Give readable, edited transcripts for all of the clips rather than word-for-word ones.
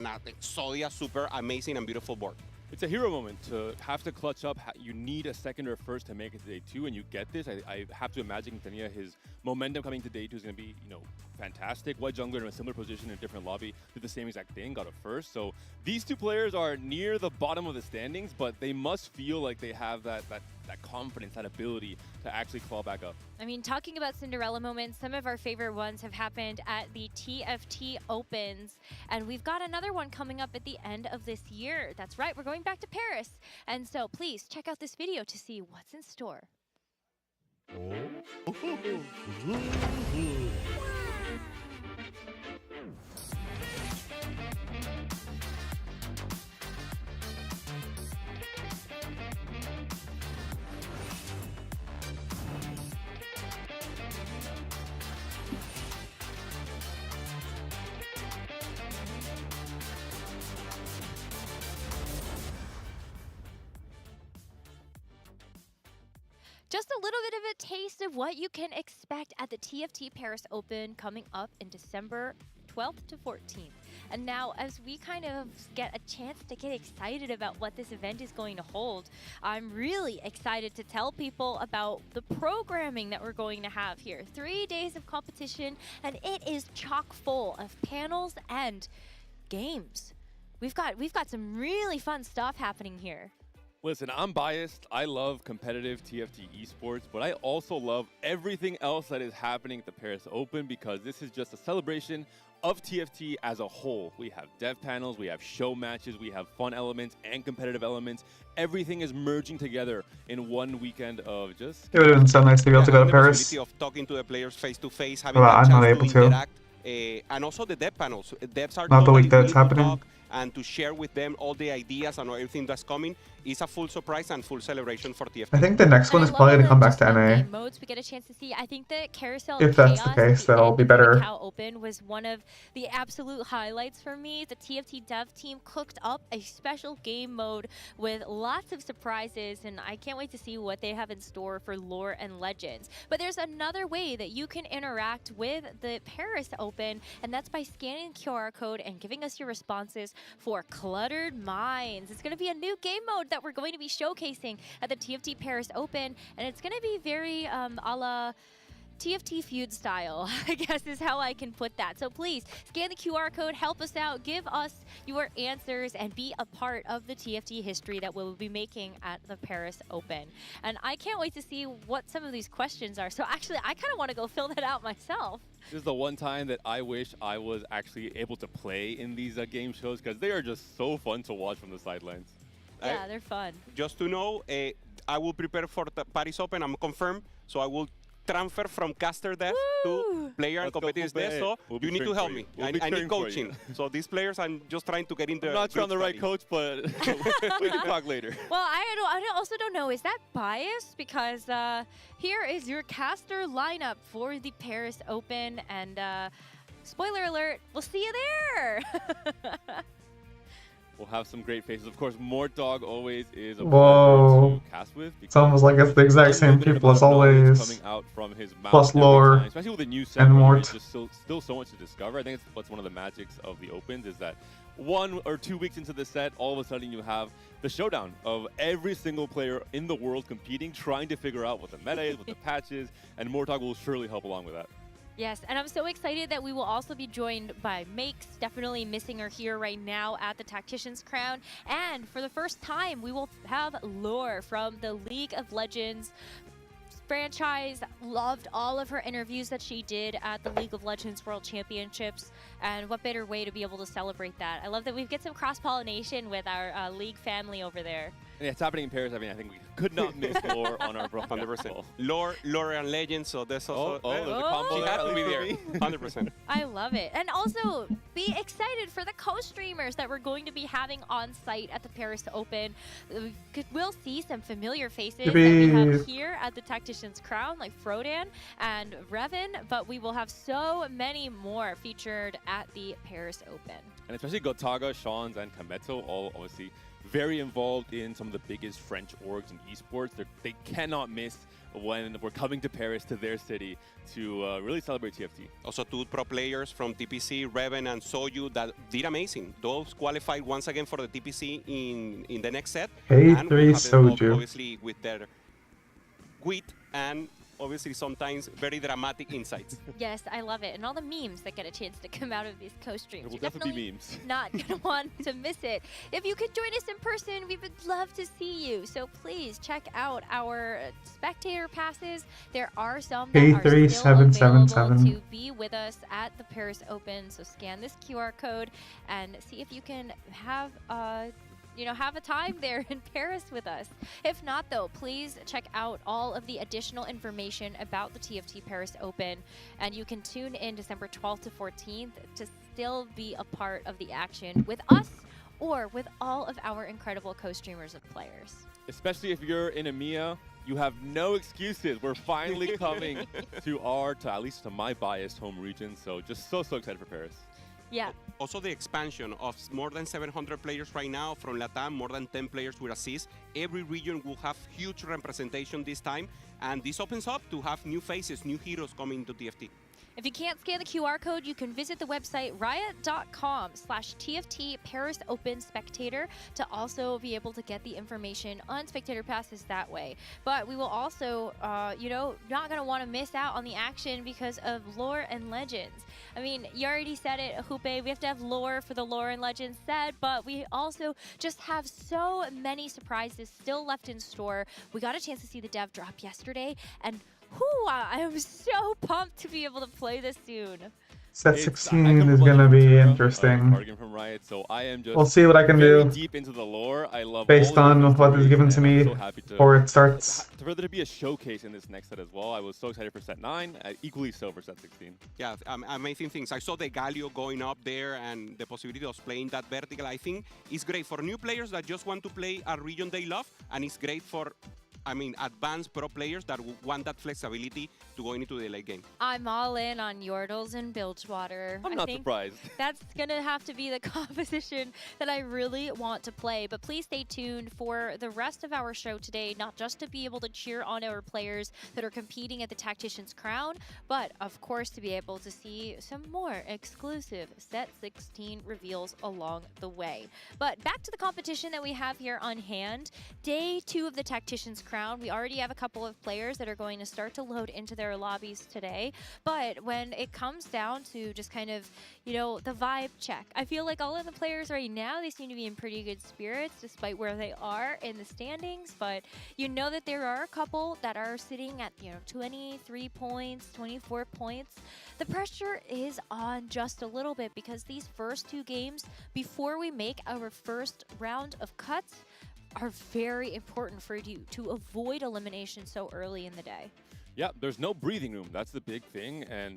Exodia, super amazing and beautiful board. It's a hero moment to have to clutch up. You need a second or first to make it to day 2, and you get this. I have to imagine Tania, his momentum coming to day 2 is going to be, fantastic. White jungler in a similar position in a different lobby did the same exact thing, got a first. So these two players are near the bottom of the standings, but they must feel like they have that confidence, that ability to actually claw back up. I mean, talking about Cinderella moments, some of our favorite ones have happened at the TFT Opens, and we've got another one coming up at the end of this year. That's right, we're going back to Paris. And so please check out this video to see what's in store. Just a little bit of a taste of what you can expect at the TFT Paris Open coming up in December 12th to 14th. And now, as we kind of get a chance to get excited about what this event is going to hold, I'm really excited to tell people about the programming that we're going to have here. 3 days of competition, and it is chock full of panels and games. We've got some really fun stuff happening here. Listen, I'm biased. I love competitive TFT esports, but I also love everything else that is happening at the Paris Open because this is just a celebration of TFT as a whole. We have dev panels, we have show matches, we have fun elements and competitive elements. Everything is merging together in one weekend of just... It would have been so nice to be able to go to Paris. The possibility of talking to the players face to face, having Well, a I'm chance not able to. interact, and also the dev panels. Devs are Not the week normally that's willing to happening. talk and to share with them all the ideas and everything that's coming. Is a full surprise and full celebration for TFT. I think the next one is probably going to come back to NA. Modes we get a chance to see. I think the Carousel If that's the case, that'll be better. K.O Open was one of the absolute highlights for me. The TFT dev team cooked up a special game mode with lots of surprises, and I can't wait to see what they have in store for lore and legends. But there's another way that you can interact with the Paris Open, and that's by scanning the QR code and giving us your responses for Cluttered Minds. It's going to be a new game mode that we're going to be showcasing at the TFT Paris Open, and it's going to be very a la TFT Feud style, I guess is how I can put that. So please scan the QR code, help us out, give us your answers, and be a part of the TFT history that we'll be making at the Paris Open. And I can't wait to see what some of these questions are. So actually, I kind of want to go fill that out myself. This is the one time that I wish I was actually able to play in these game shows because they are just so fun to watch from the sidelines. Yeah, they're fun. Just to know, I will prepare for the Paris Open. I'm confirmed, so I will transfer from caster dev to player and competitive dev. So you need to help me. I need coaching. So these players, I'm just trying to get in the. I'm not sure I'm the right coach, but we can talk later. Well, I also don't know. Is that biased? Because here is your caster lineup for the Paris Open, and spoiler alert, we'll see you there. We'll have some great faces. Of course, Mortdog always is a Whoa. to cast with. It's almost like it's the exact same people as always. Coming out from his mouth Plus every lore time, especially with the new set, and where Mort. there's just still so much to discover. I think it's what's one of the magics of the Opens is that 1 or 2 weeks into the set, all of a sudden you have the showdown of every single player in the world competing, trying to figure out what the meta is, what the patch is, and Mortdog will surely help along with that. Yes, and I'm so excited that we will also be joined by Makes, definitely missing her here right now at the Tactician's Crown. And for the first time, we will have Lore from the League of Legends franchise. Loved all of her interviews that she did at the League of Legends World Championships, and what better way to be able to celebrate that. I love that we get some cross-pollination with our League family over there. And yeah, it's happening in Paris. I mean, I think we could not miss Lore on our broadcast. 100%. Lore and Legends, so there's also... there's a combo She there. had to be there. 100%. I love it. And also, be excited for the co-streamers that we're going to be having on site at the Paris Open. We'll see some familiar faces that we have here at the Tactician's Crown, like Frodan and Revan, but we will have so many more featured at the Paris Open. And especially Gotaga, Sean's, and Kameto, all obviously very involved in some of the biggest French orgs in esports. They cannot miss when we're coming to Paris, to their city, to really celebrate TFT. Also, two pro players from TPC, Reven and Soyu, that did amazing. Those qualified once again for the TPC in the next set. K3 And we have them Soju. obviously with their wit and obviously sometimes very dramatic insights. Yes, I love it. And all the memes that get a chance to come out of these co-streams. There will You're definitely be memes. not going to want to miss it. If you could join us in person, we would love to see you. So please check out our spectator passes. There are some that are still available to be with us at the Paris Open. So scan this QR code and see if you can have have a time there in Paris with us. If not, though, please check out all of the additional information about the TFT Paris Open, and you can tune in December 12th to 14th to still be a part of the action with us or with all of our incredible co-streamers and players. Especially if you're in EMEA, you have no excuses. We're finally coming to at least to my biased home region, so just so excited for Paris. Yeah. Also, the expansion of more than 700 players right now from LATAM, more than 10 players with assists. Every region will have huge representation this time, and this opens up to have new faces, new heroes coming to TFT. If you can't scan the QR code, you can visit the website riot.com/TFT Paris Open Spectator to also be able to get the information on spectator passes that way. But we will also, not going to want to miss out on the action because of lore and legends. I mean, you already said it, Hoope, we have to have lore for the lore and legends set, but we also just have so many surprises still left in store. We got a chance to see the dev drop yesterday, and I am so pumped to be able to play this soon. Set 16 is going to be interesting. From Riot, so I am just we'll see what I can do. Deep into the lore. I love based on what is given to me before it starts. For there to be a showcase in this next set as well. I was so excited for set 9, equally so for set 16. Yeah, amazing things. I saw the Galio going up there and the possibility of playing that vertical. I think it's great for new players that just want to play a region they love, and it's great for advanced pro players that want that flexibility to go into the late game. I'm all in on Yordles and Bilgewater. I'm not surprised. That's going to have to be the composition that I really want to play. But please stay tuned for the rest of our show today, not just to be able to cheer on our players that are competing at the Tactician's Crown, but of course to be able to see some more exclusive Set 16 reveals along the way. But back to the competition that we have here on hand. Day 2 of the Tactician's Crown. We already have a couple of players that are going to start to load into their lobbies today. But when it comes down to just kind of, the vibe check, I feel like all of the players right now, they seem to be in pretty good spirits despite where they are in the standings. But you know that there are a couple that are sitting at, 23 points, 24 points. The pressure is on just a little bit because these first 2 games, before we make our first round of cuts, are very important for you to avoid elimination so early in the day. Yeah, there's no breathing room. That's the big thing. And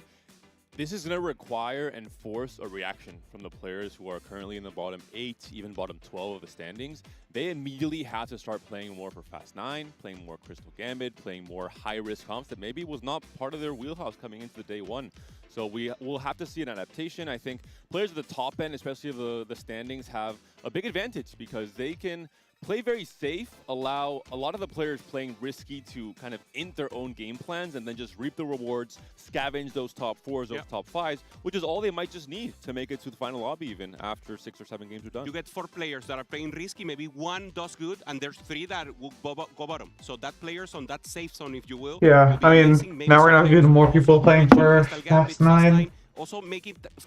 this is going to require and force a reaction from the players who are currently in the bottom 8, even bottom 12 of the standings. They immediately have to start playing more for Fast 9, playing more Crystal Gambit, playing more high-risk comps that maybe was not part of their wheelhouse coming into the day 1. So we will have to see an adaptation. I think players at the top end, especially of the standings, have a big advantage because they can play very safe, allow a lot of the players playing risky to kind of int their own game plans and then just reap the rewards, scavenge those top 4s, those top 5s, which is all they might just need to make it to the final lobby even after 6 or 7 games are done. You get 4 players that are playing risky, maybe 1 does good, and there's 3 that will go bottom. So that players on that safe zone, if you will. Yeah, I mean, now we're not getting more people playing for Fast 9. Also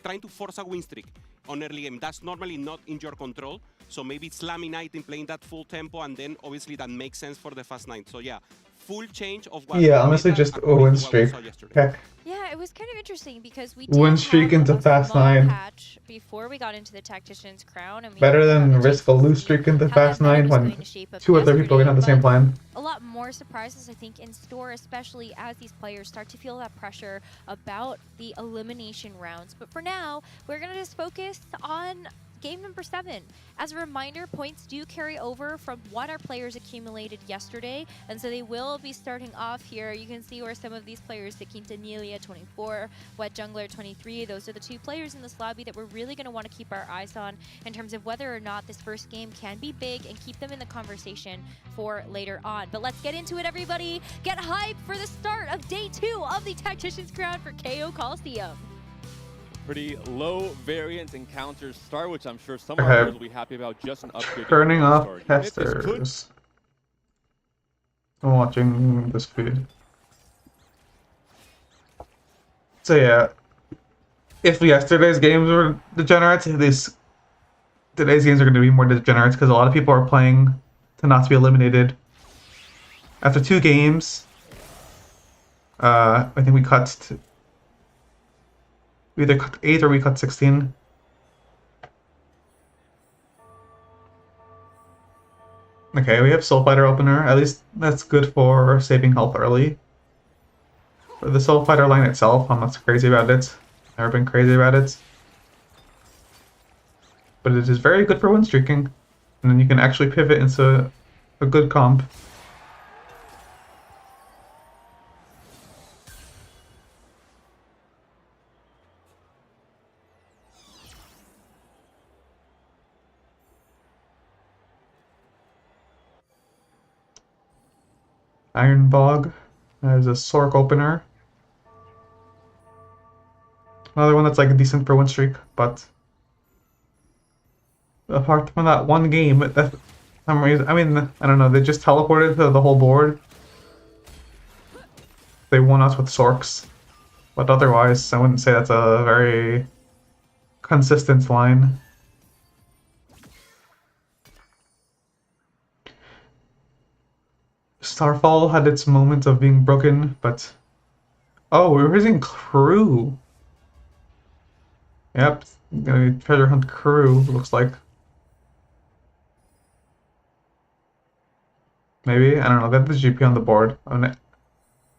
trying to force a win streak on early game. That's normally not in your control. So maybe it's laminating, playing that full tempo, and then obviously that makes sense for the Fast 9. So yeah, full change of what. Yeah, honestly, just a win streak. Heck. Yeah, it was kind of interesting because we did win streak into Fast 9 patch before we got into the Tactician's Crown, and we better than risk a lose streak into Fast 9 when 2 other people get on the same plan. A lot more surprises, I think, in store, especially as these players start to feel that pressure about the elimination rounds. But for now, we're going to just focus on game number 7. As a reminder, points do carry over from what our players accumulated yesterday, and so they will be starting off here. You can see where some of these players, the Quintanilla 24, Wet Jungler 23, those are the 2 players in this lobby that we're really going to want to keep our eyes on in terms of whether or not this first game can be big and keep them in the conversation for later on. But let's get into it, everybody. Get hyped for the start of day 2 of the Tactician's Crown for KO Coliseum. Pretty low variance encounters start, which I'm sure some of our players will be happy about. Just an upgrade. Turning off testers. I'm watching this feed. So yeah, if yesterday's games were degenerates, today's games are going to be more degenerates because a lot of people are playing to not to be eliminated. After 2 games, I think we either cut 8 or we cut 16. Okay, we have Soul Fighter opener. At least that's good for saving health early. For the Soul Fighter line itself, I'm not crazy about it. Never been crazy about it. But it is very good for win streaking. And then you can actually pivot into a good comp. Iron Bog as a Sork opener. Another one that's like a decent for win streak, but apart from that one game, that for some reason, I mean, I don't know, they just teleported to the whole board. They won us with Sorks, but otherwise, I wouldn't say that's a very consistent line. Starfall had its moments of being broken, but... Oh, we're using Crew. Yep, gonna be treasure hunt Crew, looks like. Maybe? I don't know, they have the GP on the board. I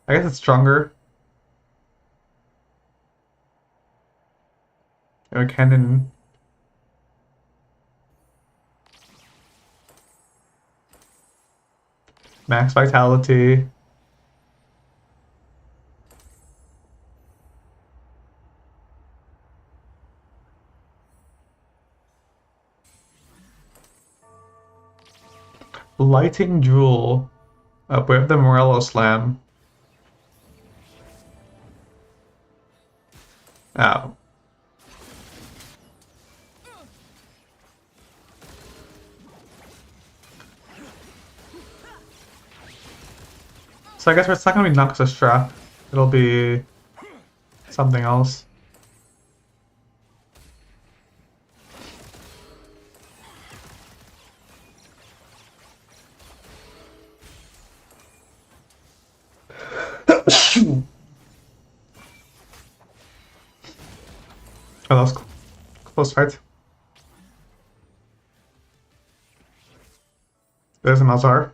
guess it's stronger. A cannon. Max vitality. Lighting Jewel. We have the Morello Slam. Oh. So I guess it's not gonna be Noxus Trap. It'll be something else. Oh, that was close fight. There's an Azar.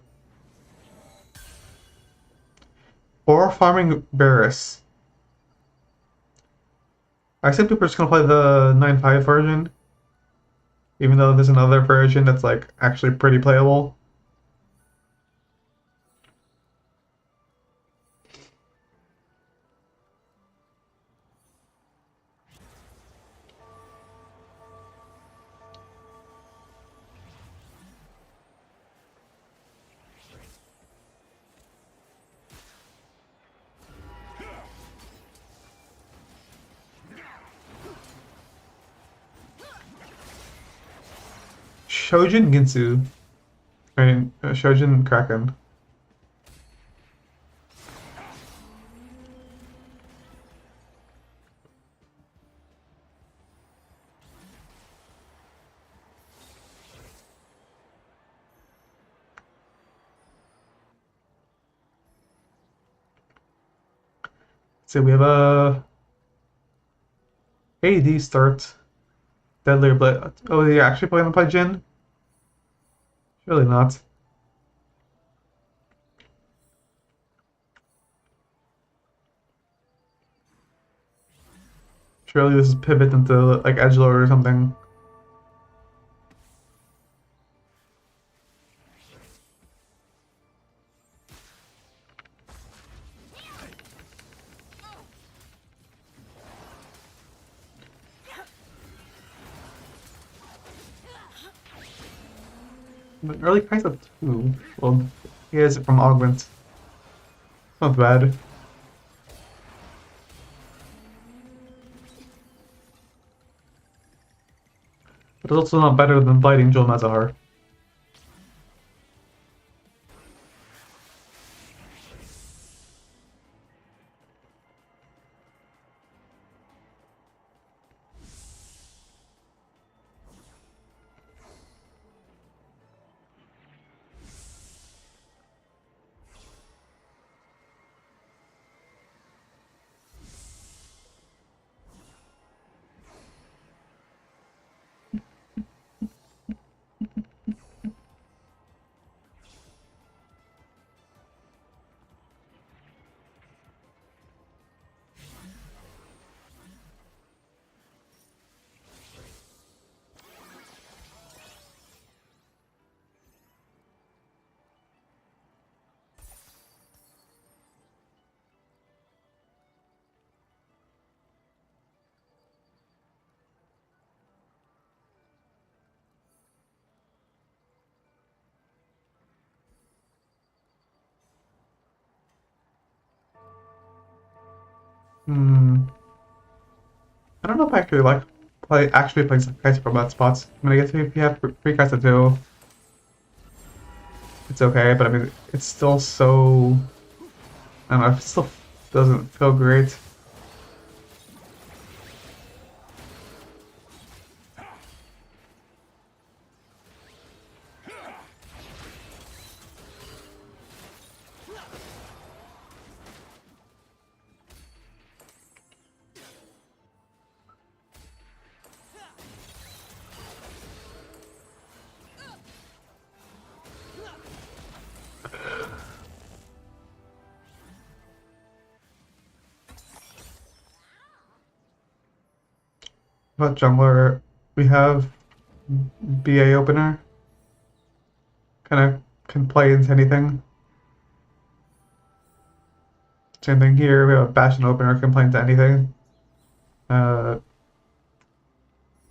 Or farming Barris. I simply just gonna play the 9.5 version. Even though there's another version that's like actually pretty playable. Shojin Ginsu. I mean, Shojin Kraken. So we have a AD start. Deadly Blade. Oh, are you actually playing the Jin? Surely not. Surely this is pivot into like edgelord or something. An early price of 2. Well, he has it from Augment. Not bad. But it's also not better than Blighting Jewel Mazahar. I don't know if I actually like playing Sacrifice from bad spots. I mean, I guess if you have free cards to do, it's okay. But I mean, it's still so. I don't know. It still doesn't feel great. But jungler, we have BA opener. Kind of can play into anything. Same thing here. We have a Bastion opener, can play into anything. I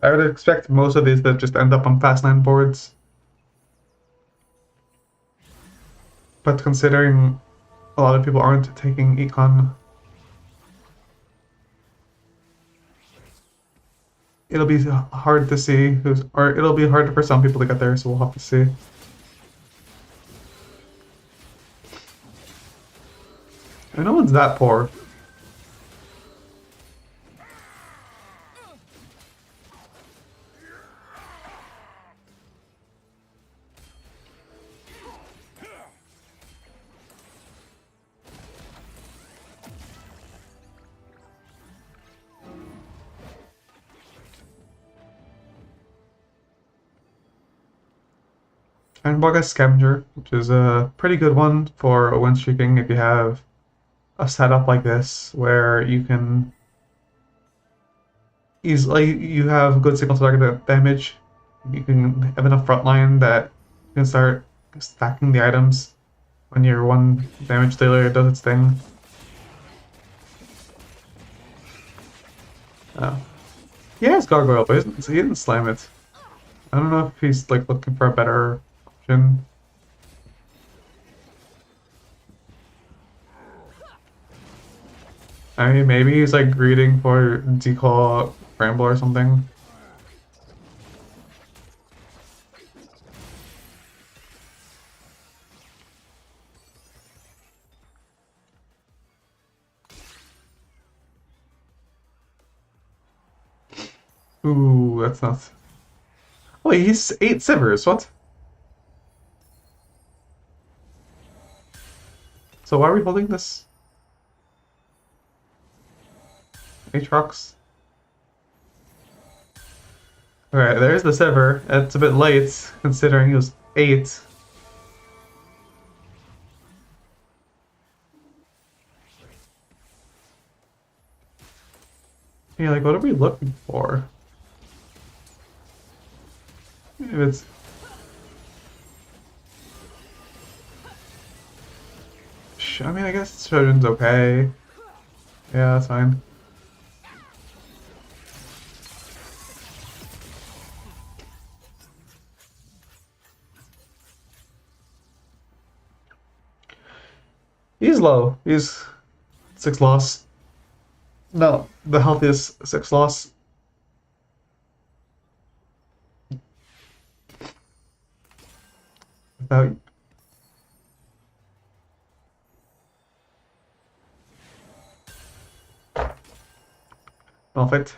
would expect most of these to just end up on fast lane boards. But considering a lot of people aren't taking econ, it'll be hard to see or it'll be hard for some people to get there, so we'll have to see. And no one's that poor. And Bugga Scavenger, which is a pretty good one for a win streaking if you have a setup like this where you can easily you have good single target damage. You can have enough frontline that you can start stacking the items when your one damage dealer does its thing. He has Gargoyle, but he didn't slam it. I don't know if he's like looking for a better option. I mean, maybe he's like greeting for Declaw Bramble or something. Ooh, that's not. Wait, he's 8 Sivers, what? So why are we holding this? Aatrox. Alright, there's the Siver. It's a bit late, considering he was 8. Yeah, like, what are we looking for? If it's... I mean, I guess Shogun's okay. Yeah, that's fine. He's low. He's 6 loss. No, the healthiest 6 loss. Without Perfect.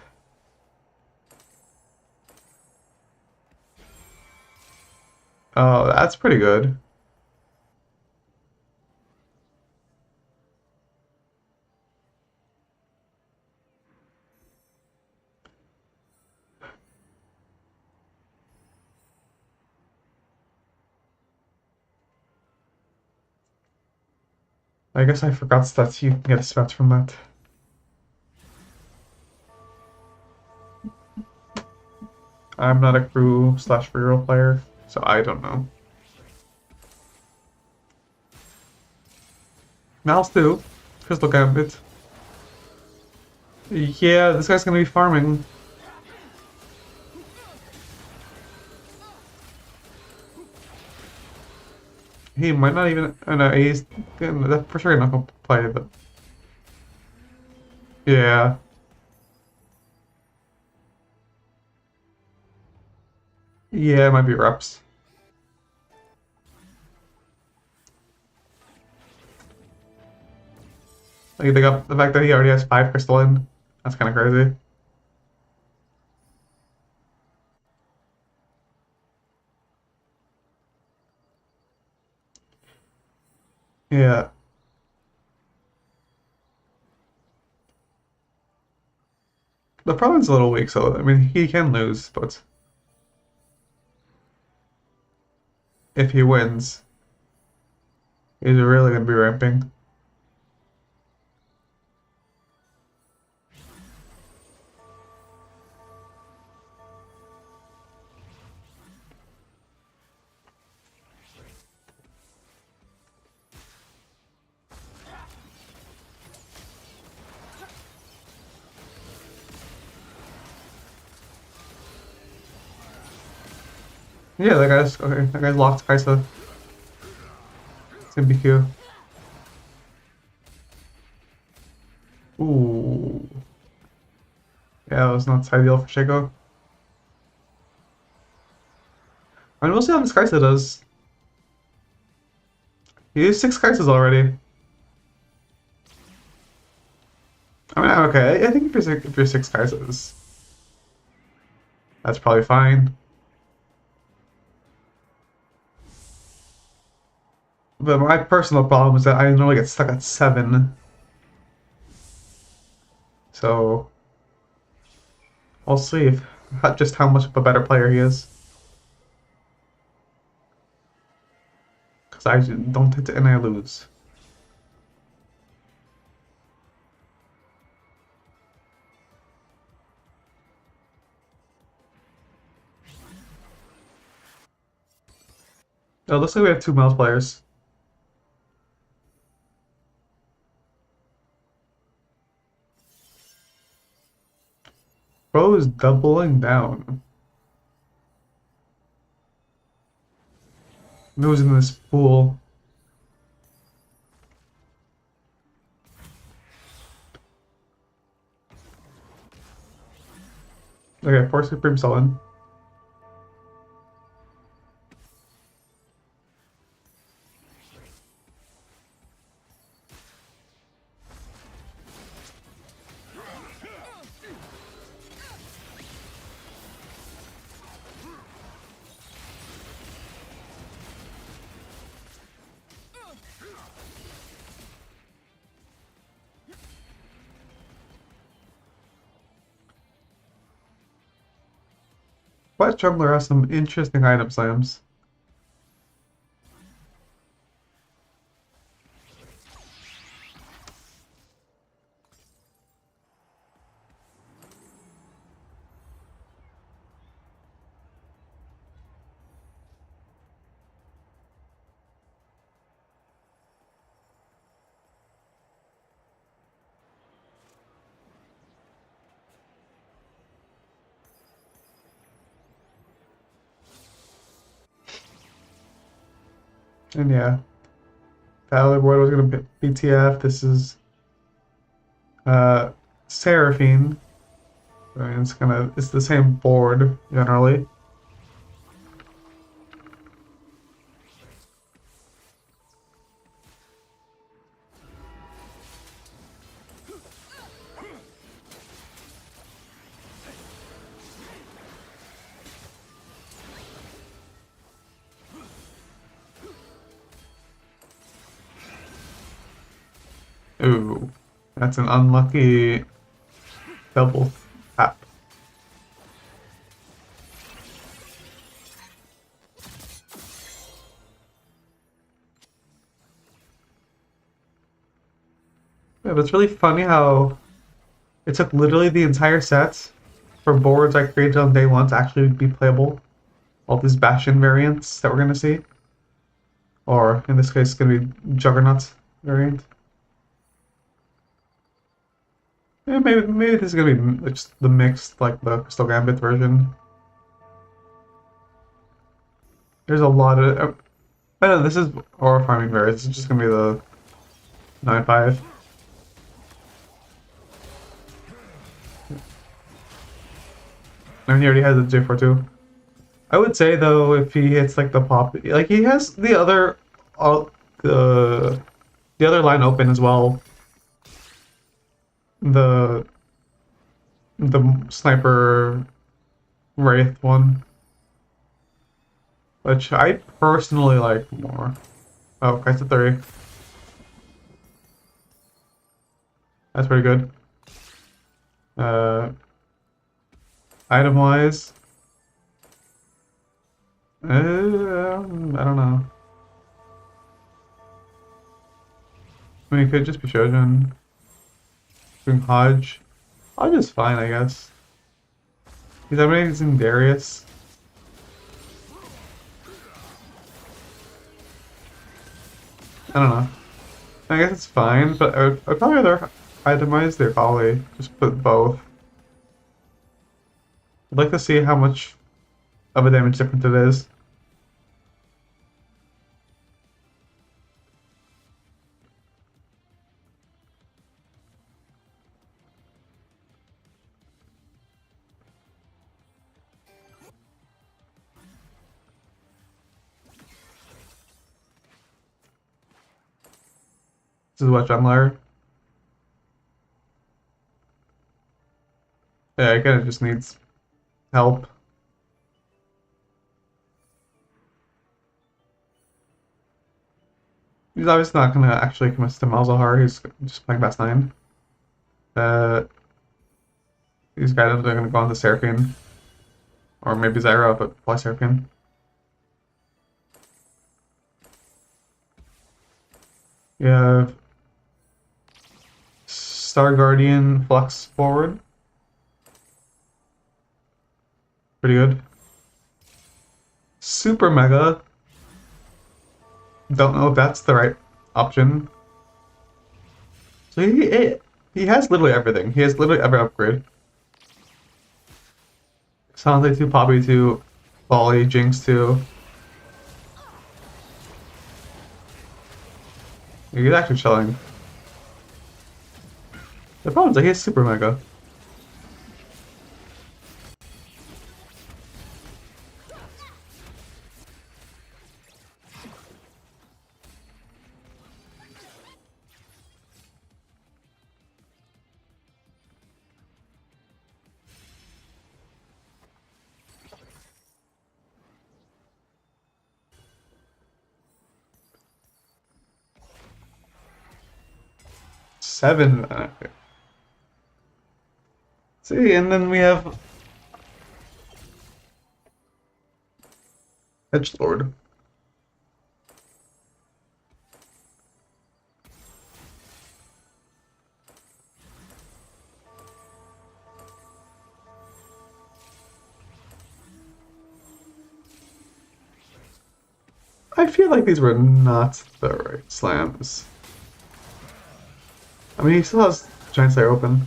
Oh, that's pretty good. I guess I forgot that you can get a stats from that. I'm not a crew slash free roll player, so I don't know. Mouse too. Just look at it. Yeah, this guy's gonna be farming. He might not even. No, he's for sure not gonna play it, but yeah. Yeah, it might be reps. Like they got the fact that he already has 5 crystalline. That's kind of crazy. Yeah. The province is a little weak, so I mean he can lose, but if he wins, he's really gonna be ramping. Yeah, that guy's okay. That guy's locked Kaisa. It's gonna be Q. Ooh. Yeah, that was not ideal for Shaco. I mean, we'll see how this Kaisa does. He used 6 Kaisas already. I mean, okay. I think if you're 6 Kaisas, that's probably fine. But my personal problem is that I normally get stuck at 7. So I'll see if just how much of a better player he is. Because I don't hit and I lose. Oh, looks like we have 2 mouse players. Bro is doubling down. Losing this pool. Okay, Force Supreme Sullen. But Jungler has some interesting item slams. And yeah, other board was going to be TF. This is Seraphine. I mean, it's the same board generally. Ooh, that's an unlucky double tap. Yeah, but it's really funny how it took literally the entire set for boards I created on day one to actually be playable. All these Bastion variants that we're gonna see. Or in this case, it's gonna be Juggernaut variant. Yeah, maybe this is gonna be just the mixed, like the Crystal Gambit version. There's a lot of. I know this is Aura Farming variants. It's just gonna be the 9-5. And he already has a J4 too. I would say though, if he hits like the pop, like he has the other, the other line open as well. The sniper wraith one, which I personally like more. Oh, Christ at 30. That's pretty good. Item wise, I don't know. I mean, it could just be Shojin. Doing Hodge. Hodge is fine, I guess. He's amazing Darius. I don't know. I guess it's fine, but I'd probably rather itemize their Kali. Just put both. I'd like to see how much of a damage difference it is. This is what jungler. Yeah, it kind of just needs help. He's obviously not gonna actually commit to Malzahar, he's just playing best 9. These guys are gonna go on the Seraphine. Or maybe Zyra, but plus Seraphine. You have Star Guardian Flux forward. Pretty good. Super Mega. Don't know if that's the right option. So he has literally everything. He has literally every upgrade. Sanze 2, Poppy 2, Volley, Jinx 2. He's actually chilling. The problem is that he has Super Mega. Seven. Okay. See, and then we have Edgelord. I feel like these were not the right slams. I mean, he still has Giant Slayer open.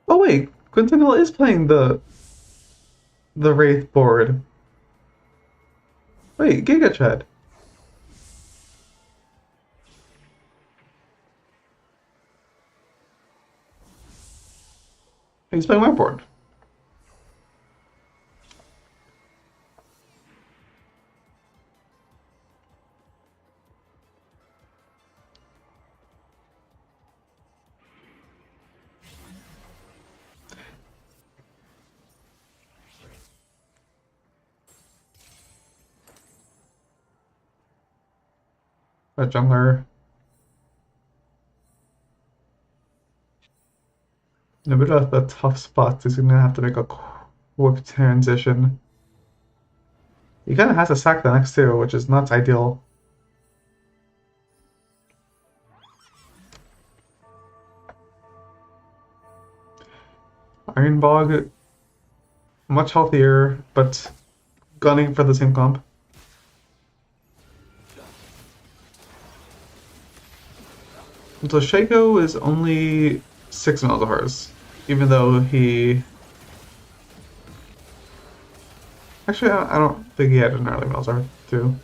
Oh wait, Quintanilla is playing the Wraith board. Wait, Giga Chad. He's playing my board. That jungler. In the middle of the tough spots, he's gonna have to make a quick transition. He kind of has to sack the next two, which is not ideal. Iron Bog, much healthier, but gunning for the same comp. So Shaco is only 6 Malzahars, even though he... Actually, I don't think he had an early Malzahar, too.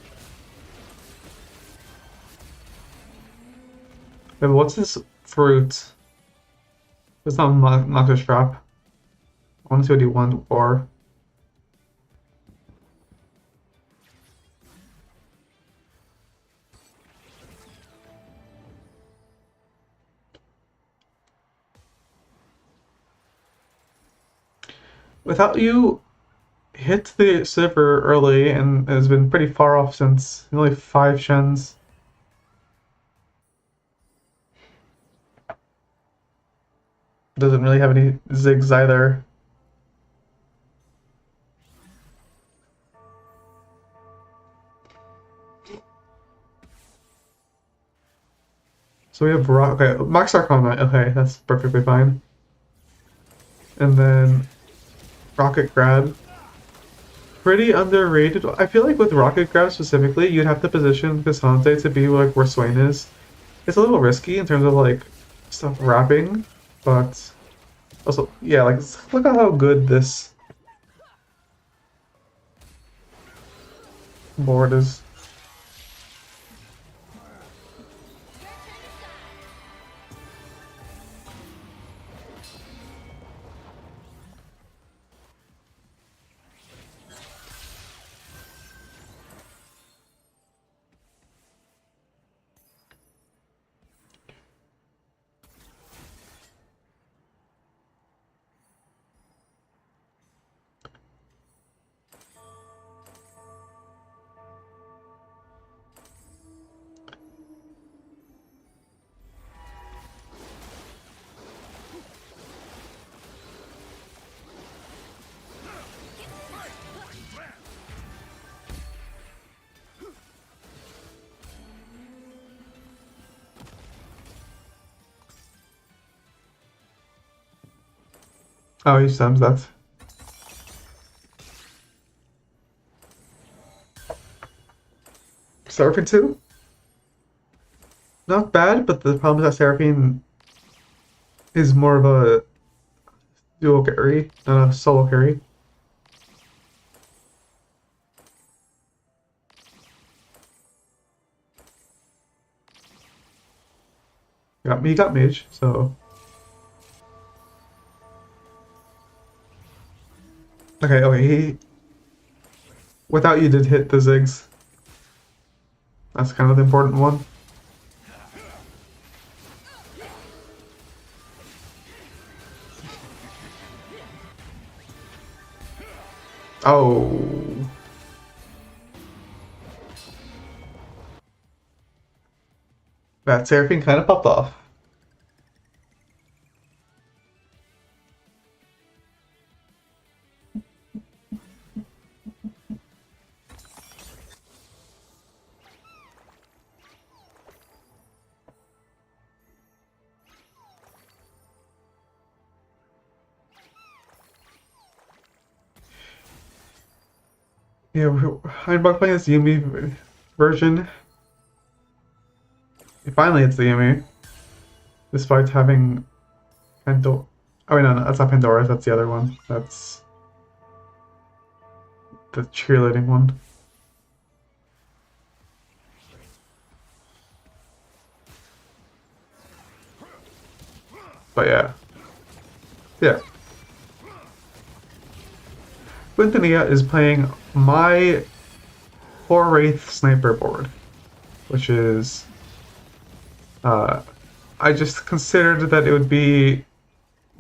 Yeah, but what's his fruit? It's not Noctis Trap. I want to see what he won for. Without You hit the server early and has been pretty far off since only 5 Shens. Doesn't really have any Ziggs either. So we have okay, Max Arcana, okay, that's perfectly fine. And then Rocket Grab. Pretty underrated. I feel like with Rocket Grab specifically, you'd have to position Cassandre to be like where Swain is. It's a little risky in terms of like stuff wrapping, but also, yeah, like look at how good this board is. Oh, he stems that. Seraphine 2? Not bad, but the problem is that Seraphine is more of a dual carry, not a solo carry. He got mage, so... Okay, he... Without You did hit the Ziggs. That's kind of the important one. Oh. That Seraphine kind of popped off. Yeah, I'm playing this Yumi version. Finally, it's the Yumi, despite having Kendo Oh wait, no, that's not Pandora's. That's the other one. That's the cheerleading one. But yeah. Quintanilla is playing my 4 Wraith sniper board, which is I just considered that it would be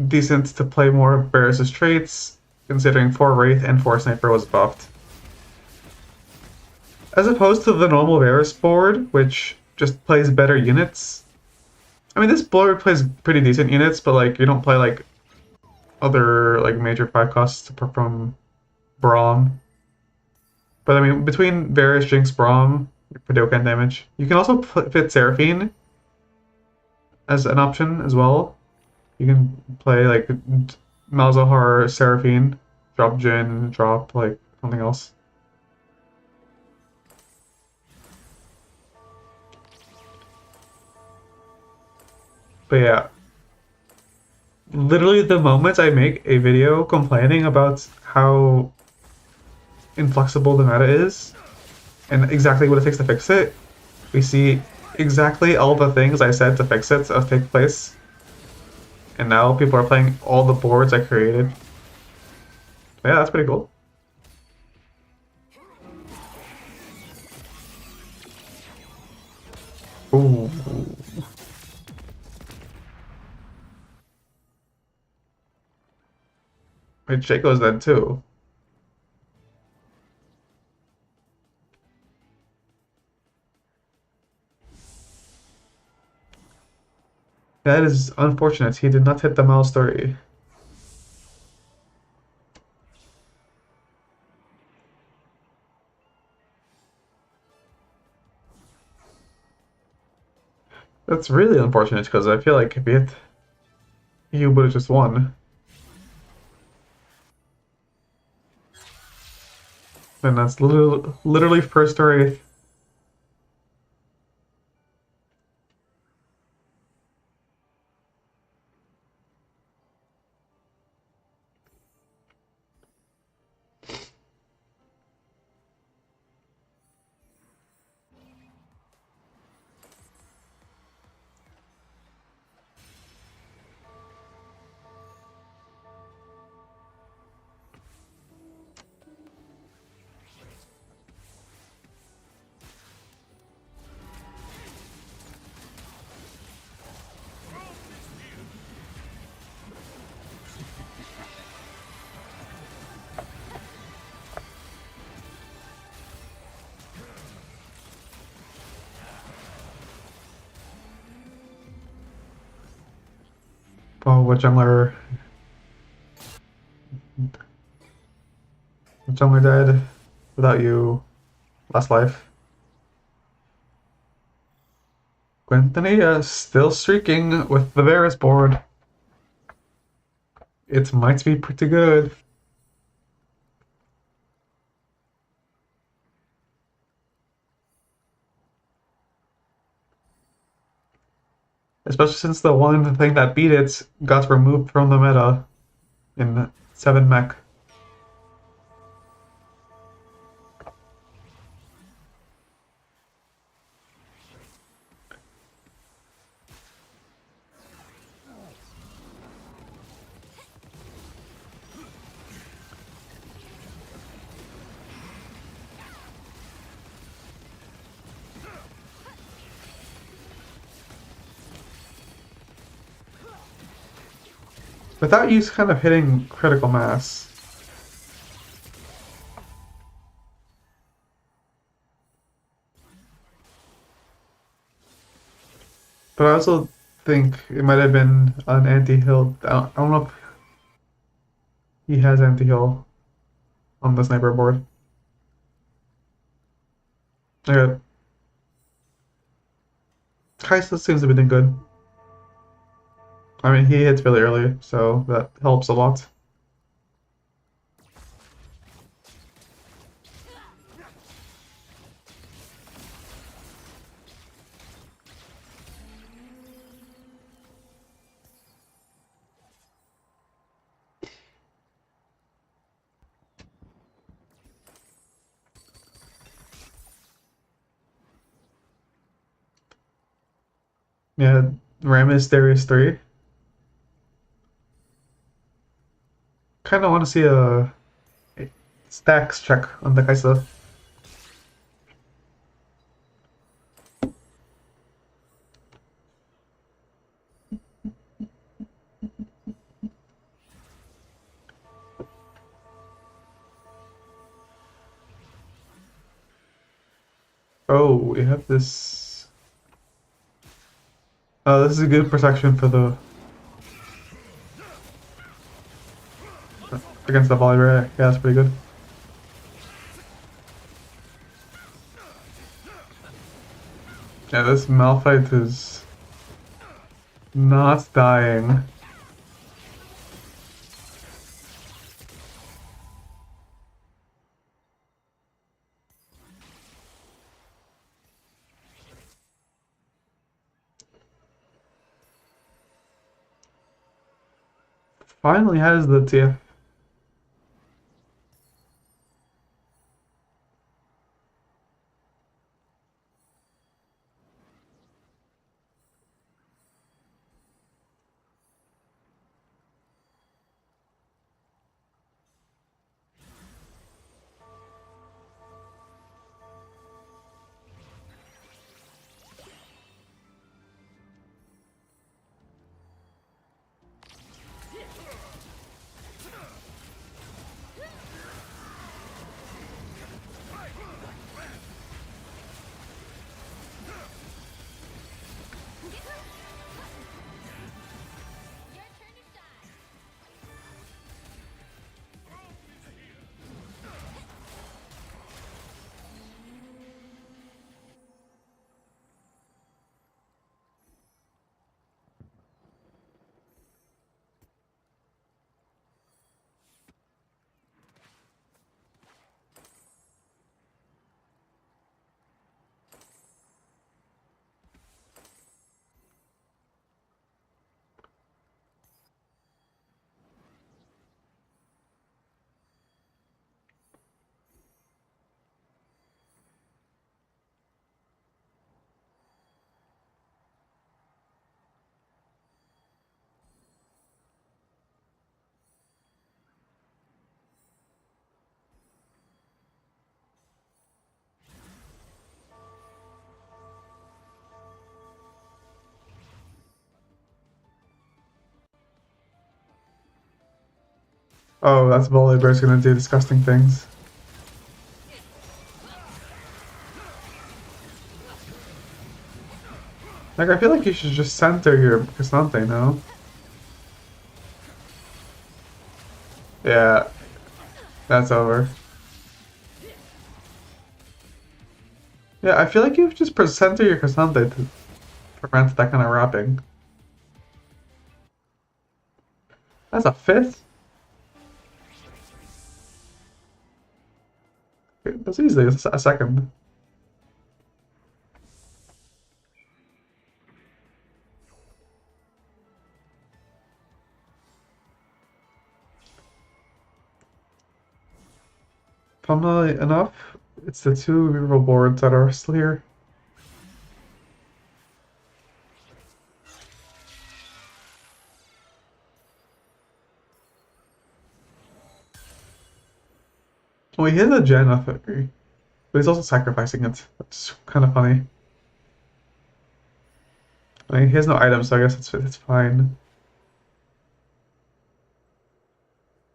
decent to play more of Varus' traits, considering 4 Wraith and 4 Sniper was buffed. As opposed to the normal Varus board, which just plays better units. I mean, this board plays pretty decent units, but like you don't play like other like major 5 costs from Braum. But I mean, between Varus, Jinx, Braum, Padokan damage, you can also fit Seraphine as an option as well. You can play like Malzahar, Seraphine, drop Jin, drop like something else. But yeah, literally the moment I make a video complaining about how inflexible the meta is and exactly what it takes to fix it, we see exactly all the things I said to fix it take place. And now people are playing all the boards I created. Yeah, that's pretty cool. Ooh. Wait, Shaco's dead too. That is unfortunate. He did not hit the mouse story. That's really unfortunate because I feel like if he hit, he would have just won. And that's literally first or eighth. Oh, what jungler? What jungler died without you last life? Quintanilla still streaking with the Varus board. It might be pretty good. Especially since the one thing that beat it got removed from the meta in 7 mech. Without you kind of hitting critical mass. But I also think it might have been an anti-heal. I don't know if he has anti-heal on the sniper board. Okay. Kaisa seems to be doing good. I mean, he hits really early, so that helps a lot. Yeah, Ramus Darius 3. Kind of want to see a stacks check on the Kaisa. Oh, we have this. Oh, this is a good protection for the against the volley ray. Yeah, that's pretty good. Yeah, this Malphite is not dying. Finally has the TF. Oh, that's Volibear's gonna do disgusting things. Like, I feel like you should just center your Cassante, no? Yeah, that's over. Yeah, I feel like you just center your Cassante to prevent that kind of wrapping. That's a fifth? That's easily a second. Funnily enough, it's the two removal boards that are still here. Well, he has a gen of it, but he's also sacrificing it. That's kind of funny. I mean, he has no items, so I guess it's fine.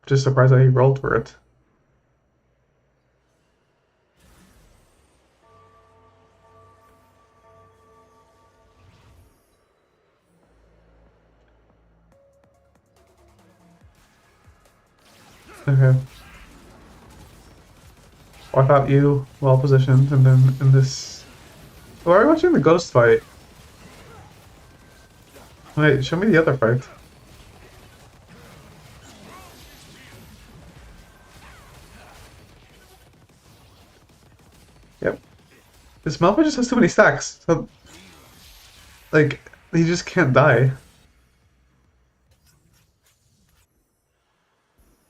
Just surprised that he rolled for it. Okay. Well, I thought you well positioned, and then in this. Oh, are we watching the ghost fight? Wait, show me the other fight. Yep. This Malphite just has too many stacks. So, like, he just can't die.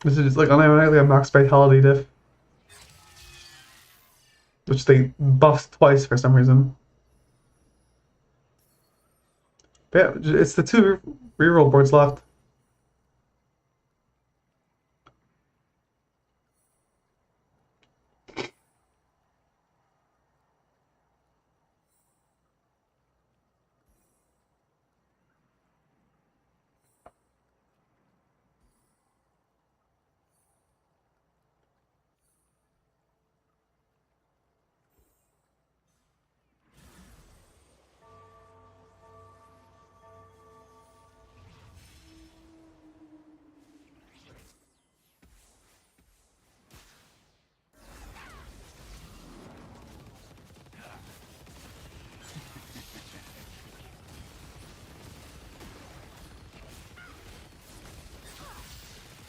This is just like unironically a max vitality diff. Which they buffed twice for some reason. Yeah, it's the two reroll boards left.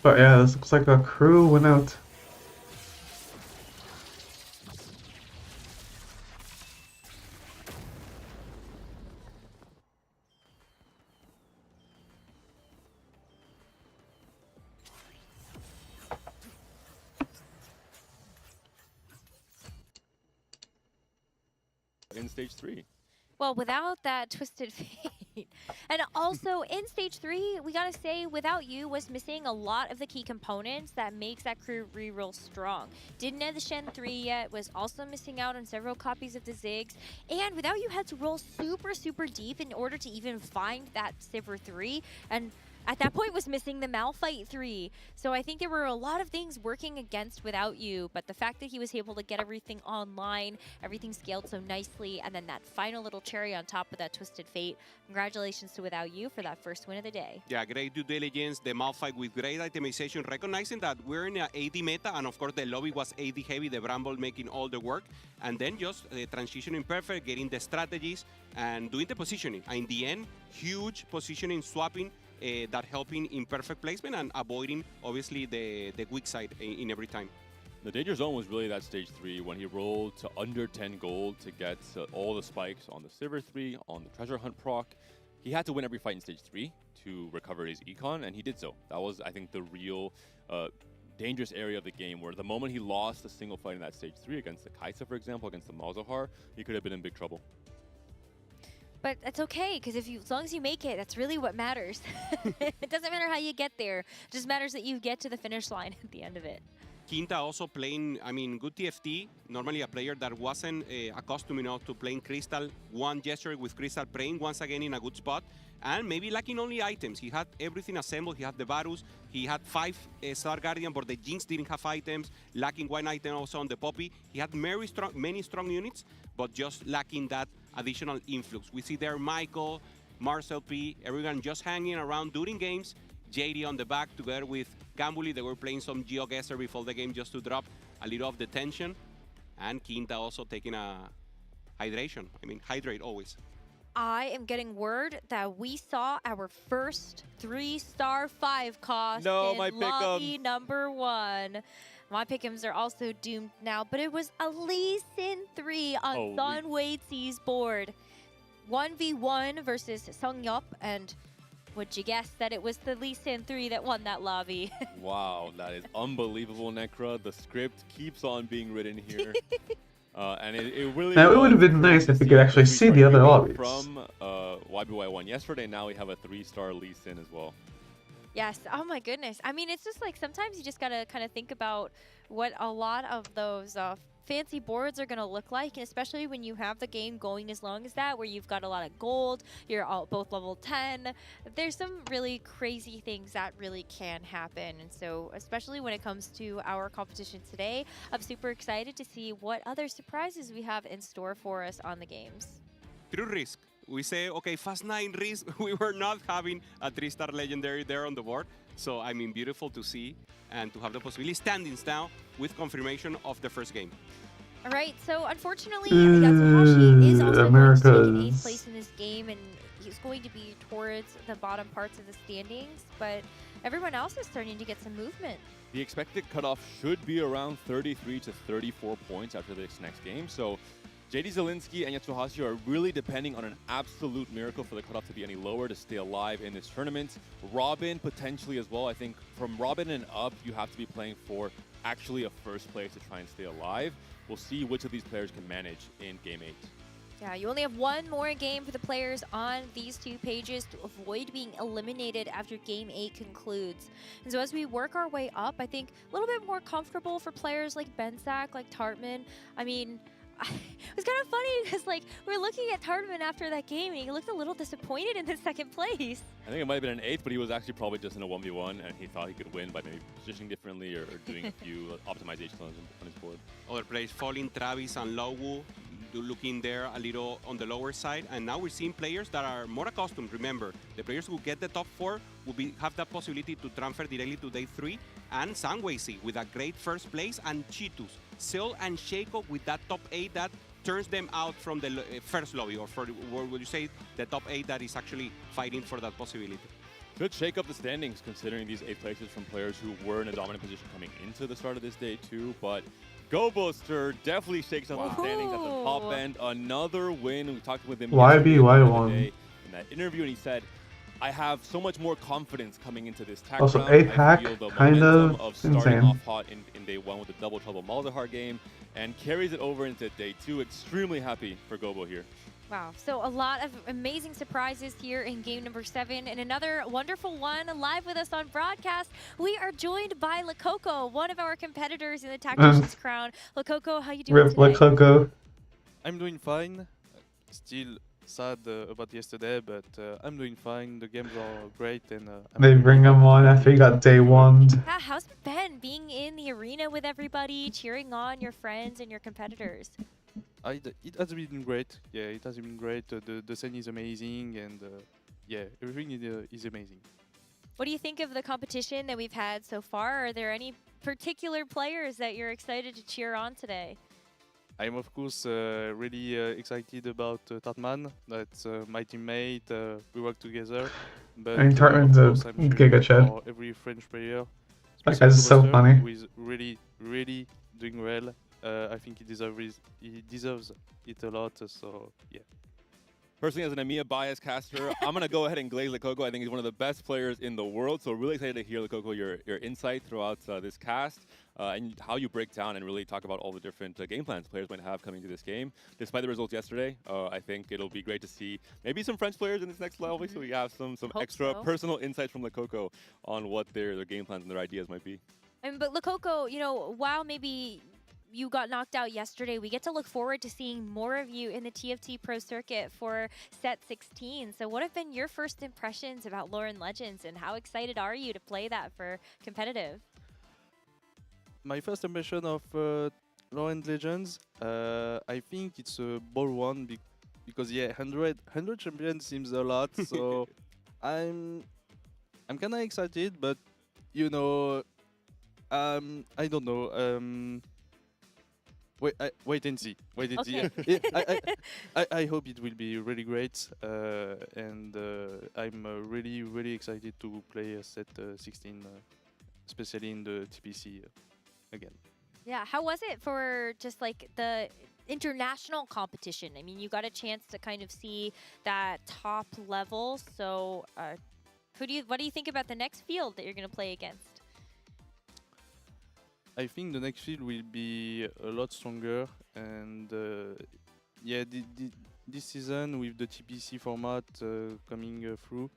But yeah, this looks like a crew went out. In stage 3. Well, without that Twisted Fate. And also, in Stage 3, we gotta say, Without You was missing a lot of the key components that makes that crew reroll strong. Didn't have the Shen 3 yet, was also missing out on several copies of the Ziggs, and Without You had to roll super, super deep in order to even find that Sivir 3, and at that point was missing the Malphite 3. So I think there were a lot of things working against Without You, but the fact that he was able to get everything online, everything scaled so nicely, and then that final little cherry on top of that Twisted Fate. Congratulations to Without You for that first win of the day. Yeah, great due diligence, the Malphite with great itemization, recognizing that we're in an AD meta, and of course the lobby was AD heavy, the Bramble making all the work, and then just transitioning perfect, getting the strategies, and doing the positioning. And in the end, huge positioning, swapping, that helping in perfect placement and avoiding, obviously, the weak side in every time. The danger zone was really that stage 3 when he rolled to under 10 gold to get all the spikes on the Sivir 3, on the treasure hunt proc. He had to win every fight in stage 3 to recover his econ, and he did so. That was, I think, the real dangerous area of the game, where the moment he lost a single fight in that stage 3 against the Kaisa, for example, against the Malzahar, he could have been in big trouble. But it's okay, because as long as you make it, that's really what matters. It doesn't matter how you get there. It just matters that you get to the finish line at the end of it. Quinta also playing, I mean, good TFT. Normally a player that wasn't accustomed enough to playing Crystal. One gesture with Crystal playing once again in a good spot. And maybe lacking only items. He had everything assembled. He had the Varus. He had 5 Star Guardian, but the Jinx didn't have items. Lacking one item also on the Poppy. He had many strong units, but just lacking that additional influx. We see there Michael, Marcel P, everyone just hanging around during games. JD on the back together with Gambuli. They were playing some GeoGuessr before the game just to drop a little of the tension. And Quinta also taking a hydration. I mean, hydrate always. I am getting word that we saw our first 3-star 5 cost in lobby number 1. My pick'ems are also doomed now, but it was a Lee Sin 3 on Sun Wei-Zi's board. 1v1 versus Sung Yup, and would you guess that it was the Lee Sin 3 that won that lobby? Wow, that is unbelievable, Necra. The script keeps on being written here. And it really now, it would have been nice if we could actually see the other lobbies. From YBY1 yesterday, now we have a 3-star Lee Sin as well. Yes. Oh my goodness. I mean, it's just like sometimes you just gotta kind of think about what a lot of those fancy boards are gonna look like, and especially when you have the game going as long as that, where you've got a lot of gold, you're all both level 10. There's some really crazy things that really can happen, and so especially when it comes to our competition today, I'm super excited to see what other surprises we have in store for us on the games. True risk. We say, okay, Fast 9 risk. We were not having a 3-star legendary there on the board. So, I mean, beautiful to see and to have the possibility standings now with confirmation of the first game. All right, so unfortunately, Yatsuhashi is also going to take an 8th place in this game, and he's going to be towards the bottom parts of the standings, but everyone else is starting to get some movement. The expected cutoff should be around 33 to 34 points after this next game, so JD Zielinski and Yatsuhashi are really depending on an absolute miracle for the cutoff to be any lower to stay alive in this tournament. Robin potentially as well. I think from Robin and up, you have to be playing for actually a first place to try and stay alive. We'll see which of these players can manage in Game 8. Yeah, you only have one more game for the players on these two pages to avoid being eliminated after Game 8 concludes. And so as we work our way up, I think a little bit more comfortable for players like Bensack, like Tartman. I mean, it was kind of funny because like we're looking at Tartman after that game and he looked a little disappointed in the second place. I think it might have been an 8th, but he was actually probably just in a 1v1 and he thought he could win by maybe positioning differently or doing a few optimizations on his board. Other players, Falling, Travis, and Lowu, looking there a little on the lower side. And now we're seeing players that are more accustomed. Remember, the players who get the top 4 will have that possibility to transfer directly to day 3. And Sangwaisi with a great first place, and Cheetos, Sil and Shaco with that top 8 that turns them out from the first lobby, or for what would you say, the top 8 that is actually fighting for that possibility. Could shake up the standings considering these 8 places from players who were in a dominant position coming into the start of this day too, but Go Booster definitely shakes up the standings at the top end. Another win. We talked with him YB1 in that interview, and he said, I have so much more confidence coming into this tag also round. 8-pack, kind of starting insane. off hot in day 1 with the Double Trouble Malzahar game and carries it over into day 2. Extremely happy for Gobo here. Wow, so a lot of amazing surprises here in game number 7, and another wonderful one live with us on broadcast. We are joined by Lakoko, one of our competitors in the Tactician's Crown. Lakoko, how you doing Rip today? Lakoko. I'm doing fine. Still sad about yesterday, but I'm doing fine. The games are great, and They bring him on after he got day 1. Yeah, how's it been being in the arena with everybody, cheering on your friends and your competitors? It has been great. Yeah, it has been great. The scene is amazing, and yeah, everything is amazing. What do you think of the competition that we've had so far? Are there any particular players that you're excited to cheer on today? I'm of course really excited about Tartman. That's my teammate. We work together. But I mean, Tartman's a giga chat. for every French player. That guy's so Buster, funny. Who is really doing well. I think he deserves it a lot. So yeah. Personally, as an EMEA bias caster, I'm going to go ahead and glaze Lakoko. I think he's one of the best players in the world. So really excited to hear, Lakoko, your insight throughout this cast and how you break down and really talk about all the different game plans players might have coming to this game. Despite the results yesterday, I think it'll be great to see maybe some French players in this next level. So we have some extra personal insights from Lakoko on what their game plans and their ideas might be. But Lakoko, you know, while maybe you got knocked out yesterday, we get to look forward to seeing more of you in the TFT Pro Circuit for set 16. So what have been your first impressions about Lore and Legends, and how excited are you to play that for competitive? My first impression of Lore and Legends, I think it's a bold one because yeah, 100 champions seems a lot. So I'm kind of excited, but you know, I don't know. Wait and see. Wait and see. I hope it will be really great, and I'm really excited to play set 16, especially in the TPC again. Yeah, how was it for just like the international competition? I mean, you got a chance to kind of see that top level. So, what do you think about the next field that you're going to play against? I think the next field will be a lot stronger, and yeah, this season with the TPC format coming through,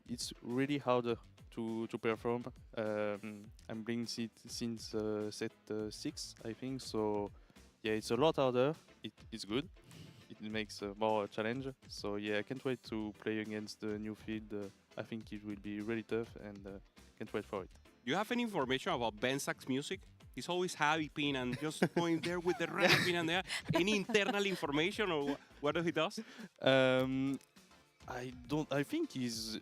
it's really harder to perform. I'm playing since set 6, I think, so yeah, it's a lot harder. It's good. It makes more challenge. So yeah, I can't wait to play against the new field. I think it will be really tough, and can't wait for it. Do you have any information about Bensack's music? He's always hyping and just going there with the rapping and there. Any internal information or what he does? I don't. I think he's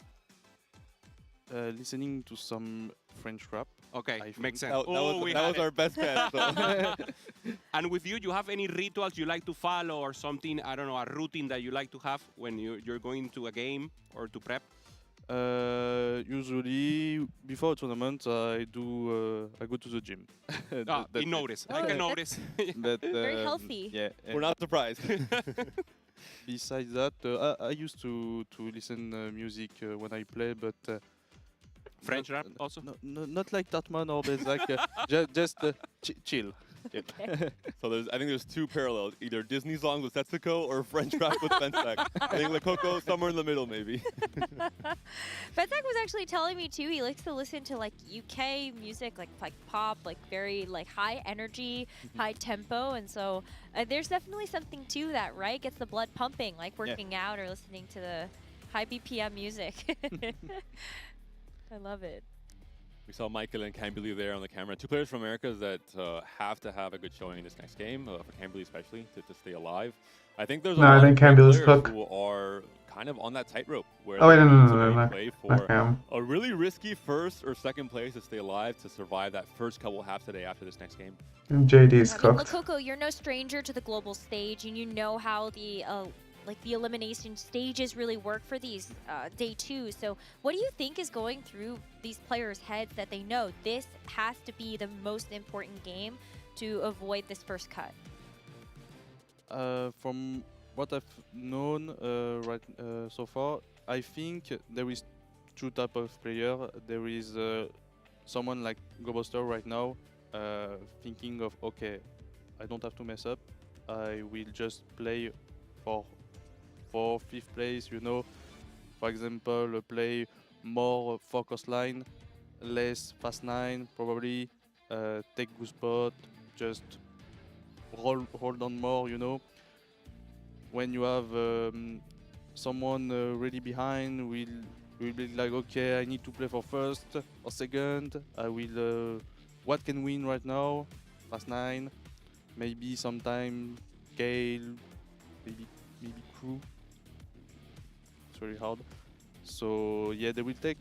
listening to some French rap. Okay, makes sense. That was our best bet. So. And with you, you have any rituals you like to follow or something, I don't know, a routine that you like to have when you're going to a game or to prep? Usually before a tournament, I go to the gym. You notice. I can notice. But, Very healthy. Yeah, We're not surprised. Besides that, I used to listen music when I play, but French rap also? No, not like Tartman or Bezak. Just chill. Okay. So I think there's two parallels: either Disney songs with Setsuko or French rap with Fensac. I think Lekoko somewhere in the middle, maybe. Fensac was actually telling me too. He likes to listen to like UK music, like pop, like very like high energy, high tempo, and so there's definitely something to that, right? Gets the blood pumping, like working out or listening to the high BPM music. I love it. We saw Michael and Camberley there on the camera. Two players from America that have to have a good showing in this next game, for Camberley especially, to stay alive. I think there's a lot of Camberley's players cook. who are kind of on that tightrope where Oh, wait, they need to no, play not for Cam. a really risky first or second place to stay alive to survive that first couple halves today after this next game. JD's I mean, cooked. Lekoko, you're no stranger to the global stage, and you know how the the elimination stages really work for these day 2. So what do you think is going through these players' heads that they know this has to be the most important game to avoid this first cut? From what I've known so far, I think there is two type of player. There is someone like GoBuster right now, thinking of, okay, I don't have to mess up. I will just play for 5th place, you know. For example, play more focus line, less fast 9, probably take good spot, just hold on more, you know. When you have someone really behind, will be like, okay, I need to play for first or second. I will what can win right now? Fast 9, maybe sometime Gale, maybe Crew. It's very hard. So yeah, they will take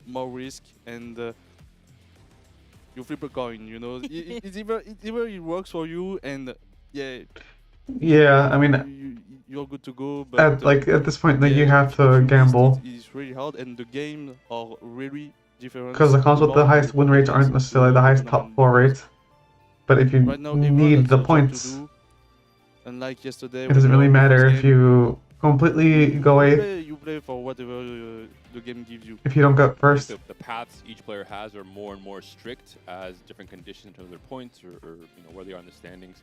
more risk, and you flip a coin. You know, it's either it works for you, and yeah. Yeah, I mean, you're good to go. But at this point, you have if to you missed gamble. It's really hard, and the games are really different. Because the cards with the highest win rates aren't necessarily the highest top 4 rates. But if you right now, need the points, unlike yesterday, it doesn't really matter if you completely go away. You play for whatever the game gives you. If you don't go first. The paths each player has are more and more strict as different conditions in terms of their points or where they are in the standings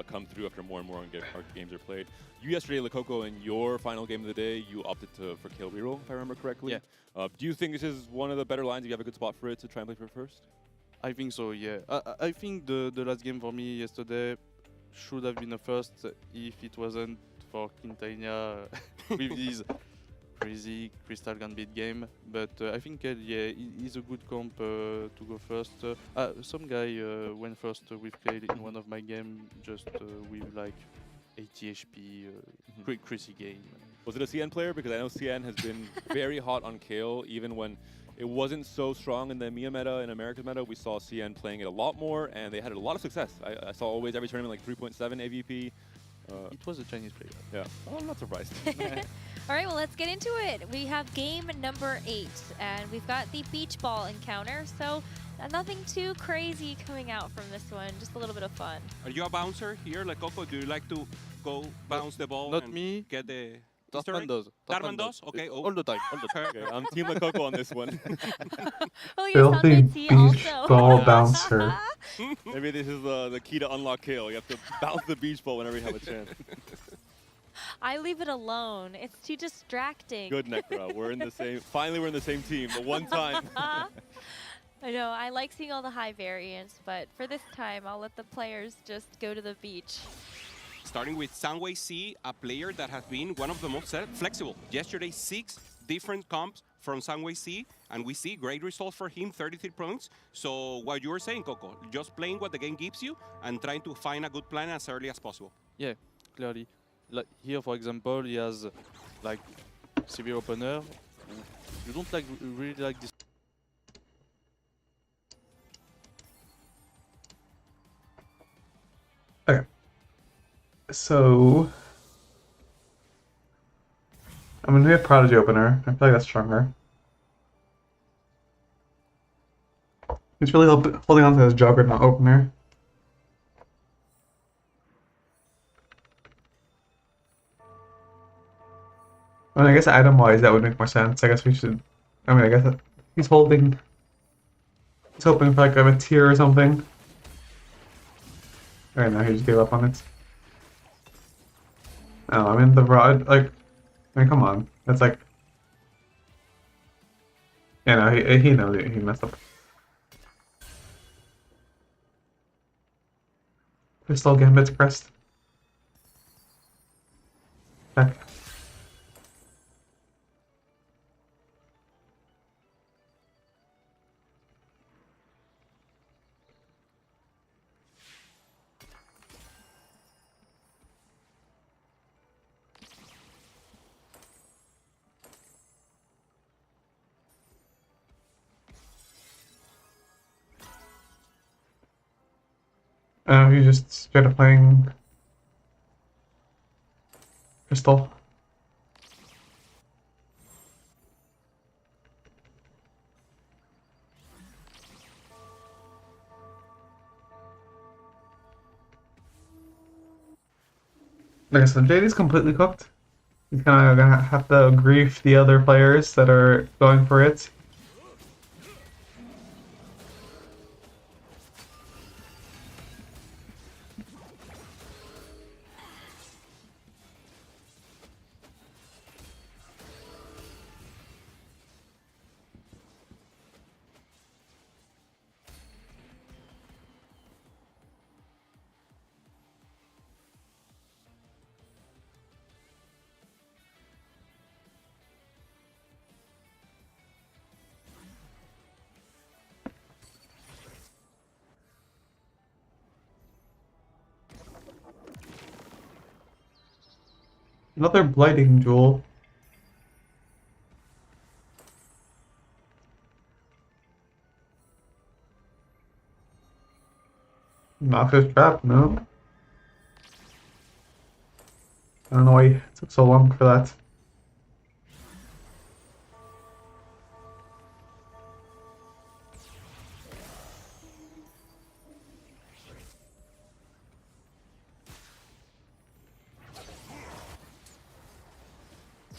come through after more and more games are played. You yesterday, Lekoko, in your final game of the day, you opted for kill reroll, if I remember correctly. Yeah. Do you think this is one of the better lines? Do you have a good spot for it to try and play for first? I think so, yeah. I think the last game for me yesterday should have been a first if it wasn't for Quintana with his crazy Crystal Gambit game. But I think, yeah, he's a good comp to go first. Some guy went first with Kale in one of my games just with like 80 HP, crazy game. Was it a CN player? Because I know CN has been very hot on Kale, even when it wasn't so strong in the EMEA meta and American meta. We saw CN playing it a lot more, and they had a lot of success. I saw always every tournament like 3.7 AVP. It was a Chinese player. Yeah, well, I'm not surprised. All right, well, let's get into it. We have game number 8, and we've got the beach ball encounter, so nothing too crazy coming out from this one, just a little bit of fun. Are you a bouncer here, like Coco? Do you like to go bounce the ball? Not me. Get the Dartman does. Dartman does? Okay. All the time. Okay, I'm Team Lekoko on this one. Oh, your Filthy soundbite T beach also. ball bouncer. Maybe this is the key to unlock Kale. You have to bounce the beach ball whenever you have a chance. I leave it alone. It's too distracting. Good, Necra. We're in the same. Finally, we're in the same team. The one time. I know. I like seeing all the high variants, but for this time, I'll let the players just go to the beach. Starting with Sunway C, a player that has been one of the most flexible. Yesterday, 6 different comps from Sunway C, and we see great results for him, 33 points. So what you were saying, Coco, just playing what the game gives you and trying to find a good plan as early as possible. Yeah, clearly. Like here, for example, he has like severe opener. You don't really like this. Okay. So I'm gonna be a Prodigy opener. I feel like that's stronger. He's really holding on to his Juggernaut opener. I mean, I guess item-wise that would make more sense. I guess we should. I mean, I guess he's holding. He's hoping for like a tier or something. Right now, he just gave up on it. No, I mean the rod. Like, I mean, come on. That's like. Yeah, no, he knows it. He messed up. Crystal Gambit's pressed. Heck. He just straight up playing Crystal. Like I said, JD's completely cooked. He's kind of gonna have to grief the other players that are going for it. Another blighting jewel. Noxious trap, no. I don't know why it took so long for that.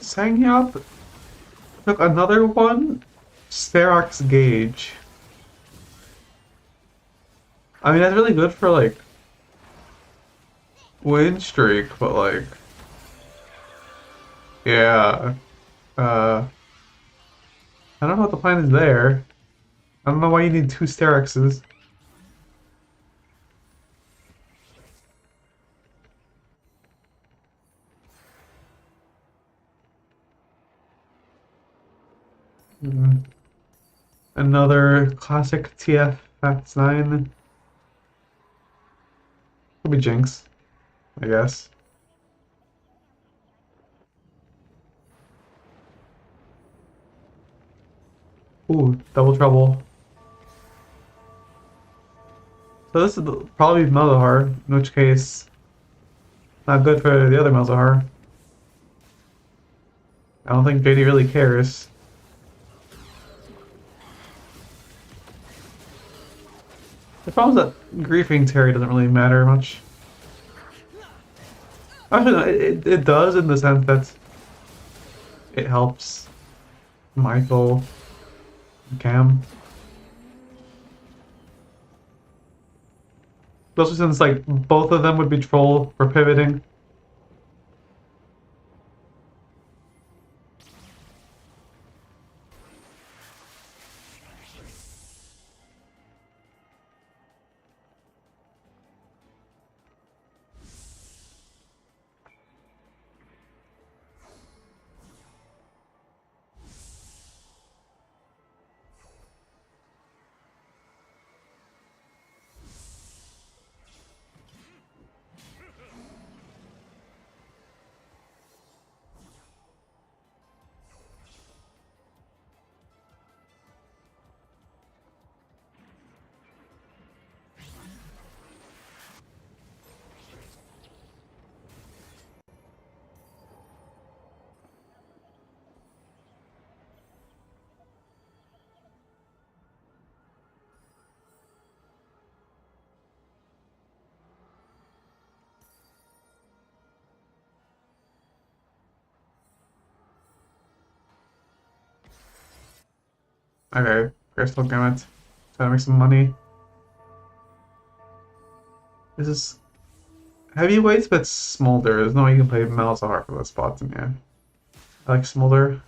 Sangyop took another one. Sterak's Gauge. I mean, that's really good for like win streak, but like, yeah. I don't know what the plan is there. I don't know why you need two Steraxes. Another classic TF Fats 9. Could be Jinx, I guess. Ooh, double trouble. So this is probably Malzahar, in which case, not good for the other Malzahar. I don't think JD really cares. The problem is that griefing Terry doesn't really matter much. Actually, no, it does in the sense that it helps Michael, Cam. Especially since like both of them would be troll for pivoting. Okay, Crystal Gamut. Trying to make some money. This is Heavyweights, but Smolder. There's no way you can play Malzahar for those spots in here. I like Smolder.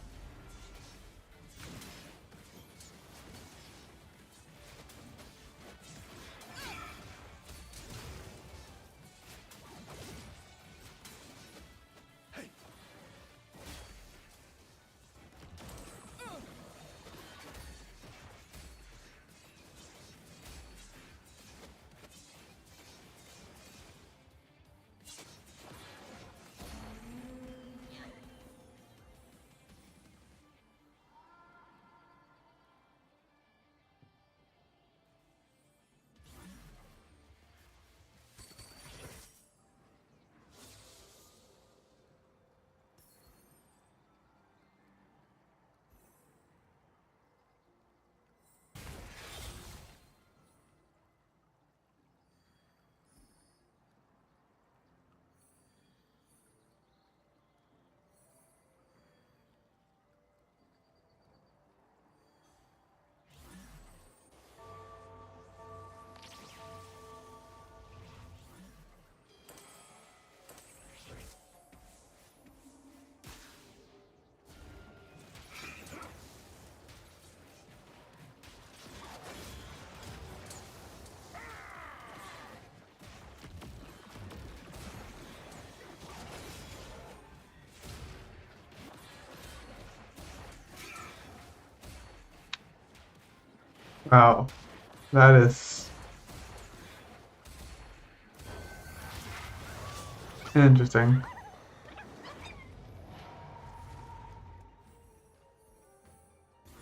Wow, that is interesting.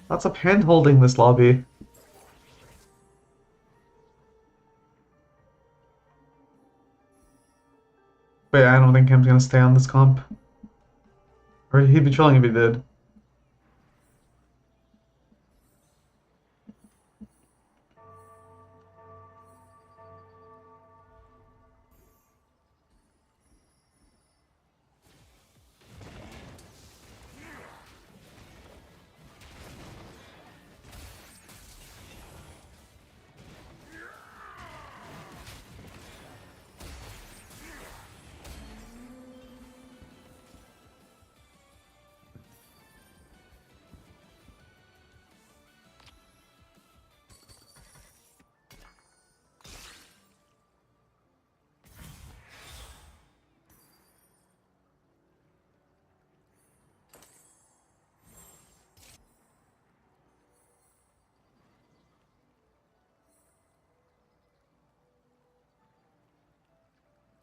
Lots of hand holding this lobby. Wait, I don't think Kim's gonna stay on this comp. Or he'd be trolling if he did.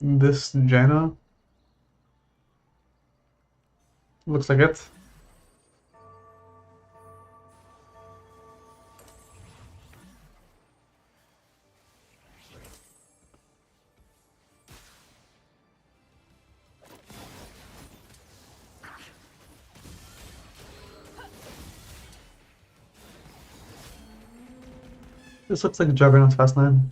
This Janna looks like it. This looks like a Juggernaut's fast line.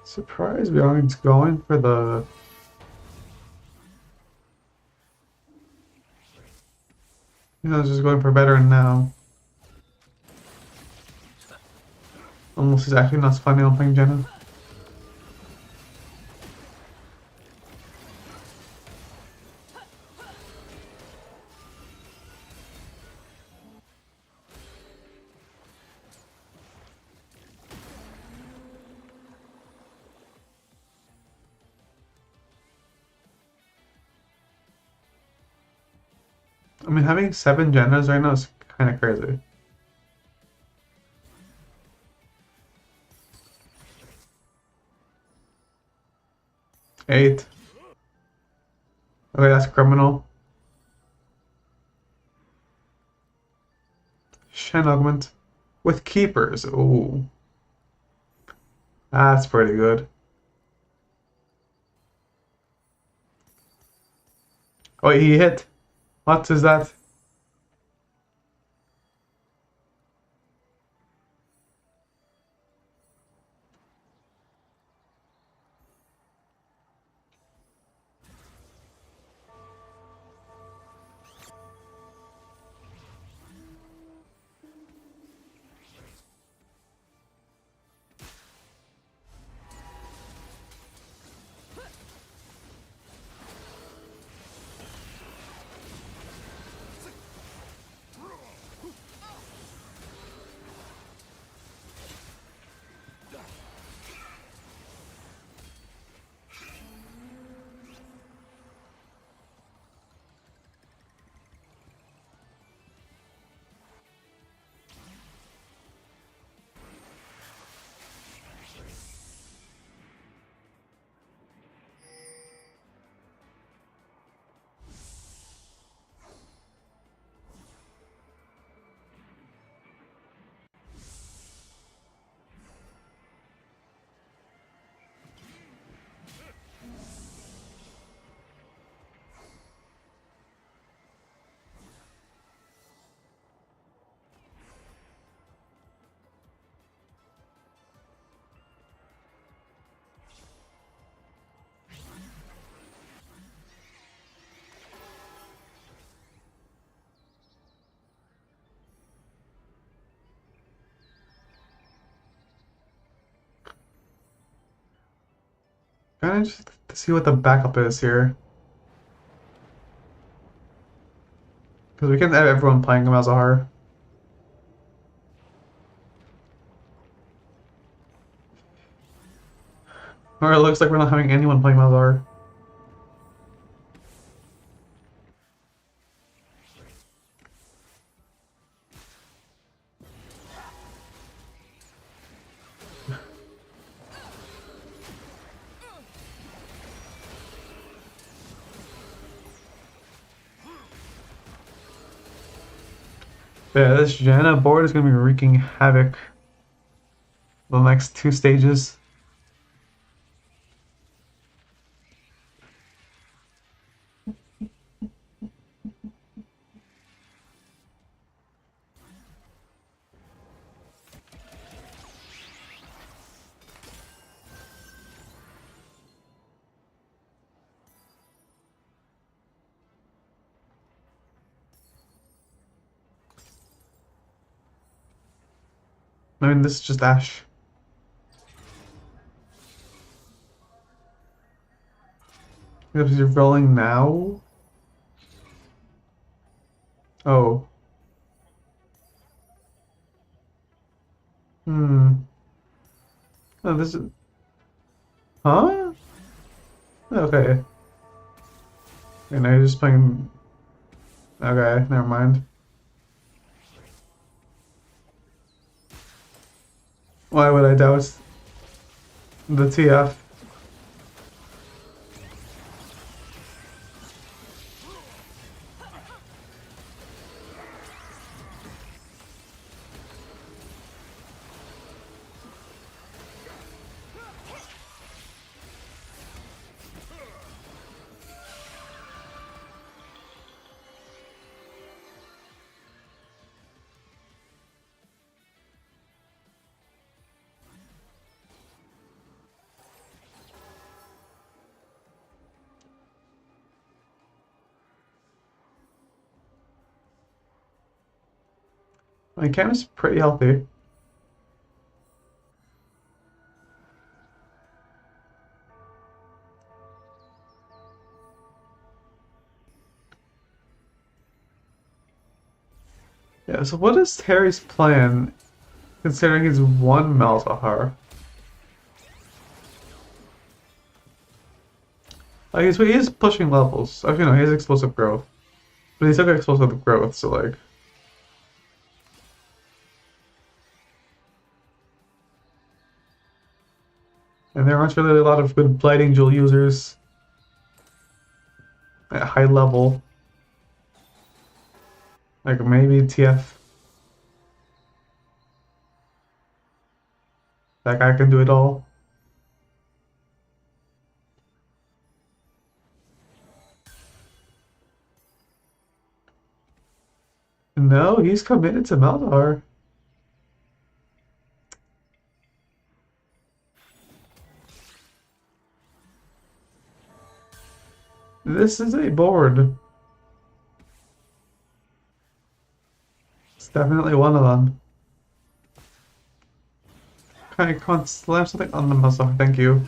Surprised we aren't going for the... You know, just going for veteran now. Almost exactly not funny on playing Jenna. I mean, having 7 Jennas right now is kind of crazy. Eight. Okay, that's criminal. Shen augment with keepers. Ooh. That's pretty good. Oh, he hit. What is that? Kind of just to see what the backup is here. Because we can have everyone playing Malzahar. Or it looks like we're not having anyone playing Malzahar. Yeah, this Janna board is going to be wreaking havoc the next 2 stages. I mean, this is just Ash. If you're rolling now? Oh. Hmm. Oh, this is... Huh? Okay. Okay, now you're just playing... Okay, never mind. Why would I doubt the TF? My cam is pretty healthy. Yeah, so what is Terry's plan, considering he's 1 Malzahar? Like, he is pushing levels. I mean, he has explosive growth. But he still got exposed to the growth, so like. And there aren't really a lot of good Blight Angel users at high level. Like maybe TF. That guy can do it all. No, he's committed to Maldar. This is a board. It's definitely one of them. Okay, can't slam something on the muzzle. Thank you.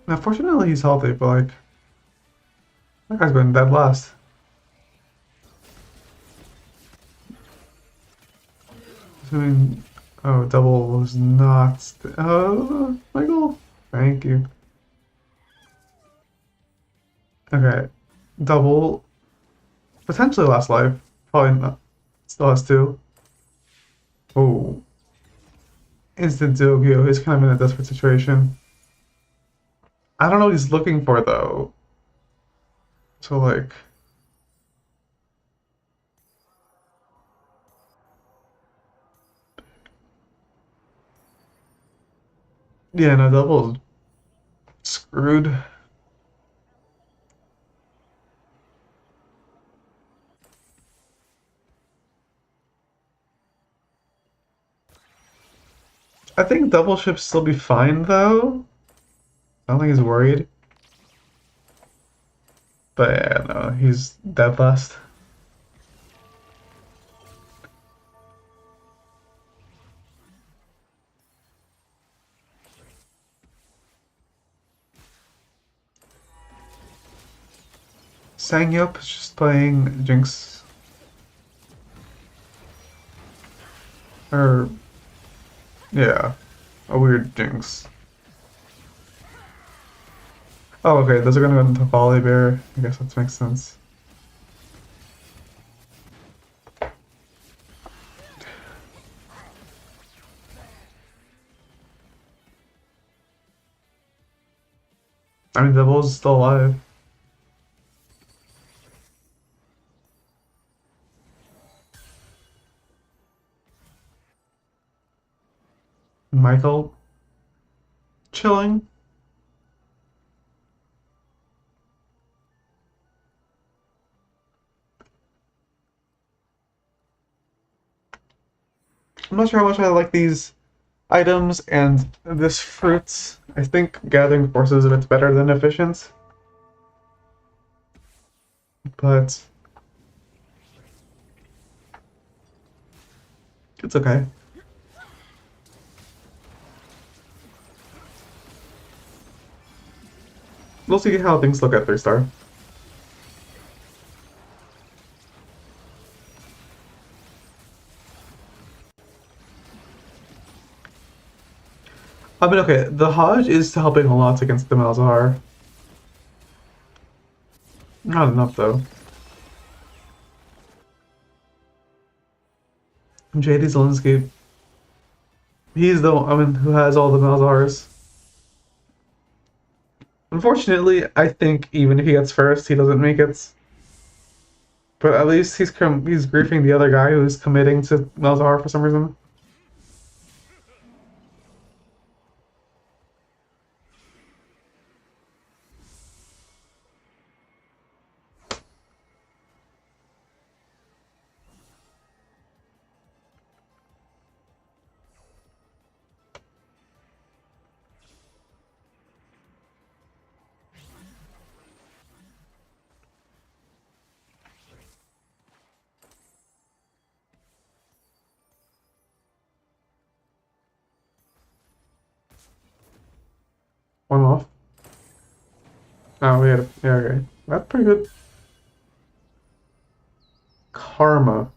Now, fortunately, he's healthy, but like, that guy's going dead last. Assuming, oh, double was not. Oh, Michael, thank you. Okay, double, potentially last life, probably not. Still has two. Oh, instant Zogyo. He's kind of in a desperate situation. I don't know what he's looking for though. So like, yeah, no, double's screwed. I think double should still be fine though. I don't think he's worried. But yeah, no, he's dead last. Sangyup is just playing Jinx. Or, yeah, a weird Jinx. Oh, okay, those are gonna go into Volibear. I guess that makes sense. I mean, the bull's still alive. Michael, chilling. I'm not sure how much I like these items and this fruit. I think gathering forces is a bit better than efficient. But it's okay. We'll see how things look at 3-star. I mean, okay, the Hodge is helping a lot against the Malzahar. Not enough, though. JD Zelensky. He's the one who has all the Malzahars. Unfortunately, I think even if he gets first, he doesn't make it. But at least he's griefing the other guy who's committing to Malzahar for some reason. One off. Oh, yeah, okay. That's pretty good. Karma.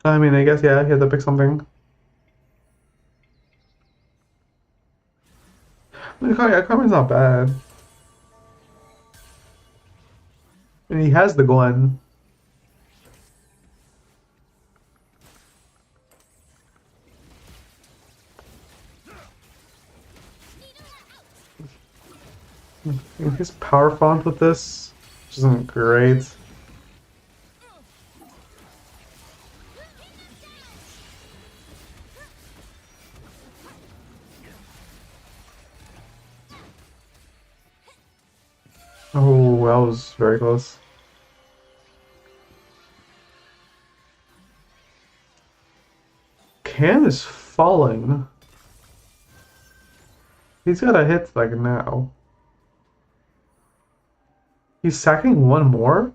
I mean, I guess, yeah, he had to pick something. I mean, Kami's not bad. And he has the Gwen. And his power font with this, which isn't great. Oh, that was very close. Cam is falling. He's got a hit like now. He's sacking one more?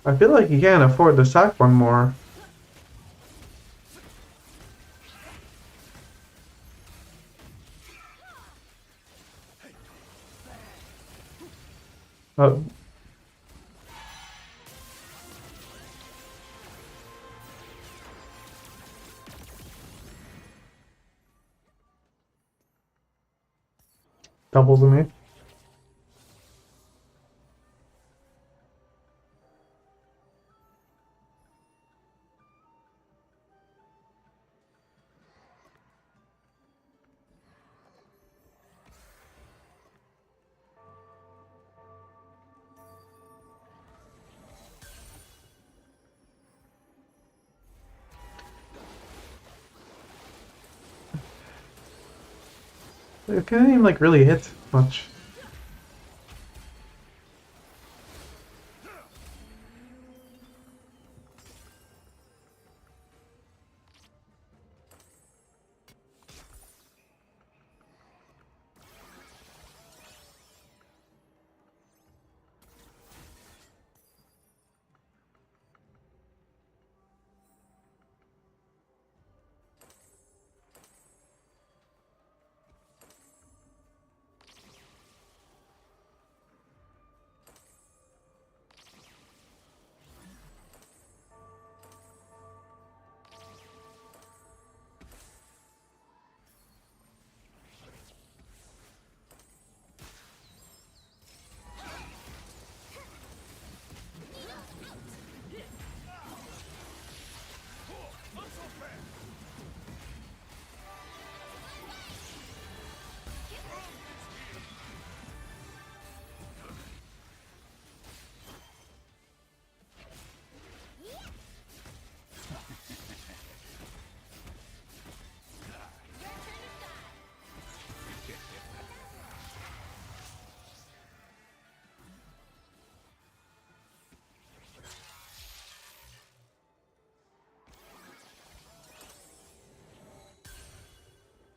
I feel like he can't afford to sack one more. Oh. Doubles me. It can't even like really hit much.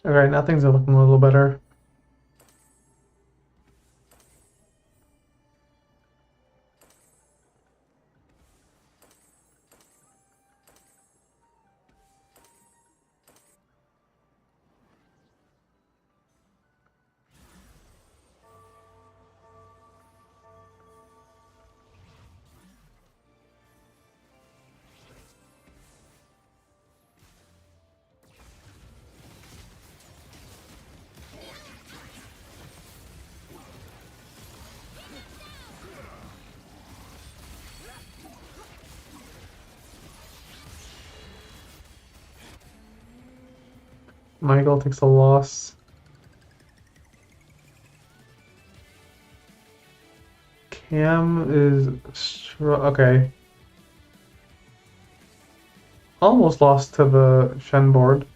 Alright, now things are looking a little better. Michael takes a loss. Cam is okay. Almost lost to the Shen board.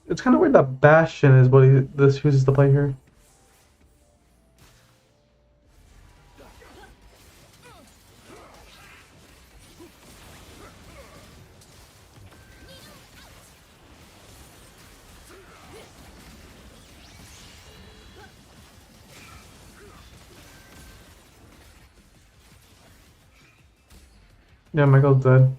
It's kind of weird that Bastion is what this chooses to play here. Yeah, Michael's dead.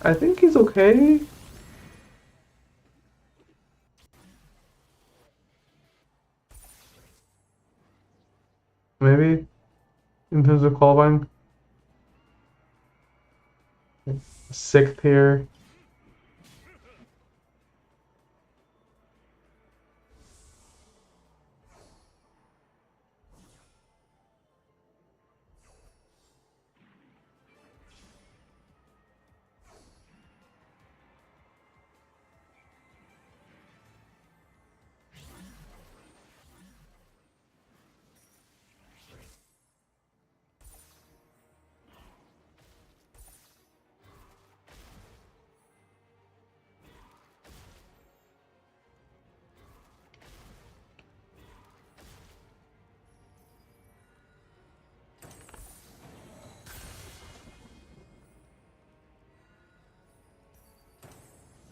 I think he's okay. Maybe in terms of qualifying. 6th here.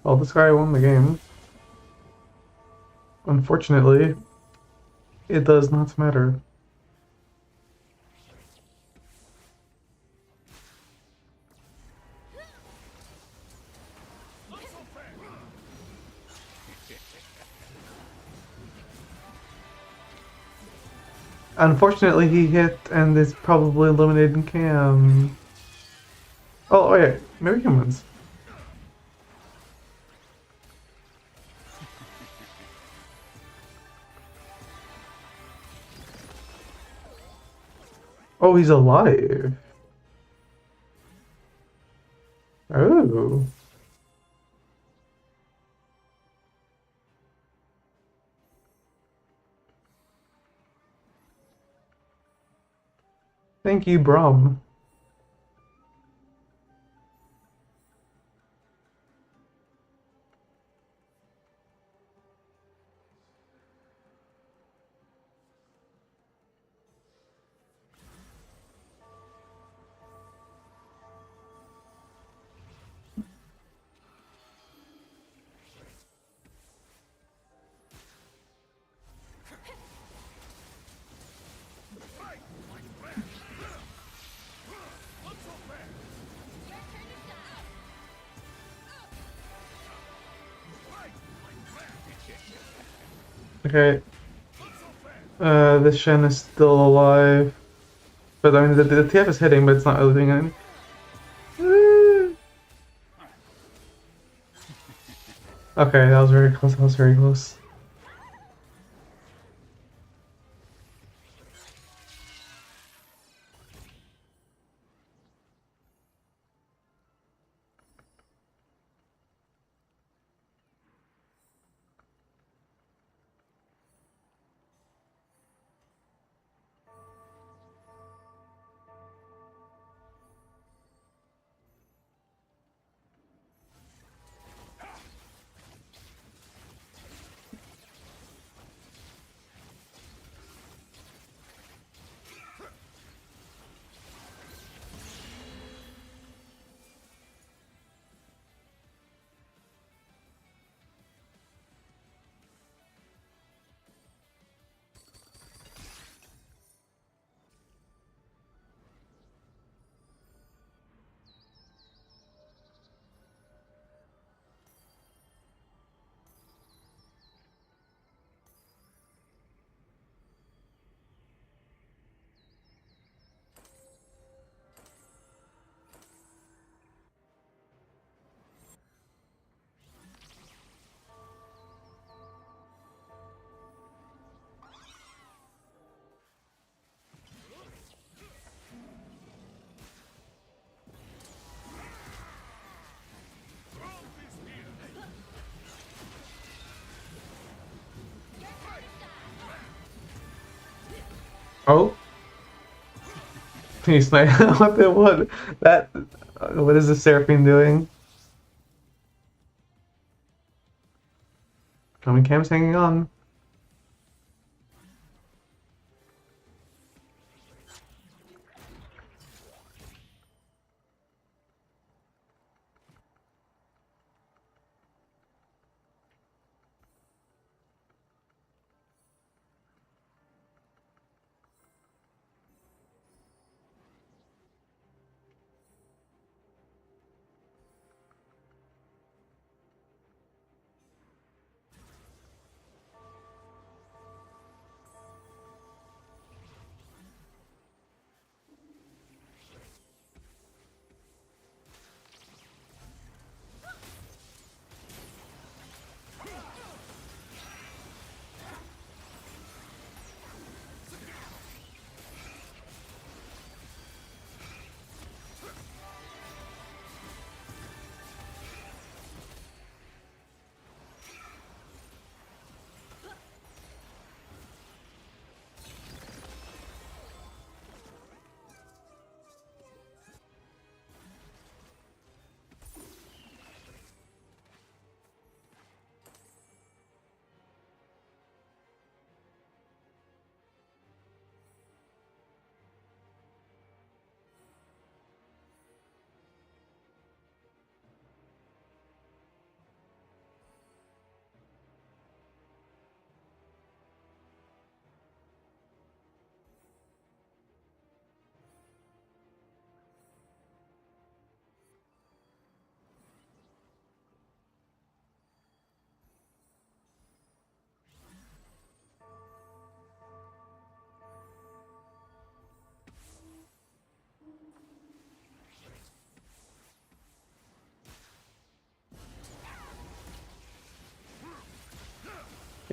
Well, this guy won the game. Unfortunately, it does not matter. Unfortunately, he hit and is probably eliminating Cam. Oh, wait, maybe Cam wins. Oh, he's alive. Oh. Thank you, Brom. Okay. This Shen is still alive. But I mean, the TF is hitting, but it's not really doing anything. Okay, that was very close. That was very close. Oh. He's like, what? That. What is the Seraphine doing? Coming Cam's hanging on.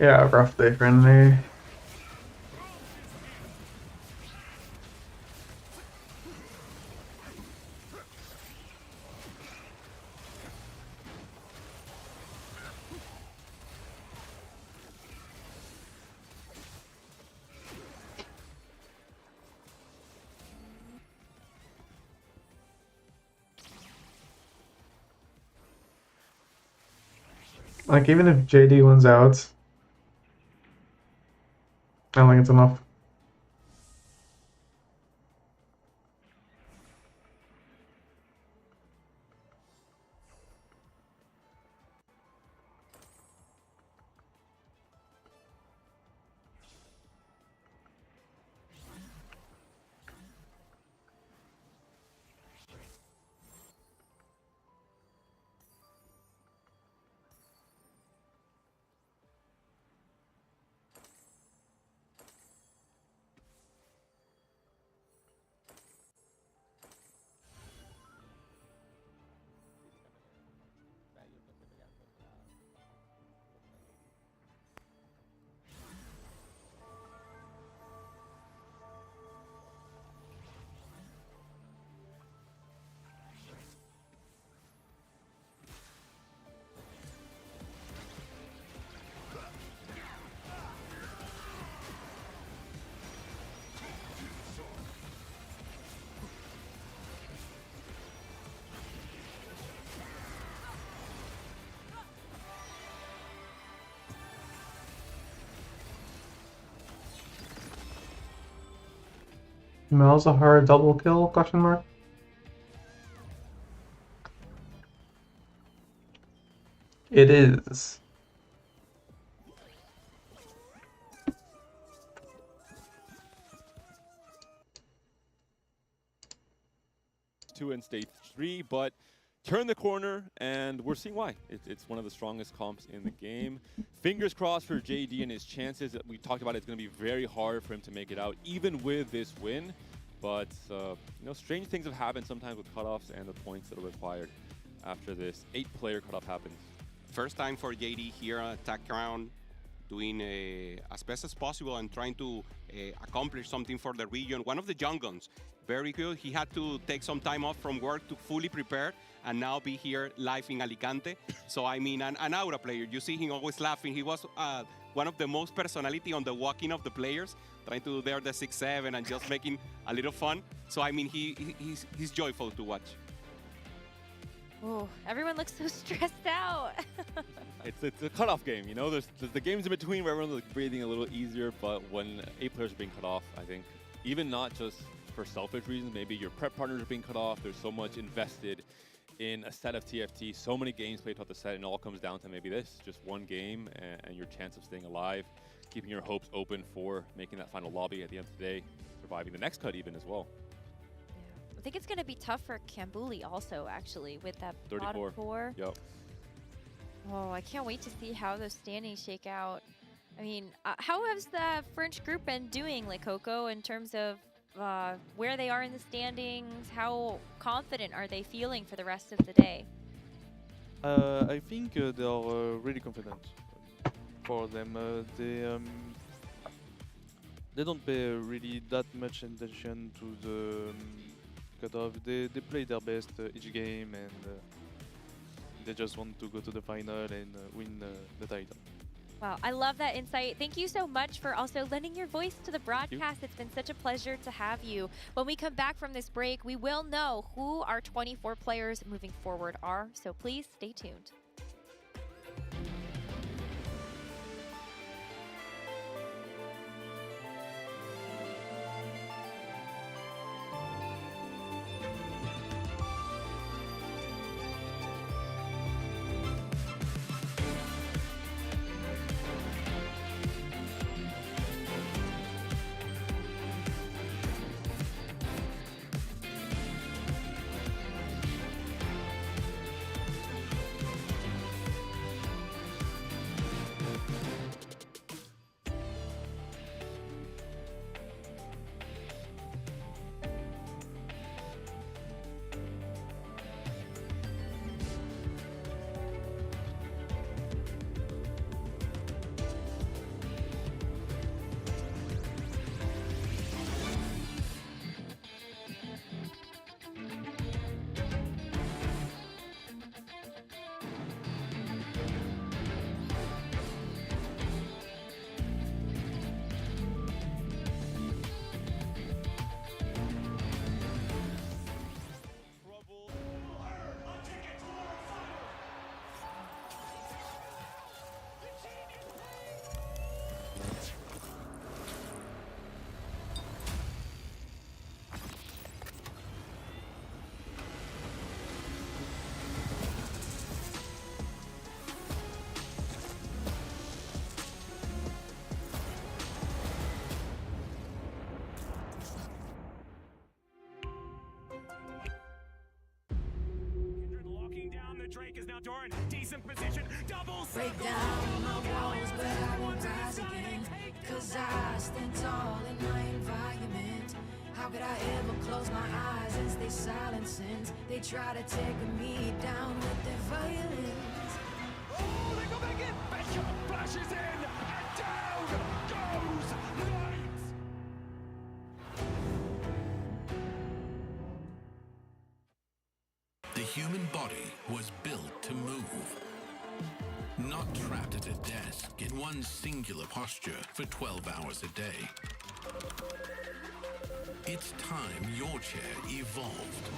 Yeah, rough day for enemy. Like, even if JD wins out, I don't think it's enough. Malzahar double kill? Question mark. It is. Two in stage 3, but turn the corner, and we're seeing why. It's one of the strongest comps in the game. Fingers crossed for JD and his chances. We talked about it's going to be very hard for him to make it out, even with this win. But you know, strange things have happened sometimes with cutoffs and the points that are required after this 8-player cutoff happens. First time for JD here on Attack Ground, doing as best as possible and trying to accomplish something for the region. One of the young guns, very good. He had to take some time off from work to fully prepare and now be here live in Alicante. So I mean, an Aura player. You see him always laughing. He was one of the most personality on the walking of the players, trying to do there the 6-7 and just making a little fun. So I mean, he's joyful to watch. Oh, everyone looks so stressed out. It's a cutoff game, you know. There's the games in between where everyone's like breathing a little easier, but when 8 players are being cut off, I think even not just for selfish reasons, maybe your prep partners are being cut off. There's so much invested in a set of TFT, so many games played throughout the set, and it all comes down to maybe this, just one game and your chance of staying alive, keeping your hopes open for making that final lobby at the end of the day, surviving the next cut even as well. I think it's going to be tough for Kambuli also, actually, with that 34. bottom 4. Yep. Oh, I can't wait to see how those standings shake out. I mean, how has the French group been doing, like Coco, in terms of where they are in the standings? How confident are they feeling for the rest of the day? I think they are really confident for them. They don't pay really that much attention to the cutoff. They play their best each game, and they just want to go to the final and win the title. Wow, I love that insight. Thank you so much for also lending your voice to the broadcast. It's been such a pleasure to have you. When we come back from this break, we will know who our 24 players moving forward are, so please stay tuned. Drake is now Doran, decent position, double break down my walls, but I won't rise again, cause I stand tall in my environment. How could I ever close my eyes and stay silent since they try to take me down with their violence? Oh, they go back in, Bishop flashes in, and down goes Knight! The human body was built to move, not trapped at a desk in one singular posture for 12 hours a day. It's time your chair evolved.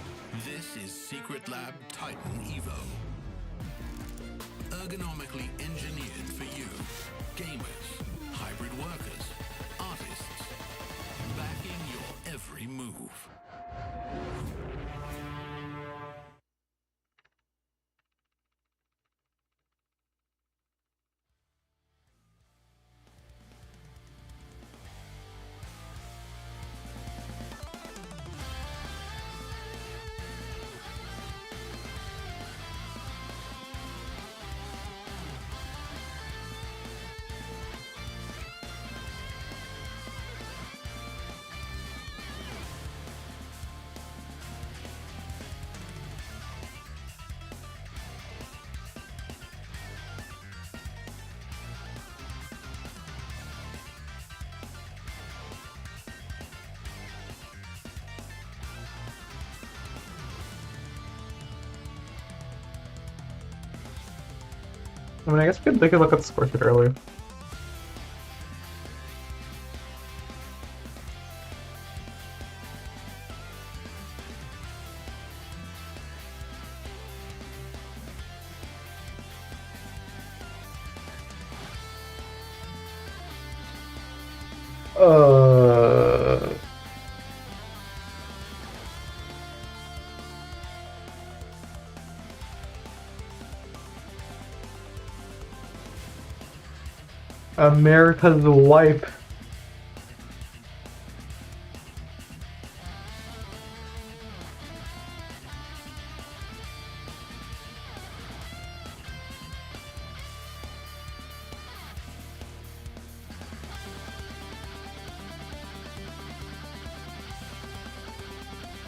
This is Secret Lab Titan Evo. Ergonomically engineered for you, gamers, hybrid workers, artists, backing your every move. I mean, I guess we could take a look at the score sheet earlier. America's wipe.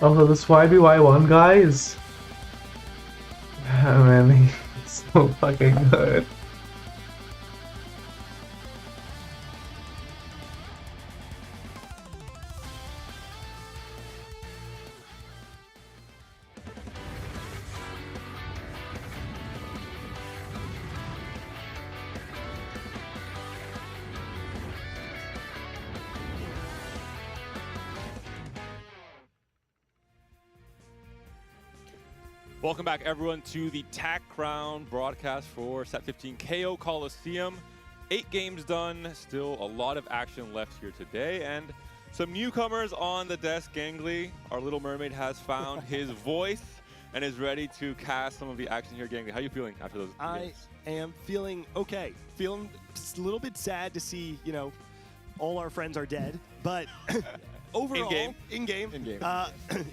Also, this YBY1 guy is... Oh, man, he's so fucking good. Welcome back, everyone, to the TAC Crown broadcast for Set 15 KO Coliseum. 8 games done, still a lot of action left here today, and some newcomers on the desk. Gangly, our little mermaid, has found his voice and is ready to cast some of the action here. Gangly, how are you feeling after those games? I am feeling okay. Feeling just a little bit sad to see, you know, all our friends are dead, but overall, in-game,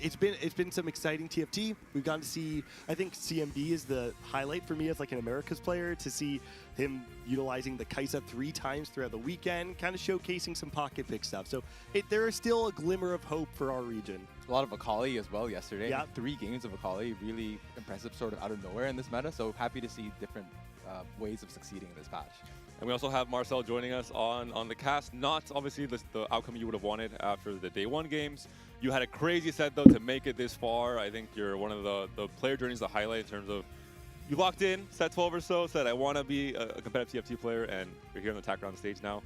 it's been some exciting TFT. We've gotten to see, I think CMB is the highlight for me as like an Americas player, to see him utilizing the Kaisa 3 times throughout the weekend, kind of showcasing some pocket pick stuff. So there is still a glimmer of hope for our region. A lot of Akali as well yesterday. Yeah. 3 games of Akali, really impressive, sort of out of nowhere in this meta. So happy to see different ways of succeeding in this patch. And we also have Marcel joining us on the cast. Not obviously the outcome you would have wanted after the day 1 games. You had a crazy set though to make it this far. I think you're one of the player journeys to highlight in terms of you locked in set 12 or so, said I want to be a competitive TFT player, and you're here on the TAC Round stage now.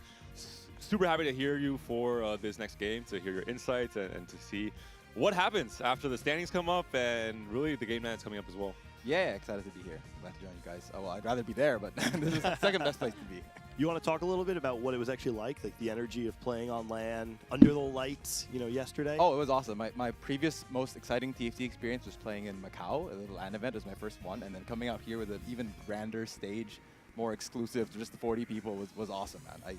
Super happy to hear you for this next game, to hear your insights and to see what happens after the standings come up and really the game night coming up as well. Yeah, excited to be here. Glad to join you guys. Oh, well, I'd rather be there, but this is the second best place to be. You want to talk a little bit about what it was actually like the energy of playing on LAN, under the lights, you know, yesterday? Oh, it was awesome. My previous most exciting TFT experience was playing in Macau. A little LAN event was my first one, and then coming out here with an even grander stage, more exclusive to just the 40 people was awesome, man. I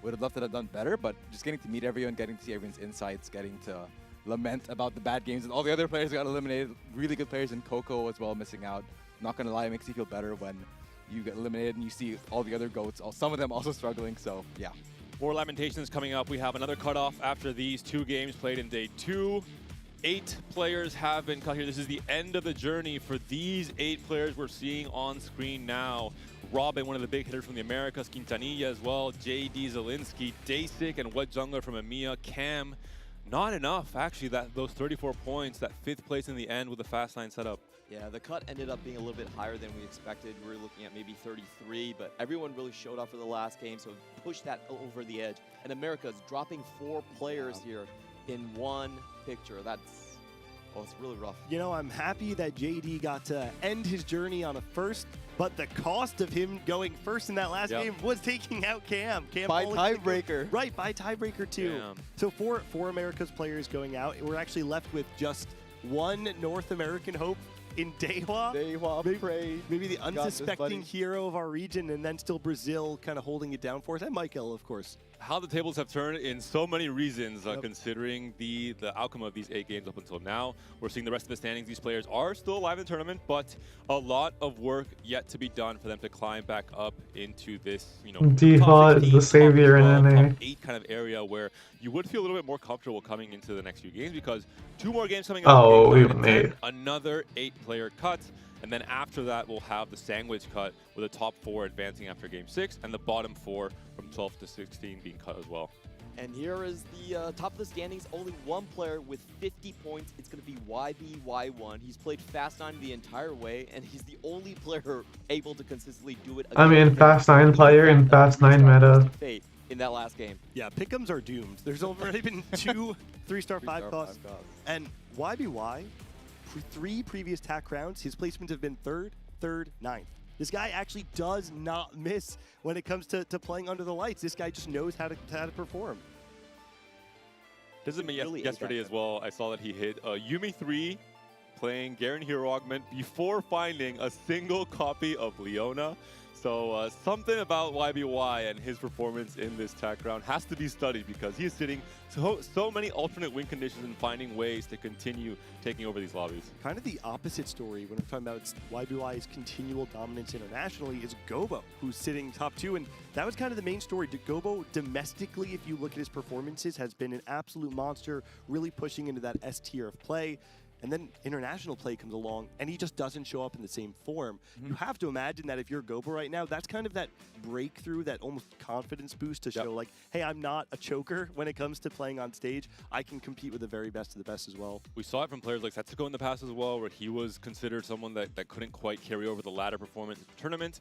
would have loved to have done better, but just getting to meet everyone, getting to see everyone's insights, getting to lament about the bad games and all the other players got eliminated. Really good players in Coco as well, missing out. Not gonna lie, it makes you feel better when you get eliminated and you see all the other GOATs, some of them also struggling, so yeah. More Lamentations coming up. We have another cutoff after these 2 games played in day 2. 8 players have been cut here. This is the end of the journey for these 8 players we're seeing on screen now. Robin, one of the big hitters from the Americas, Quintanilla as well, JD Zielinski, Dasic, and What Jungler from EMEA, Cam. Not enough, actually, those 34 points, that 5th place in the end with the fast 9 setup. Yeah, the cut ended up being a little bit higher than we expected. We were looking at maybe 33, but everyone really showed up for the last game, so pushed that over the edge. And America's dropping 4 players here in one picture. It's really rough. You know, I'm happy that JD got to end his journey on a first, but the cost of him going first in that last game was taking out Cam. By tiebreaker. Right, by tiebreaker too. Damn. So four America's players going out, we're actually left with just one North American hope in Dehua. Maybe the unsuspecting hero of our region, and then still Brazil kind of holding it down for us, and Michael, of course. How the tables have turned in so many reasons, considering the outcome of these 8 games up until now. We're seeing the rest of the standings. These players are still alive in the tournament, but a lot of work yet to be done for them to climb back up into this, you know, Dehua is the savior in NA. top 8 kind of area where you would feel a little bit more comfortable coming into the next few games, because 2 more games coming up. Oh, even 8. Another 8-player cut. And then after that, we'll have the sandwich cut with the top 4 advancing after game 6 and the bottom 4 from 12 to 16 being cut as well. And here is the top of the standings. Only one player with 50 points. It's going to be YBY1. He's played Fast 9 the entire way, and he's the only player able to consistently do it. I mean, Fast 9 player in Fast 9 meta. In that last game. Yeah, pick'ems are doomed. There's already been 2 3-star 5 costs. And YBY, 3 previous TAC rounds, his placements have been 3rd, 9th. This guy actually does not miss when it comes to playing under the lights. This guy just knows how to perform. This is me Really yesterday as well. I saw that he hit Yumi 3 playing Garen Hero Augment before finding a single copy of Leona. So something about YBY and his performance in this tech round has to be studied because he is sitting so many alternate win conditions and finding ways to continue taking over these lobbies. Kind of the opposite story when we're talking about YBY's continual dominance internationally is Gobo, who's sitting top 2. And that was kind of the main story. Gobo domestically, if you look at his performances, has been an absolute monster, really pushing into that S tier of play. And then international play comes along, and he just doesn't show up in the same form. You have to imagine that if you're Gobo right now, that's kind of that breakthrough, that almost confidence boost to show like, hey, I'm not a choker when it comes to playing on stage. I can compete with the very best of the best as well. We saw it from players like Setsuko in the past as well, where he was considered someone that couldn't quite carry over the ladder performance in the tournament.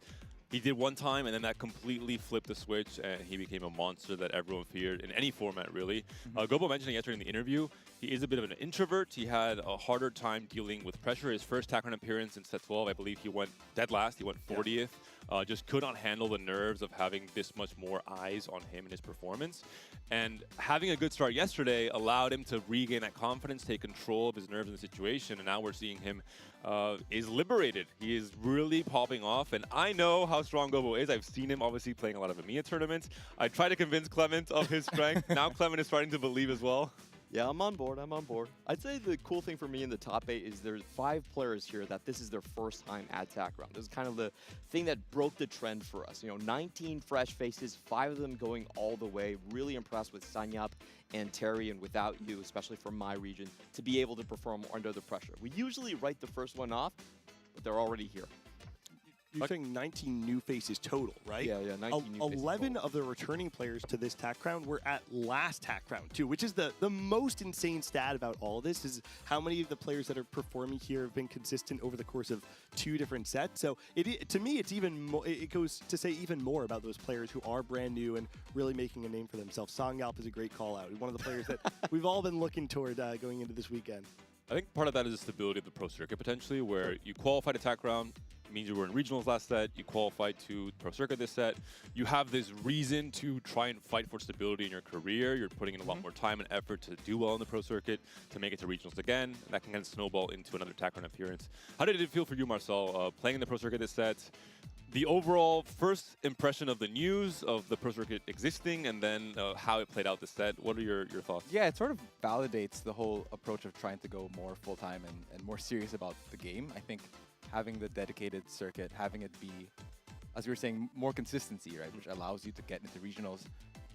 He did one time, and then that completely flipped the switch, and he became a monster that everyone feared in any format, really. Gobo mentioned it yesterday in the interview. He is a bit of an introvert. He had a harder time dealing with pressure. His first tech round appearance in set 12, I believe he went dead last. He went 40th. Just could not handle the nerves of having this much more eyes on him and his performance. And having a good start yesterday allowed him to regain that confidence, take control of his nerves in the situation, and now we're seeing him is liberated. He is really popping off, and I know how strong Gobo is. I've seen him obviously playing a lot of EMEA tournaments. I tried to convince Clement of his strength. Now Clement is starting to believe as well. Yeah, I'm on board. I'm on board. I'd say the cool thing for me in the top 8 is there's 5 players here that this is their first time at TAC round. This is kind of the thing that broke the trend for us. You know, 19 fresh faces, 5 of them going all the way. Really impressed with Sanyap and Terry, and without you, especially from my region, to be able to perform under the pressure. We usually write the first one off, but they're already here. You're saying 19 new faces total, right? Yeah, 19 new faces 11 total. of the returning players to this TAC round were at last TAC round too, which is the most insane stat about all of this is how many of the players that are performing here have been consistent over the course of 2 different sets. So to me, it's even more, it goes to say even more about those players who are brand new and really making a name for themselves. Songyalp is a great call out. One of the players that we've all been looking toward going into this weekend. I think part of that is the stability of the pro circuit potentially, where you qualified to TAC round, means you were in regionals last set, you qualified to pro circuit this set. You have this reason to try and fight for stability in your career. You're putting in a lot more time and effort to do well in the pro circuit, to make it to regionals again. That can kind of snowball into another TAC round appearance. How did it feel for you, Marcel, playing in the pro circuit this set? The overall first impression of the news of the pro circuit existing, and then how it played out this set. What are your thoughts? Yeah, it sort of validates the whole approach of trying to go more full-time and more serious about the game. I think having the dedicated circuit, having it be, as we were saying, more consistency, right, which allows you to get into regionals.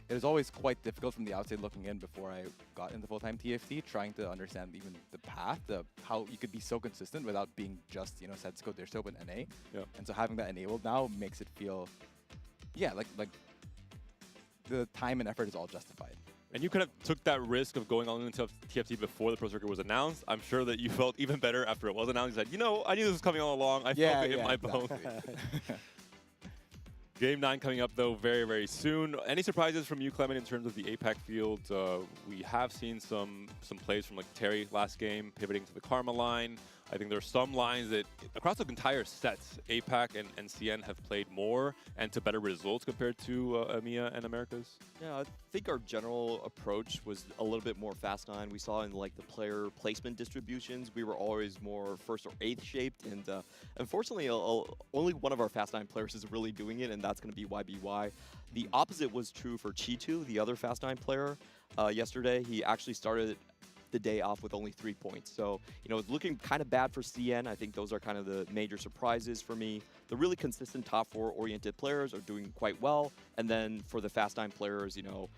It was always quite difficult from the outside looking in before I got into full-time TFT, trying to understand even the path, how you could be so consistent without being just, you know, Setsuko, Dirsoap, and NA. Yeah. And so having that enabled now makes it feel, yeah, like the time and effort is all justified. And you kind of took that risk of going on into TFT before the pro circuit was announced. I'm sure that you felt even better after it was announced. You said, you know, I knew this was coming all along. I felt it in my bones. Game 9 coming up, though, very, very soon. Any surprises from you, Clement, in terms of the APAC field? We have seen some plays from like Terry last game, pivoting to the Karma line. I think there are some lines that, across the entire sets, APAC and CN have played more and to better results compared to EMEA and Americas. Yeah, I think our general approach was a little bit more Fast 9. We saw in like the player placement distributions, we were always more 1st or 8th shaped, and unfortunately, only one of our Fast 9 players is really doing it, and that's going to be YBY. The opposite was true for Chi2, the other Fast 9 player. Yesterday, he actually started the day off with only 3 points. So, you know, it's looking kind of bad for CN. I think those are kind of the major surprises for me. The really consistent top 4 oriented players are doing quite well. And then for the Fast 9 players, you know,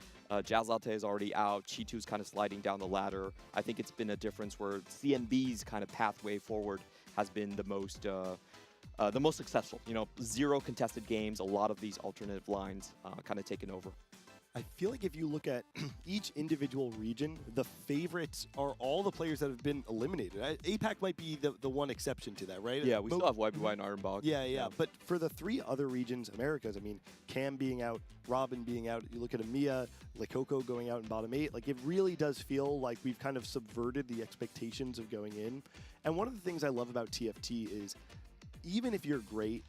Jazz Latte is already out. Chi2's kind of sliding down the ladder. I think it's been a difference where CNB's kind of pathway forward has been the most successful. You know, 0 contested games, a lot of these alternative lines kind of taken over. I feel like if you look at each individual region, the favorites are all the players that have been eliminated. APAC might be the one exception to that, right? Yeah, we still have YBY and Ironbog. Yeah. But for the 3 other regions, Americas, I mean, Cam being out, Robin being out, you look at EMEA, Likoko going out in bottom 8, like it really does feel like we've kind of subverted the expectations of going in. And one of the things I love about TFT is even if you're great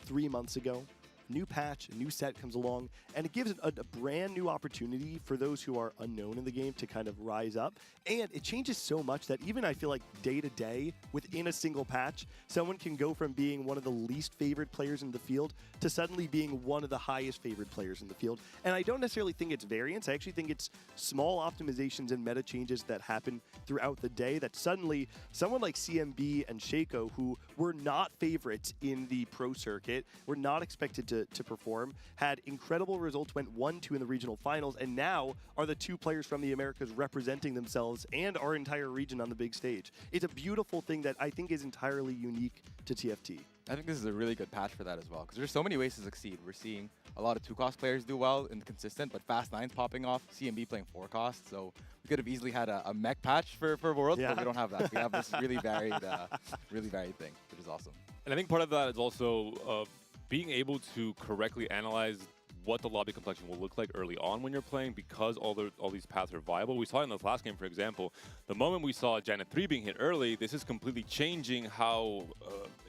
3 months ago, new patch, a new set comes along, and it gives a brand new opportunity for those who are unknown in the game to kind of rise up. And it changes so much that even I feel like day to day, within a single patch, someone can go from being one of the least favored players in the field to suddenly being one of the highest favored players in the field. And I don't necessarily think it's variance. I actually think it's small optimizations and meta changes that happen throughout the day that suddenly someone like CMB and Shaco, who were not favorites in the pro circuit, were not expected to perform, had incredible results, went 1-2 in the regional finals, and now are the two players from the Americas representing themselves and our entire region on the big stage. It's a beautiful thing that I think is entirely unique to TFT. I think this is a really good patch for that as well, because there's so many ways to succeed. We're seeing a lot of 2-cost players do well and consistent, but Fast 9's popping off, CMB playing 4-cost, so we could have easily had a mech patch for Worlds, but we don't have that. We have this really varied thing, which is awesome. And I think part of that is also being able to correctly analyze what the lobby complexion will look like early on when you're playing, because all these paths are viable. We saw it in this last game, for example. The moment we saw Janet 3 being hit early, this is completely changing how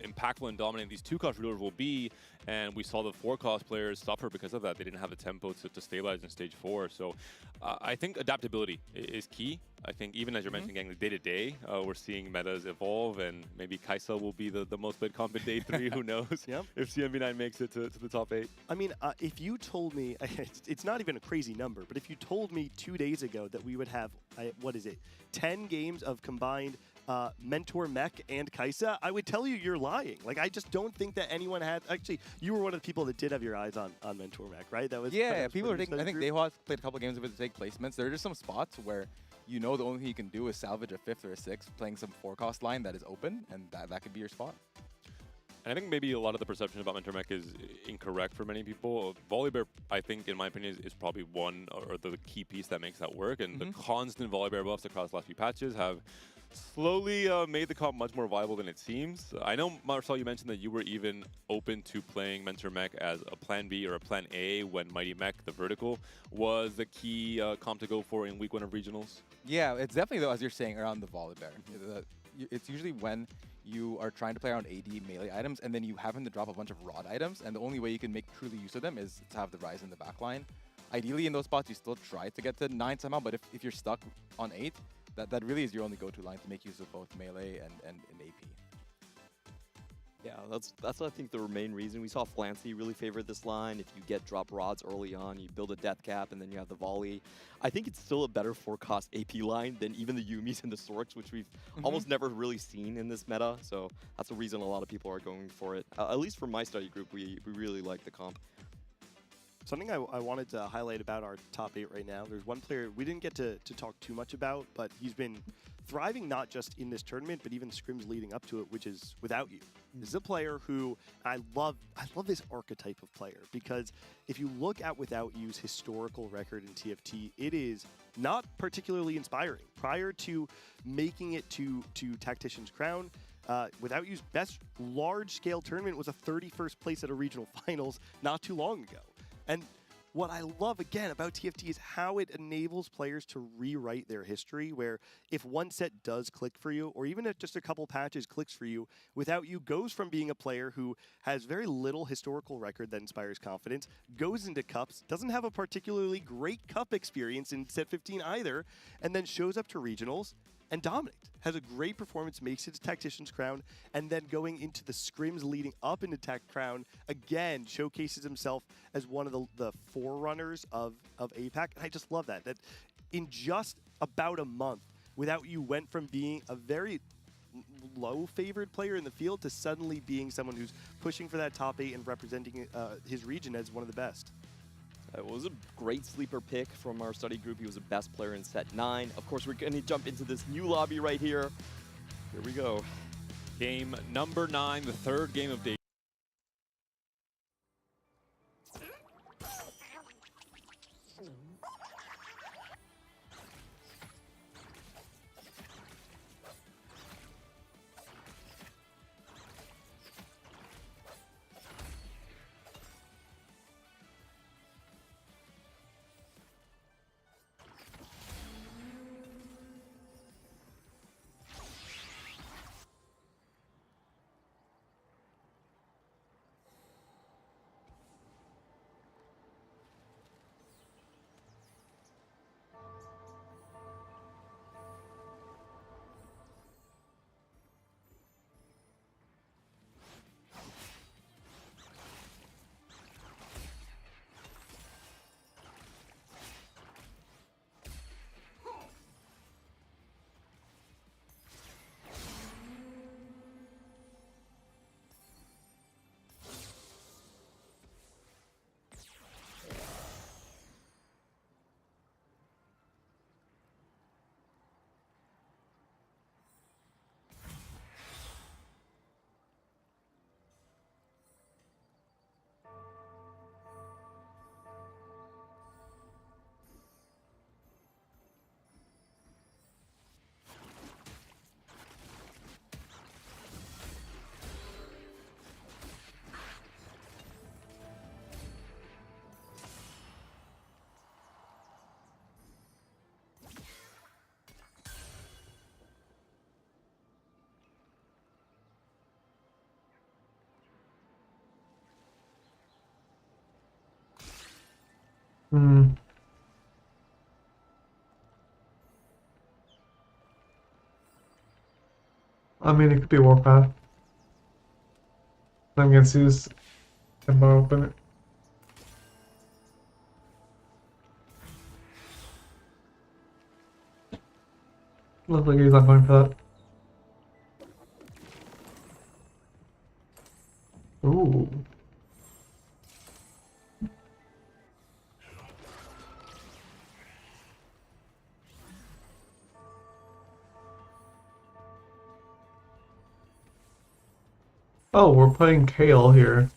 impactful and dominant these 2-cost rulers will be, and we saw the 4-cost players suffer because of that. They didn't have the tempo to stabilize in stage 4. So I think adaptability is key. I think even as you're mentioning, gang, the day-to-day, we're seeing metas evolve, and maybe Kaisa will be the most played comp in day 3. Who knows if CMB9 makes it to the top 8. I mean, if you told me, it's not even a crazy number, but if you told me 2 days ago that we would have, 10 games of combined Mentor Mech and Kaisa, I would tell you you're lying. Like, I just don't think that anyone had. Actually, you were one of the people that did have your eyes on Mentor Mech, right? That was people are taking. I think Dehwa's played a couple games of it to take placements. There are just some spots where you know the only thing you can do is salvage a 5th or a 6th, playing some 4-cost line that is open, and that could be your spot. And I think maybe a lot of the perception about Mentor Mech is incorrect for many people. Volibear, I think, in my opinion, is probably one or the key piece that makes that work. And the constant Volibear buffs across the last few patches have slowly made the comp much more viable than it seems. I know, Marcel, you mentioned that you were even open to playing Mentor Mech as a plan B or a plan A when Mighty Mech, the vertical, was the key comp to go for in week 1 of regionals. Yeah, it's definitely, though, as you're saying, around the Volibear. It's usually when you are trying to play around AD melee items, and then you happen to drop a bunch of rod items, and the only way you can make truly use of them is to have the Rise in the backline. Ideally, in those spots, you still try to get to 9 somehow, but if you're stuck on 8, that really is your only go-to line to make use of both melee and AP. Yeah, that's I think the main reason. We saw Flancy really favor this line. If you get drop rods early on, you build a death cap, and then you have the volley. I think it's still a better 4-cost AP line than even the Yumis and the Sorks, which we've almost never really seen in this meta. So that's the reason a lot of people are going for it. At least for my study group, we really like the comp. Something I wanted to highlight about our top 8 right now, there's one player we didn't get to talk too much about, but he's been thriving not just in this tournament, but even scrims leading up to it, which is Without You. This is a player who I love this archetype of player, because if you look at Without You's historical record in TFT, it is not particularly inspiring. Prior to making it to Tactician's Crown, Without You's best large-scale tournament was a 31st place at a regional finals not too long ago. And what I love, again, about TFT is how it enables players to rewrite their history, where if one set does click for you, or even if just a couple patches clicks for you, Without You goes from being a player who has very little historical record that inspires confidence, goes into cups, doesn't have a particularly great cup experience in set 15 either, and then shows up to regionals and dominates. Has a great performance, makes it to Tactician's Crown, and then going into the scrims leading up into Tac Crown, again, showcases himself as one of the forerunners of APAC. And I just love that. That in just about a month, Without You went from being a very low favored player in the field to suddenly being someone who's pushing for that top 8 and representing his region as one of the best. It was a great sleeper pick from our study group. He was the best player in set 9. Of course, we're going to jump into this new lobby right here. Here we go. Game number 9, the 3rd game of day. Hmm. I mean, it could be Warpath. I'm gonna use Ember open it. Looks like he's not going for that. Ooh. Oh, we're playing Kale here.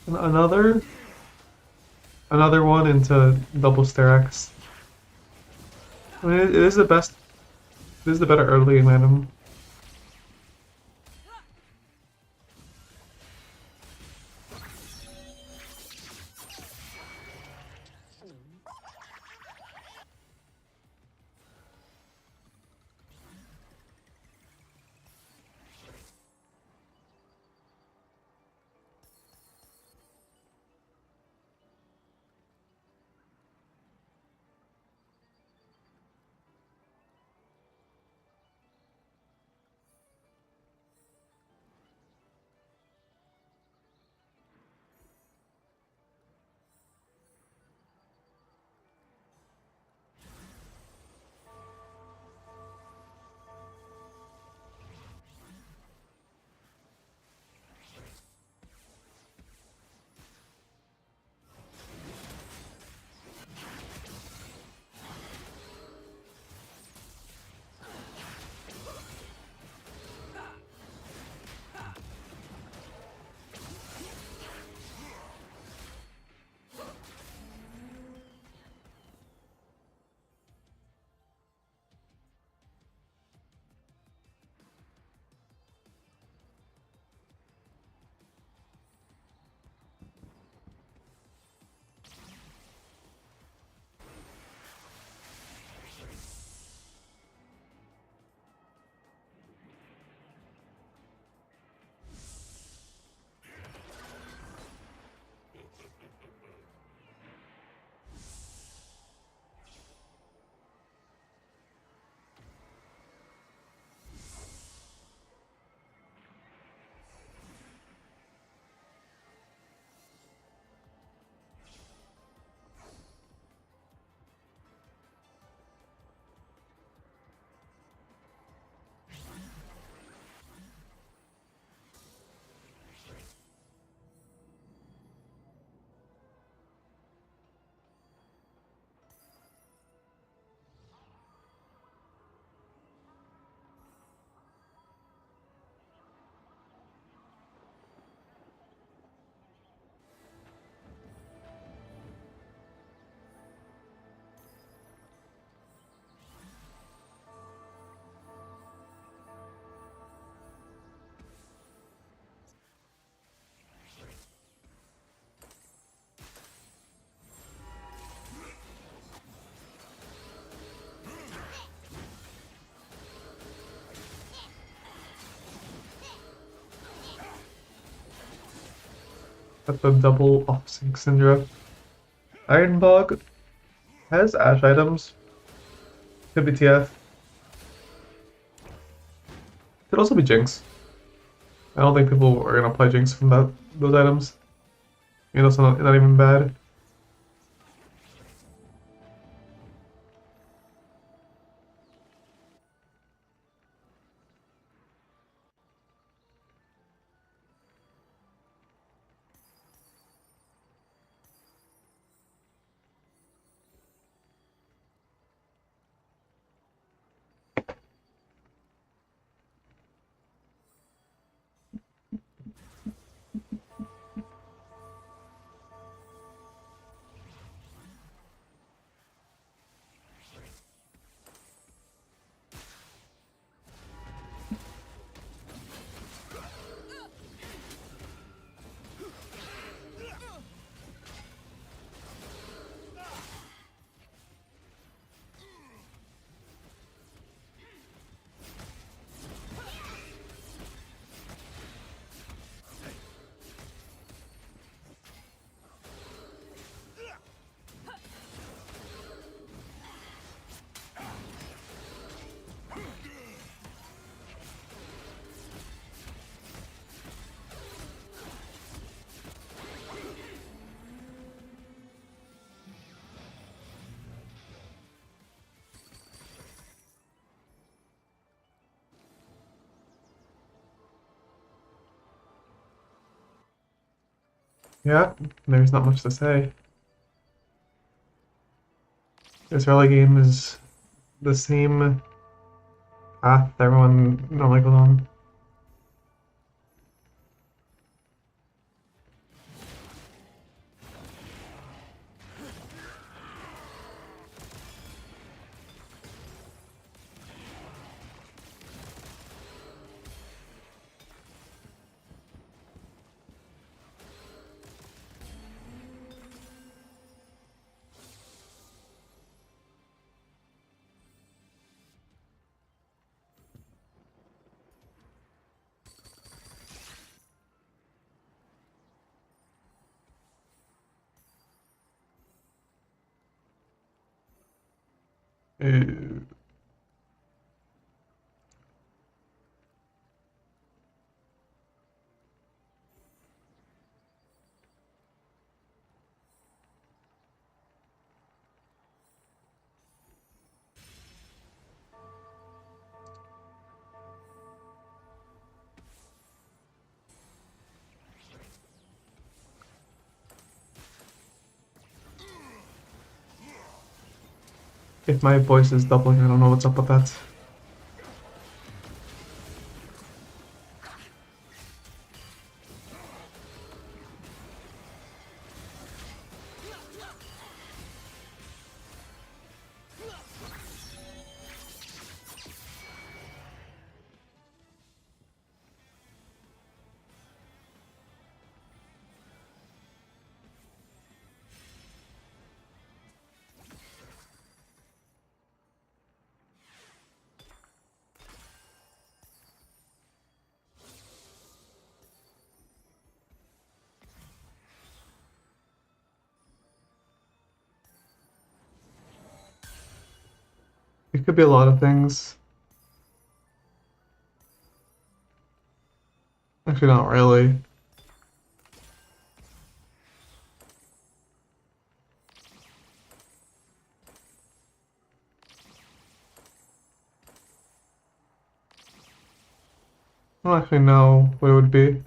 Another one into double Sterex. I mean, it is the best. It is the better early game item. Got the double off-sync Syndra. Ironbog has Ash items. Could be TF. Could also be Jinx. I don't think people are gonna play Jinx from those items. You know, it's not even bad. Yeah, there's not much to say. This early game is the same path everyone normally goes on. Uh, If my voice is doubling, I don't know what's up with that. It could be a lot of things. Actually, not really. I don't actually know what it would be.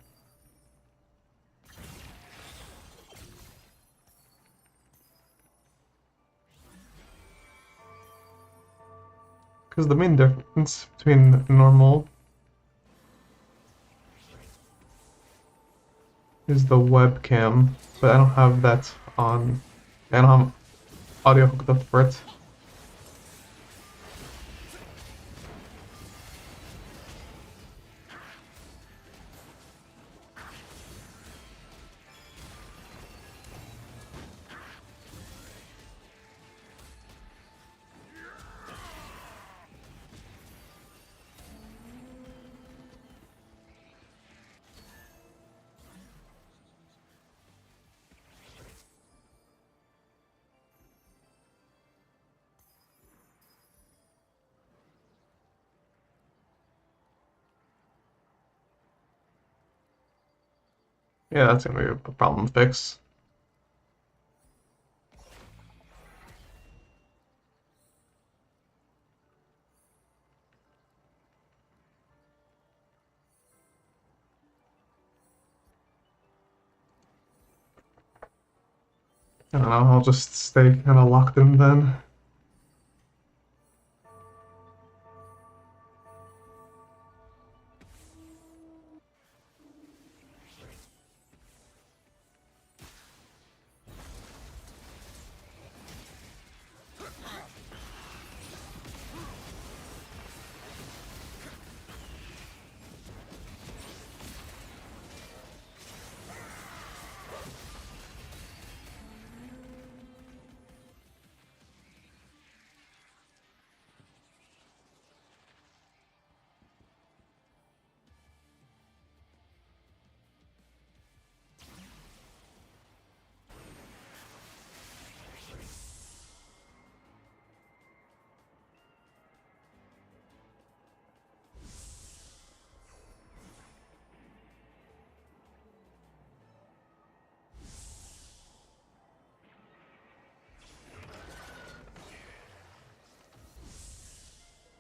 Because the main difference between normal is the webcam, but I don't have that on. I don't have audio hooked up for it. Yeah, that's gonna be a problem fix. I don't know, I'll just stay kind of locked in then.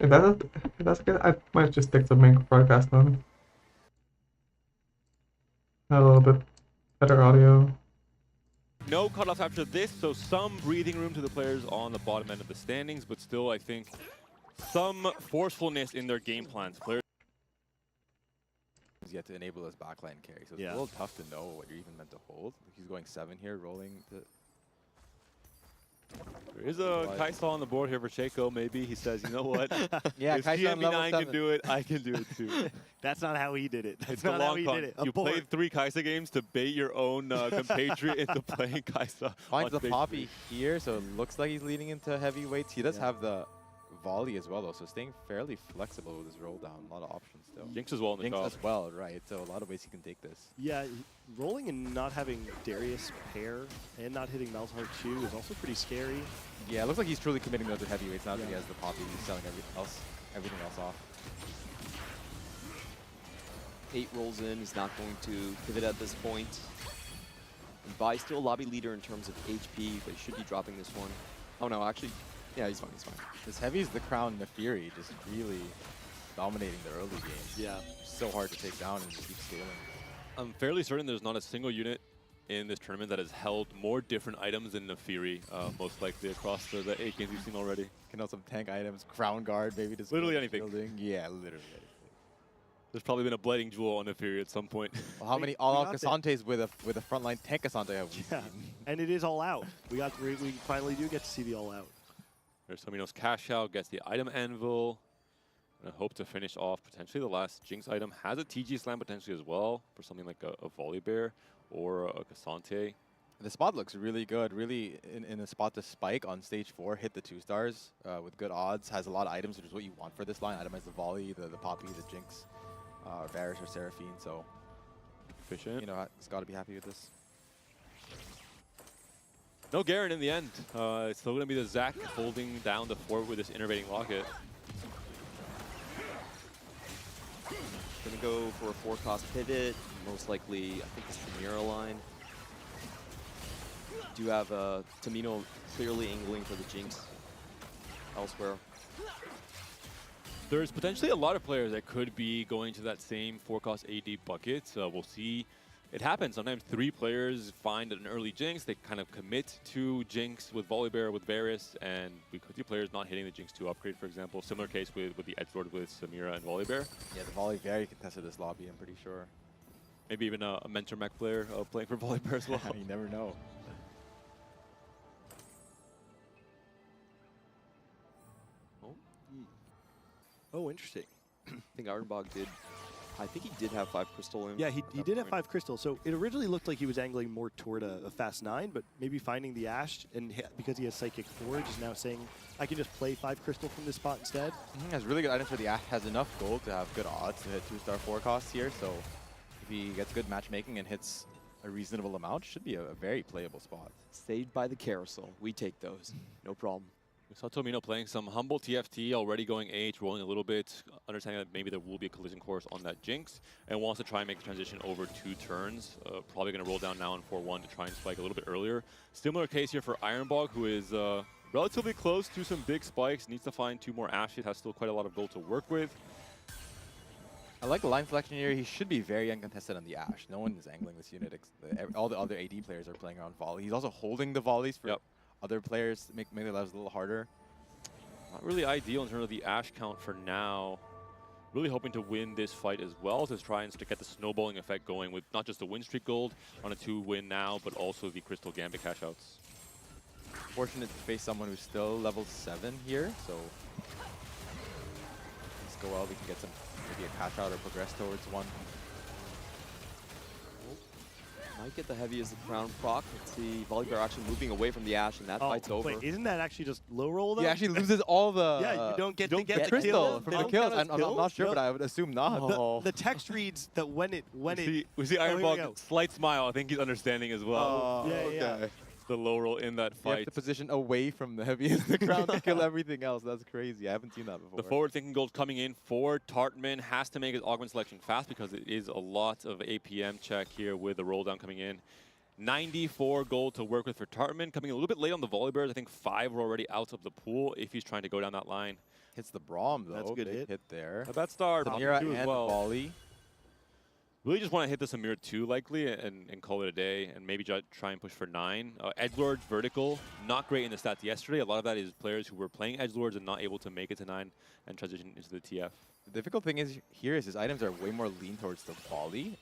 If that's good, I might just stick to main broadcast then. A little bit better audio. No cutoff after this, so some breathing room to the players on the bottom end of the standings, but still, I think, some forcefulness in their game plans. Players yet to enable his backline carry, so it's Yeah. a little tough to know what you're even meant to hold. He's going 7 here, rolling to... There is a Kaisa on the board here for K.O. Maybe he says, you know what? Yeah, if Kaisa on level GMB9 can 7. do it, I can do it too. That's not how he did it. That's It's the not how long he con. did it. You played 3 Kaisa games to bait your own compatriot into playing Kaisa. Finds on the stage Poppy 3. here, so it looks like he's leading into heavyweights. He does have the volley as well, though, so staying fairly flexible with his roll down. A lot of options still. Jinx as well in the Jinx top. as well, right? So a lot of ways he can take this. Yeah, rolling and not having Darius pair and not hitting Malzahar 2 is also pretty scary. Yeah, it looks like he's truly committing those to heavyweights now that he has the Poppy. He's selling everything else off. 8 rolls in. He's not going to pivot at this point. And Vi still a lobby leader in terms of HP, but he should be dropping this one. Oh no, actually, yeah, he's fine. He's fine. This heavy is the Crown Nefiri, just really dominating the early game. Yeah. So hard to take down and just keep scaling. I'm fairly certain there's not a single unit in this tournament that has held more different items than Nefiri, most likely across the 8 games we've seen already. Can know some tank items, Crown Guard, maybe just literally anything. Shielding. Yeah, literally anything. There's probably been a blighting jewel on Nefiri at some point. Well, how many all-out Cassantes with a frontline tank Cassante have we Yeah, seen? and it is all out. We finally do get to see the all out. There's Tomino's cash out, gets the item anvil. I hope to finish off potentially the last Jinx item. Has a TG slam potentially as well for something like a volley bear or a Cassante. The spot looks really good, really in a spot to spike on stage 4, hit the 2 stars with good odds, has a lot of items, which is what you want for this line. Itemize the volley, the Poppy, the Jinx, Varus or Seraphine, so efficient. You know, he's got to be happy with this. No Garen in the end. It's still going to be the Zac holding down the fort with this innervating locket. Gonna go for a 4-cost pivot, most likely, I think it's the Mira line. Do have Tamino clearly angling for the Jinx elsewhere. There's potentially a lot of players that could be going to that same 4-cost AD bucket. We'll see. It happens. Sometimes 3 players find an early Jinx. They kind of commit to Jinx with Volibear, with Varus, and we could see players not hitting the Jinx 2 upgrade, for example. Similar case with the Edgelord with Samira and Volibear. Yeah, the volley very contested this lobby, I'm pretty sure. Maybe even a mentor mech player playing for Volibear as well. You never know. Oh, interesting. I think Ironbog did. I think he did have 5 crystal in. Yeah, he did have 5 crystal. So it originally looked like he was angling more toward a fast 9, but maybe finding the Ashe, and because he has Psychic Forge, is now saying, I can just play 5 crystal from this spot instead. Has really good items for the Ashe, has enough gold to have good odds to hit 2-star 4 costs here, so if he gets good matchmaking and hits a reasonable amount, should be a very playable spot. Saved by the carousel. We take those. No problem. We saw Tomino playing some humble TFT, already going H, rolling a little bit, understanding that maybe there will be a collision course on that Jinx, and wants to try and make the transition over 2 turns. Probably going to roll down now on 4-1 to try and spike a little bit earlier. Similar case here for Ironbog, who is relatively close to some big spikes, needs to find 2 more Ashes, has still quite a lot of gold to work with. I like the line selection here. He should be very uncontested on the Ashe. No one is angling this unit. All the other AD players are playing around volley. He's also holding the volleys for other players to make their lives a little harder. Not really ideal in terms of the Ashe count for now. Really hoping to win this fight as well to try and get the snowballing effect going with not just the win streak gold on a 2-win now, but also the Crystal Gambit cash outs. Fortunate to face someone who's still level 7 here, so let's go well. We can get some maybe a cash out or progress towards one. Might get the heavy as the crown proc. Let's see Volibear actually moving away from the Ashe, and that fight's over. Wait, isn't that actually just low roll though? He actually loses all the yeah, you don't get the crystal from the kills. I'm not sure, no. but I would assume not. The text reads that when it we see Ironbog slight smile. I think he's understanding as well. Yeah. The low roll in that fight. You have to position away from the heavy as the crown to kill everything else. That's crazy. I haven't seen that before. The forward-thinking gold coming in for Tartman. Has to make his augment selection fast because it is a lot of APM check here with the roll down coming in. 94 gold to work with for Tartman. Coming a little bit late on the Volibears. I think 5 were already out of the pool if he's trying to go down that line. Hits the Braum, though. That's a good hit there. A bad start. Samira and as well. volley. Really just want to hit the Samir 2 likely and call it a day and maybe try and push for 9. Edgelord vertical, not great in the stats yesterday. A lot of that is players who were playing Edgelords and not able to make it to 9 and transition into the TF. The difficult thing is here is his items are way more lean towards the volley,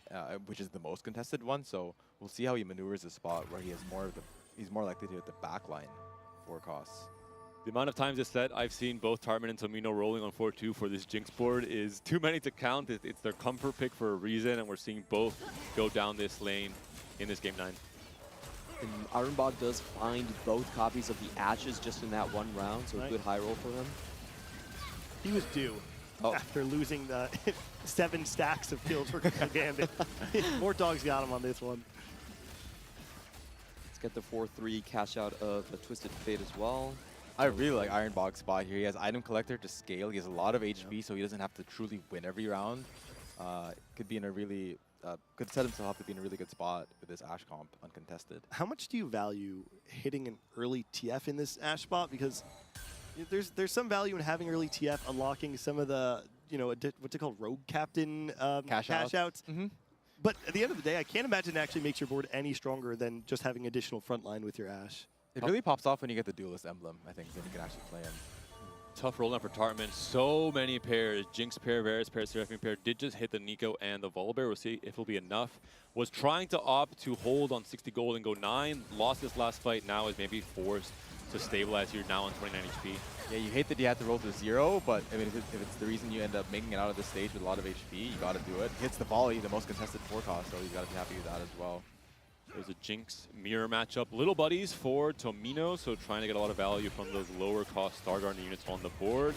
which is the most contested one. So we'll see how he maneuvers the spot where he has more of the. He's more likely to hit the back line for costs. The amount of times this set I've seen both Tartman and Tomino rolling on 4-2 for this Jinx board is too many to count. It's their comfort pick for a reason, and we're seeing both go down this lane in this game 9. And Ironbog does find both copies of the Ashes just in that one round, so a good high roll for him. He was due after losing the 7 stacks of kills for Crystal Gambit. More dogs got him on this one. Let's get the 4-3 cash out of a Twisted Fate as well. I really like Ironbog's spot here. He has item collector to scale. He has a lot of HP, so he doesn't have to truly win every round. Could be in a really could set himself up to be in a really good spot with this Ashe comp uncontested. How much do you value hitting an early TF in this Ashe spot? Because there's some value in having early TF, unlocking some of the what's it called, rogue captain cash outs. But at the end of the day, I can't imagine it actually makes your board any stronger than just having additional frontline with your Ashe. It really pops off when you get the duelist emblem, I think, then you can actually play him. Tough roll down for Tartman. So many pairs. Jinx pair, Varus pair, Seraphine pair. Did just hit the Nico and the Volibear. We'll see if it'll be enough. Was trying to opt to hold on 60 gold and go 9. Lost this last fight. Now is maybe forced to stabilize here now on 29 HP. Yeah, you hate that you had to roll to 0, but I mean, if it's the reason you end up making it out of the stage with a lot of HP, you got to do it. Hits the volley, the most contested forecast, so you got to be happy with that as well. There's a Jinx mirror matchup. Little buddies for Tomino, so trying to get a lot of value from those lower cost Stargarden units on the board.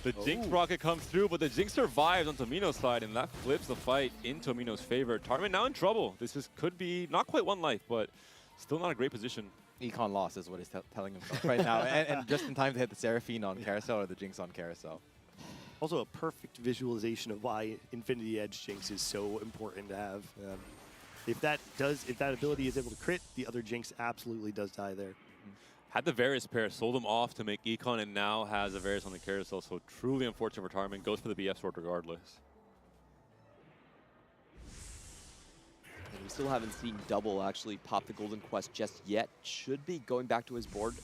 The Jinx rocket comes through, but the Jinx survives on Tomino's side, and that flips the fight in Tomino's favor. Tartman now in trouble. This could be not quite one life, but still not a great position. Econ loss is what he's telling himself right now, and just in time to hit the Seraphine on Carousel or the Jinx on Carousel. Also a perfect visualization of why Infinity Edge Jinx is so important to have. If that ability is able to crit, the other Jinx absolutely does die there. Had the Varus pair, sold him off to make Econ, and now has a Varus on the Carousel, so truly unfortunate for Tartman. Goes for the BF sword regardless. And we still haven't seen Double actually pop the Golden Quest just yet. Should be going back to his board.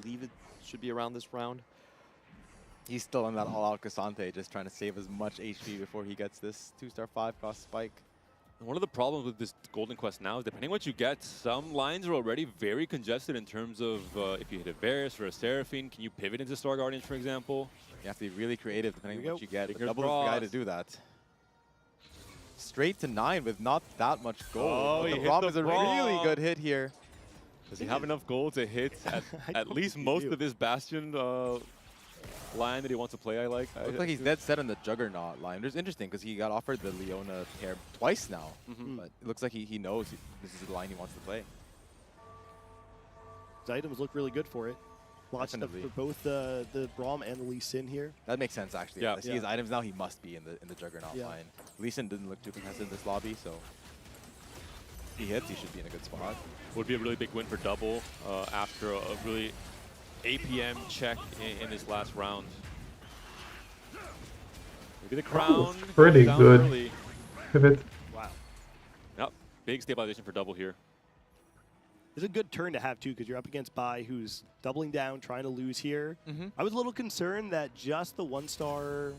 Believe it should be around this round. He's still on that all-out Cassante, just trying to save as much HP before he gets this 2-star 5-cost spike. One of the problems with this Golden Quest now is depending on what you get, some lines are already very congested in terms of if you hit a Varus or a Seraphine, can you pivot into Star Guardians, for example? You have to be really creative depending on what you get. Fingers Double is the guy to do that. Straight to 9 with not that much gold. Oh, the Braum is a really good hit here. Does he have enough gold to hit at least most of this Bastion line that he wants to play? I like. Looks like he's dead set on the Juggernaut line. It's interesting because he got offered the Leona pair twice now. But it looks like he knows this is the line he wants to play. His items look really good for it. Lots of stuff for both the Braum and the Lee Sin here. That makes sense, actually. Yeah. I see his items now, he must be in the Juggernaut line. Lee Sin didn't look too contested in this lobby, so if he hits, he should be in a good spot. Would be a really big win for Double after a really APM check in his last round. Maybe the crown. Pretty down good. Early. Pivot. Wow. Yep. Big stabilization for Double here. It's a good turn to have, too, because you're up against Bai, who's doubling down, trying to lose here. I was a little concerned that just the one-star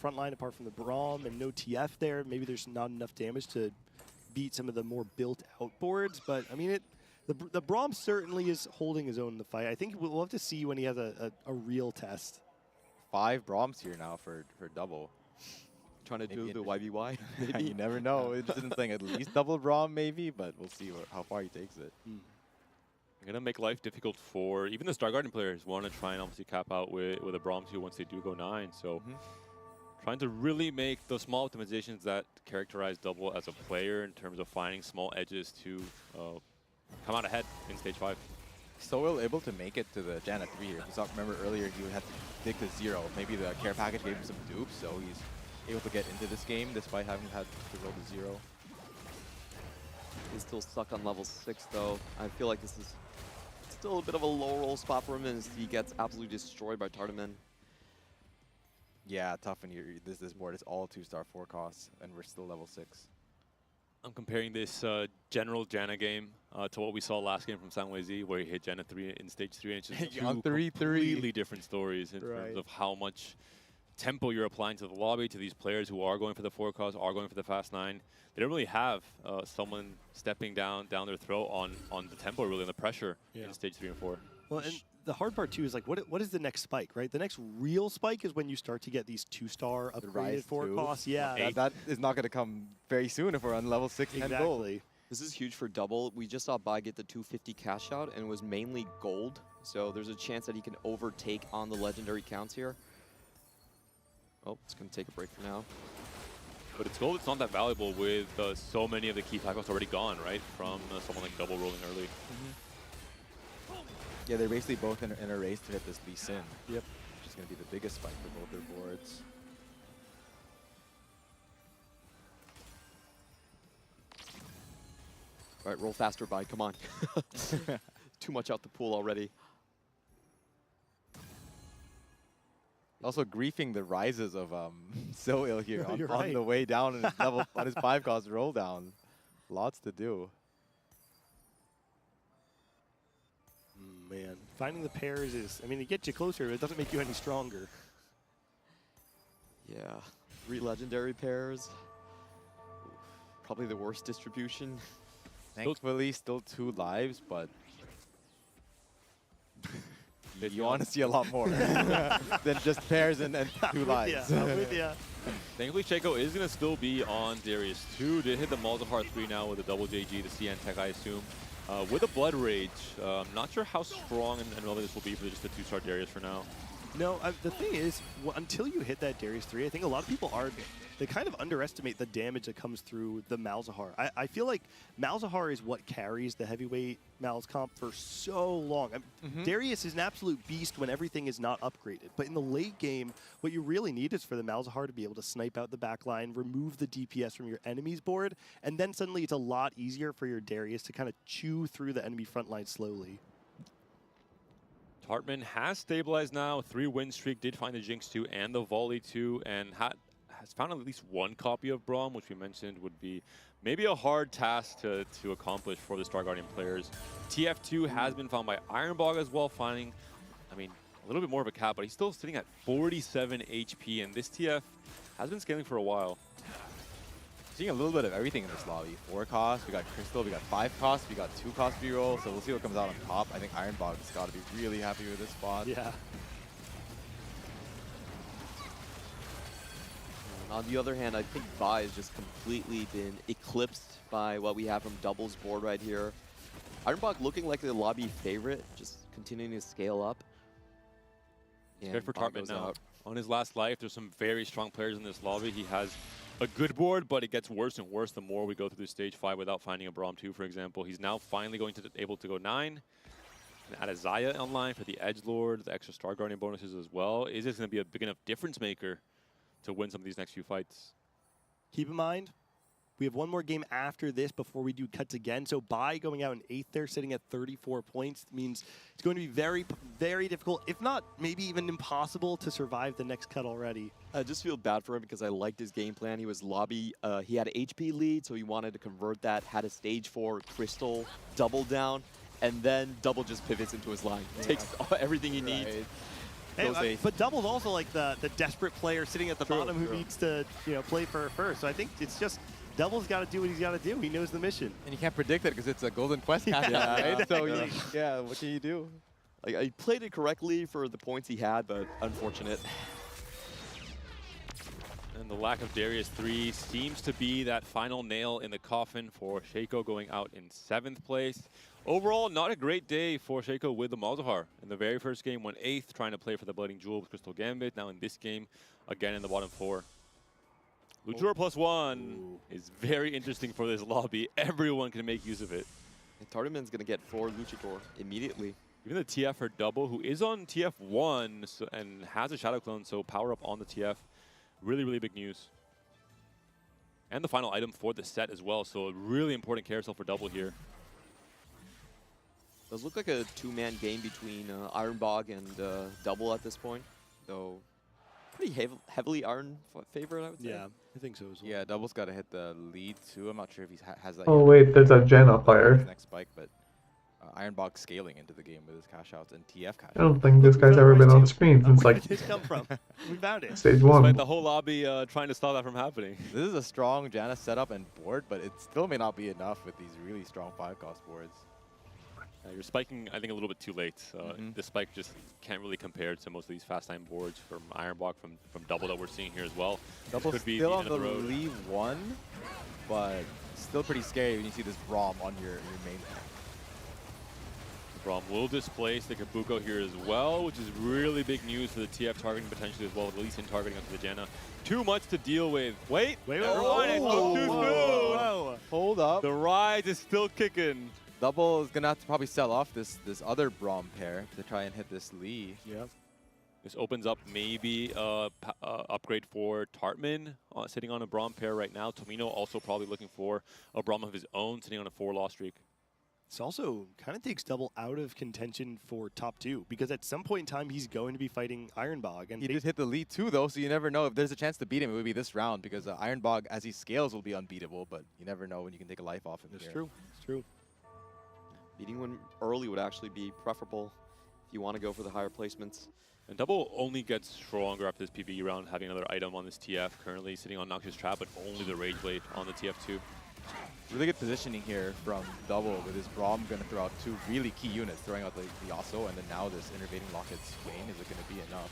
front line, apart from the Braum and no TF there, maybe there's not enough damage to beat some of the more built-out boards. But, I mean, the Braum certainly is holding his own in the fight. I think we'll have to see when he has a real test. 5 Braums here now for Double. Trying to do the YBY. Maybe. You never know. It's something at least double Braum maybe, but we'll see how far he takes it. Going to make life difficult for even the Star Guardian players. Want to try and obviously cap out with a Braum 2 once they do go 9. So trying to really make those small optimizations that characterize Double as a player in terms of finding small edges to come out ahead in stage 5. So well able to make it to the Janna 3 here. Remember earlier he had to dig to 0. Maybe the care package gave him some dupes, so he's able to get into this game despite having had to roll to 0. He's still stuck on level 6 though. I feel like this is still a bit of a low roll spot for him as he gets absolutely destroyed by Tartaman. Yeah, tough when this board is all 2-star 4 costs and we're still level 6. I'm comparing this general Janna game to what we saw last game from Sangwei where he hit Janna 3 in stage 3, and it's just two completely different stories in terms of how much tempo you're applying to the lobby, to these players who are going for the 4 cost, are going for the fast 9. They don't really have someone stepping down their throat on the tempo, really, and the pressure in stage 3 and 4. Well, and the hard part too is like, what is the next spike, right? The next real spike is when you start to get these 2-star upgraded 4 costs. Yeah, that is not going to come very soon if we're on level 6 and gold. This is huge for Double. We just saw Bai get the 250 cash out, and it was mainly gold. So there's a chance that he can overtake on the legendary counts here. Oh, it's going to take a break for now. But it's gold. It's not that valuable with so many of the key tackles already gone, right? From someone like Double rolling early. Yeah, they're basically both in a race to hit this Lee Sin. Yep. Which is going to be the biggest spike for both their boards. All right, roll faster, Bai. Come on. Too much out the pool already. Also griefing the rises of So Ill here on right. the way down in his level on his 5 cost roll down. Lots to do. Man, finding the pairs is, I mean, it gets you closer, but it doesn't make you any stronger. Yeah, 3 legendary pairs. Probably the worst distribution. Thankfully, still 2 lives, but you want to see a lot more than just pairs and 2 lives. I'm with ya. Thankfully, K.O is going to still be on Darius 2. They hit the Malzahar 3 now with a double JG, the CN tech, I assume. With a Blood Rage, I'm not sure how strong and relevant this will be for just the 2-star Darius for now. No, the thing is, until you hit that Darius 3, I think a lot of people they kind of underestimate the damage that comes through the Malzahar. I feel like Malzahar is what carries the heavyweight Malz comp for so long. Darius is an absolute beast when everything is not upgraded. But in the late game, what you really need is for the Malzahar to be able to snipe out the back line, remove the DPS from your enemy's board, and then suddenly it's a lot easier for your Darius to kind of chew through the enemy front line slowly. Hartman has stabilized now, 3 win streak, did find the Jinx 2 and the Volley 2, and has found at least 1 copy of Braum, which we mentioned would be maybe a hard task to accomplish for the Star Guardian players. TF2 has been found by Ironbog as well, finding, I mean, a little bit more of a cap, but he's still sitting at 47 HP, and this TF has been scaling for a while. Seeing a little bit of everything in this lobby. 4 costs, we got Crystal, we got 5 costs, we got 2 cost reroll, so we'll see what comes out on top. I think Ironbog's got to be really happy with this spot. Yeah. On the other hand, I think Bai has just completely been eclipsed by what we have from Double's board right here. Ironbog looking like the lobby favorite, just continuing to scale up. It's good for Tartman now. On his last life, there's some very strong players in this lobby. He has a good board, but it gets worse and worse the more we go through stage 5 without finding a Braum 2, for example. He's now finally able to go 9. And add a Zaya online for the Edgelord, the extra Star Guardian bonuses as well. Is this going to be a big enough difference maker to win some of these next few fights? Keep in mind, we have one more game after this before we do cuts again. So by going out in 8th there, sitting at 34 points, means it's going to be very, very difficult, if not maybe even impossible, to survive the next cut already. I just feel bad for him because I liked his game plan. He was lobby. He had HP lead, so he wanted to convert that. Had a stage 4 crystal double down, and then double just pivots into his line. Yeah. Takes everything he needs. Hey, but Double's also like the desperate player sitting at the bottom who needs to play for first. So I think it's just Double's got to do what he's got to do. He knows the mission. And you can't predict it because it's a Golden Quest cash out, right? Exactly. So what can you do? Like, I played it correctly for the points he had, but unfortunate. And the lack of Darius 3 seems to be that final nail in the coffin for Shaco, going out in 7th place. Overall, not a great day for Shaco with the Malzahar. In the very first game, went 8th, trying to play for the Bleeding Jewel with Crystal Gambit. Now in this game, again in the bottom 4. Luchador +1 is very interesting for this lobby. Everyone can make use of it. And Tardiman's going to get 4 Luchador immediately. Even the TF for Double, who is on TF1 and has a Shadow Clone, so power up on the TF. Really, really big news. And the final item for the set as well, so a really important carousel for Double here. Does look like a 2-man game between Ironbog and Double at this point, though pretty heavily Iron favorite, I would say. Yeah, I think so as well. Yeah, Double's got to hit the lead too. I'm not sure if he has that. Oh wait, there's a Jen up fire. Next spike, but Ironbog scaling into the game with his cash outs and TF cash. I don't think this guy's ever been on screen since Where like did this come from? We found it. stage 1. Despite the whole lobby trying to stop that from happening. This is a strong Janus setup and board, but it still may not be enough with these really strong 5-cost boards. You're spiking, I think, a little bit too late. The spike just can't really compare to most of these fast time boards from Ironbog, from Double that we're seeing here as well. Double's could be still the on end the of the road. lead 1, but still pretty scary when you see this Braum on your main tank. Braum will displace the Kabuko here as well, which is really big news for the TF targeting potentially as well, with Lee Sin targeting onto the Janna. Too much to deal with. Wait, everyone, it's not too soon. Hold up. The ride is still kicking. Double is gonna have to probably sell off this other Braum pair to try and hit this Lee. Yeah. This opens up maybe upgrade for Tartman, sitting on a Braum pair right now. Tomino also probably looking for a Braum of his own, sitting on a 4-loss streak. This also kind of takes Double out of contention for top 2, because at some point in time, he's going to be fighting Ironbog. And He did hit the lead too, though, so you never know. If there's a chance to beat him, it would be this round, because Ironbog, as he scales, will be unbeatable, but you never know when you can take a life off him. It's true. It's true. Beating one early would actually be preferable if you want to go for the higher placements. And Double only gets stronger after this PvE round, having another item on this TF, currently sitting on Noxious Trap, but only the Rage Blade on the TF2. Really good positioning here from Double, with his Braum going to throw out 2 really key units, throwing out the Yasuo, and then now this Innervating Locket Swain. Is it going to be enough?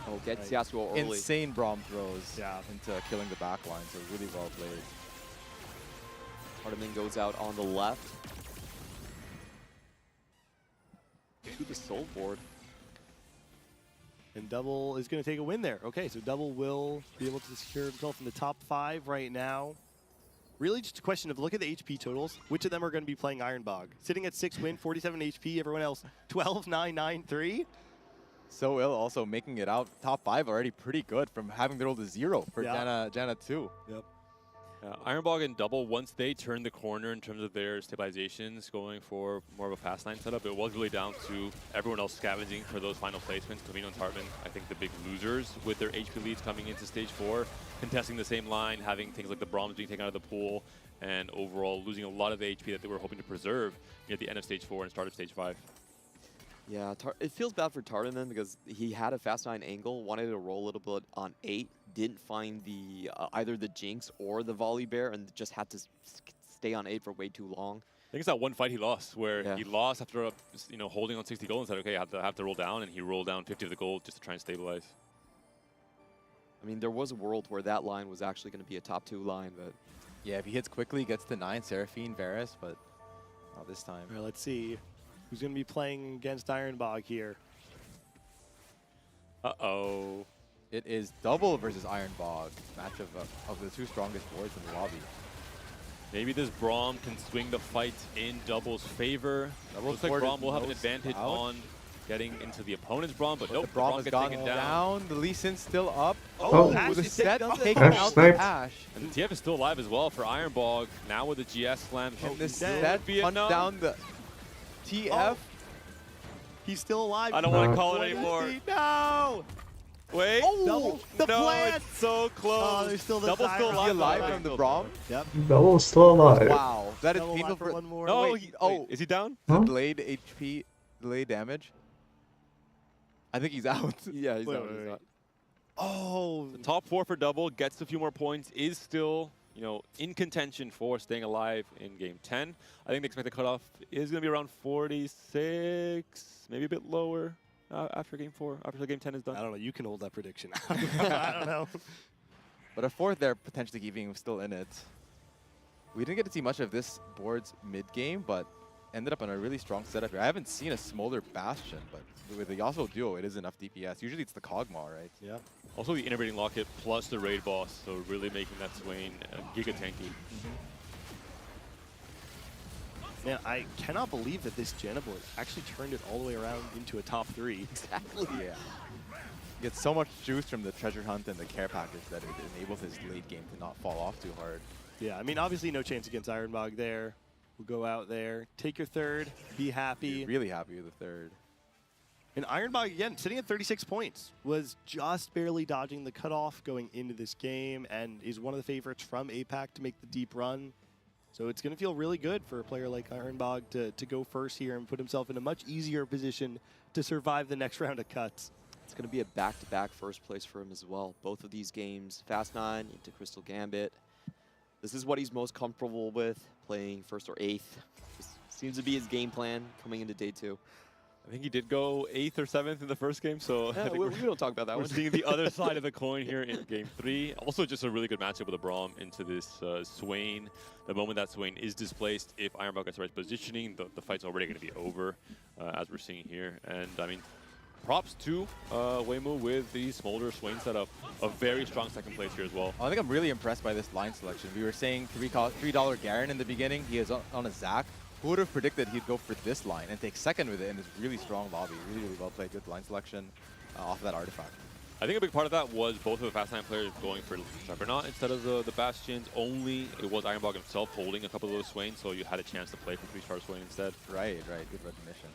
Oh, gets Yasuo early. Insane Braum throws into killing the backline, so really well played. Hardiman goes out on the left. To the soul board. And Double is going to take a win there. Okay, so Double will be able to secure himself in the top 5 right now. Really just a question of, look at the HP totals. Which of them are going to be playing Ironbog? Sitting at 6 win, 47 HP. Everyone else 12, 9, 9, 3. So ill, also making it out top 5 already pretty good from having to roll to 0 for Janna 2. Yep. Ironbog and Double, once they turned the corner in terms of their stabilizations, going for more of a fast line setup, it was really down to everyone else scavenging for those final placements. Tomino and Tartman, I think, the big losers with their HP leads coming into stage 4, contesting the same line, having things like the Braums being taken out of the pool, and overall losing a lot of the HP that they were hoping to preserve near the end of stage 4 and start of stage 5. Yeah, it feels bad for Tardiman because he had a fast 9 angle, wanted to roll a little bit on 8, didn't find the either the Jinx or the Volley Bear, and just had to stay on 8 for way too long. I think it's that one fight he lost, where he lost after holding on 60 gold and said, okay, I have to roll down, and he rolled down 50 of the gold just to try and stabilize. I mean, there was a world where that line was actually going to be a top 2 line, but... Yeah, if he hits quickly, he gets to 9, Seraphine, Varus, but not this time. All right, let's see who's going to be playing against Ironbog here. Uh-oh. It is Double versus Ironbog, match of the 2 strongest boards in the lobby. Maybe this Braum can swing the fight in Double's favor. Looks like forward Braum will have an knows advantage out. on getting into the opponent's Braum, but nope, The Braum has gets gone taken down. The Lee Sin's still up. Oh, with a Ash set does it. taking Ash out the sniped. Ash. And the TF is still alive as well for Ironbog. Now with the GS slam. And this dead. set Be it punch known. down the TF. He's still alive. I don't want to No. call it anymore. No! Wait. Double. The no, plant. it's so close. Oh, there's still the Double's still siren. Is he alive. alive from the Braum? Yep. Double's still alive. Wow, that is Double painful alive for for one more. No, wait, oh, is he down? the Huh? delayed HP, delayed damage. I think he's out. Yeah, he's Wait, out. wait, He's wait. out. Oh. The top 4 for Double, gets a few more points, is still, you know, in contention for staying alive in game 10. I think the expected cutoff is going to be around 46, maybe a bit lower after game 4, after game 10 is done. I don't know. You can hold that prediction. I don't know. But a fourth there, potentially keeping him still in it. We didn't get to see much of this board's mid game, but ended up on a really strong setup here. I haven't seen a smolder Bastion, but with the Yasuo duo, it is enough DPS. Usually it's the Kog'Maw, right? Yeah. Also the integrating locket plus the raid boss, so really making that Swain giga tanky. Man, I cannot believe that this Janabort actually turned it all the way around into a top 3. Exactly. Yeah. Gets so much juice from the treasure hunt and the care package that it enables his late game to not fall off too hard. Yeah, I mean, obviously no chance against Ironbog there. We'll go out there, take your third, be happy. Be really happy with the third. And Ironbog, again, sitting at 36 points, was just barely dodging the cutoff going into this game and is one of the favorites from APAC to make the deep run. So it's going to feel really good for a player like Ironbog to go first here and put himself in a much easier position to survive the next round of cuts. It's going to be a back-to-back first place for him as well. Both of these games, Fast 9 into Crystal Gambit. This is what he's most comfortable with, playing first or 8th. Just seems to be his game plan coming into day 2. I think he did go 8th or 7th in the first game, so I Yeah, think we don't talk about that we're one. seeing the other side of the coin here in game 3. Also just a really good matchup with the Braum into this Swain. The moment that Swain is displaced, if Ironbog gets the right positioning, the fight's already going to be over, as we're seeing here. And I mean, props to Weimu with the Smolder Swain setup. A very strong second place here as well. I think I'm really impressed by this line selection. We were saying $3 Garen in the beginning. He is on a Zac. Who would have predicted he'd go for this line and take second with it in this really strong lobby? Really, really well played. Good line selection off of that artifact. I think a big part of that was both of the Fast 9 players going for Juggernaut instead of the Bastions. Only it was Ironbog himself holding a couple of those Swains, so you had a chance to play for 3-star Swain instead. Right. Good recognition.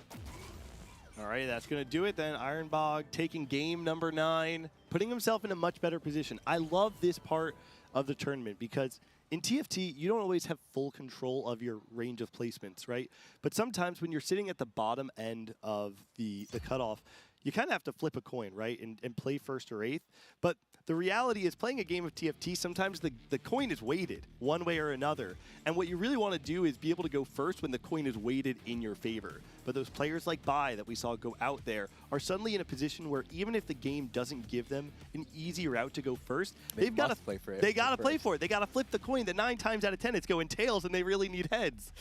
All right, that's going to do it then. Ironbog taking game number 9, putting himself in a much better position. I love this part of the tournament because in TFT, you don't always have full control of your range of placements, right? But sometimes when you're sitting at the bottom end of the cutoff, you kind of have to flip a coin, right, and play first or 8th. But the reality is playing a game of TFT, sometimes the coin is weighted one way or another. And what you really want to do is be able to go first when the coin is weighted in your favor. But those players like Bai that we saw go out there are suddenly in a position where even if the game doesn't give them an easy route to go first, they've got to play for it. They got to play for it. They got to flip the coin that 9 times out of 10 it's going tails and they really need heads.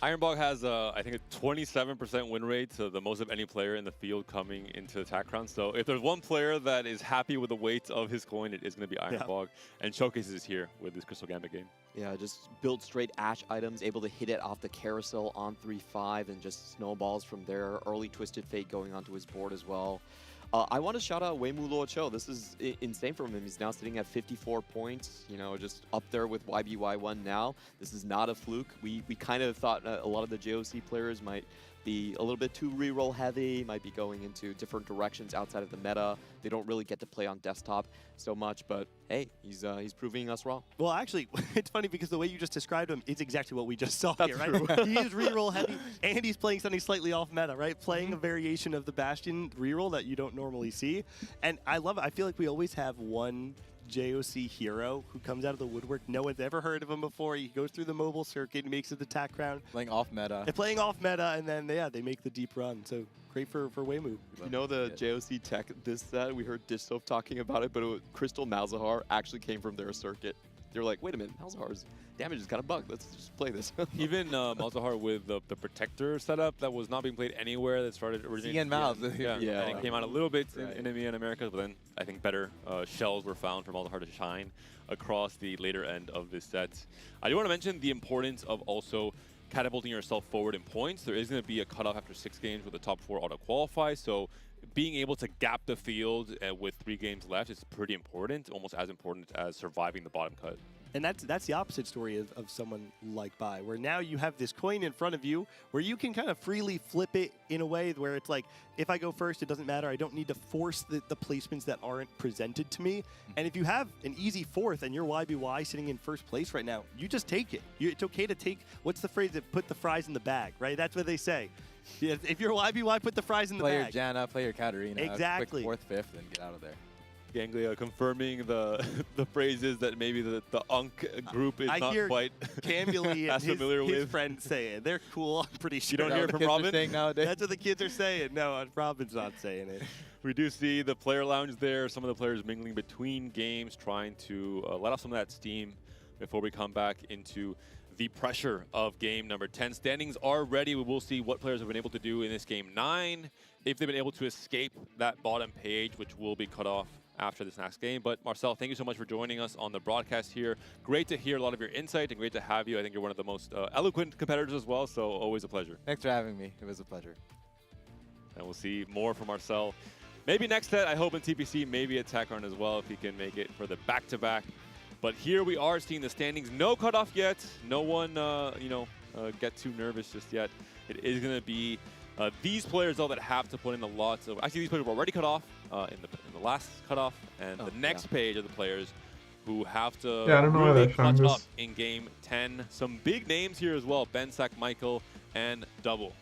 Ironbog has, I think, a 27% win rate, so the most of any player in the field coming into the attack round. So if there's one player that is happy with the weight of his coin, it is going to be Ironbog. And Showcase is here with this Crystal Gambit game. Yeah, just build straight Ash items, able to hit it off the carousel on 3-5 and just snowballs from there. Early Twisted Fate going onto his board as well. I want to shout out Weimu Luo Cho. This is insane from him. He's now sitting at 54 points, you know, just up there with YBY1 now. This is not a fluke. We kind of thought a lot of the JOC players might be a little bit too reroll heavy, might be going into different directions outside of the meta. They don't really get to play on desktop so much, but hey, he's proving us wrong. Well, actually, it's funny because the way you just described him is exactly what we just saw That's here, right? true. He is reroll heavy, and he's playing something slightly off meta, right? Playing a variation of the Bastion reroll that you don't normally see. And I love it. I feel like we always have one JOC hero who comes out of the woodwork. No one's ever heard of him before. He goes through the mobile circuit, makes it the attack round. Playing off meta. And playing off meta, and then, yeah, they make the deep run. So great for Weimu. You know the JOC tech this set? We heard Dishsoap talking about it, but Crystal Malzahar actually came from their circuit. They're like, wait a minute, Malzahar's damage is kind of bugged. Let's just play this. Even Malzahar with the Protector setup that was not being played anywhere that started originally. CN Malz. Yeah. And it came out a little bit in EMEA and America, but then I think better shells were found for Malzahar to shine across the later end of this set. I do want to mention the importance of also catapulting yourself forward in points. There is going to be a cutoff after 6 games where the top 4 auto-qualify, so being able to gap the field with 3 games left is pretty important, almost as important as surviving the bottom cut. And that's the opposite story of someone like Bai, where now you have this coin in front of you where you can kind of freely flip it in a way where it's like, if I go first, it doesn't matter. I don't need to force the placements that aren't presented to me. And if you have an easy 4th and you're YBY sitting in first place right now, you just take it. It's okay to take, what's the phrase, that put the fries in the bag, right? That's what they say. Yeah, if you're YBY, put the fries in the bag. Play your Janna, play your Katarina. Exactly. Quick 4th, 5th, and get out of there. Ganglia confirming the phrases that maybe the UNC group is not quite Cambly as and familiar his with. friends say it. They're cool, I'm pretty sure. You don't hear from Robin? That's what the kids are saying. No, Robin's not saying it. We do see the player lounge there, some of the players mingling between games, trying to let off some of that steam before we come back into the pressure of game number 10. Standings are ready. We will see what players have been able to do in this game 9, if they've been able to escape that bottom page, which will be cut off after this next game. But Marcel, thank you so much for joining us on the broadcast here. Great to hear a lot of your insight and great to have you. I think you're one of the most eloquent competitors as well, so always a pleasure. Thanks for having me. It was a pleasure. And we'll see more from Marcel. Maybe next set, I hope in TPC, maybe at TechRun as well, if he can make it for the back-to-back. But here we are seeing the standings. No cutoff yet. No one, get too nervous just yet. It is going to be these players, though, that have to put in a lot of... Actually, these players were already cut off in the last cutoff. And the next page of the players who have to really clutch up in game 10. Some big names here as well. Bensak, Michael, and Double.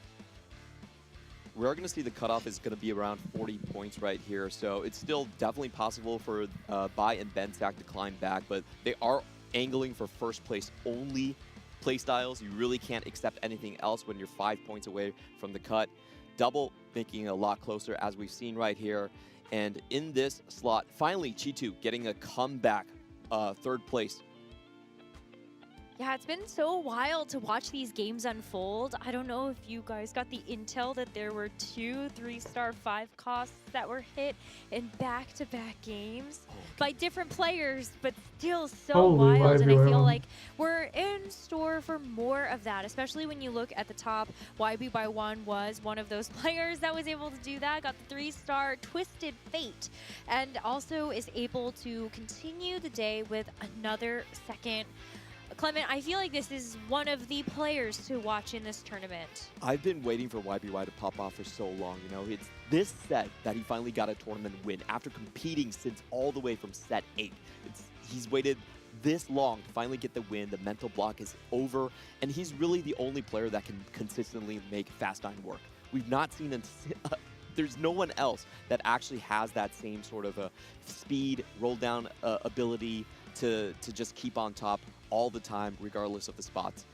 We're going to see the cutoff is going to be around 40 points right here. So it's still definitely possible for Bai and Bensak to climb back, but they are angling for first place only playstyles. You really can't accept anything else when you're 5 points away from the cut. Double making it a lot closer, as we've seen right here. And in this slot, finally, Chitu getting a comeback 3rd place. Yeah, it's been so wild to watch these games unfold. I don't know if you guys got the intel that there were 2 3-star 5 costs that were hit in back-to-back games by different players, but still so wild. And I feel like we're in store for more of that, especially when you look at the top. YB1 was one of those players that was able to do that, got the 3-star Twisted Fate, and also is able to continue the day with another second. Clement, I feel like this is one of the players to watch in this tournament. I've been waiting for YBY to pop off for so long. You know, it's this set that he finally got a tournament win after competing since all the way from set 8. He's waited this long to finally get the win. The mental block is over, and he's really the only player that can consistently make Fast 9 work. We've not seen him. There's no one else that actually has that same sort of a speed, roll down ability to just keep on top all the time, regardless of the spots.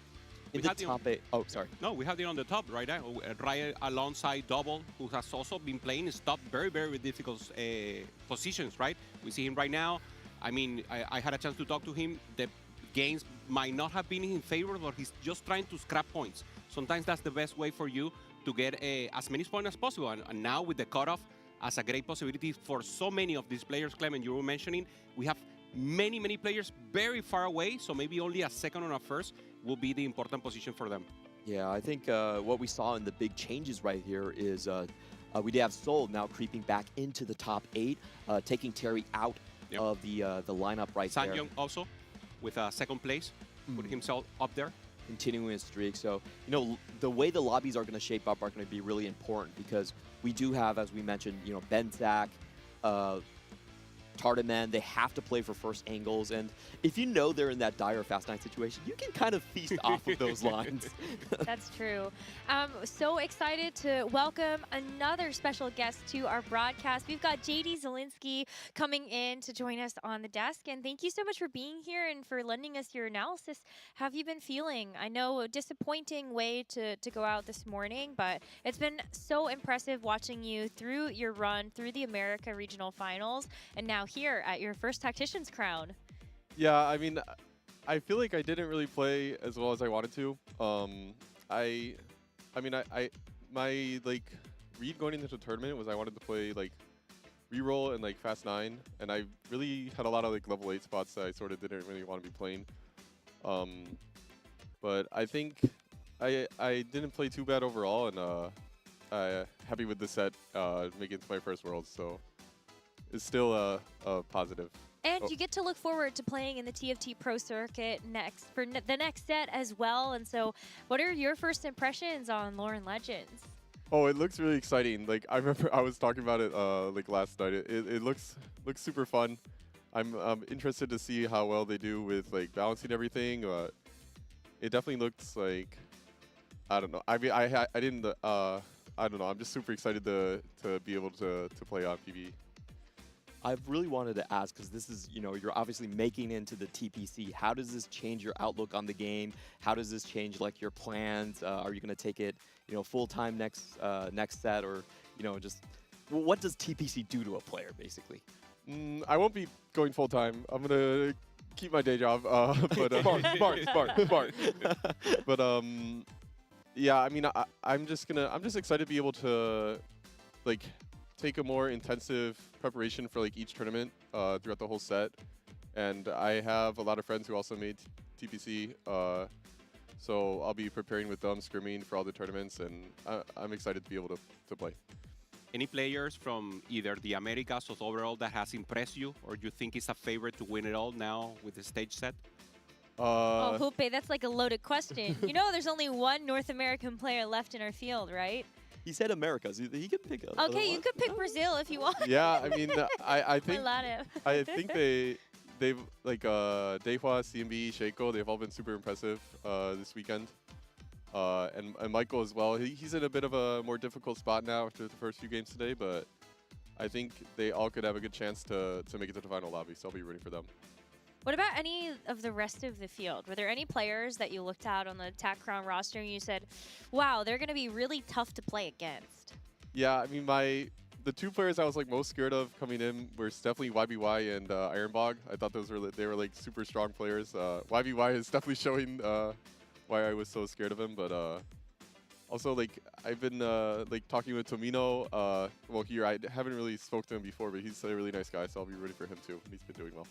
In the top 8, oh, sorry. No, we have it on the top right now, right alongside Double, who has also been playing top very, very difficult positions, right? We see him right now. I mean, I had a chance to talk to him. The games might not have been in favor, but he's just trying to scrap points. Sometimes that's the best way for you to get as many points as possible. And now with the cutoff as a great possibility for so many of these players, Clement, you were mentioning, we have many players very far away, so maybe only a second or a first will be the important position for them. Yeah, I think what we saw in the big changes right here is we did have Seoul now creeping back into the top 8, taking Terry out of the lineup right there. Sanjong also with second place, put himself up there. Continuing his streak. So, you know, the way the lobbies are going to shape up are going to be really important because we do have, as we mentioned, you know, Bensak, Tardaman, they have to play for first angles, and if you know they're in that dire Fast 9 situation, you can kind of feast off of those lines. That's true. So excited to welcome another special guest to our broadcast. We've got JD Zielinski coming in to join us on the desk, and thank you so much for being here and for lending us your analysis. How have you been feeling? I know a disappointing way to go out this morning, but it's been so impressive watching you through your run through the America Regional Finals, and now here at your first Tactician's crown. Yeah, I mean, I feel like I didn't really play as well as I wanted to. I mean, my like read going into the tournament was I wanted to play like reroll and like fast 9, and I really had a lot of like level 8 spots that I sort of didn't really want to be playing. But I think I didn't play too bad overall, and I'm happy with the set making it to my first Worlds, so it's still a positive. And you get to look forward to playing in the TFT Pro Circuit next for the next set as well. And so, what are your first impressions on Lauren Legends? Oh, it looks really exciting. Like I remember I was talking about it like last night. It looks super fun. I'm interested to see how well they do with like balancing everything. It definitely looks like, I don't know. I mean, I didn't I don't know. I'm just super excited to be able to play on PB. I've really wanted to ask, because this is, you know, you're obviously making into the TPC. How does this change your outlook on the game? How does this change like your plans? Are you going to take it, you know, full time next set, or, you know, just what does TPC do to a player basically? I won't be going full time. I'm gonna keep my day job. But smart. But yeah, I mean, I'm just excited to be able to like take a more intensive preparation for like each tournament throughout the whole set, and I have a lot of friends who also made TPC, so I'll be preparing with them, scrimming for all the tournaments, and I'm excited to be able to play. Any players from either the Americas or overall that has impressed you, or you think is a favorite to win it all now with the stage set? Oh, Hoope, that's like a loaded question. You know, there's only one North American player left in our field, right? He said Americas. He could pick up. Okay, you could pick Brazil if you want. Yeah, I mean, I think Milano. I think they've like Dehua, CMB, Shaco, they've all been super impressive this weekend. And Michael as well. He's in a bit of a more difficult spot now after the first few games today, but I think they all could have a good chance to make it to the final lobby, so I'll be rooting for them. What about any of the rest of the field? Were there any players that you looked at on the TAC Crown roster and you said, wow, they're going to be really tough to play against? Yeah, I mean, the two players I was like most scared of coming in were definitely YBY and Ironbog. I thought they were like super strong players. YBY is definitely showing why I was so scared of him, but also like I've been like talking with Tomino. Well, here I haven't really spoke to him before, but he's a really nice guy, so I'll be rooting for him too. He's been doing well.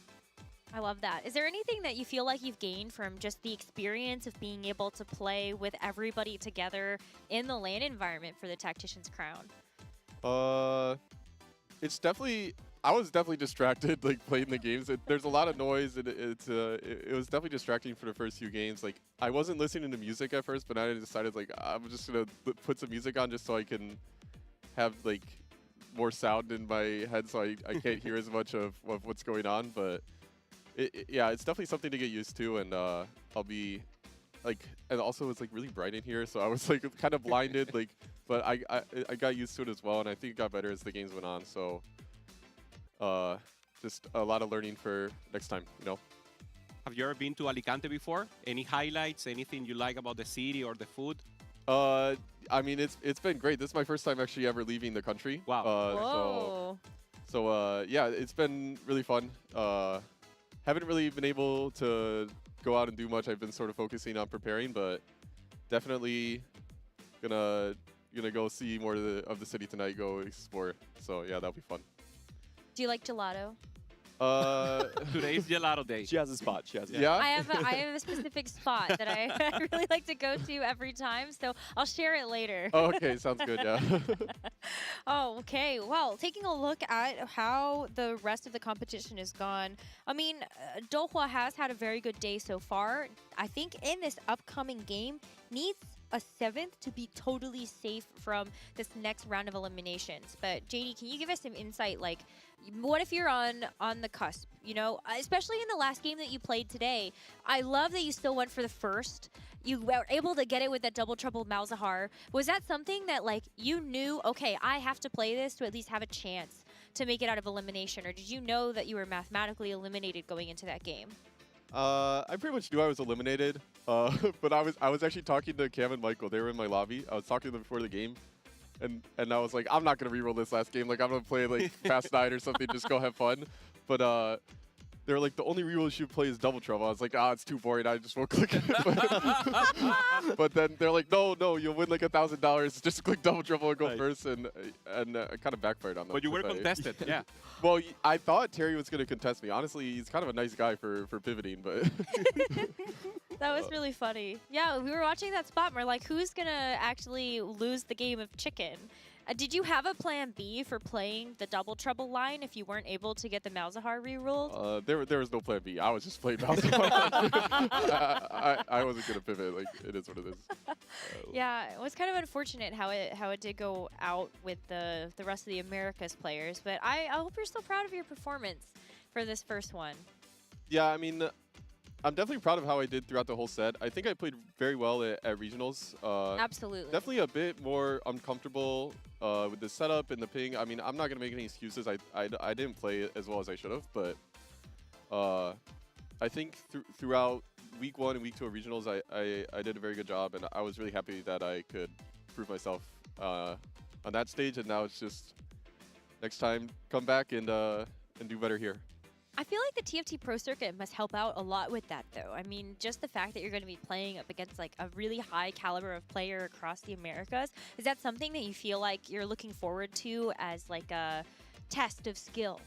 I love that. Is there anything that you feel like you've gained from just the experience of being able to play with everybody together in the LAN environment for the Tactician's Crown? It's definitely, I was definitely distracted like playing the games. There's a lot of noise, and it was definitely distracting for the first few games. Like I wasn't listening to music at first, but I decided like I'm just gonna put some music on just so I can have like more sound in my head, so I can't hear as much of what's going on. But yeah, it's definitely something to get used to, and I'll be like, and also it's like really bright in here, so I was like kind of blinded, like, but I got used to it as well, and I think it got better as the games went on. So just a lot of learning for next time, you know. Have you ever been to Alicante before? Any highlights? Anything you like about the city or the food? I mean, it's been great. This is my first time actually ever leaving the country. Wow. Whoa. So yeah, it's been really fun. Haven't really been able to go out and do much. I've been sort of focusing on preparing, but definitely gonna go see more of the city tonight, go explore. So yeah, that'll be fun. Do you like gelato? Today's gelato day. She has a spot. Yeah? I have a specific spot that I really like to go to every time, so I'll share it later. Oh, okay, sounds good, yeah. Oh, okay. Well, taking a look at how the rest of the competition has gone, I mean, Dohua has had a very good day so far. I think in this upcoming game, needs a 7th to be totally safe from this next round of eliminations. But JD, can you give us some insight? Like, what if you're on the cusp? You know, especially in the last game that you played today. I love that you still went for the first. You were able to get it with that double trouble Malzahar. Was that something that like you knew? Okay, I have to play this to at least have a chance to make it out of elimination, or did you know that you were mathematically eliminated going into that game? I pretty much knew I was eliminated, but I was actually talking to Cam and Michael. They were in my lobby. I was talking to them before the game, and I was like, I'm not gonna reroll this last game. Like I'm gonna play like Fast 9 or something, just go have fun. But they were like, the only rule you should play is Double Trouble. I was like, it's too boring. I just won't click it. But then they're like, no, you'll win like $1,000. Just click Double Trouble and go first, and it kind of backfired on them. But you were contested, yeah. Well, I thought Terry was going to contest me. Honestly, he's kind of a nice guy for pivoting, but. That was really funny. Yeah, we were watching that spot and we're like, who's going to actually lose the game of chicken? Did you have a plan B for playing the Double Trouble line if you weren't able to get the Malzahar reruled? There was no plan B. I was just playing Malzahar. I wasn't going to pivot. Like, it is what it is. Yeah, it was kind of unfortunate how it did go out with the rest of the Americas players, but I hope you're still proud of your performance for this first one. Yeah, I mean, I'm definitely proud of how I did throughout the whole set. I think I played very well at regionals. Absolutely. Definitely a bit more uncomfortable with the setup and the ping. I mean, I'm not going to make any excuses. I didn't play as well as I should have, but I think throughout week 1 and week 2 of regionals, I did a very good job, and I was really happy that I could prove myself on that stage, and now it's just next time come back and do better here. I feel like the TFT Pro Circuit must help out a lot with that, though. I mean, just the fact that you're going to be playing up against like a really high caliber of player across the Americas, is that something that you feel like you're looking forward to as like a test of skill?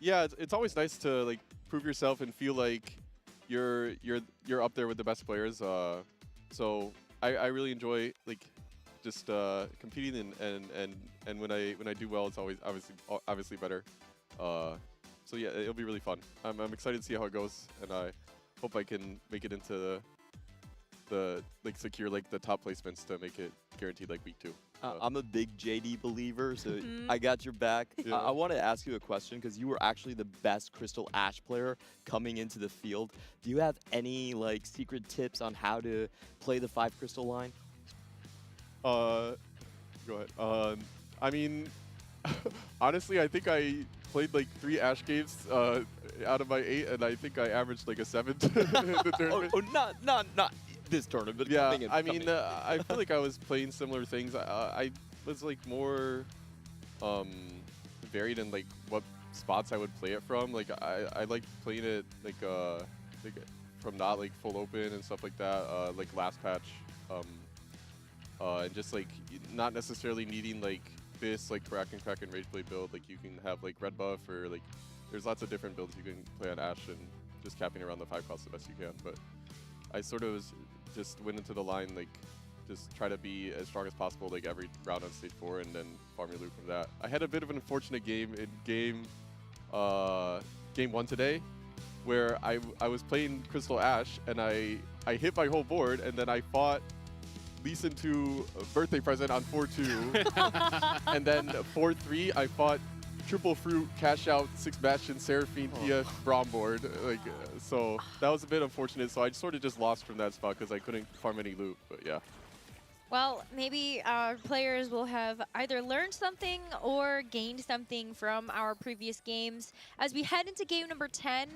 Yeah, it's always nice to like prove yourself and feel like you're up there with the best players. So I really enjoy like just competing and when I do well, it's always obviously better. So yeah, it'll be really fun. I'm excited to see how it goes, and I hope I can make it into the like secure like the top placements to make it guaranteed like week 2. I'm a big JD believer, so I got your back. Yeah. I want to ask you a question because you were actually the best Crystal Ash player coming into the field. Do you have any like secret tips on how to play the 5 Crystal line? Go ahead. I mean, honestly, I think I played like 3 Ash games out of my 8, and I think I averaged like a 7 in the tournament. Not this tournament, but yeah, coming in, I mean, I feel like I was playing similar things. I was like more varied in like what spots I would play it from. Like I like playing it like from not like full open and stuff like that. Like last patch, and just like not necessarily needing like this like crack and rage blade build. Like you can have like red buff or like there's lots of different builds you can play on Ash and just capping around the 5 cost the best you can. But I sort of just went into the line like just try to be as strong as possible like every round on stage 4 and then farm your loot from that. I had a bit of an unfortunate game in game 1 today where I was playing Crystal Ash and I hit my whole board and then I fought Lee Sin 2 birthday present on 4-2 and then 4-3 I fought Triple Fruit, Cash Out, 6 Bastion, Seraphine, TF, Braum board. Like, so that was a bit unfortunate. So I sort of just lost from that spot because I couldn't farm any loot. But yeah. Well, maybe our players will have either learned something or gained something from our previous games. As we head into game number 10,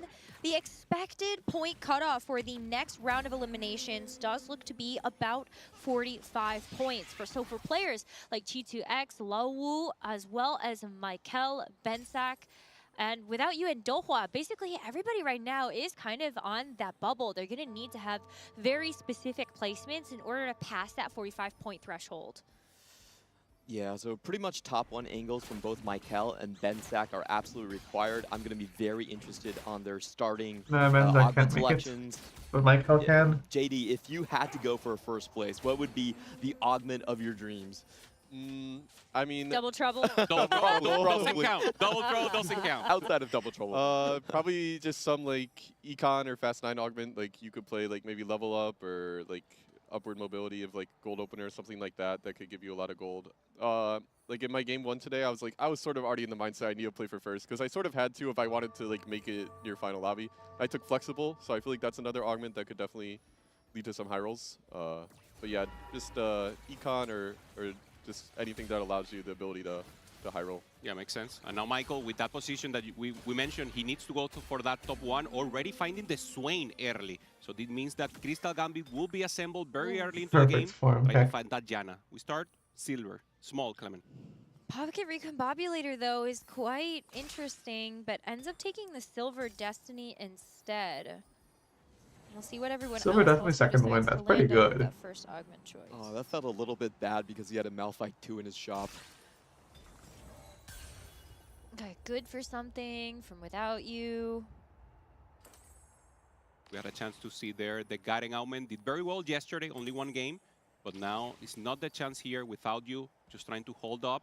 the expected point cutoff for the next round of eliminations does look to be about 45 points. So for players like Chi2X, Lawu, as well as Michael, Bensak, and without you and Dohwa, basically everybody right now is kind of on that bubble. They're going to need to have very specific placements in order to pass that 45-point threshold. Yeah, so pretty much top 1 angles from both Michael and Bensak are absolutely required. I'm going to be very interested on their starting augment selections. But Michael can. JD, if you had to go for a first place, what would be the augment of your dreams? I mean, Double Trouble. Double Trouble doesn't count. Double Trouble doesn't count. Outside of Double Trouble. Probably just some like Econ or Fast 9 augment. Like you could play like maybe Level Up or like Upward Mobility of like Gold Opener or something like that. That could give you a lot of gold. Like in my game 1 today, I was sort of already in the mindset I need to play for first because I sort of had to if I wanted to like make it near final lobby. I took Flexible, so I feel like that's another augment that could definitely lead to some high rolls. But yeah, just Econ or just anything that allows you the ability to high roll. Yeah, makes sense. And now Michael, with that position that we mentioned, he needs to go for that top 1, already finding the Swain early. So this means that Crystal Gambit will be assembled very early into the game. Form, Trying to find that Janna. We start silver. Small, Clement. Pocket Recombobulator, though, is quite interesting, but ends up taking the Silver Destiny instead. We'll see what everyone Silver else Destiny also second decides win, to that's pretty land on good. that first augment choice. Oh, that felt a little bit bad because he had a Malphite 2 in his shop. Okay, good for something from without you. We had a chance to see there the Garen Augment did very well yesterday, only one game. But now it's not the chance here without you, just trying to hold up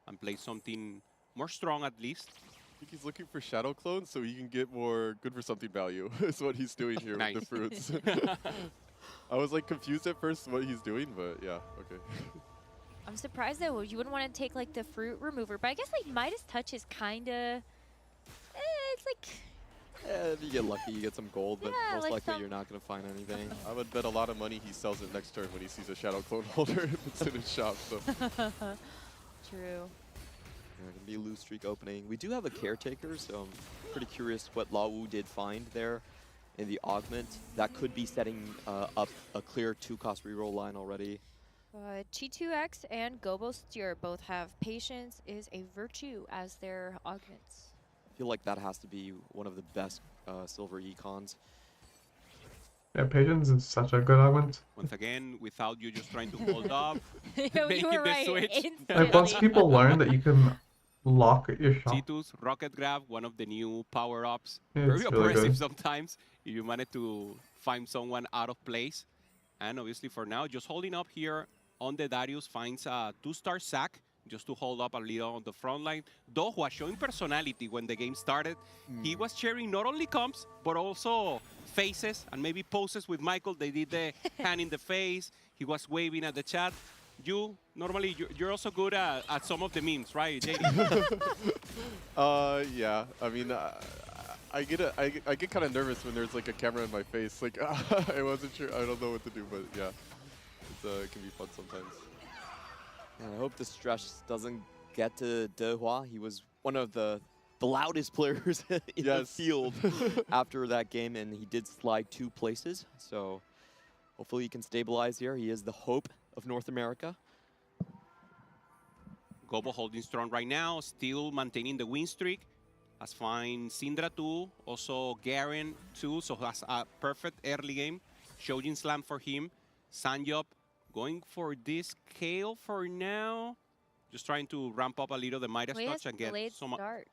and play something more strong at least. I think he's looking for shadow clones so he can get more good for something value. Is what he's doing here with the fruits. I was like confused at first what he's doing, but yeah, okay. I'm surprised though you wouldn't want to take like the fruit remover, but I guess like Midas Touch is kinda, it's like. If you get lucky, you get some gold, but Yeah, most like likely some- you're not going to find anything. I would bet a lot of money he sells it next turn when he sees a shadow clone holder if it's in his shop. So. True. Going to be a lose streak opening. We do have a caretaker, so I'm pretty curious what Lawu did find there in the augment. That could be setting up a clear 2-cost reroll line already. G2X and Gobo Steer both have Patience is a Virtue as their augments. I feel like that has to be one of the best silver econs. Yeah, Patience is such a good augment. Once again, without you just trying to hold up, You making were the right, switch. Like once people learn that you can lock your shop. G2's Rocket Grab, one of the new power-ups. Yeah, Very it's really oppressive good. sometimes if you manage to find someone out of place. And obviously for now, just holding up here on the Darius finds a 2-star sack just to hold up a little on the front line. Though was showing personality when the game started. He was sharing not only comps, but also faces and maybe poses with Michael. They did the hand in the face. He was waving at the chat. You, normally, you're also good at some of the memes, right, JD? Yeah. I mean, I get kind of nervous when there's like a camera in my face. Like, I wasn't sure. I don't know what to do, but yeah, it can be fun sometimes. And I hope the stress doesn't get to DeHua. He was one of the loudest players in the field after that game, and he did slide 2 places. So hopefully he can stabilize here. He is the hope of North America. Gobo holding strong right now, still maintaining the win streak. Has find Syndra 2, also Garen 2, so has a perfect early game. Shojin Slam for him. Sanyop going for this K.O for now. Just trying to ramp up a little the Midas Touch and get some... Start.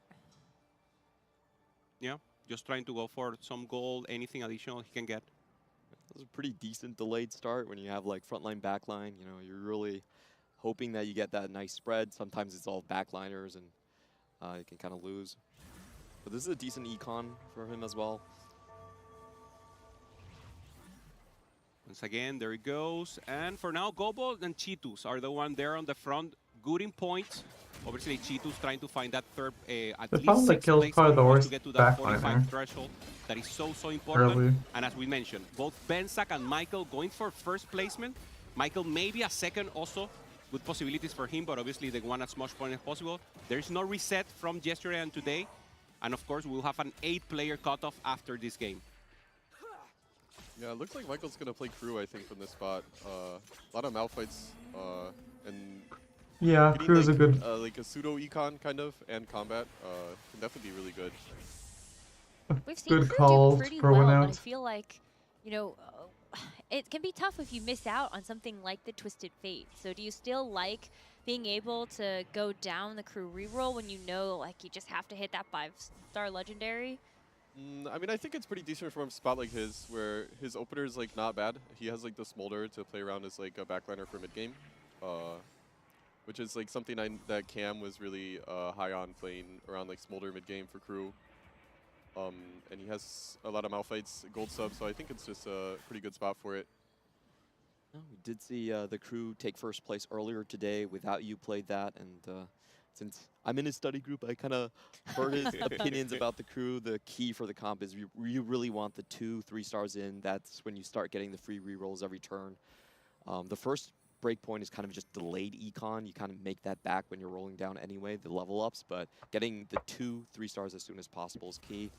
Yeah, just trying to go for some gold, anything additional he can get. That was a pretty decent delayed start when you have like frontline, backline. You know, you're really hoping that you get that nice spread. Sometimes it's all backliners and you can kind of lose. But this is a decent econ for him as well. Once again, there he goes. And for now, Gobo and Cheetos are the one there on the front, good in points. Obviously, Cheetos trying to find that third, at The least problem that 6th kills place probably the to worst get to that backliner. 45 threshold. That is so important. Early. And as we mentioned, both Bensak and Michael going for first placement. Michael maybe a second also. Good possibilities for him, but obviously they want as much point as possible. There's no reset from yesterday and today. And of course, we'll have an 8-player cutoff after this game. Yeah, it looks like Michael's going to play crew, I think, from this spot. A lot of Malphites and Yeah, getting, Crew's like, a good... like a pseudo-econ, kind of, and combat can definitely be really good. We've seen Good Crew calls do pretty for well, win but I out. feel like, you know, it can be tough if you miss out on something like the Twisted Fate. So do you still like being able to go down the Crew reroll when you know like you just have to hit that 5-star legendary? I mean, I think it's pretty decent from a spot like his, where his opener is like not bad. He has like the Smolder to play around as like a backliner for mid game, which is like something that Cam was really high on, playing around like Smolder mid game for crew. And he has a lot of Malphites, gold sub, so I think it's just a pretty good spot for it. Oh, we did see the crew take first place earlier today. Without You played that, and since I'm in his study group, I kind of heard his opinions about the crew. The key for the comp is you really want the 2-3 stars in. That's when you start getting the free rerolls every turn. The first breakpoint is kind of just delayed econ. You kind of make that back when you're rolling down anyway, the level ups, but getting the 2-3 stars as soon as possible is key.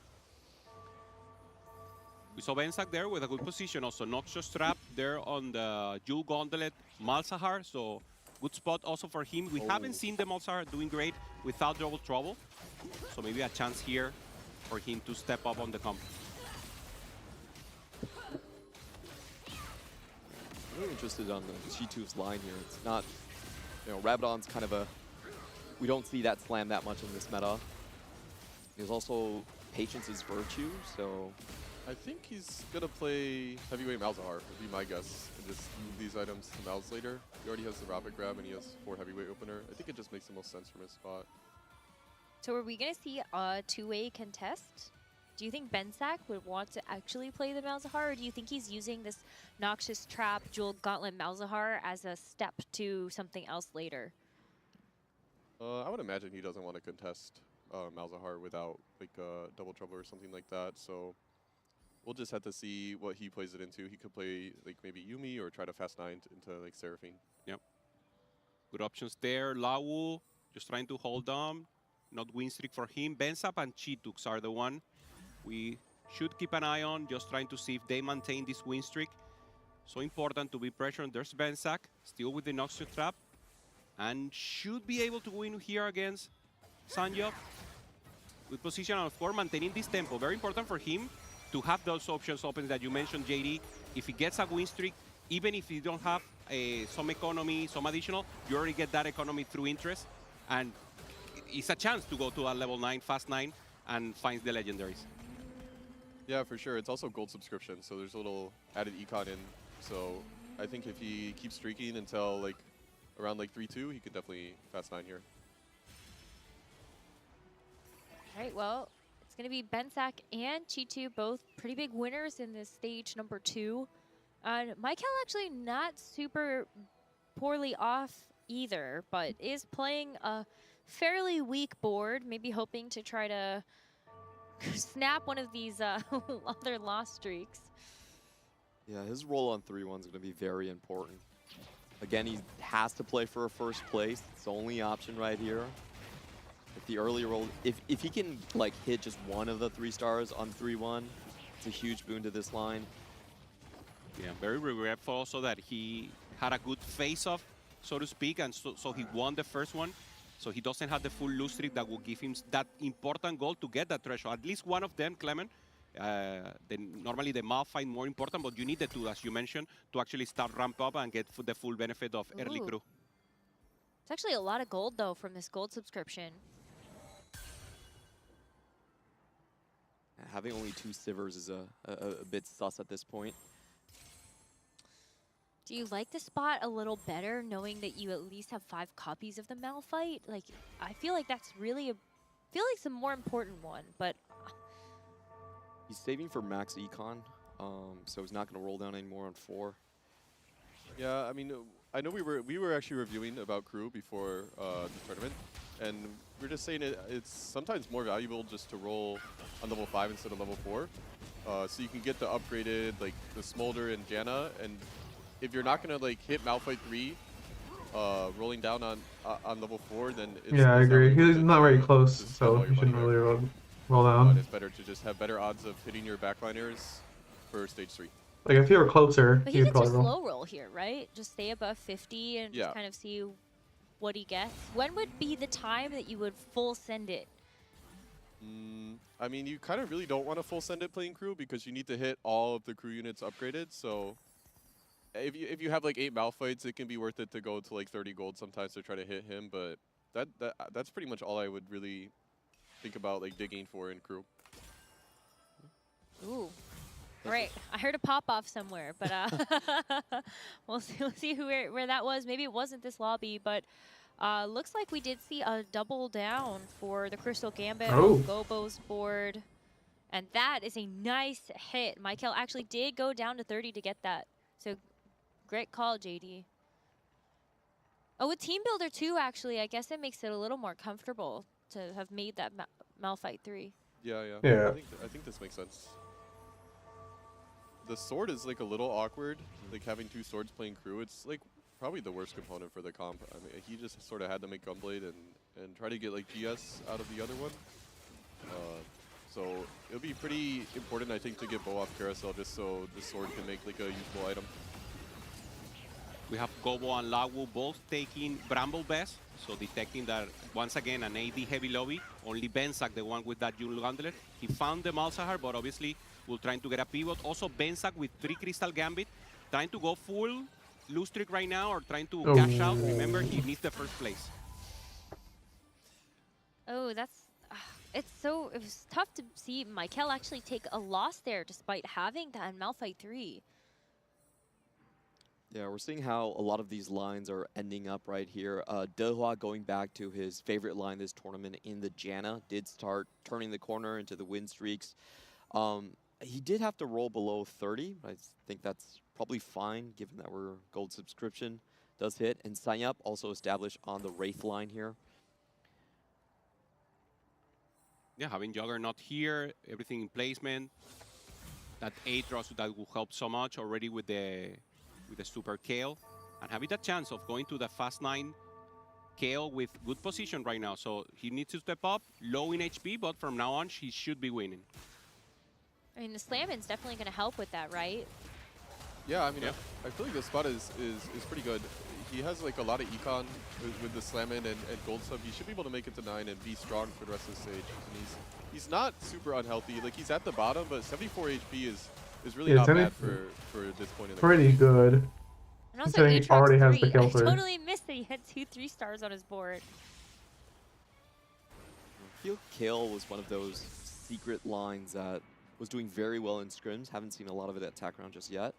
We saw Bensak there with a good position also. Noxus trap there on the Jewel Gauntlet Malzahar. So Good spot also for him. We haven't seen the Malzahar doing great without double trouble. So maybe a chance here for him to step up on the comp. I'm really interested on the G2's line here. It's not, you know, Rabadon's kind of a, we don't see that slam that much in this meta. There's also patience is virtue, so. I think he's gonna play heavyweight Malzahar, would be my guess, and just move these items to Malz later. He already has the rapid grab and he has 4 heavyweight opener. I think it just makes the most sense from his spot. So are we going to see a two-way contest? Do you think Bensak would want to actually play the Malzahar, or do you think he's using this Noxious Trap, Jewel Gauntlet Malzahar as a step to something else later? I would imagine he doesn't want to contest Malzahar without like double trouble or something like that. So we'll just have to see what he plays it into. He could play like maybe Yuumi or try to fast 9 into like Seraphine. Yep. Good options there. Lawu just trying to hold on. Not win streak for him. Bensap and Chitux are the one we should keep an eye on, just trying to see if they maintain this win streak. So important to be pressured. There's Bensak, still with the Noxious Trap, and should be able to win here against Sanjok. Good position, and of course, maintaining this tempo. Very important for him to have those options open that you mentioned, JD. If he gets a win streak, even if you don't have some economy, some additional, you already get that economy through interest. And it's a chance to go to a level 9, fast 9, and find the legendaries. Yeah, for sure. It's also gold subscription, so there's a little added econ in. So I think if he keeps streaking until like around like 3-2, he could definitely fast 9 here. All right, well, it's going to be Bensak and Chitu, both pretty big winners in this stage number 2. And Michael actually not super poorly off either, but is playing a fairly weak board, maybe hoping to try to snap one of these other loss streaks. Yeah, his roll on 3-1 is going to be very important. Again, he has to play for a first place. It's the only option right here. If the early roll, if he can like hit just one of the 3 stars on 3-1, it's a huge boon to this line. Yeah, very regretful also that he had a good face-off, so to speak, and so he won the first one. So he doesn't have the full lose streak that will give him that important goal to get that threshold. At least one of them, Clement. Normally the Malphite more important, but you need the 2, as you mentioned, to actually start ramp up and get the full benefit of early crew. It's actually a lot of gold, though, from this gold subscription. Having only 2 Sivers is a bit sus at this point. Do you like the spot a little better, knowing that you at least have 5 copies of the Malphite? Like, I feel like that's really it's a more important one, but He's saving for max econ, so he's not going to roll down anymore on 4. Yeah, I mean, I know we were actually reviewing about crew before the tournament, and we're just saying it's sometimes more valuable just to roll on level 5 instead of level 4, so you can get the upgraded like the Smolder and Janna, and if you're not gonna like hit Malphite 3, rolling down on level 4, then it's, yeah, I agree. really He's not very close, so he shouldn't really roll down. It's better to just have better odds of hitting your backliners for stage 3. Like if you were closer, but he he'd could just probably roll. slow roll here, right? Just stay above 50 and Yeah. just kind of see what he gets. When would be the time that you would full send it? I mean, you kind of really don't want to full send it playing crew because you need to hit all of the crew units upgraded. So if you have like 8 Malphites, it can be worth it to go to like 30 gold sometimes to try to hit him. But that's pretty much all I would really think about like digging for in crew. Ooh. Right, I heard a pop-off somewhere, but we'll see where that was. Maybe it wasn't this lobby, but looks like we did see a double down for the Crystal Gambit on Gobo's board. And that is a nice hit. Michael actually did go down to 30 to get that. So great call, JD. Oh, with Team Builder 2, actually, I guess it makes it a little more comfortable to have made that Malphite 3. Yeah. I think this makes sense. The sword is like a little awkward, like having 2 swords playing crew. It's like probably the worst component for the comp. I mean, he just sort of had to make Gunblade and try to get like GS out of the other one. So it'll be pretty important, I think, to get Bow off Carousel just so the sword can make like a useful item. We have Kobo and Lawu both taking Bramble Best, so detecting that, once again, an AD heavy lobby. Only Bensak, the one with that Jewel Gauntlet. He found the Malzahar, but obviously will trying to get a pivot. Also, Bensak with 3 Crystal Gambit, trying to go full lose streak right now or trying to cash out. Remember, he needs the first place. Oh, that's... it was tough to see Michael actually take a loss there despite having that in Malphite 3. Yeah, we're seeing how a lot of these lines are ending up right here. Dehua going back to his favorite line this tournament in the Janna did start turning the corner into the win streaks. He did have to roll below 30, but I think that's probably fine given that we're gold subscription does hit. And Sanyap also established on the Wraith line here. Yeah, having Juggernaut here, everything in placement. That Aatrox that will help so much already with the Super KO. And having that chance of going to the Fast 9 KO with good position right now. So he needs to step up, low in HP, but from now on, he should be winning. I mean, the Slammin's definitely going to help with that, right? Yeah, I mean, I feel like the spot is pretty good. He has like a lot of econ with the Slammin and Gold Sub. He should be able to make it to 9 and be strong for the rest of the stage. And he's not super unhealthy. Like, he's at the bottom, but 74 HP is really not bad for this point in the pretty game. good. And also, He already has the kill I for totally missed that he had 2 3-stars on his board. I feel Kale was one of those secret lines that was doing very well in scrims. Haven't seen a lot of it at attack round just yet.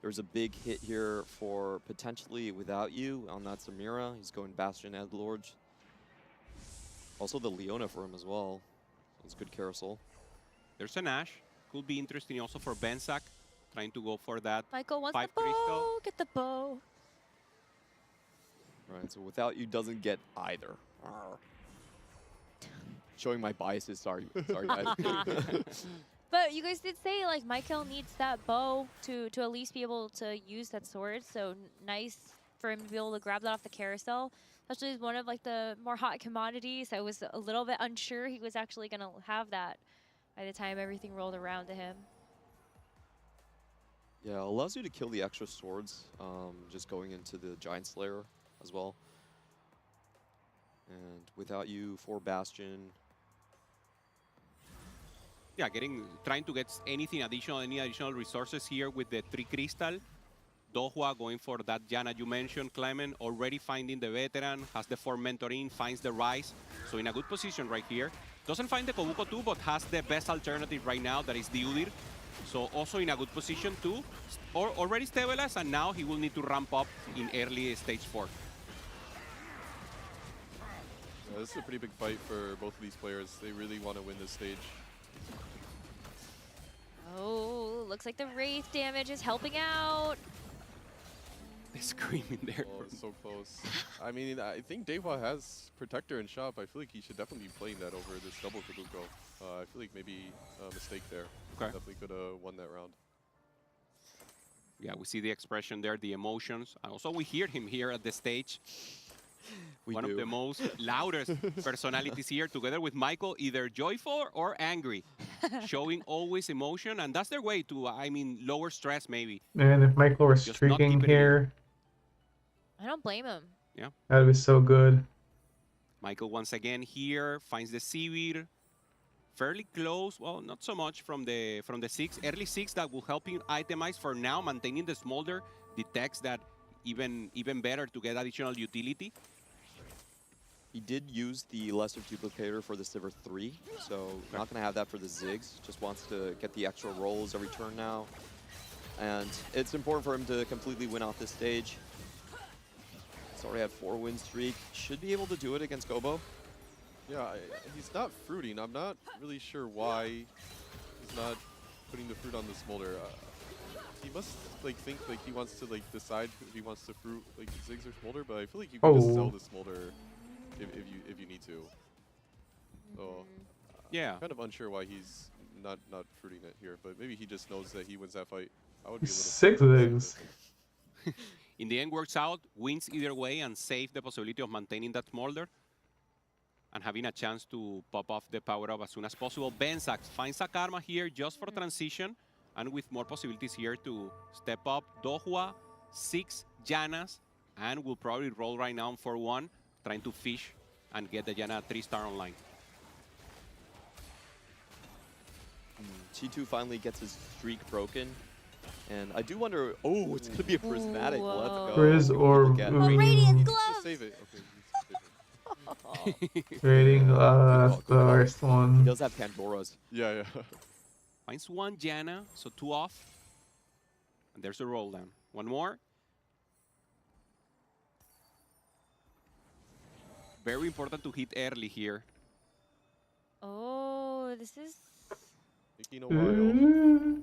There's a big hit here for potentially Without You on that Samira. He's going Bastion and Lords. Also the Leona for him as well. It's good carousel. There's an Ashe. Could be interesting also for Bensak, trying to go for that. Michael wants 5 the bow. crystal. Get the bow. Right, so Without You doesn't get either. Arr. Showing my biases, sorry guys. But you guys did say, like, Michael needs that bow to at least be able to use that sword. So nice for him to be able to grab that off the carousel. Especially as one of, like, the more hot commodities. I was a little bit unsure he was actually going to have that by the time everything rolled around to him. Yeah, it allows you to kill the extra swords, just going into the Giant Slayer as well. And Without You for Bastion. Yeah, trying to get any additional resources here with the 3 crystal. Dohua going for that Janna you mentioned, Clement, already finding the veteran, has the 4 mentoring, finds the rise. So in a good position right here. Doesn't find the Kobuko too, but has the best alternative right now, that is the Udyr. So also in a good position too. Already stabilized, and now he will need to ramp up in early stage 4. Yeah, this is a pretty big fight for both of these players. They really want to win this stage. Oh, looks like the Wraith damage is helping out. They're screaming there. Oh, it's so close. I mean, I think Dehua has Protector and Shop. I feel like he should definitely be playing that over this double Kabuko. I feel like maybe a mistake there. Okay. Definitely could have won that round. Yeah, we see the expression there, the emotions. And also we hear him here at the stage. One of the most loudest personalities here, together with Michael, either joyful or angry, showing always emotion, and that's their way to, I mean, lower stress maybe. Man, if Michael were streaking here, I don't blame him. Yeah, that'd be so good. Michael once again here finds the Sivir, fairly close. Well, not so much from the 6, early 6 that will help him itemize for now, maintaining the smolder, detects that even better to get additional utility. He did use the Lesser Duplicator for the Sivir 3, so not going to have that for the Ziggs. Just wants to get the extra rolls every turn now. And it's important for him to completely win off this stage. He's already had 4-win streak. Should be able to do it against Gobo. Yeah, he's not fruiting. I'm not really sure why he's not putting the fruit on the smolder. He must like think like he wants to like decide if he wants to fruit like Ziggs or smolder, but I feel like you can just sell the smolder if you need to. So yeah, I'm kind of unsure why he's not fruiting it here, but maybe he just knows that he wins that fight. I would be a little 6 Ziggs. In the end, works out, wins either way, and save the possibility of maintaining that smolder and having a chance to pop off the power-up as soon as possible. Bensak finds a Karma here just for transition, and with more possibilities here to step up. Dohua, 6 Jannas, and will probably roll right now on 4-1, trying to fish and get the Janna 3-star online. G2 finally gets his streak broken. And I do wonder, oh, it's going to be a prismatic. Let's go. Frizz or Radiant gloves. Just save it. Okay, Rating Good the call. worst He one. does have Pandora's. yeah. Finds one Janna, so 2 off. And there's a roll down. One more. Very important to hit early here. Oh, this is... Taking a while.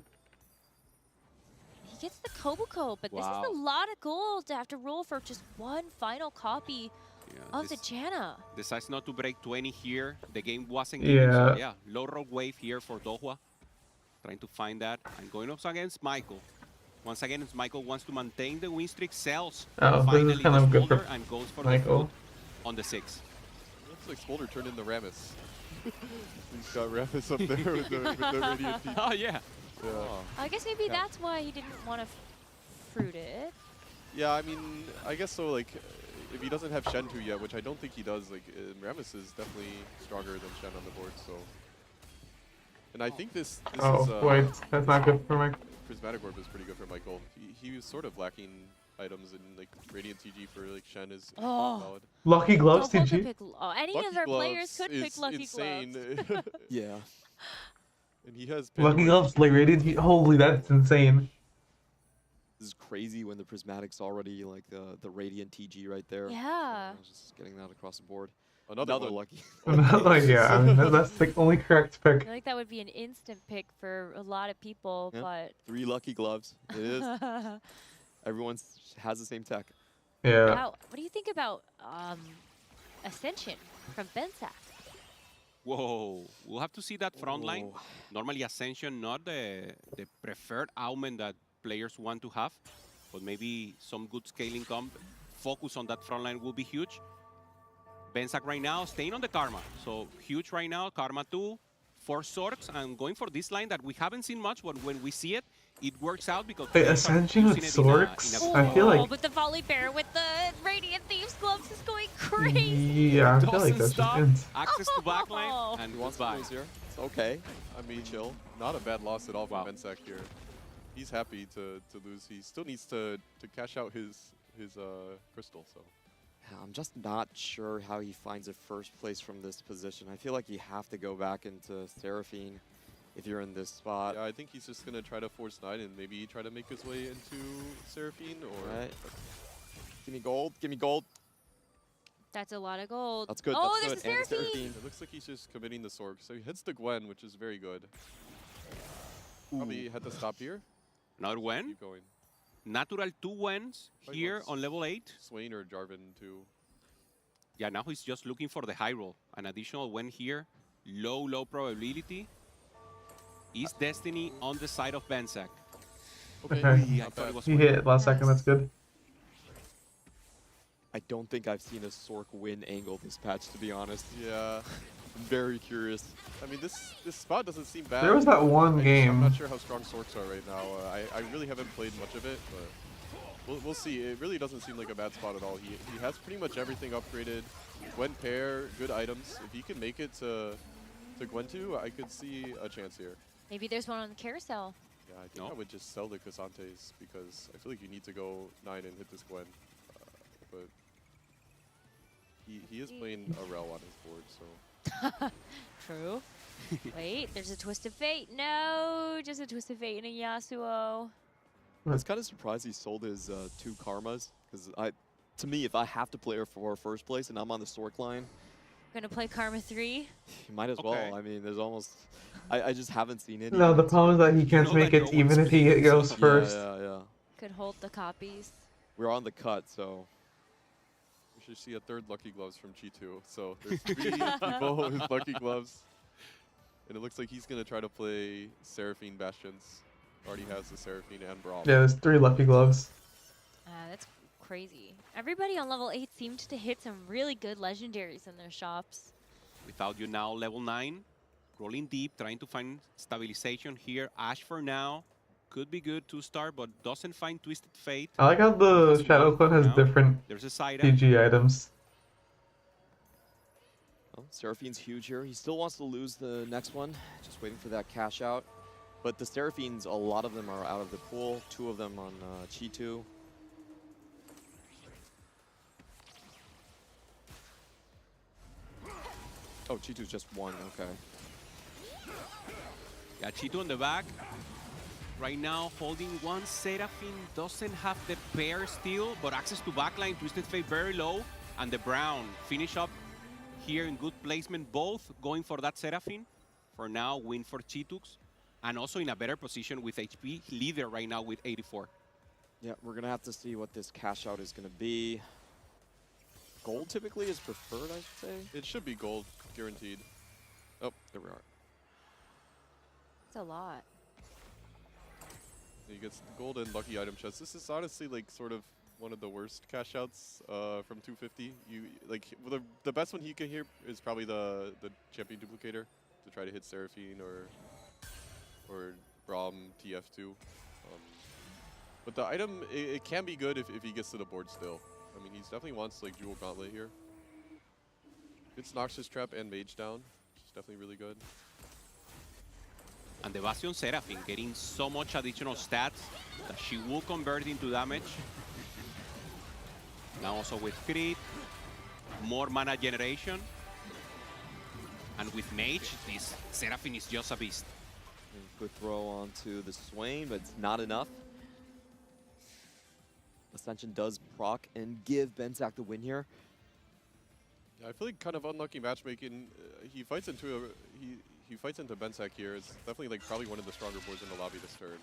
He gets the Kobuko, but this is a lot of gold to have to roll for just one final copy of the Janna. Decides not to break 20 here. The game wasn't given, so Yeah. low roll wave here for Dohwa. Trying to find that. And going up against Michael. Once again, Michael wants to maintain the win streak, sells Oh, this finally is kind the of good for Smolder and goes for Michael. the foot on the 6. Looks like Smolder turned into Rammus. He's got Rammus up there with the Radiant team. Oh, yeah. I guess maybe that's why he didn't want to fruit it. Yeah, I mean, I guess so, like, if he doesn't have Shen 2 yet, which I don't think he does, like, Rammus is definitely stronger than Shen on the board, so. And I think this is, wait, that's not good for Mike. Prismatic Orb is pretty good for Michael. He was sort of lacking items in, like, Radiant TG for, like, Shen is solid. Lucky Gloves, Don't TG? pick, any Lucky of our Gloves players could pick is Lucky insane. Gloves. Yeah. And he has Lucky Pandora. Gloves, like Radiant. Holy, that's insane. This is crazy when the Prismatic's already like the Radiant TG right there. Yeah. Just getting that across the board. Another one. lucky. Like, yeah, I mean, that's the only correct I pick. feel like that would be an instant pick for a lot of people, Yeah. but 3 lucky gloves. It is. Everyone has the same tech. Yeah. Wow, what do you think about Ascension from Bensac? Whoa, we'll have to see that front line. Whoa. Normally Ascension, not the preferred augment that players want to have, but maybe some good scaling comp. Focus on that front line will be huge. Bensac right now staying on the Karma, so huge right now. Karma 2, 4 Zorks, and going for this line that we haven't seen much, but when we see it, it works out because Wait, players are Ascension with using it in a- Zorks? in a- I feel like- but the Volley Bear with the Radiant Thieves gloves is going crazy. Yeah, I feel like Doesn't that's stop. just int. Access to backline, and He wants to goodbye. lose here. It's okay. I mean, chill. Not a bad loss at all from Bensac here. He's happy to lose. He still needs to cash out his crystal. So I'm just not sure how he finds a first place from this position. I feel like you have to go back into Seraphine if you're in this spot. yeah, I think he's just gonna try to force 9 and maybe try to make his way into Seraphine or. Right. Give me gold. Give me gold. That's a lot of gold. That's good. Oh, that's there's good. the And Seraphine. It looks like he's just committing the Sorg. So he hits the Gwen, which is very good. Probably had to stop here. Another Wen. Keep going. Natural 2 Wens Wait, here what's- on level 8. Swain or Jarvan too. Yeah, now he's just looking for the high roll. An additional Wen here. Low probability. Is Destiny on the side of Bensac? Okay. Okay. I thought it was He hit it last second, that's good. I don't think I've seen a Sork win angle this patch, to be honest. Yeah. I'm very curious. I mean, this spot doesn't seem bad. There was that one I'm game. not sure how strong Sorks are right now. I really haven't played much of it, but we'll see. It really doesn't seem like a bad spot at all. He has pretty much everything upgraded. Gwen pair, good items. If he can make it to Gwen 2, I could see a chance here. Maybe there's one on the carousel. Yeah, I think I would just sell the Casantes because I feel like you need to go 9 and hit this Gwen. But he is playing a Rel on his board, so. True. Wait, there's a Twist of Fate. No, just a Twist of Fate and a Yasuo. I was kind of surprised he sold his 2 Karmas, because to me, if I have to play her for first place and I'm on the Sork line, Gonna play Karma 3. you might as well. I mean, there's almost... I just haven't seen it. No, the problem is that he can't make it even if he goes first. Yeah. Could hold the copies. We're on the cut, so... We should see a 3rd Lucky Gloves from G2. So there's 3 people with Lucky Gloves. And it looks like he's going to try to play Seraphine Bastions. Already has the Seraphine and Brawl. Yeah, there's 3 Lucky Gloves. That's crazy. Everybody on level 8 seemed to hit some really good legendaries in their shops. Without you now, level 9. Rolling deep, trying to find stabilization here. Ash for now. could be good to start, but doesn't find Twisted Fate. I like how the Shadow Clone has different There's a side PG items. Well, Seraphine's huge here. He still wants to lose the next one. Just waiting for that cash out. But the Seraphines, a lot of them are out of the pool. 2 of them on Chi2. Oh, Chi2's just 1, okay. Yeah, Chito in the back. Right now, holding one. Seraphine doesn't have the pair still, but access to backline. Twisted Fate very low. And the Brown finish up here in good placement. Both going for that Seraphine. For now, win for Chitux. And also in a better position with HP. Leader right now with 84. Yeah, we're going to have to see what this cash out is going to be. Gold typically is preferred, I should say. It should be gold, guaranteed. Oh, there we are. It's a lot. He gets the gold and lucky item chest. This is honestly like sort of one of the worst cash outs from 250. You like the best one he can hear is probably the champion duplicator to try to hit Seraphine or Braum TF2. But the item it can be good if he gets to the board still. I mean, he definitely wants like dual gauntlet here. It's Noxus Trap and Mage down, which is definitely really good. And the Bastion Seraphine getting so much additional stats that she will convert into damage. Now also with crit, more mana generation. And with Mage, this Seraphine is just a beast. Good throw onto the Swain, but it's not enough. Ascension does proc and give Benzak the win here. Yeah, I feel like kind of unlucky matchmaking. He fights into he fights into Benzak here. It's definitely like probably one of the stronger boards in the lobby this turn.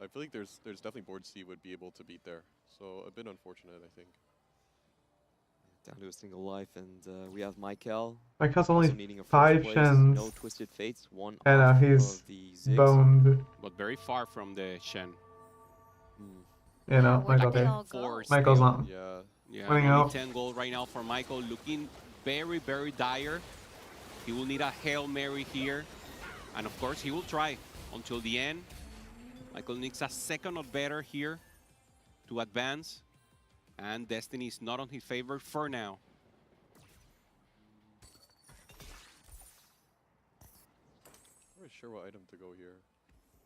I feel like there's definitely boards he would be able to beat there. So a bit unfortunate, I think. Down to a single life, and we have Michael. Michael's only needing a 5 place. Shens. No Twisted Fates, 1 And off he's of the Ziggs. boned. But very far from the Shen. You know, Michael's on. Yeah, Winning only out. 10 gold right now for Michael. Looking very, very dire. He will need a Hail Mary here. And of course, he will try until the end. Michael needs a second or better here to advance. And Destiny is not on his favor for now. I'm not sure what item to go here.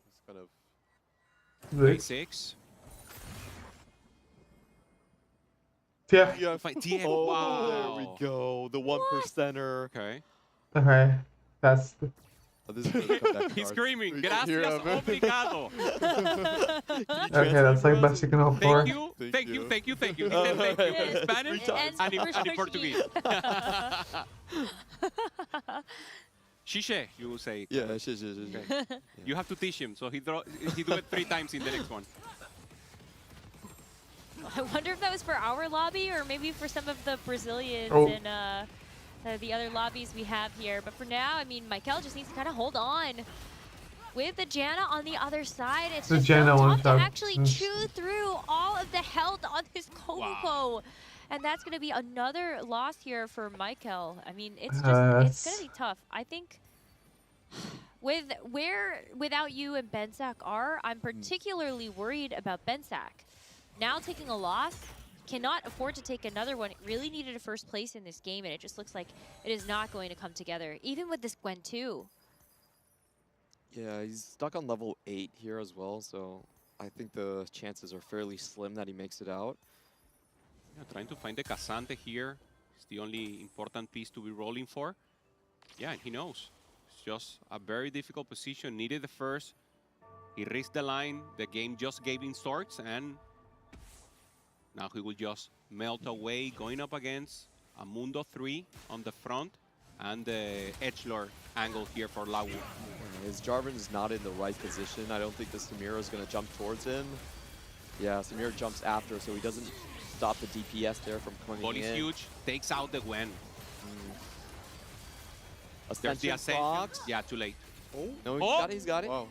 It's kind of... Six. TF. Yeah, TF. Oh, Wow. there we go. The 1%er. Okay. Okay. That's the... Oh, this is gonna come back He's hard. screaming, gracias, obrigado. Okay, that's like best you can hope for. Thank you, thank you, thank you, thank you. He said thank you in Spanish and in Portuguese. Shishe, you will say. Yeah, shishe. Okay. You have to teach him, so he do it 3 times in the next one. I wonder if that was for our lobby or maybe for some of the Brazilians and the other lobbies we have here. But for now, I mean, Michael just needs to kind of hold on. With the Janna on the other side, it's just so tough to actually chew through all of the health on this Kobuko. And that's going to be another loss here for Michael. I mean, it's just, it's going to be tough. I think with where Without You and Benzak are, I'm particularly worried about Benzak. Now taking a loss, cannot afford to take another one. It really needed a first place in this game, and it just looks like it is not going to come together, even with this Gwen 2. Yeah, he's stuck on level 8 here as well, so I think the chances are fairly slim that he makes it out. Yeah, trying to find the Casante here. It's the only important piece to be rolling for. Yeah, and he knows. It's just a very difficult position. Needed the first. He risked the line. The game just gave him swords, and now he will just melt away, going up against a Mundo 3 on the front and the edgelord angle here for Lawu. His Jarvan is not in the right position. I don't think the Samira is going to jump towards him. Yeah, Samira jumps after, so he doesn't stop the DPS there from coming Ball is in. huge, takes out the Gwen. Ascension There's the Ascension. procs. Yeah, too late. Oh, no, he's got it. Wow.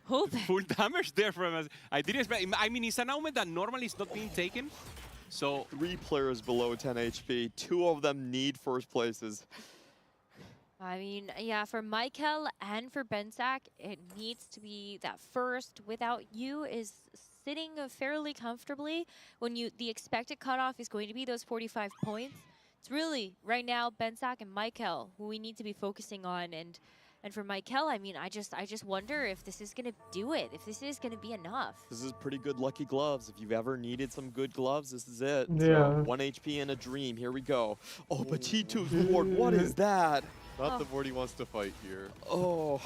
Full damage there from us. I didn't expect. I mean, it's an augment that normally is not being taken. So 3 players below 10 HP. 2 of them need first places. I mean, yeah, for Michael and for Bensak, it needs to be that first without you is sitting fairly comfortably when the expected cutoff is going to be those 45 points. It's really right now Bensak and Michael who we need to be focusing on, and for Michael, I mean, I just wonder if this is gonna do it, if this is gonna be enough. This is pretty good lucky gloves. If you've ever needed some good gloves, this is it. Yeah. So 1 HP and a dream. Here we go. Oh, but T2's ward. What is that? Not the board he wants to fight here. Oh.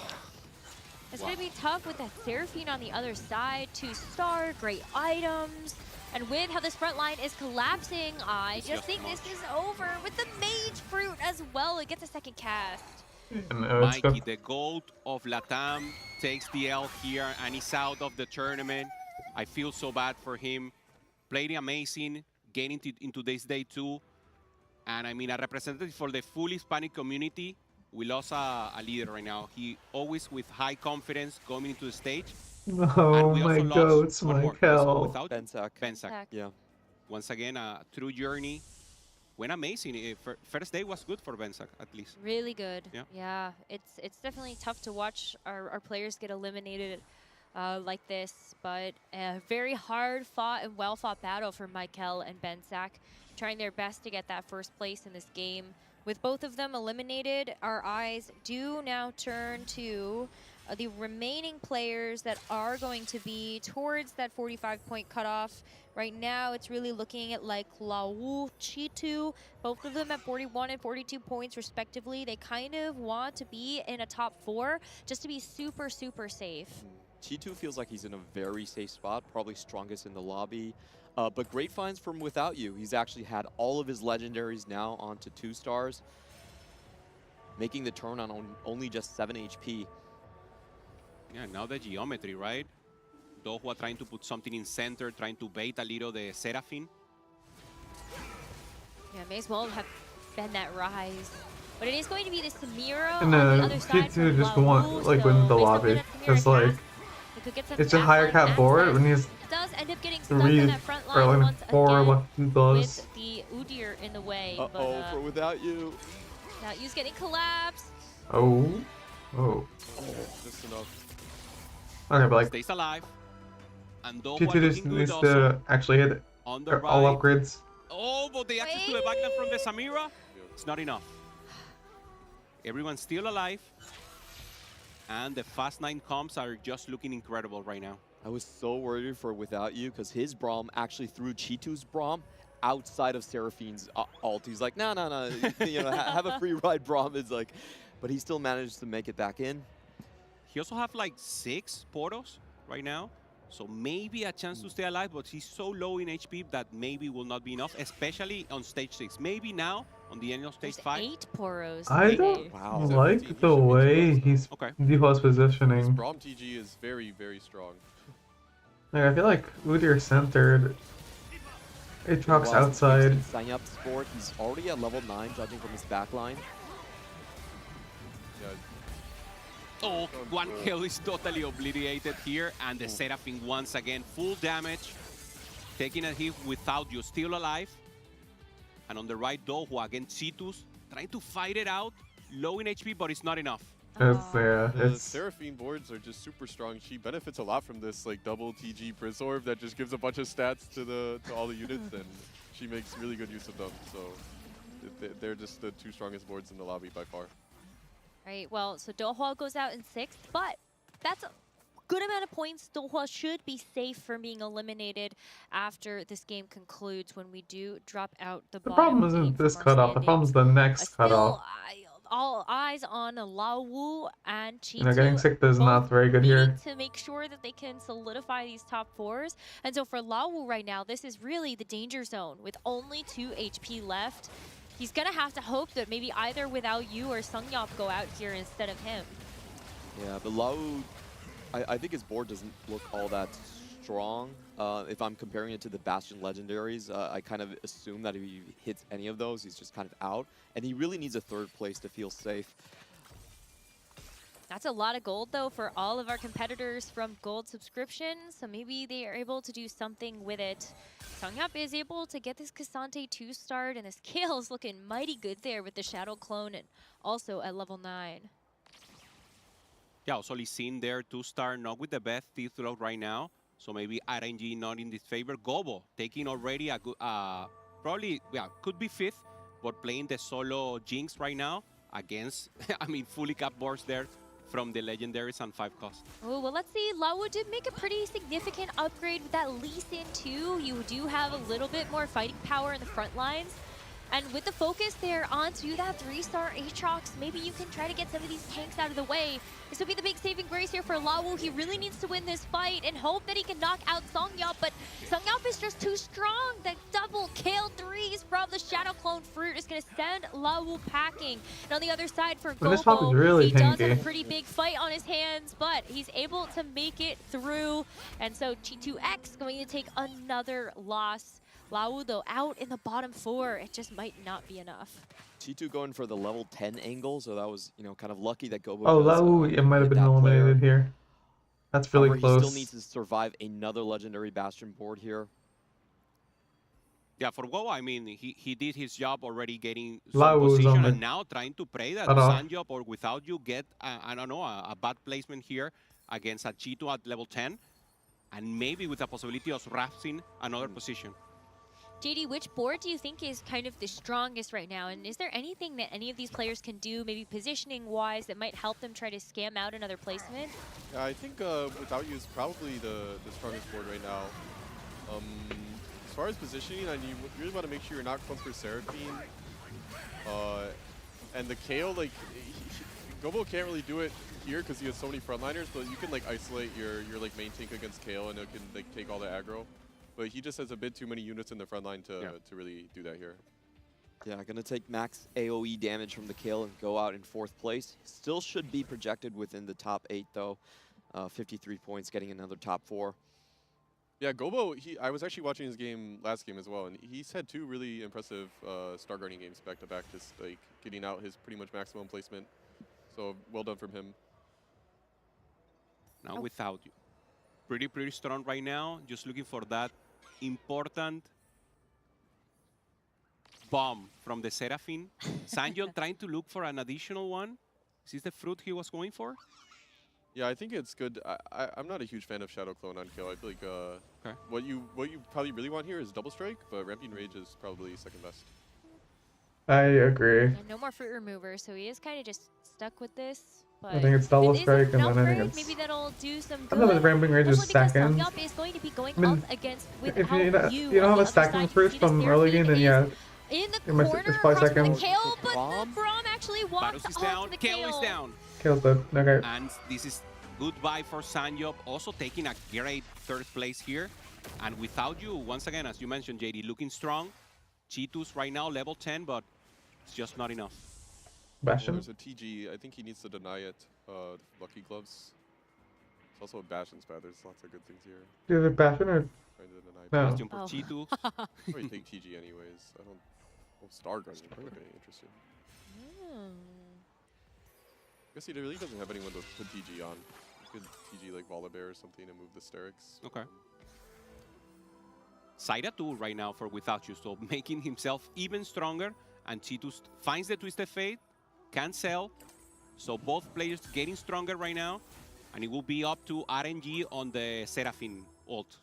It's going to be tough with that Seraphine on the other side. 2-star, great items. And with how this front line is collapsing, I just think this is over with the Mage Fruit as well. It gets a second cast. Mikey, the GOAT of Latam, takes the L here and he's out of the tournament. I feel so bad for him. Played amazing, getting into this day 2. And I mean, a representative for the full Hispanic community. We lost a leader right now. He always with high confidence going into the stage. Oh my goats, Michael. Without Bensak. Yeah. Once again, a true journey. Went amazing. First day was good for Bensak, at least. Really good. Yeah. Yeah. It's definitely tough to watch our players get eliminated like this, but a very hard fought and well fought battle for Michael and Bensak, trying their best to get that first place in this game. With both of them eliminated, our eyes do now turn to the remaining players that are going to be towards that 45-point cutoff. Right now, it's really looking at like Lau, Chitu, both of them at 41 and 42 points respectively. They kind of want to be in a top 4 just to be super, super safe. Chitu feels like he's in a very safe spot, probably strongest in the lobby. But great finds from Without You. He's actually had all of his legendaries now onto 2 stars, making the turn on only just 7 HP. Yeah, now the geometry, right? Dohua trying to put something in center, trying to bait a little the Seraphine. Yeah, may as well have been that rise. But it is going to be the Samira And on the other side. T2 just Lau, won, like, so win the based on lobby. that Samira Because, like, they could get some it's a higher backline cap board access. when he's Does end up getting stuck on 3 that front or line like once 4 again lucky gloves. with the Udyr in the way. Uh-oh, for Without You. Now U's getting collapsed. Oh. Oh. Just enough. Okay, but like, Stays alive. And Dohua T2 just looking good needs also. to actually hit On the all right. upgrades. Oh, but the access to the backline from the Samira, it's not enough. Everyone's still alive. And the fast 9 comps are just looking incredible right now. I was so worried for Without You because his Braum actually threw Chitu's Braum outside of Seraphine's ult. He's like, no, you know, have a free ride, Braum. Is like, but he still managed to make it back in. He also have like 6 portals right now. So maybe a chance to stay alive, but he's so low in HP that maybe will not be enough, especially on stage 6. Maybe now on the end of stage 5. 8 Poros. I don't like the way he's Default's positioning. His Braum TG is very, very strong. Like, I feel like Udyr centered. Aatrox outside. Signing up sport. He's already at level 9, judging from his backline. Oh, one kill is totally obliterated here, and the Seraphine once again full damage, taking a hit Without You, still alive. And on the right, Dohua against Citus, trying to fight it out, low in HP, but it's not enough. The Seraphine boards are just super strong. She benefits a lot from this like double TG Brisorb that just gives a bunch of stats to all the units, and she makes really good use of them. So they're just the 2 strongest boards in the lobby by far. Right, well, so Dohua goes out in 6th, but that's a good amount of points. Dohua should be safe from being eliminated after this game concludes when we do drop out the The problem isn't this cutoff, the problem is the next cutoff. All eyes on Laowu and Chitu. You know, getting sick is not very good here. To make sure that they can solidify these top 4s. And so for Laowu right now, this is really the danger zone with only 2 HP left. He's going to have to hope that maybe either Without You or Sungyop go out here instead of him. Yeah, but Lau, I think his board doesn't look all that strong. If I'm comparing it to the Bastion Legendaries, I kind of assume that if he hits any of those, he's just kind of out. And he really needs a 3rd place to feel safe. That's a lot of gold, though, for all of our competitors from gold subscriptions. So maybe they are able to do something with it. Songyup is able to get this Cassante 2-star, and this K.O is looking mighty good there with the Shadow Clone and also at level 9. Yeah, also seen there 2-star, not with the best teeth load right now. So maybe RNG not in this favor. Gobo taking already a good, probably, yeah, could be 5th, but playing the solo Jinx right now against, I mean, fully capped boards there from the legendaries and 5 cost. Oh, well, let's see. Lawu did make a pretty significant upgrade with that Lee Sin too. You do have a little bit more fighting power in the front lines. And with the focus there onto that 3-star Aatrox, maybe you can try to get some of these tanks out of the way. This would be the big saving grace here for Lawu. He really needs to win this fight and hope that he can knock out Songyup, but Songyup is just too strong. The double kill 3s from the Shadow Clone Fruit is going to send Lawu packing. And on the other side for Gobo, really he does have a tanky. pretty big fight on his hands, but he's able to make it through. And so G2X going to take another loss. Lawu, though, out in the bottom 4. It just might not be enough. G2 going for the level 10 angle, so that was, you know, kind of lucky that Gobo Oh, does, Lawu, it might have hit been that eliminated player. here. That's really However, close. he still needs to survive another legendary Bastion board here. Yeah, for Gobo, I mean, he did his job already getting some Lawu is position, on and the now trying to pray that cutoff. Sanjop or Without You get, I don't know, a bad placement here against a Cheeto at level 10, and maybe with the possibility of rafting another position. JD, which board do you think is kind of the strongest right now? And is there anything that any of these players can do, maybe positioning-wise, that might help them try to scam out another placement? Yeah, I think Without You is probably the strongest board right now. As far as positioning, you really want to make sure you're not clumped for Seraphine. And the KO, like, Gobo can't really do it here because he has so many frontliners, but you can like isolate your like main tank against KO and it can like take all the aggro. But he just has a bit too many units in the front line to really do that here. Yeah, gonna take max AoE damage from the kill and go out in 4th place. Still should be projected within the top 8 though. 53 points, getting another top 4. Yeah, Gobo, I was actually watching his game last game as well, and he's had 2 really impressive Star Guardian games back-to-back, just like getting out his pretty much maximum placement. So well done from him. Now Without You. Pretty strong right now. Just looking for that important bomb from the Seraphine. Sanjon trying to look for an additional one. Is this the fruit he was going for? Yeah, I think it's good. I'm not a huge fan of Shadow Clone on kill. I feel like what you probably really want here is double strike, but Ramping Rage is probably second best. I agree. And no more fruit remover, so he is kind of just stuck with this. But I think it's if double it is strike, and an then I think upgrade, it's. maybe that'll do some I good. don't know if Ramping Rage is Especially because second. Songyup is going to be going I mean, up against If Without you don't on have the a other stacking side. fruits You see from this early game, then yeah. in the It might- corner it's probably across from second. the KO, but Braum? the Braum actually walks Varus is onto down. the KO is down. Kills it. Okay. And this is goodbye for Sanjop. Also taking a great 3rd place here. And Without You, once again, as you mentioned, JD, looking strong. Cheetos right now, level 10, but it's just not enough. Well, Bastion. there's a TG. I think he needs to deny it. Lucky Gloves. It's also a Bastion's bad. There's lots of good things here. Do the Bastion or Trying to deny No. Question for Cheetos. Probably take TG anyways. I don't. Oh, Star Guardian. I'm not really interested. I guess he really doesn't have anyone to put TG on. You could TG like Volibear or something and move the Sterix. Okay. Saira 2 right now for Without You, so making himself even stronger. And Cheetos finds the Twisted Fate, can sell. So both players getting stronger right now. And it will be up to RNG on the Seraphine ult.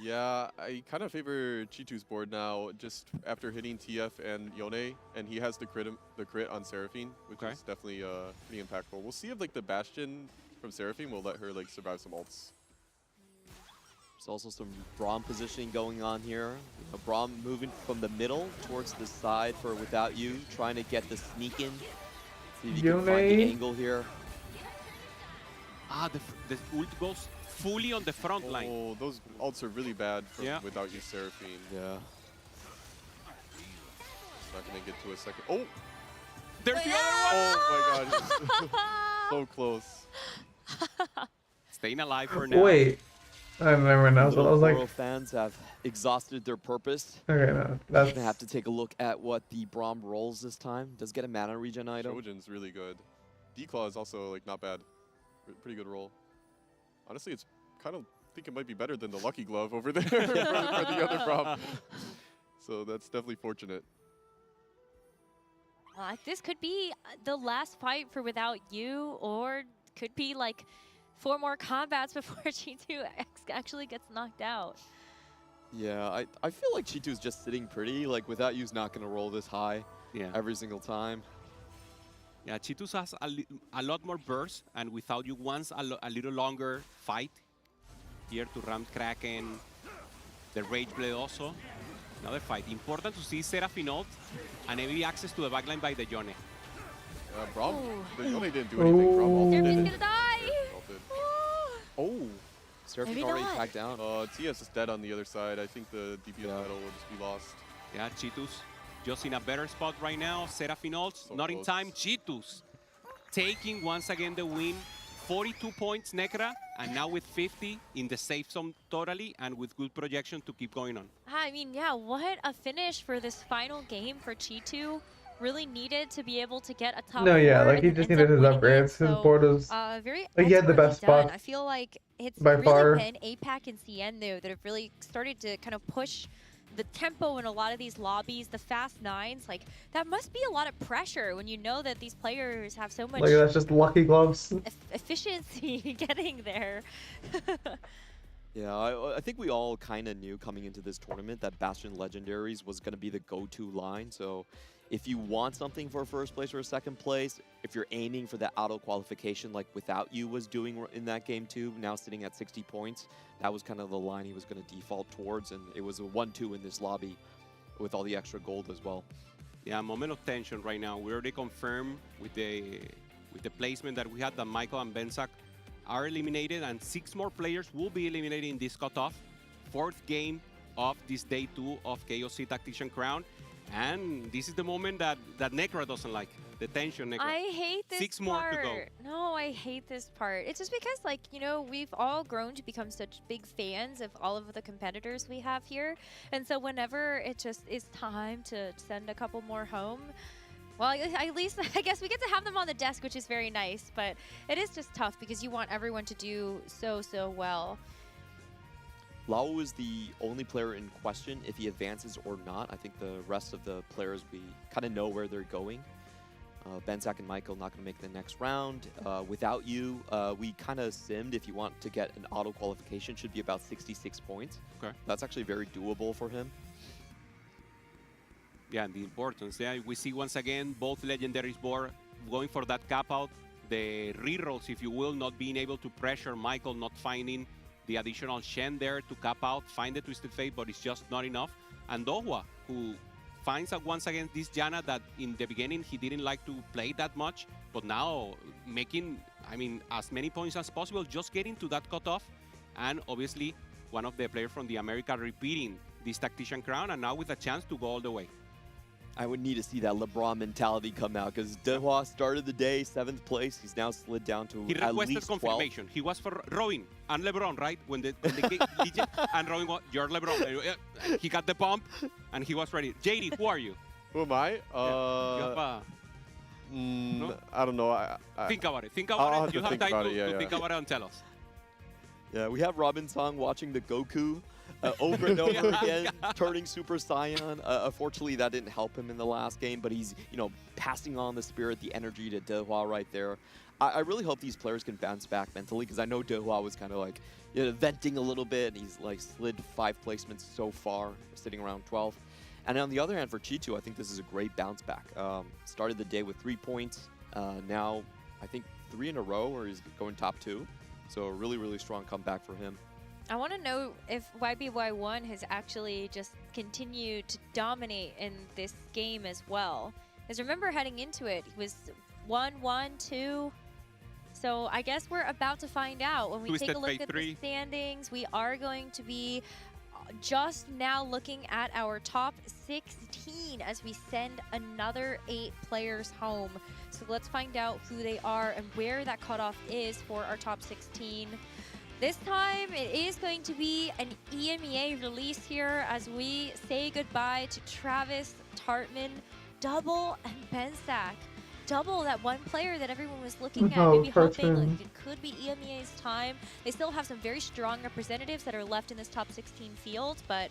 Yeah, I kind of favor Chitu's board now, just after hitting TF and Yone, and he has the crit on Seraphine, which is definitely pretty impactful. We'll see if like the Bastion from Seraphine will let her like survive some ults. There's also some Braum positioning going on here. You know, Braum moving from the middle towards the side for Without You, trying to get the sneak in. See if you can find the angle here. Ah, the ult goes fully on the front line. Oh, those ults are really bad from Without You Seraphine. Yeah. It's not going to get to a second. Oh! There's the other one! Oh my god. So close. Staying alive for now. Wait. I never know. So I was like, Oro fans have exhausted their purpose. okay, no, that's. Gonna have to take a look at what the Braum rolls this time. Does get a mana regen item. Trojan's really good. D-Claw is also like not bad. Pretty good roll. Honestly, it's kind of think it might be better than the lucky glove over there for the other prop. So that's definitely fortunate. This could be the last fight for Without You, or could be like 4 more combats before G2 actually gets knocked out. Yeah, I feel like G2's just sitting pretty. Like, Without You's not going to roll this high every single time. Yeah, Cheetos has a lot more burst, and Without You wants a little longer fight here to ram Kraken, the Rage Blade also. Another fight. Important to see Seraphine ult and heavy access to the backline by the Yone. Braum, the Yone didn't do anything. Braum Seraphine's gonna die! Oh, Seraphine already tagged down. TS is dead on the other side. I think the DPS battle will just be lost. Yeah, Cheetos just in a better spot right now. Seraphine ult, not in time. Cheetos taking once again the win. 42 points, Necra, and now with 50 in the safe zone totally, and with good projection to keep going on. I mean, yeah, what a finish for this final game for G2. Really needed to be able to get a top No, yeah, 4 like he and just ends needed up his winning it. upgrades. His board was very like he had the best expertly done. spot. I feel like it's by really far. been APAC and CN though that have really started to kind of push the tempo in a lot of these lobbies, the fast nines. Like, that must be a lot of pressure when you know that these players have so much Like that's just lucky gloves. efficiency getting there. Yeah, I think we all kind of knew coming into this tournament that Bastion Legendaries was going to be the go-to line. So if you want something for a first place or a second place, if you're aiming for that auto qualification like Without You was doing in that game too, now sitting at 60 points, that was kind of the line he was going to default towards, and it was a 1-2 in this lobby with all the extra gold as well. Yeah, moment of tension right now. We already confirmed with the placement that we had that Michael and Bensak are eliminated, and 6 more players will be eliminated in this cutoff. 4th game of this day 2 of KOC Tactician Crown. And this is the moment that Necra doesn't like. The tension, Necra. I hate this 6 part. more to go. No, I hate this part. It's just because, like, you know, we've all grown to become such big fans of all of the competitors we have here. And so whenever it just is time to send a couple more home, well, at least I guess we get to have them on the desk, which is very nice. But it is just tough because you want everyone to do so well. Lau is the only player in question if he advances or not. I think the rest of the players, we kind of know where they're going. Bensak and Michael not going to make the next round. Without You, we kind of simmed. If you want to get an auto qualification, should be about 66 points. Okay. That's actually very doable for him. Yeah, and the importance. Yeah, we see once again both legendaries board going for that cap out. The rerolls, if you will, not being able to pressure Michael, not finding the additional Shen there to cap out, find the Twisted Fate, but it's just not enough. And Dohwa, who finds out once again this Janna that in the beginning he didn't like to play that much, but now making, I mean, as many points as possible, just getting to that cutoff. And obviously, one of the players from the America repeating this Tactician Crown, and now with a chance to go all the way. I would need to see that LeBron mentality come out, because Dehua started the day 7th place. He's now slid down to He at requested least 12. confirmation. He was for Robin and LeBron, right? When the legend and Robin was, you're LeBron. He got the pump and he was ready. JD, who are you? Who am I? No? I don't know. Think about it. Think about it. You have time to think about it and tell us. Yeah, we have Robin Song watching the Goku over and over again, turning Super Saiyan. Unfortunately, that didn't help him in the last game, but he's, you know, passing on the spirit, the energy to Dehua right there. I really hope these players can bounce back mentally, because I know Dehua was kind of like, you know, venting a little bit, and he's like slid 5 placements so far, sitting around 12. And on the other hand, for Cheeto, I think this is a great bounce back. Started the day with 3 points. Now, I think 3 in a row where he's going top 2. So a really, really strong comeback for him. I want to know if YBY1 has actually just continued to dominate in this game as well. Because remember, heading into it, he was 1-1-2. So I guess we're about to find out. When we take a look at the standings, we are going to be just now looking at our top 16 as we send another 8 players home. So let's find out who they are and where that cutoff is for our top 16. This time it is going to be an EMEA release here as we say goodbye to Travis, Tartman, Double, and Bensak. double that one player that everyone was looking at, No, maybe hoping cartoon. like it could be EMEA's time. They still have some very strong representatives that are left in this top 16 field, but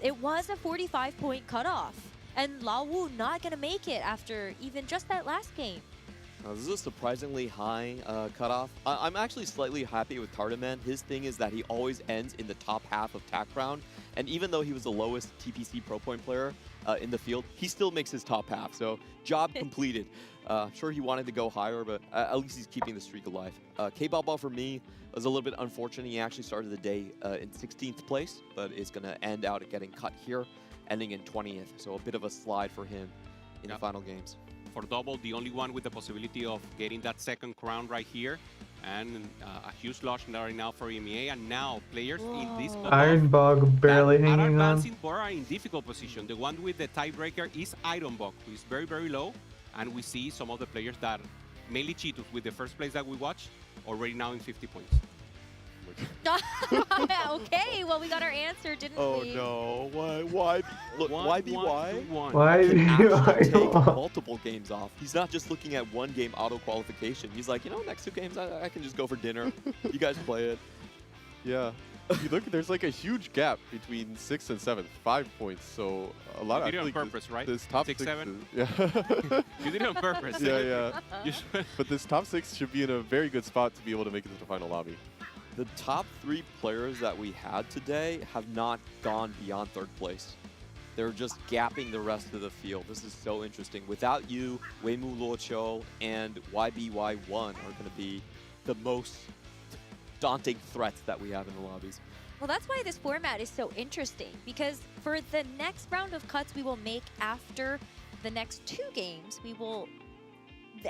it was a 45-point cutoff. And Lao Wu not going to make it after even just that last game. This is a surprisingly high cutoff. I'm actually slightly happy with Tardaman. His thing is that he always ends in the top half of TAC round. And even though he was the lowest TPC Pro Point player in the field, he still makes his top half. So job completed. I'm sure he wanted to go higher, but at least he's keeping the streak alive. K-Baba for me was a little bit unfortunate. He actually started the day in 16th place, but is going to end out at getting cut here, ending in 20th. So a bit of a slide for him in the final games. For double, the only one with the possibility of getting that second crown right here, and a huge loss right now for EMEA. And now players in this Ironbog barely are hanging on. advancing or are in difficult position. The one with the tiebreaker is Ironbog, who is very, very low. And we see some of the players that, mainly Cheetos, with the first place that we watched, already now in 50 points. Okay, well, we got our answer, didn't we? Oh no! Why? Look, YBY. Why Can actually take why? multiple games off. He's not just looking at one game auto qualification. He's like, you know, next 2 games I can just go for dinner. You guys play it. Yeah. You look, there's like a huge gap between 6th and 7th, 5 points. So a lot. You I did it feel on like purpose, right? This top 6, 6 7? yeah. You did it on purpose. Yeah, yeah. You should. But this top 6 should be in a very good spot to be able to make it to the final lobby. The top 3 players that we had today have not gone beyond 3rd place. They're just gapping the rest of the field. This is so interesting. Without you, Weimu Luoqiu and YBY1 are going to be the most daunting threats that we have in the lobbies. Well, that's why this format is so interesting, because for the next round of cuts we will make after the next 2 games, we will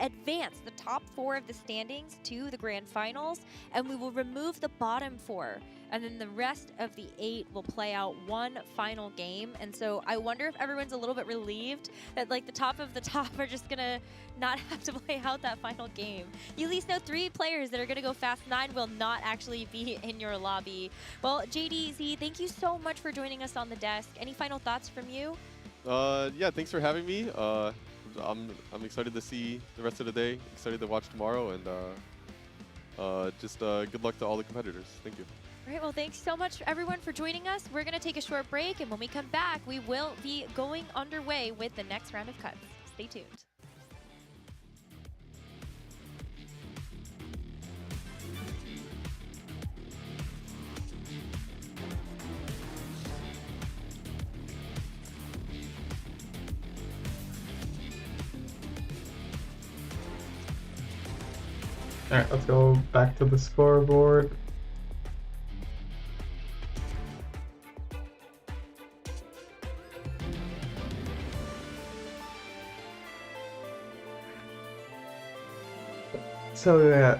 advance the top 4 of the standings to the grand finals, and we will remove the bottom 4, and then the rest of the 8 will play out one final game. And so I wonder if everyone's a little bit relieved that like the top of the top are just gonna not have to play out that final game. You at least know 3 players that are gonna go fast 9 will not actually be in your lobby. Well, JDZ, thank you so much for joining us on the desk. Any final thoughts from you? Yeah, thanks for having me. I'm excited to see the rest of the day. Excited to watch tomorrow, and just good luck to all the competitors. Thank you. All right, well, thanks so much, everyone, for joining us. We're going to take a short break, and when we come back, we will be going underway with the next round of cuts. Stay tuned. Alright, let's go back to the scoreboard. So yeah,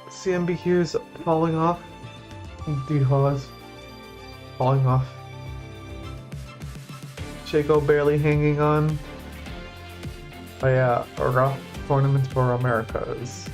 CMB here is falling off. D-Haw is falling off. Shaco barely hanging on. Oh yeah, a rough tournament for Americas.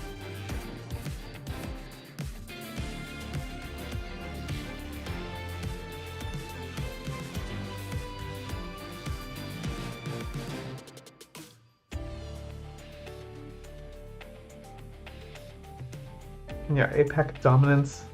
Yeah, APAC dominance.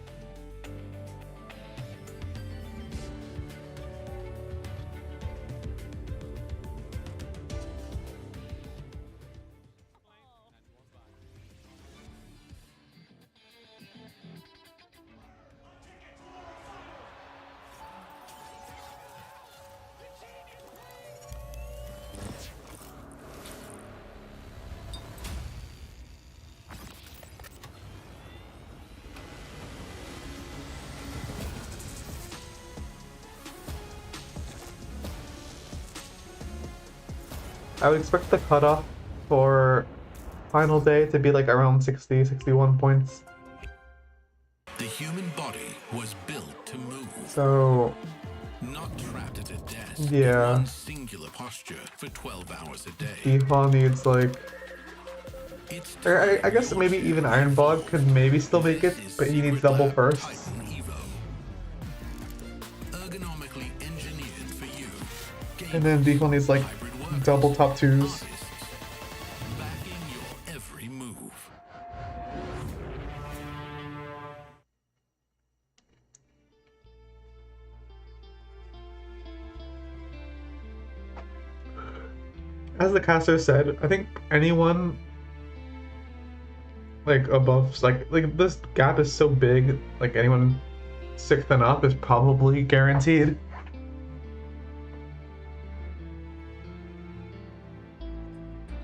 I would expect the cutoff for final day to be like around 60, 61 points. The human body was built to move. So Not trapped at a desk. yeah, One singular posture for 12 hours a day. D-Haw needs like, I guess maybe even Ironbog could maybe still make it, but he needs double first. Ergonomically engineered for you. And then D-Haw needs like double top 2s. Backing as the caster said, I think anyone like above like this gap is so big, like anyone 6th and up is probably guaranteed.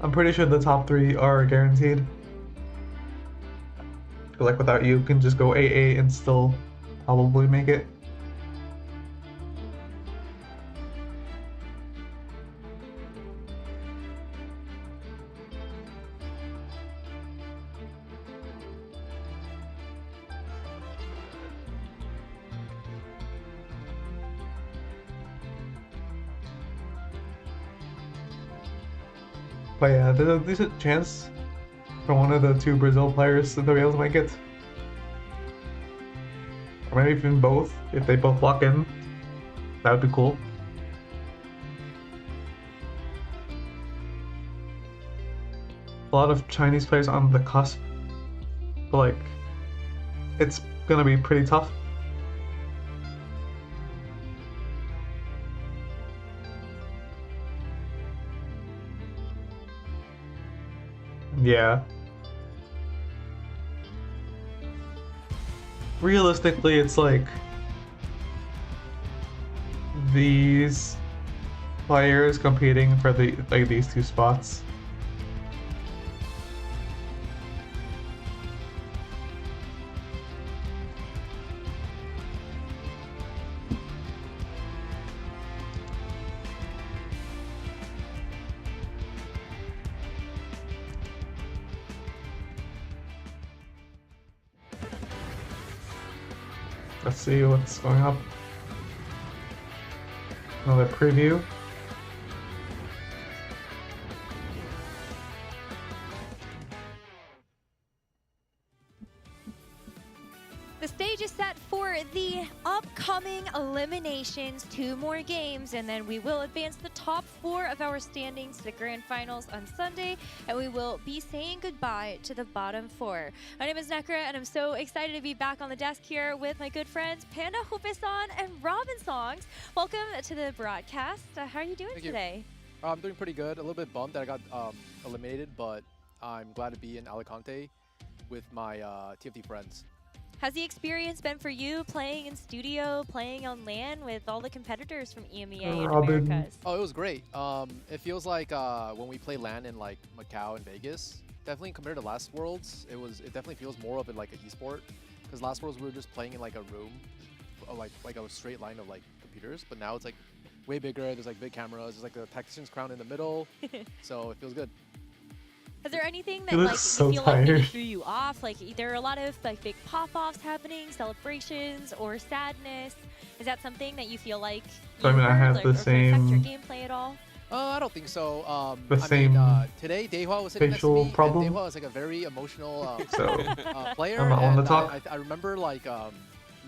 I'm pretty sure the top 3 are guaranteed. Like without you can just go AA and still probably make it. But yeah, there's a decent chance for one of the 2 Brazil players to be able to make it. Or maybe even both, if they both lock in. That would be cool. A lot of Chinese players on the cusp, but like, it's gonna be pretty tough. Yeah. Realistically, it's like these players competing for these 2 spots. Let's see what's going up. Another preview. The stage is set for the upcoming eliminations. 2 more games, and then we will advance the top 4 of our standings to the grand finals on Sunday, and we will be saying goodbye to the bottom 4. My name is Nekra, and I'm so excited to be back on the desk here with my good friends Panda Hupesan and Robin Songs. Welcome to the broadcast. How are you doing today? I'm doing pretty good. A little bit bummed that I got eliminated, but I'm glad to be in Alicante with my TFT friends. How's the experience been for you playing in studio, playing on LAN with all the competitors from EMEA and Americas? Oh, it was great. It feels like when we play LAN in like Macau and Vegas, definitely compared to last Worlds, it definitely feels more of it like an esport. Because last Worlds we were just playing in like a room, like a straight line of like computers, but now it's like way bigger. There's like big cameras. There's like a Tactician's crown in the middle, so it feels good. Is there anything that like you feel like maybe threw you off? Like there are a lot of like big pop-offs happening, celebrations, or sadness. Is that something that you feel like So I mean, I have the same your gameplay at all? I don't think so. The same today, Dehua was sitting next to me, and Dehua is like a very emotional player. I'm not one to talk. I remember like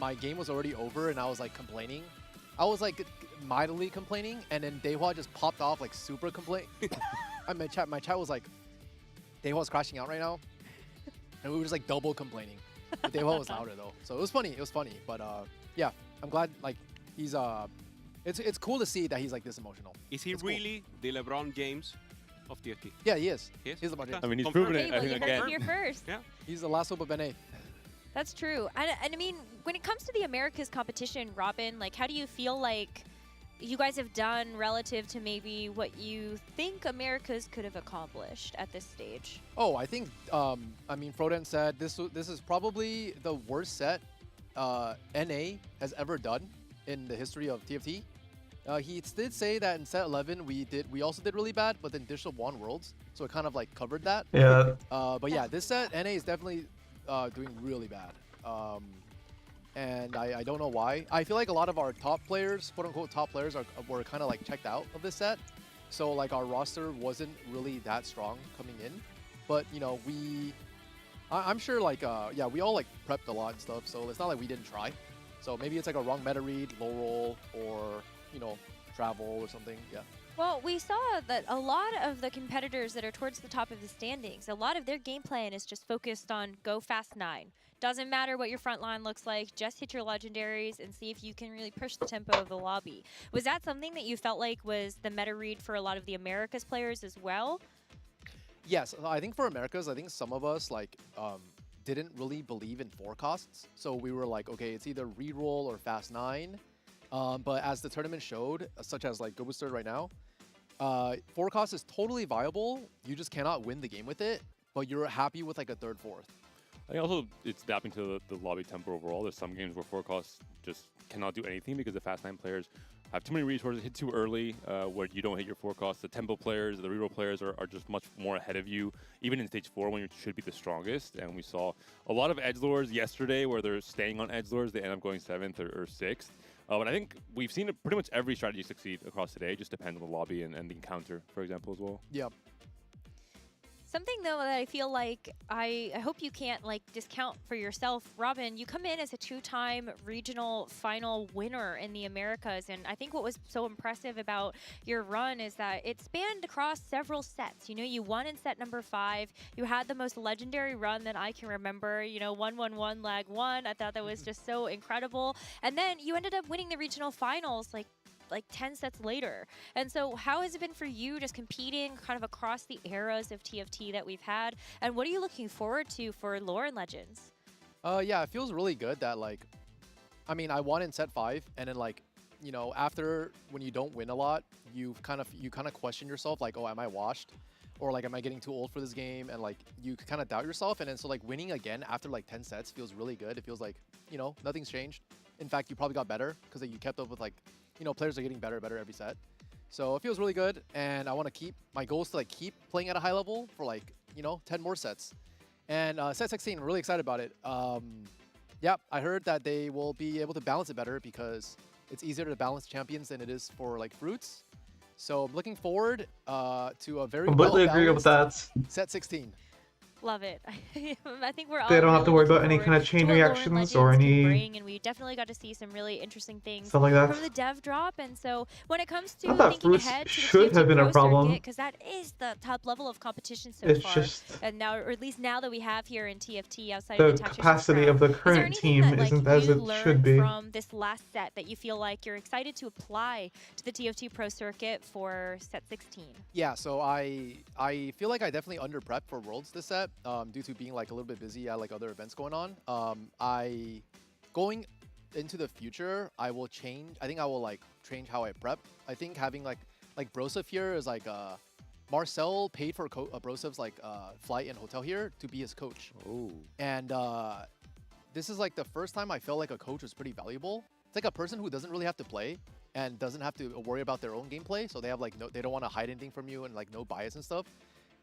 my game was already over, and I was like complaining. I was like mildly complaining, and then Dehua just popped off like super complain. My chat was like, Dehua's crashing out right now, and we were just like double complaining. But Dehua was louder though, so it was funny. It was funny, but yeah, I'm glad like he's it's cool to see that he's like this emotional. Is he really the LeBron James of TFT? Yeah, he is. He is? He's LeBron James. I mean, he's proven it. Well, I think you heard again. it here first. Yeah. He's the last hope of Benet. That's true. And I mean, when it comes to the Americas competition, Robin, like how do you feel like you guys have done relative to maybe what you think Americas could have accomplished at this stage? Oh, I think, I mean, Froden said this is probably the worst set NA has ever done in the history of TFT. He did say that in set 11 we also did really bad, but then Digital won Worlds, so it kind of like covered that. Yeah. But yeah, this set NA is definitely doing really bad. And I don't know why. I feel like a lot of our top players, quote-unquote top players, were kind of like checked out of this set. So like our roster wasn't really that strong coming in. But you know, I'm sure like yeah, we all like prepped a lot and stuff. So it's not like we didn't try. So maybe it's like a wrong meta read, low roll, or you know, travel or something. Yeah. Well, we saw that a lot of the competitors that are towards the top of the standings, a lot of their game plan is just focused on go fast 9. Doesn't matter what your front line looks like, just hit your legendaries and see if you can really push the tempo of the lobby. Was that something that you felt like was the meta read for a lot of the Americas players as well? Yes, I think for Americas, I think some of us like didn't really believe in forecasts. So we were like, okay, it's either reroll or fast 9. But as the tournament showed, such as like Go Booster right now, forecast is totally viable. You just cannot win the game with it, but you're happy with like a 3rd, 4th. I think also it's adapting to the lobby tempo overall. There's some games where forecasts just cannot do anything because the Fast 9 players have too many resources, hit too early, where you don't hit your forecast. The tempo players, the reroll players are just much more ahead of you, even in stage 4 when you should be the strongest. And we saw a lot of edgelords yesterday where they're staying on edgelords. They end up going 7th or 6th. But I think we've seen pretty much every strategy succeed across today. It just depends on the lobby and the encounter, for example, as well. Yeah. Something though that I feel like I hope you can't like discount for yourself, Robin. You come in as a 2-time regional final winner in the Americas, and I think what was so impressive about your run is that it spanned across several sets. You know, you won in set number 5. You had the most legendary run that I can remember. You know, 1-1-1 lag 1. I thought that was just so incredible, and then you ended up winning the regional finals like 10 sets later. And so how has it been for you just competing kind of across the eras of TFT that we've had? And what are you looking forward to for Lore and Legends? Yeah, it feels really good that like, I mean, I won in set 5, and then like, you know, after when you don't win a lot, you kind of question yourself like, oh, am I washed? Or like, am I getting too old for this game? And like, you kind of doubt yourself. And then so like winning again after like 10 sets feels really good. It feels like, you know, nothing's changed. In fact, you probably got better because like, you kept up with like, you know, players are getting better and better every set. So it feels really good, and I want to keep, my goal is to like keep playing at a high level for like, you know, 10 more sets. And set 16, I'm really excited about it. Yeah, I heard that they will be able to balance it better because it's easier to balance champions than it is for like fruits. So I'm looking forward to a very completely agree with that. Set 16. Love it. I think we're all They don't have really to worry looking about any forward kind of chain to what Lore and reactions or Legends can any bring, and we definitely got to see some really interesting things stuff like that. from the dev drop. And so when it comes to I thought thinking fruits ahead to the should TFT have been a Pro problem. because that is the top level of competition so It's far. just And now, or at least now that we have here in TFT outside the of the Tactician capacity of the current team isn't as it should be. from this last set that you feel like you're excited to apply to the TFT Pro circuit for set 16? Yeah, so I feel like I definitely under prepped for Worlds this set due to being like a little bit busy at like other events going on. Going into the future, I will change. I think I will like change how I prep. I think having like Broseph here is like Marcel paid for Brosev's like flight and hotel here to be his coach. Oh. And this is like the first time I felt like a coach was pretty valuable. It's like a person who doesn't really have to play and doesn't have to worry about their own gameplay. So they have like they don't want to hide anything from you and like no bias and stuff.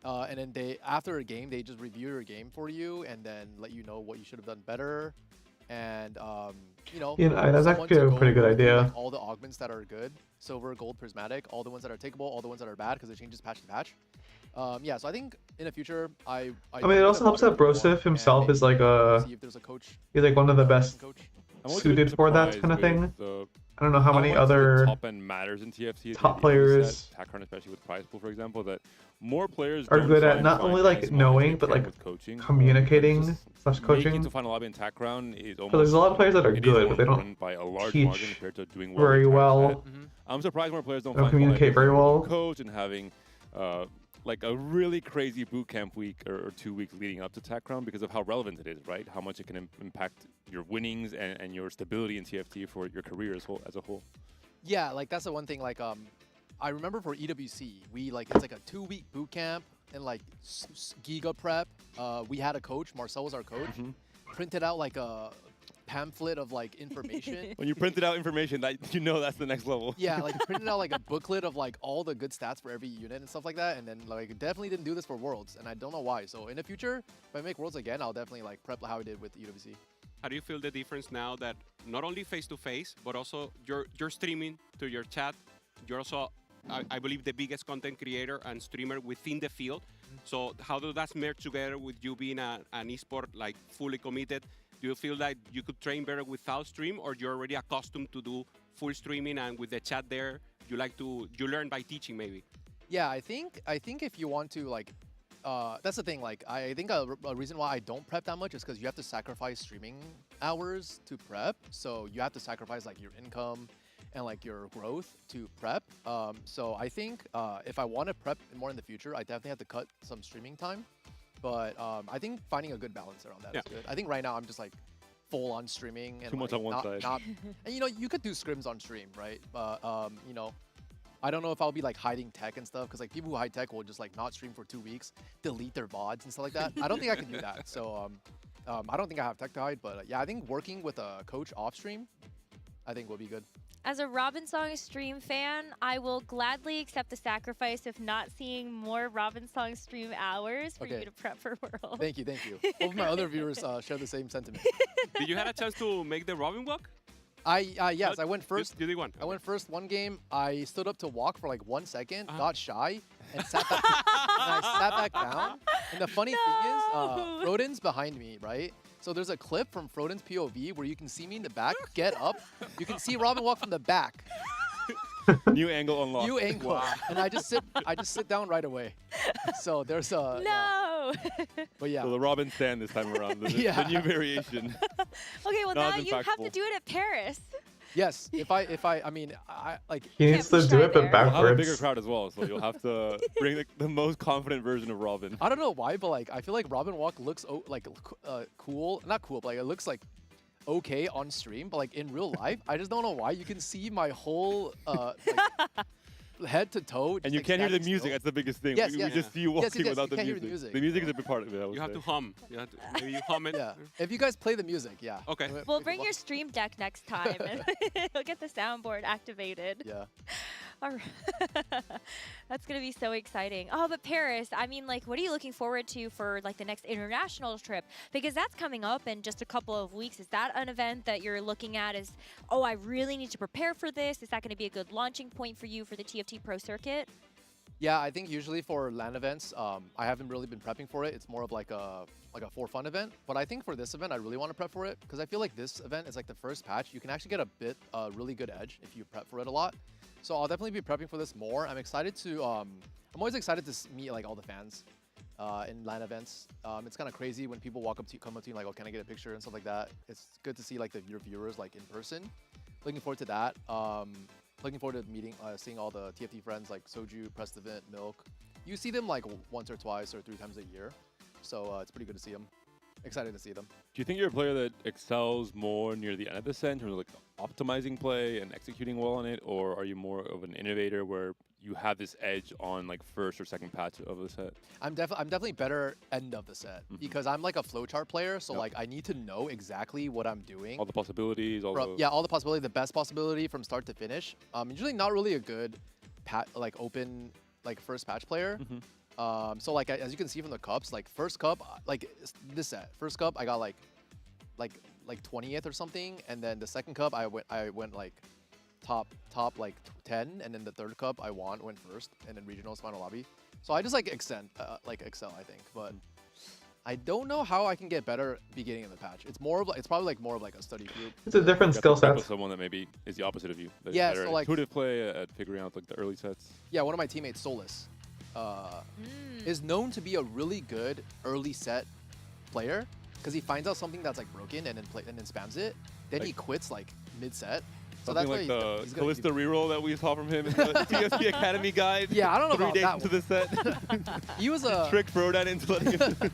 And then after a game, they just review your game for you and then let you know what you should have done better. And, you know, that's actually a pretty good idea. Like, all the augments that are good, silver, gold, prismatic, all the ones that are takeable, all the ones that are bad because it changes patch to patch. Yeah, so I think in the future, I mean, it also helps that Broseph himself is like see if there's a coach, he's like one of the best suited for that kind of thing. I don't know how many other top end matters in TFT. Top players, Tactician, especially with prize pool, for example, that more players are good at not only like knowing but like communicating / coaching. To find a lobby in Tactician is almost. So there's a lot of players that are good, but they don't by a large teach margin compared to doing very well. I'm surprised more players don't communicate very well. Coach and having like a really crazy boot camp week or 2 weeks leading up to TACCROWN because of how relevant it is, right? How much it can impact your winnings and your stability in TFT for your career as a whole. Yeah, like that's the one thing. Like, I remember for EWC, it's like a 2-week boot camp and like giga prep. We had a coach, Marcel was our coach, printed out like a pamphlet of like information. When you printed out information, that that's the next level. Yeah, like printed out like a booklet of like all the good stats for every unit and stuff like that. And then like definitely didn't do this for Worlds, and I don't know why. So in the future, if I make Worlds again, I'll definitely like prep how I did with EWC. How do you feel the difference now that not only face-to-face, but also you're streaming to your chat? You're also, I believe, the biggest content creator and streamer within the field. So how does that merge together with you being an esport like fully committed? Do you feel like you could train better without stream, or you're already accustomed to do full streaming and with the chat there, you like to you learn by teaching maybe? Yeah, I think if you want to like, that's the thing. Like, I think a reason why I don't prep that much is because you have to sacrifice streaming hours to prep. So you have to sacrifice like your income and like your growth to prep. So I think if I want to prep more in the future, I definitely have to cut some streaming time. But I think finding a good balance around that is good. I think right now I'm just like full on streaming and Too much like, on one side. and you know, you could do scrims on stream, right? But you know, I don't know if I'll be like hiding tech and stuff because like people who hide tech will just like not stream for 2 weeks, delete their VODs and stuff like that. I don't think I can do that. So I don't think I have tech to hide, but yeah, I think working with a coach off stream, I think would be good. As a Robin Song stream fan, I will gladly accept the sacrifice of not seeing more Robin Song stream hours for you to prep for World. Thank you, thank you. All of my other viewers share the same sentiment. Did you have a chance to make the Robin walk? Yes, I went first. You did one. I went first one game. I stood up to walk for like 1 second, got shy, and sat back, and I sat back down. And the funny thing is, Froden's behind me, right? So there's a clip from Froden's POV where you can see me in the back, get up. You can see Robin walk from the back. New angle unlocked. New angle. Wow. And I just sit down right away. So there's a no. But yeah. So the Robin stand this time around. The new variation. Okay, well now you have to do it at Paris. Yes, I mean, I like. He needs to do it, but backwards. You'll have a bigger crowd as well, so you'll have to bring the most confident version of Robin. I don't know why, but like I feel like Robin Walk looks like cool, not cool, but like it looks like okay on stream, but like in real life, I just don't know why. You can see my whole like, head to toe. And you can't hear the music. That's the biggest thing. Yes, we just see you walking without the music. music. The music is a big part of it. You have to hum. Maybe you hum it. Yeah. If you guys play the music, yeah. Okay. Well, bring your stream deck next time, and you'll get the soundboard activated. Yeah. All right. That's gonna be so exciting. Oh, but Paris, I mean, like, what are you looking forward to for like the next international trip? Because that's coming up in just a couple of weeks. Is that an event that you're looking at as, oh, I really need to prepare for this? Is that gonna be a good launching point for you for the TFT Pro Circuit? Yeah, I think usually for LAN events, I haven't really been prepping for it. It's more of like a for fun event. But I think for this event, I really want to prep for it because I feel like this event is like the first patch. You can actually get a really good edge if you prep for it a lot. So I'll definitely be prepping for this more. I'm excited to, I'm always excited to meet like all the fans in LAN events. It's kind of crazy when people come up to you like, oh, can I get a picture and stuff like that. It's good to see like your viewers like in person. Looking forward to that. Looking forward to meeting, seeing all the TFT friends like Soju, Prestivent, Milk. You see them like once or twice or 3 times a year. So it's pretty good to see them. Excited to see them. Do you think you're a player that excels more near the end of the set in terms of like optimizing play and executing well on it, or are you more of an innovator where you have this edge on like first or second patch of the set? I'm definitely better end of the set because I'm like a flowchart player, so like I need to know exactly what I'm doing. All the possibilities, all the possibility, the best possibility from start to finish. Usually not really a good open like first patch player. So like as you can see from the cups, like first cup, like this set, first cup I got like 20th or something, and then the second cup I went like top like 10, and then the third cup I went first, and then regionals final lobby. So I just like excel I think, but I don't know how I can get better beginning of the patch. It's probably like more of like a study group. It's a different skill set. Someone that maybe is the opposite of you. Yeah, so like intuitive play at figuring out like the early sets. Yeah, one of my teammates, Solus, is known to be a really good early set player because he finds out something that's like broken and then spams it. Then like, he quits like mid set. So that's like the Callista reroll that we saw from him in the TFT Academy guide. Yeah, I don't know 3 about days that into the set. He was a trick Frodan into letting him.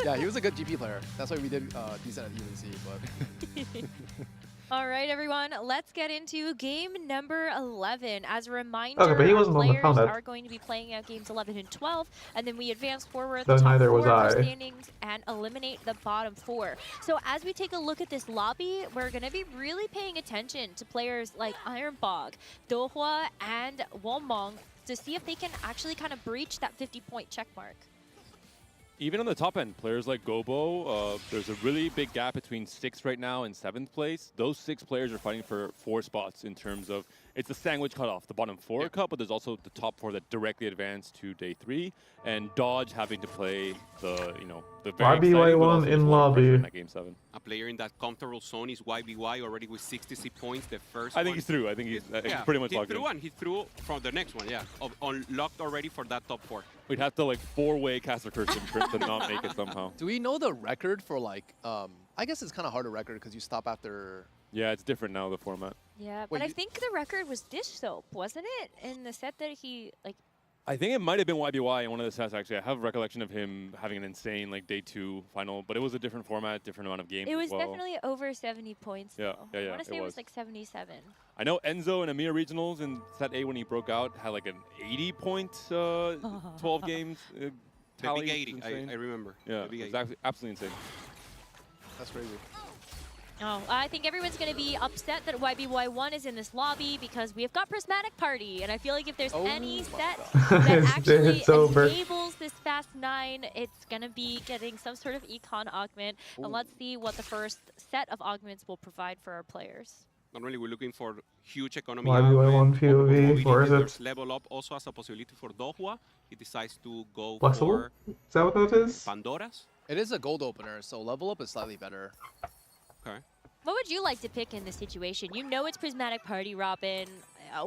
Yeah, he was a good GP player. That's why we did decent at UNC. But all right, everyone, let's get into game number 11. As a reminder, okay, but he wasn't players on the are going to be playing out games 11 and 12, and then we advance forward so the top neither was 4 I. standings and eliminate the bottom 4. So as we take a look at this lobby, we're going to be really paying attention to players like Ironbog, Dohwa, and Womong to see if they can actually kind of breach that 50-point check mark. Even on the top end, players like Gobo, there's a really big gap between 6th right now and 7th place. Those 6 players are fighting for 4 spots in terms of it's a sandwich cutoff, the bottom 4 cut, but there's also the top 4 that directly advance to day 3, and Dodge having to play the the very exciting, but YBY1 also in a lot of pressure lobby. in that game 7. A player in that comfortable zone is YBY already with 66 points. The first I think one. he's through. I think he's pretty much locked in. He threw and he threw from the next one, yeah. Unlocked already for that top 4. We'd have to like 4-way caster curse him to not make it somehow. Do we know the record for like? I guess it's kind of hard to record because you stop after. Yeah, it's different now, the format. Yeah, Wait, but I think the record was dish soap, wasn't it? In the set that he like. I think it might have been YBY in one of the sets, actually. I have a recollection of him having an insane like day 2 final, but it was a different format, different amount of games It was as well. definitely over 70 points. Yeah, though. yeah, I want to say it was like 77. I know Enzo and Amir regionals in set A when he broke out had like an 80-point 12 games. The Tally. big 80, Insane. I remember. Yeah, The big 80. exactly, absolutely insane. That's crazy. Oh, I think everyone's going to be upset that YBY1 is in this lobby because we have got Prismatic Party, and I feel like if there's any set that actually It's over. enables this Fast 9, it's going to be getting some sort of econ augment, and let's see what the first set of augments will provide for our players. Normally, we're looking for huge economy. YBY1 POV, where is it? Level up also has a possibility for Dohua. He decides to go Flexible? for Is that what that is? Pandora's. It is a gold opener, so level up is slightly better. Okay. What would you like to pick in this situation? You know it's Prismatic Party, Robin.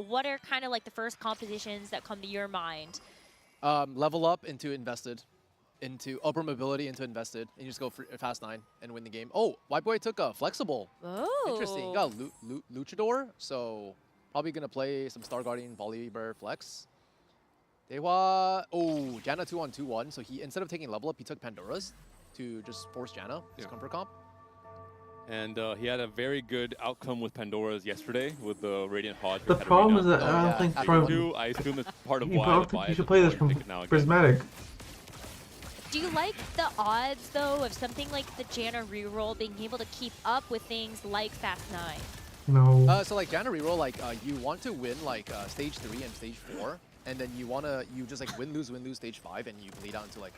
What are kind of like the first compositions that come to your mind? Level up into invested, into upper mobility into invested, and you just go for Fast 9 and win the game. Oh, White Boy took a flexible. Oh. Interesting. You got Luchador, so probably going to play some Star Guardian Volibear Flex. Dehua, oh, Janna 2-on-2-1, so he, instead of taking level up, he took Pandora's to just force Janna, his comfort comp. And he had a very good outcome with Pandora's yesterday with the Radiant Hodge. The problem is that I don't think from. I assume it's part of I why don't think you should play this from Prismatic. Do you like the odds, though, of something like the Janna reroll being able to keep up with things like Fast 9? No. So like Janna reroll, like you want to win like stage 3 and stage 4, and then you just like win lose stage 5, and you bleed out into like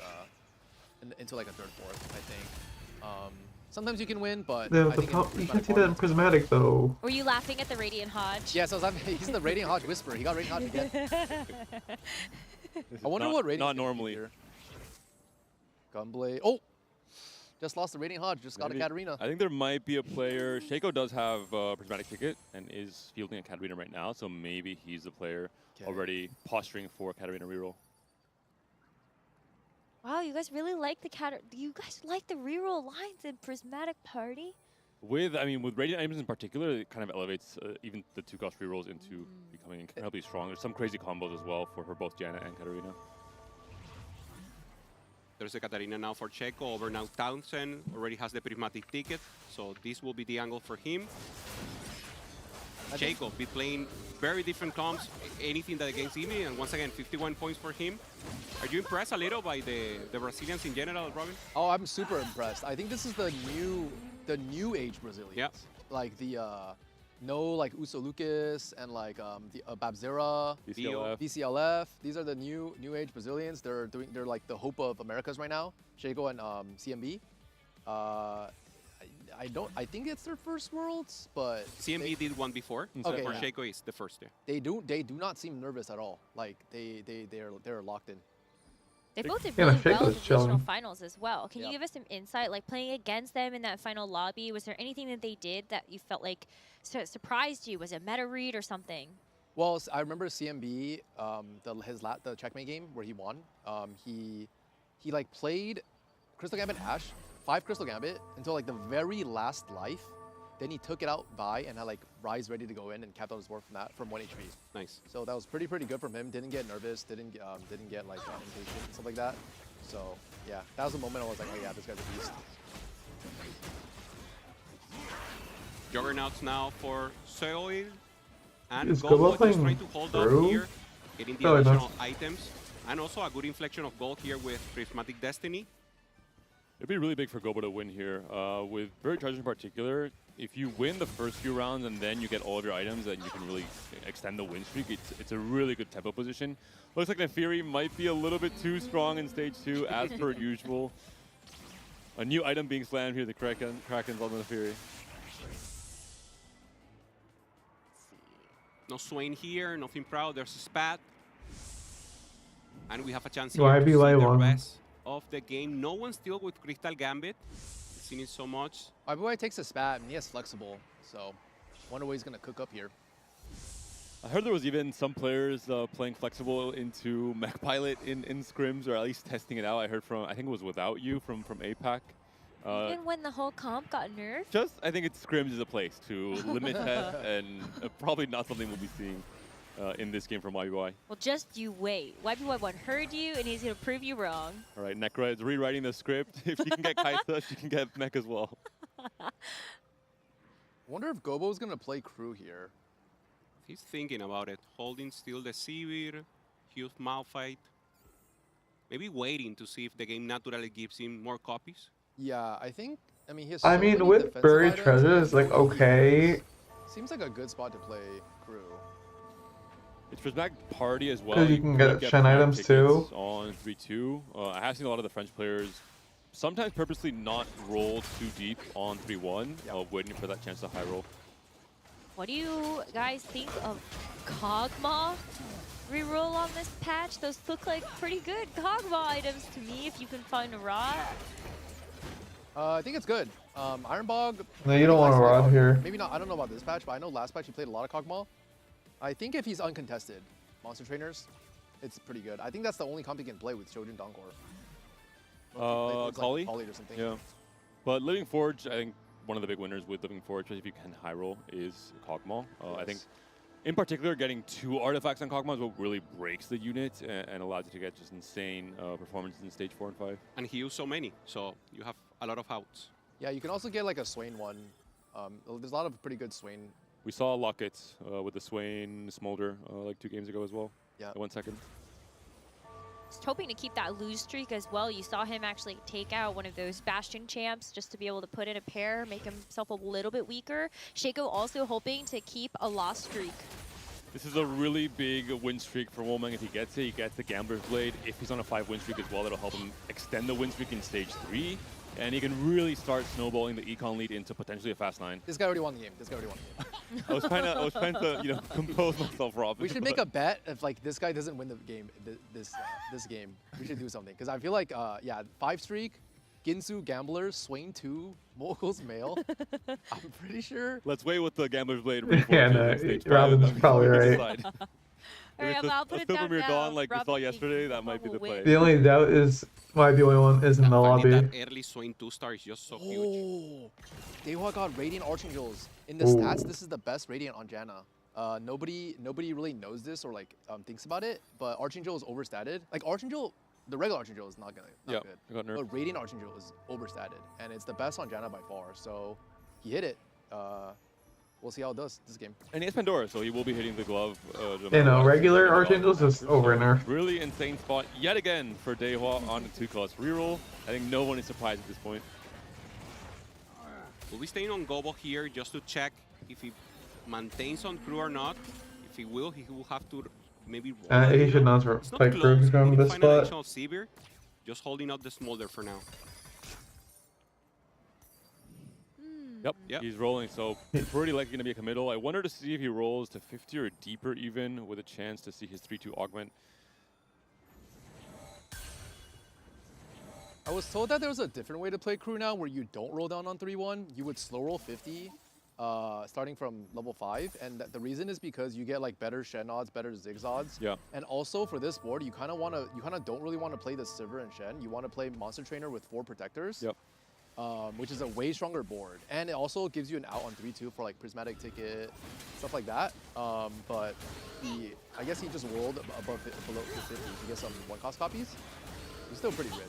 into like a 3rd, 4th, I think. Sometimes you can win, but I think you can't see that in Prismatic though. Were you laughing at the Radiant Hodge? Yeah, so he's the Radiant Hodge Whisperer. He got Radiant Hodge again. I wonder what Radiant. Not normally. Here. Gunblade. Oh, just lost the Radiant Hodge. Just got a Katarina. I think there might be a player. Shaco does have a Prismatic ticket and is fielding a Katarina right now, so maybe he's the player already posturing for Katarina reroll. Wow, you guys really like the you guys like the reroll lines in Prismatic Party? With Radiant items in particular, it kind of elevates even the 2-cost rerolls into becoming incredibly strong. There's some crazy combos as well for both Janna and Katarina. There's a Katarina now for Checo. Over now Townsend already has the Prismatic ticket, so this will be the angle for him. Checo be playing very different comps, anything that against Imi, and once again 51 points for him. Are you impressed a little by the Brazilians in general, Robin? Oh, I'm super impressed. I think this is the new age Brazilians. Yeah. Like the like Uso Lucas and like the Babzera, VCLF. These are the new age Brazilians. They're like the hope of Americas right now. Shaco and CMB. I think it's their first Worlds, but CMB did one before. Okay, for yeah. Shaco is the first. Yeah. They do not seem nervous at all. Like they're locked in. They both did Yeah, really Shaco's well in the regional chilling. finals as well. Can you give us some insight, like playing against them in that final lobby? Was there anything that they did that you felt like surprised you? Was it meta read or something? Well, I remember CMB, the checkmate game where he won. He like played Crystal Gambit Ashe, 5 Crystal Gambit until like the very last life. Then he took it out by and had like Rise ready to go in and capped out his board from 1 HP. Nice. So that was pretty good from him. Didn't get nervous. Didn't get like impatient and stuff like that. So yeah, that was a moment I was like, oh yeah, this guy's a beast. Juggernauts now for Soil. And Is Gold Gobo just playing trying to hold through? up here, getting the Probably not. additional items. And also a good inflection of gold here with Prismatic Destiny. It'd be really big for Gobo to win here. With Bird Charge in particular, if you win the first few rounds and then you get all of your items, then you can really extend the win streak. It's a really good tempo position. Looks like Nefiri might be a little bit too strong in stage 2, as per usual. A new item being slammed here, the Kraken's on the Nefiri. No Swain here, nothing proud. There's a spat. And we have a chance here Why to be see why the one? rest of the game. No one still with Crystal Gambit. I've seen it so much. Iboy takes a spat and he has flexible, so wonder what he's gonna cook up here. I heard there was even some players playing flexible into Mech Pilot in scrims, or at least testing it out. I heard from, I think it was Without You from APAC. Even when the whole comp got nerfed? I think scrims is a place to limit test, and probably not something we'll be seeing in this game from YBY. Well, just you wait. YBY1 heard you, and he's going to prove you wrong. All right, Necra is rewriting the script. If she can get Kaisa, she can get Mech as well. Wonder if Gobo's gonna play crew here. He's thinking about it. Holding still the Sivir, huge Malphite. Maybe waiting to see if the game naturally gives him more copies. Yeah, I think. I mean, he has. I so mean, many with defensive Buried items, Treasure is like okay. Seems like a good spot to play crew. It's Prismatic Party as well. 'Cause you can get Shen Prismatic items tickets too. On 3-2. I have seen a lot of the French players sometimes purposely not roll too deep on 3-1, waiting for that chance to high roll. What do you guys think of Kog'Maw reroll on this patch? Those look like pretty good Kog'Maw items to me if you can find a rod. I think it's good. Iron Bog. No, you don't want a rod here. Maybe not. I don't know about this patch, but I know last patch he played a lot of Kog'Maw. I think if he's uncontested, Monster Trainers, it's pretty good. I think that's the only comp he can play with Shojin Donkor. Kali? Kali or something. Yeah. But Living Forge, I think one of the big winners with Living Forge, especially if you can high roll, is Kog'Maw. Yes. I think, in particular, getting 2 artifacts on Kog'Maw is what really breaks the unit and allows you to get just insane performances in stage 4 and 5. And he used so many, so you have a lot of outs. Yeah, you can also get like a Swain one. There's a lot of pretty good Swain. We saw Locket with the Swain Smolder like 2 games ago as well. Yeah. 1 second. Just hoping to keep that lose streak as well. You saw him actually take out one of those Bastion champs just to be able to put in a pair, make himself a little bit weaker. Shaco also hoping to keep a loss streak. This is a really big win streak for Womeng. If he gets it, he gets the Gambler's Blade. If he's on a 5 win streak as well, that'll help him extend the win streak in stage 3. And he can really start snowballing the econ lead into potentially a fast 9. This guy already won the game. This guy already won the game. I was trying to compose myself, Rob. We should make a bet if like this guy doesn't win the game this game. We should do something because I feel like 5 streak, Ginsu Gamblers, Swain 2, Moguls Male. I'm pretty sure. Let's wait with the Gambler's Blade. Yeah, no, Robin's probably right. All right, I'll put it down Silvermere now. Dawn like we saw Robin yesterday, that might be the play. The only doubt is why the only one is in the lobby. That early Swain 2-star is just so huge. Oh, Daehwa got Radiant Archangels. In the stats, this is the best Radiant on Janna. Nobody really knows this or like thinks about it, but Archangel is overstated. Like Archangel, the regular Archangel is not good. I got nerfed. But Radiant Archangel is overstated, and it's the best on Janna by far. So he hit it. We'll see how it does this game. And he has Pandora, so he will be hitting the glove. You know, regular Archangels is over nerf. Really insane spot yet again for Daehwa on the 2-cost reroll. I think no one is surprised at this point. We'll be staying on Gobo here just to check if he maintains on crew or not. If he will have to maybe roll. He should not play crew. He's going to this spot. Sivir, just holding up the Smolder for now. Yep, he's rolling, so pretty likely going to be a committal. I wonder to see if he rolls to 50 or deeper even, with a chance to see his 3-2 augment. I was told that there was a different way to play crew now where you don't roll down on 3-1. You would slow roll 50 starting from level 5. And the reason is because you get like better Shen odds, better Ziggs odds. Yeah. And also for this board, you kind of don't really want to play the Sivir and Shen. You want to play Monster Trainer with 4 protectors. Yep. Which is a way stronger board. And it also gives you an out on 3-2 for like Prismatic Ticket, stuff like that. But I guess he just rolled below 50 to get some 1-cost copies. He's still pretty rich.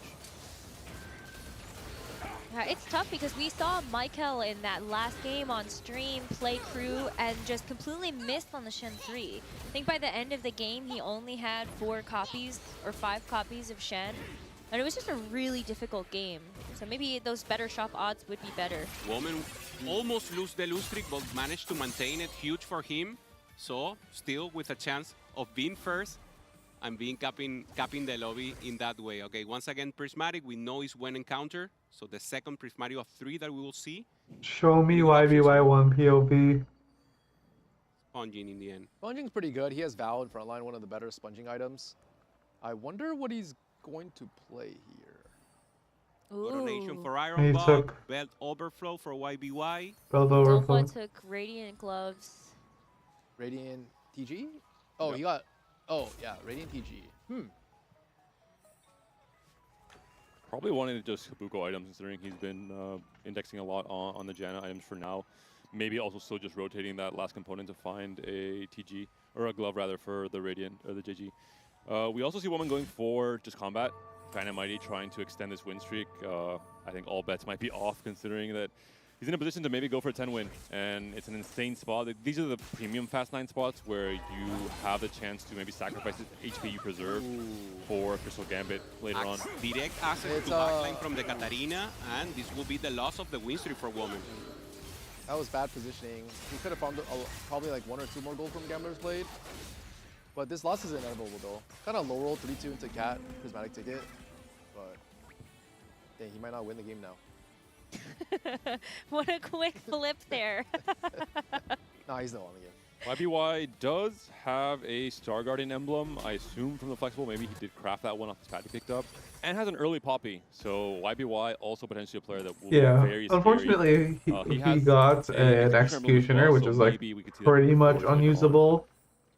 Yeah, it's tough because we saw Michael in that last game on stream play crew and just completely missed on the Shen 3. I think by the end of the game, he only had 4 copies or 5 copies of Shen. And it was just a really difficult game. So maybe those better shop odds would be better. Woman almost lose the lose streak, but managed to maintain it. Huge for him. So still with a chance of being first and being capping the lobby in that way. Okay, once again, Prismatic, we know is when encounter. So the second Prismatic of 3 that we will see. Show me YBY1 POV. Sponging in the end. Sponging's pretty good. He has Val in front line, one of the better sponging items. I wonder what he's going to play here. Coronation for He Iron Bug. took- Belt Overflow for YBY. Belt Dolphin overflow. took Radiant Gloves. Radiant TG? Oh, he got. Oh, yeah, Radiant TG. Probably wanting to just Kabuko items, considering he's been indexing a lot on the Janna items for now. Maybe also still just rotating that last component to find a TG, or a glove rather, for the Radiant, or the JG. We also see Woman going for just combat. Dynamite trying to extend this win streak. I think all bets might be off, considering that he's in a position to maybe go for a 10 win. And it's an insane spot. These are the premium Fast 9 spots where you have the chance to maybe sacrifice the HP you preserve for Crystal Gambit later on. Direct access to backline from the Katarina, and this will be the loss of the win streak for Woman. That was bad positioning. He could have found probably like 1 or 2 more gold from Gambler's Blade. But this loss is inevitable though. Kind of low roll 3-2 into Cat, Prismatic Ticket. But dang, he might not win the game now. What a quick flip there. Nah, he's still on the game. YBY does have a Star Guardian emblem, I assume from the Flexible. Maybe he did craft that one off the pad he picked up. And has an early Poppy, so YBY also potentially a player that will be very scary. Unfortunately, he got an Executioner, which is like pretty much unusable.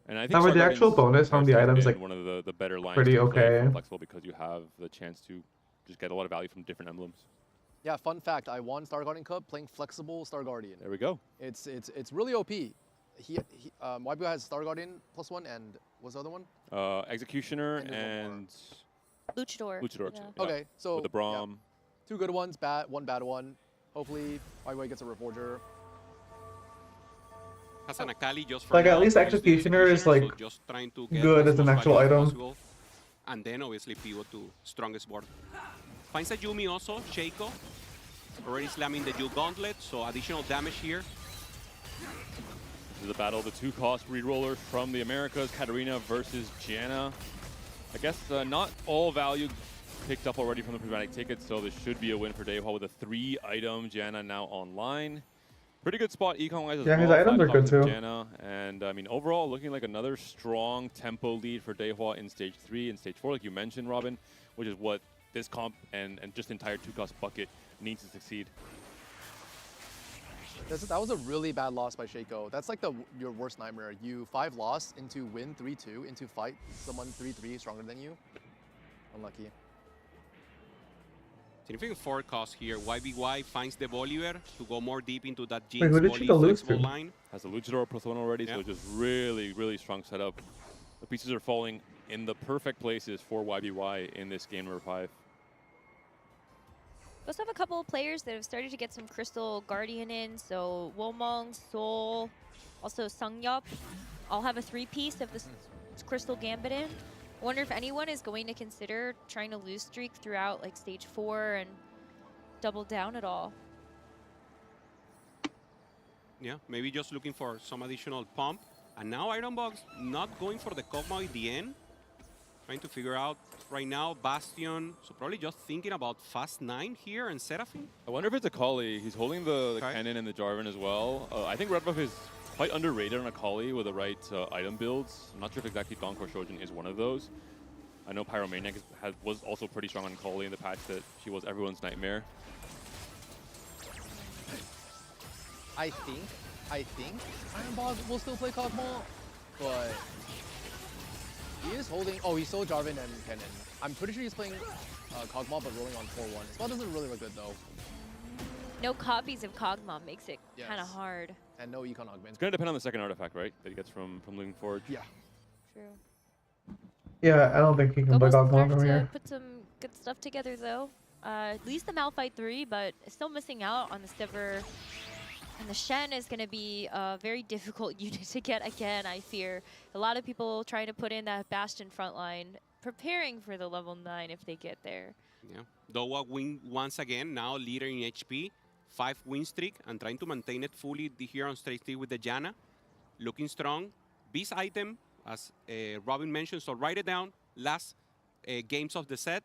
And I think However, the Star actual Guardian's bonus from the items like one of the better lines pretty to play okay. from Flexible, because you have the chance to just get a lot of value from different emblems. Yeah, fun fact, I won Star Guardian Cup playing Flexible Star Guardian. There we go. It's really OP. YBO has Star Guardian +1 and what's the other one? Executioner and Luchador. Luchador, Yeah. yeah. Okay, so with the Braum. Yeah. 2 good ones, one bad one. Hopefully, YBO gets a Reforger. Has an Akali just for Like now, at least to use the Executioner is so like just trying to get good as an much actual value item. possible. And then obviously pivot to strongest board. Finds a Yumi also, Shaco. Already slamming the Jewel Gauntlet, so additional damage here. This is the battle of the 2 cost rerollers from the Americas, Katarina versus Janna. I guess not all value picked up already from the Prismatic Ticket, so this should be a win for Dayhua with a 3-item Janna now online. Pretty good spot econ-wise as well. Yeah, his items are good too. Janna. And I mean, overall, looking like another strong tempo lead for Dayhua in Stage 3 and Stage 4, like you mentioned, Robin, which is what this comp and just entire 2-cost bucket needs to succeed. That was a really bad loss by Shaco. That's like your worst nightmare. You 5 loss into win 3-2 into fight someone 3-3 stronger than you. Unlucky. Significant 4 cost here. YBY finds the Bolivar to go more deep into that Wait, Jinx who did Volley Shaco lose flexible to? line. Has a Luchador +1 already, so just really, really strong setup. The pieces are falling in the perfect places for YBY in this game number 5. We also have a couple of players that have started to get some Crystal Guardian in. So Womong, Sol, also Sungyup all have a 3-piece of this Crystal Gambit in. I wonder if anyone is going to consider trying to lose streak throughout like Stage 4 and double down at all. Yeah, maybe just looking for some additional pump. And now Ironbox not going for the Kog'Maw at the end. Trying to figure out right now Bastion. So probably just thinking about Fast 9 here and Seraphine. I wonder if it's Akali. He's holding the cannon and the Jarvan as well. I think Red Buff is quite underrated on Akali with the right item builds. I'm not sure if exactly Donkor Shojin is one of those. I know Pyromaniac was also pretty strong on Akali in the patch that she was everyone's nightmare. I think Ironbog will still play Kog'Maw, but he is holding. Oh, he sold Jarvan and Cannon. I'm pretty sure he's playing Kog'Maw, but rolling on 4-1. This spot doesn't really look good though. No copies of Kog'Maw makes it kind of Yes. hard. And no Econ Augment. It's going to depend on the second artifact, right? That he gets from Living Forge. Yeah. True. Yeah, I don't think he can play Gobo's Kog'Maw started from to here. put some good stuff together though. At least the Malphite 3, but still missing out on the Stivir. And the Shen is going to be a very difficult unit to get again, I fear. A lot of people trying to put in that Bastion frontline, preparing for the level 9 if they get there. Yeah. Dowa win once again, now leader in HP. 5 win streak and trying to maintain it fully here on stage 3 with the Janna. Looking strong. Beast item, as Robin mentioned, so write it down. Last games of the set,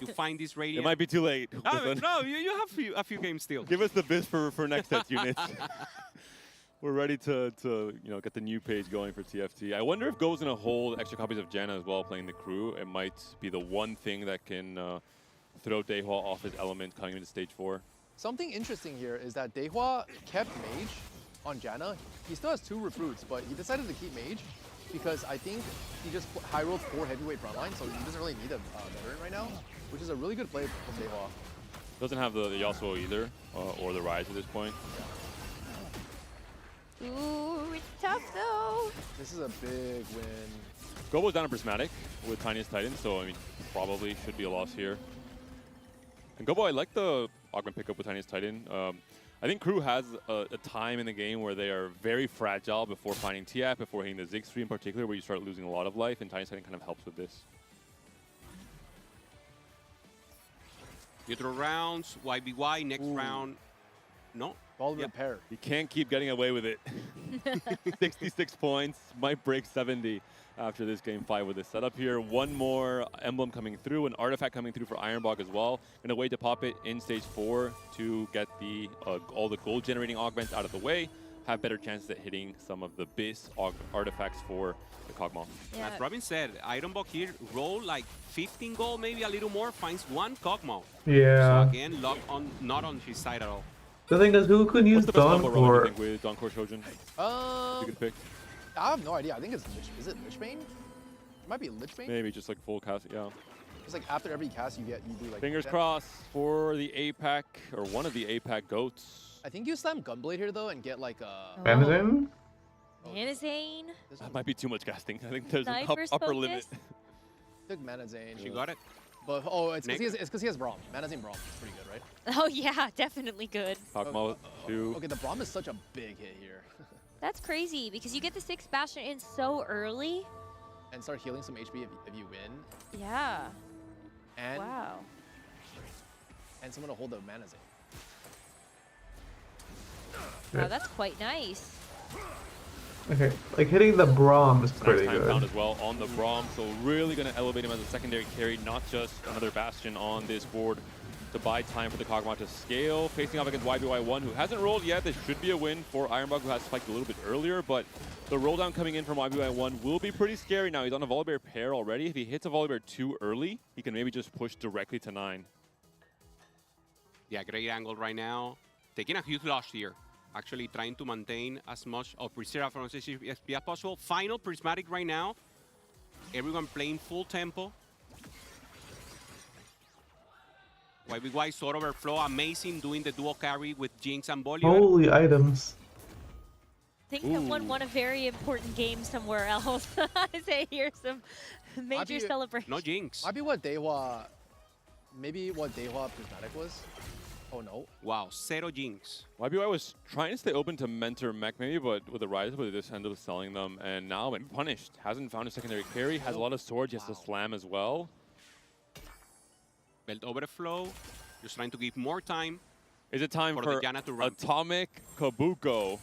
you find this Radiant. It might be too late. No, you have a few games still. Give us the biz for next set units. We're ready to get the new page going for TFT. I wonder if Go's gonna hold extra copies of Janna as well, playing the crew. It might be the one thing that can throw Daehwa off his element coming into stage 4. Something interesting here is that Daehwa kept Mage on Janna. He still has 2 recruits, but he decided to keep Mage because I think he just high rolled 4 heavyweight frontline, so he doesn't really need a veteran right now, which is a really good play from Daehwa. Doesn't have the Yasuo either, or the Rise at this point. Ooh, it's tough though. This is a big win. Gobo's down a Prismatic with Tiniest Titan, so I mean, probably should be a loss here. And Gobo, I like the augment pickup with Tiniest Titan. I think Crew has a time in the game where they are very fragile before finding TF, before hitting the Ziggs tree in particular, where you start losing a lot of life, and Tiniest Titan kind of helps with this. Neutral rounds, YBY, next round. No. Ball repair. He can't keep getting away with it. 66 points, might break 70 after this game 5 with this setup here. One more emblem coming through, an artifact coming through for Ironbog as well. Gonna wait to pop it in stage 4 to get the all the gold generating augments out of the way. Have better chances at hitting some of the base artifacts for the Kog'Maw. Yeah. As Robin said, Ironbog here roll like 15 gold, maybe a little more, finds 1 Kog'Maw. Yeah. So again, not on his side at all. The thing is, who could use Dawncore? With Dawncore Shojin? You could pick. I have no idea. I think it's Lich. Is it Lichbane? It might be Lichbane. Maybe just like full cast, yeah. It's like after every cast you do like. Fingers crossed for the APAC, or one of the APAC goats. I think you slam Gunblade here though and get like a. Manazane? Manazane. That might be too much casting. I think there's an Sniper's upper focus. limit. Took Manazane. She got it. But it's because he has Braum. Manazane Braum. It's pretty good, right? Oh yeah, definitely good. Kog'Maw 2. Okay, the Braum is such a big hit here. That's crazy because you get the 6th Bastion in so early. And start healing some HP if you win. Yeah. And wow. And someone to hold the Manazane. Wow, that's quite nice. Okay, like hitting the Braum is pretty Nice time good. found as well on the Braum, so really going to elevate him as a secondary carry, not just another Bastion on this board to buy time for the Kog'Maw to scale. Facing off against YBY1, who hasn't rolled yet. This should be a win for Ironbog, who has spiked a little bit earlier, but the roll down coming in from YBY1 will be pretty scary now. He's on a Volibear pair already. If he hits a Volibear too early, he can maybe just push directly to 9. Yeah, great angle right now. Taking a huge loss here. Actually trying to maintain as much of preserve from SP as possible. Final prismatic right now. Everyone playing full tempo. YBY sword overflow, amazing, doing the dual carry with Jinx and Bolivar. Holy items. I think someone won a very important game somewhere else. I say here's some major celebration. No Jinx. Might be what Daehwa, maybe what Daehwa Prismatic was. Oh no. Wow, 0 Jinx. YBY was trying to stay open to mentor mech maybe, but with the Rise, but they just ended up selling them, and now been punished. Hasn't found a secondary carry, has a lot of swords, he has to slam as well. Belt overflow, just trying to give more time. Is it time for Janna to run? Atomic Kabuko?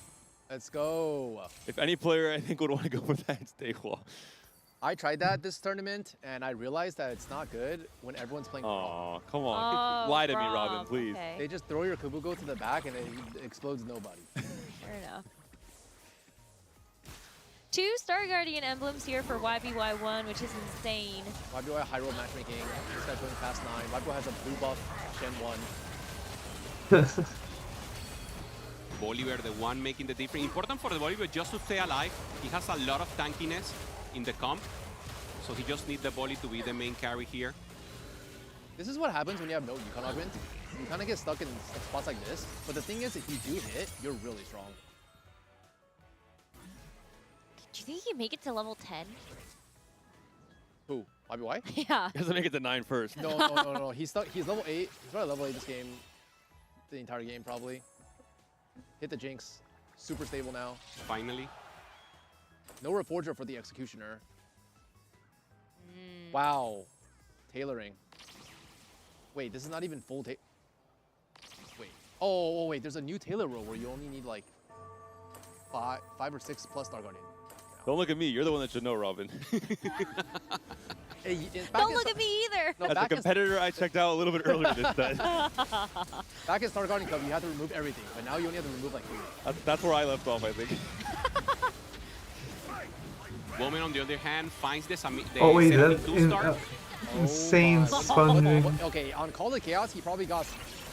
Let's go. If any player I think would want to go for that, it's Daehwa. I tried that this tournament, and I realized that it's not good when everyone's playing. Oh, come on. Lie to me, Robin, please. Okay. They just throw your Kabuko to the back, and it explodes nobody. Fair enough. 2 Star Guardian emblems here for YBY1, which is insane. YBY high roll matchmaking. This guy's going past 9. YBY has a blue buff, Gen 1. Bolivar, the one making the difference. Important for the Bolivar just to stay alive. He has a lot of tankiness in the comp, so he just needs the Boli to be the main carry here. This is what happens when you have no Yukon augment. You kind of get stuck in spots like this, but the thing is, if you do hit, you're really strong. Do you think he can make it to level 10? Who? YBY? Yeah. He has to make it to 9 first. No. He's stuck. He's level 8. He's probably level 8 this game. The entire game, probably. Hit the Jinx. Super stable now. Finally. No Reforger for the Executioner. Wow. Tailoring. Wait, this is not even full Wait. Oh, wait. There's a new Tailor rule where you only need like 5 or 6 plus Star Guardian. Don't look at me. You're the one that should know, Robin. Hey, Don't look at me either. No, As a competitor, I checked out a little bit earlier this set. Back in Star Guardian Cup, you had to remove everything, but now you only have to remove like 3. That's where I left off, I think. Woman, on the other hand, finds the Oh wait, 72 that's star. insane sponging. Okay, on Call of Chaos, he probably got.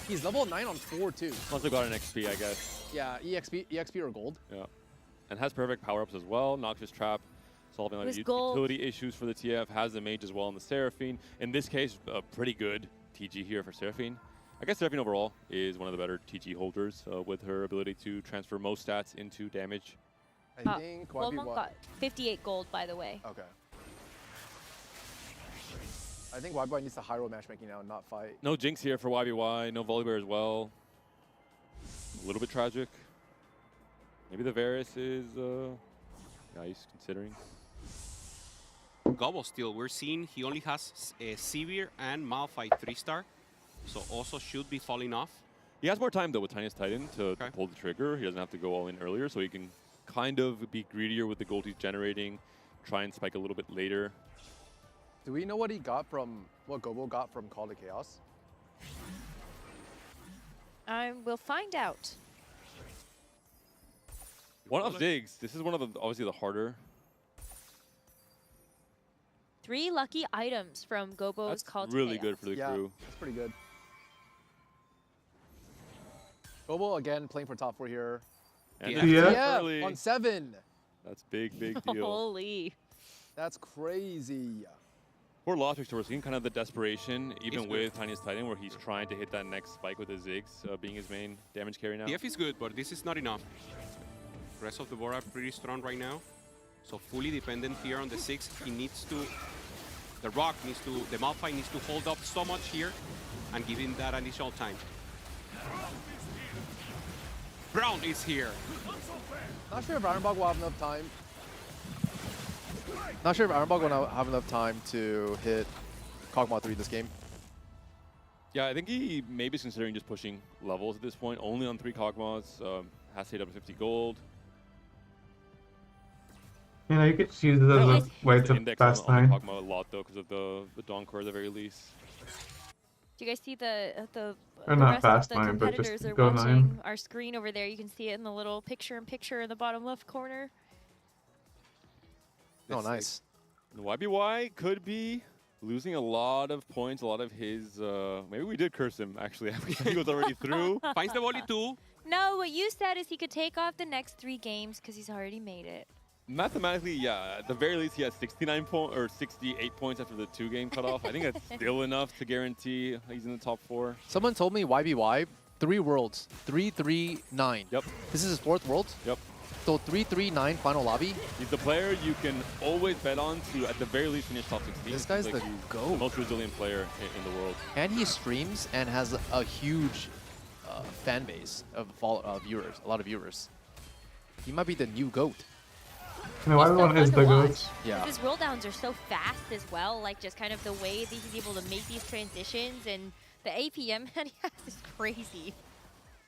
He's level 9 on 4 too. Must have got an XP, I guess. Yeah, EXP or gold. Yeah. And has perfect power-ups as well. Noxious Trap, solving a lot of gold. utility issues for the TF. Has the Mage as well in the Seraphine. In this case, a pretty good TG here for Seraphine. I guess Seraphine overall is one of the better TG holders with her ability to transfer most stats into damage. I think Wolfman got 58 gold, by the way. Okay. I think YBY needs to high roll matchmaking now and not fight. No Jinx here for YBY. No Volibear as well. A little bit tragic. Maybe the Varus is nice considering. Gobble still, we're seeing he only has Severe and Malphite 3-star. So also should be falling off. He has more time though with Tiniest Titan to pull the trigger. He doesn't have to go all in earlier, so he can kind of be greedier with the gold he's generating, try and spike a little bit later. Do we know what he got from, what Gobo got from Call of Chaos? We'll find out. One of Ziggs. This is one of the, obviously the harder. 3 lucky items from Gobo's Call to really Chaos. good for the crew. That's pretty good. Gobo again playing for top 4 here. And yeah, on 7. That's big deal. Holy. That's crazy. For Lostrix, we're seeing kind of the desperation, even with Tiniest Titan, where he's trying to hit that next spike with his Ziggs, being his main damage carry now. TF is good, but this is not enough. Rest of the board are pretty strong right now. So fully dependent here on the 6. He needs to, the Rock needs to, the Malphite needs to hold up so much here and give him that additional time. Brown is here. Not sure if Ironbog will have enough time. Not sure if Ironbog will have enough time to hit Kog'Maw 3 this game. Yeah, I think he maybe is considering just pushing levels at this point, only on 3 Kog'Maws, has to hit up to 50 gold. You know, you could just use it as a way to fast on time. Kog'Maw a lot though, because of the Donkor at the very least. Do you guys see the Or not rest fast of the time, but just competitors are go watching 9. our screen over there? You can see it in the little picture-in-picture in the bottom left corner. Oh, nice. YBY could be losing a lot of points, a lot of his... maybe we did curse him, actually. He was already through. Finds the volley too. No, what you said is he could take off the next 3 games because he's already made it. Mathematically, yeah. At the very least, he has 69 points or 68 points after the 2-game cutoff. I think that's still enough to guarantee he's in the top 4. Someone told me YBY, 3 worlds, 3-3-9. Yep. This is his 4th world? Yep. So 3-3-9 final lobby. He's the player you can always bet on to, at the very least, finish top 16. This guy's the he's GOAT. the most resilient player in the world. And he streams and has a huge fan base of viewers, a lot of viewers. He might be the new GOAT. You know, everyone is the GOAT. Yeah. His roll downs are so fast as well, like just kind of the way that he's able to make these transitions, and the APM that he has is crazy.